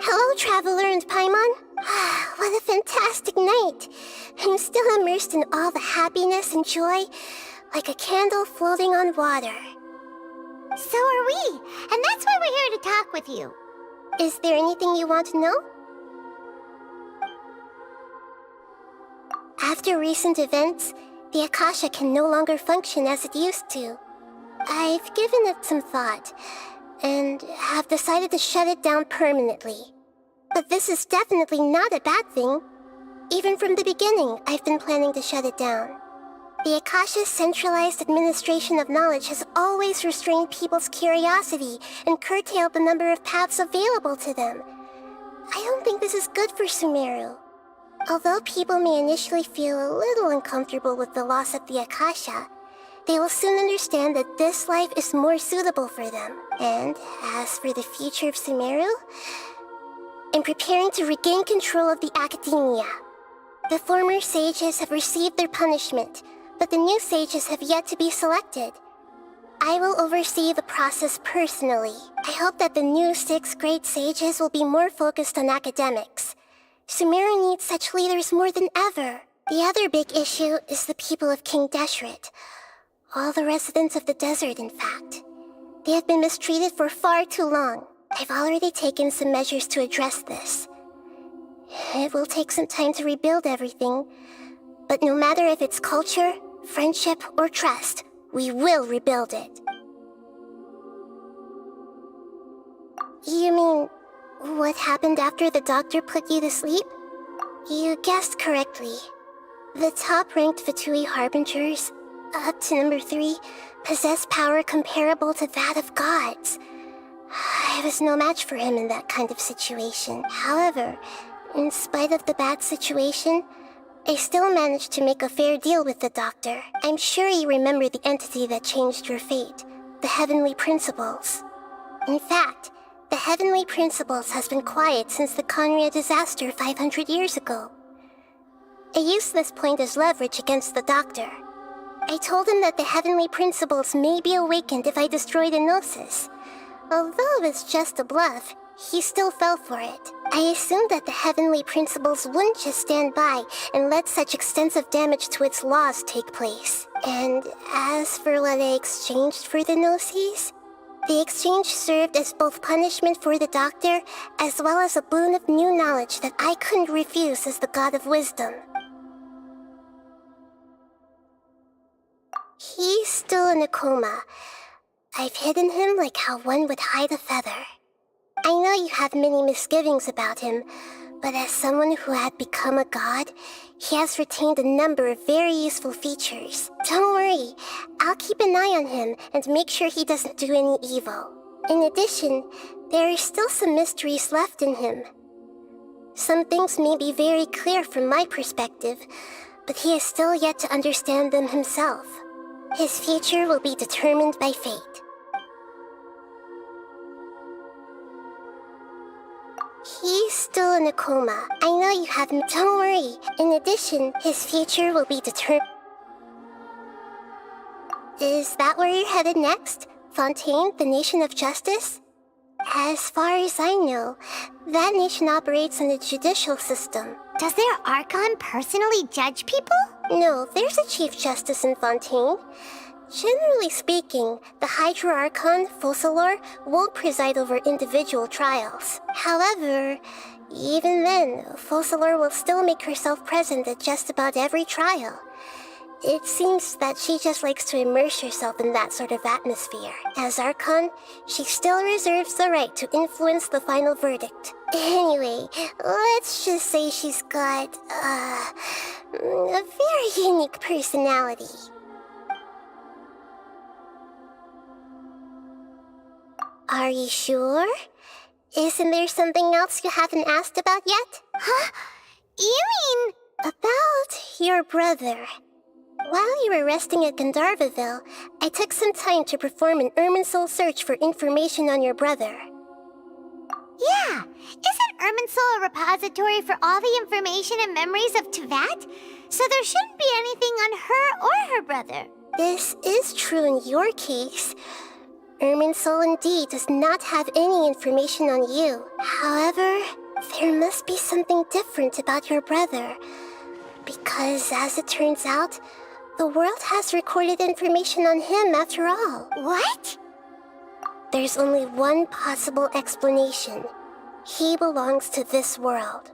[SPEAKER 9] Hello, Traveler and Paimon. What a fantastic night. I'm still immersed in all the happiness and joy, like a candle floating on water.
[SPEAKER 1] So are we, and that's why we're here to talk with you.
[SPEAKER 9] Is there anything you want to know? After recent events, the Akasha can no longer function as it used to. I've given it some thought, and have decided to shut it down permanently. But this is definitely not a bad thing. Even from the beginning, I've been planning to shut it down. The Akasha's centralized administration of knowledge has always restrained people's curiosity and curtailed the number of paths available to them. I don't think this is good for Sumeru. Although people may initially feel a little uncomfortable with the loss of the Akasha, they will soon understand that this life is more suitable for them. And as for the future of Sumeru, I'm preparing to regain control of the Academia. The former sages have received their punishment, but the new sages have yet to be selected. I will oversee the process personally. I hope that the new 6th grade sages will be more focused on academics. Sumeru needs such leaders more than ever. The other big issue is the people of King Deshret. All the residents of the desert, in fact. They have been mistreated for far too long. I've already taken some measures to address this. It will take some time to rebuild everything, but no matter if it's culture, friendship, or trust, we will rebuild it. You mean, what happened after the doctor put you to sleep? You guessed correctly. The top-ranked Fatui Harbingers, up to number 3, possess power comparable to that of gods. I was no match for him in that kind of situation. However, in spite of the bad situation, I still managed to make a fair deal with the doctor. I'm sure you remember the entity that changed your fate, the Heavenly Principles. In fact, the Heavenly Principles has been quiet since the Conria disaster 500 years ago. I used this point as leverage against the doctor. I told him that the Heavenly Principles may be awakened if I destroy the Gnosis. Although it was just a bluff, he still fell for it. I assumed that the Heavenly Principles wouldn't just stand by and let such extensive damage to its laws take place. And as for what I exchanged for the Gnosis, the exchange served as both punishment for the doctor as well as a boon of new knowledge that I couldn't refuse as the God of Wisdom. He's still in a coma. I've hidden him like how one would hide a feather. I know you have many misgivings about him, but as someone who had become a god, he has retained a number of very useful features. Don't worry, I'll keep an eye on him and make sure he doesn't do any evil. In addition, there are still some mysteries left in him. Some things may be very clear from my perspective, but he is still yet to understand them himself. His future will be determined by fate. He's still in a coma. I know you haven't. Don't worry. In addition, his future will be determined. Is that where you're headed next? Fontaine, the nation of justice? As far as I know, that nation operates on a judicial system.
[SPEAKER 1] Does their Archon personally judge people?
[SPEAKER 9] No, there's a Chief Justice in Fontaine. Generally speaking, the Hydra Archon, Focalor, won't preside over individual trials. However, even then, Focalor will still make herself present at just about every trial. It seems that she just likes to immerse herself in that sort of atmosphere. As Archon, she still reserves the right to influence the final verdict. Anyway, let's just say she's got, a very unique personality. Are you sure? Isn't there something else you haven't asked about yet?
[SPEAKER 1] Huh? You mean...
[SPEAKER 9] About your brother. While you were resting at Gandharvaville, I took some time to perform an Irminsul search for information on your brother.
[SPEAKER 1] Yeah! Isn't Irminsul a repository for all the information and memories of Teyvat? So there shouldn't be anything on her or her brother.
[SPEAKER 9] This is true in your case. Irminsul indeed does not have any information on you. However, there must be something different about your brother. Because, as it turns out, the world has recorded information on him after all.
[SPEAKER 1] What?
[SPEAKER 9] There's only one possible explanation. He belongs to this world.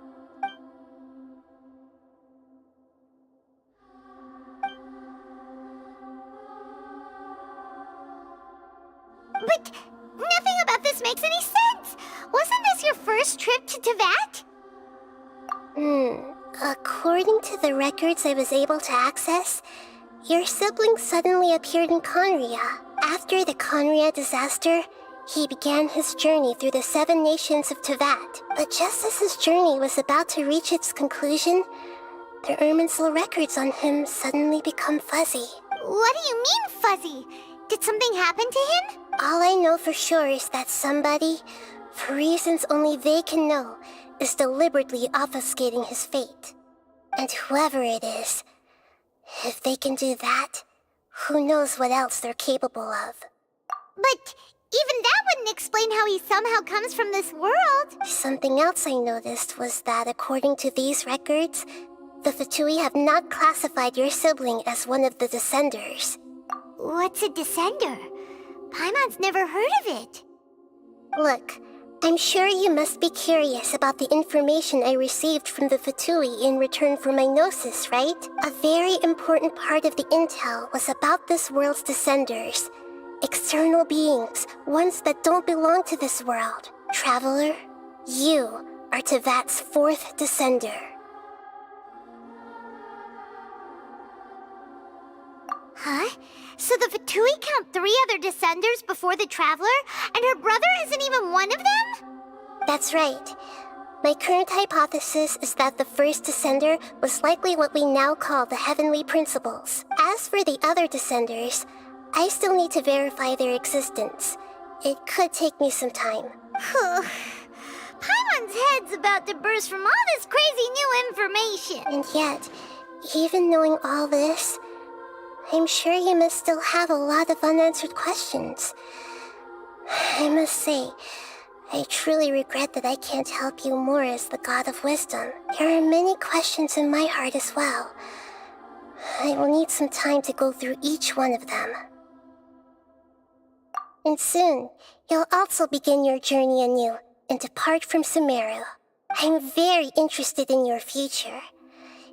[SPEAKER 1] But nothing about this makes any sense! Wasn't this your first trip to Teyvat?
[SPEAKER 9] According to the records I was able to access, your sibling suddenly appeared in Conria. After the Conria disaster, he began his journey through the 7 nations of Teyvat. But just as his journey was about to reach its conclusion, the Irminsul records on him suddenly become fuzzy.
[SPEAKER 1] What do you mean, fuzzy? Did something happen to him?
[SPEAKER 9] All I know for sure is that somebody, for reasons only they can know, is deliberately obfuscating his fate. And whoever it is, If they can do that, who knows what else they're capable of.
[SPEAKER 1] But even that wouldn't explain how he somehow comes from this world.
[SPEAKER 9] Something else I noticed was that according to these records, the Fatui have not classified your sibling as one of the Descenders.
[SPEAKER 1] What's a Descender? Paimon's never heard of it.
[SPEAKER 9] Look, I'm sure you must be curious about the information I received from the Fatui in return for my gnosis, right? A very important part of the intel was about this world's Descenders. External beings, ones that don't belong to this world. Traveler, you are Tevat's 4th Descender.
[SPEAKER 1] Huh? So the Fatui count 3 other Descenders before the Traveler, and her brother isn't even one of them?
[SPEAKER 9] That's right. My current hypothesis is that the first Descender was likely what we now call the Heavenly Principles. As for the other Descenders, I still need to verify their existence. It could take me some time.
[SPEAKER 1] Paimon's head's about to burst from all this crazy new information.
[SPEAKER 9] And yet, even knowing all this, I'm sure you must still have a lot of unanswered questions. I must say, I truly regret that I can't help you more as the God of Wisdom. There are many questions in my heart as well. I will need some time to go through each one of them. And soon, you'll also begin your journey anew and depart from Sumeru. I'm very interested in your future.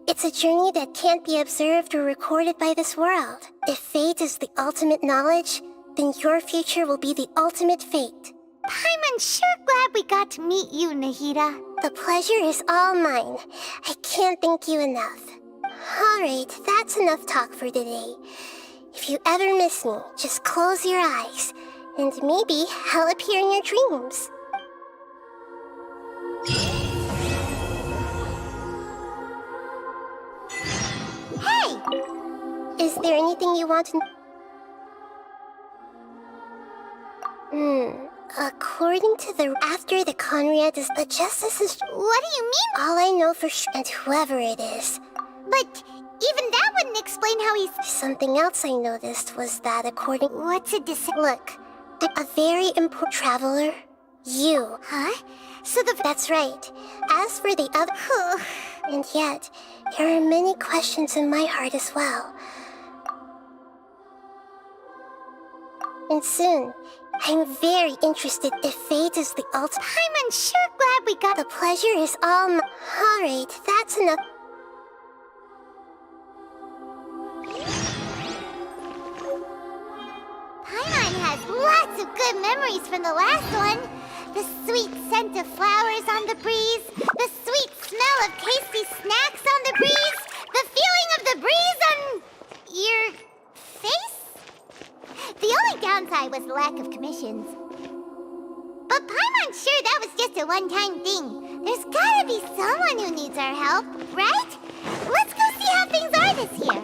[SPEAKER 9] It's a journey that can't be observed or recorded by this world. If fate is the ultimate knowledge, then your future will be the ultimate fate.
[SPEAKER 1] Paimon's sure glad we got to meet you, Nahida.
[SPEAKER 9] The pleasure is all mine. I can't thank you enough. Alright, that's enough talk for today. If you ever miss me, just close your eyes, and maybe I'll appear in your dreams. Hey! Is there anything you want to... According to the... After the Conrad is... The Justice is...
[SPEAKER 1] What do you mean?
[SPEAKER 9] All I know for sure, and whoever it is.
[SPEAKER 1] But even that wouldn't explain how he's...
[SPEAKER 9] Something else I noticed was that according...
[SPEAKER 1] What's a
[SPEAKER 9] Look, a very important traveler. You.
[SPEAKER 1] Huh? So the...
[SPEAKER 9] That's right. As for the other... And yet, there are many questions in my heart as well. And soon, I'm very interested if fate is the ultimate...
[SPEAKER 1] Paimon's sure glad we got...
[SPEAKER 9] The pleasure is all mine. Alright, that's enough.
[SPEAKER 1] Paimon has lots of good memories from the last one. The sweet scent of flowers on the breeze, the sweet smell of tasty snacks on the breeze, the feeling of the breeze on your face? The only downside was the lack of commissions. But Paimon's sure that was just a one-time thing. There's gotta be someone who needs our help, right? Let's go see how things are this year.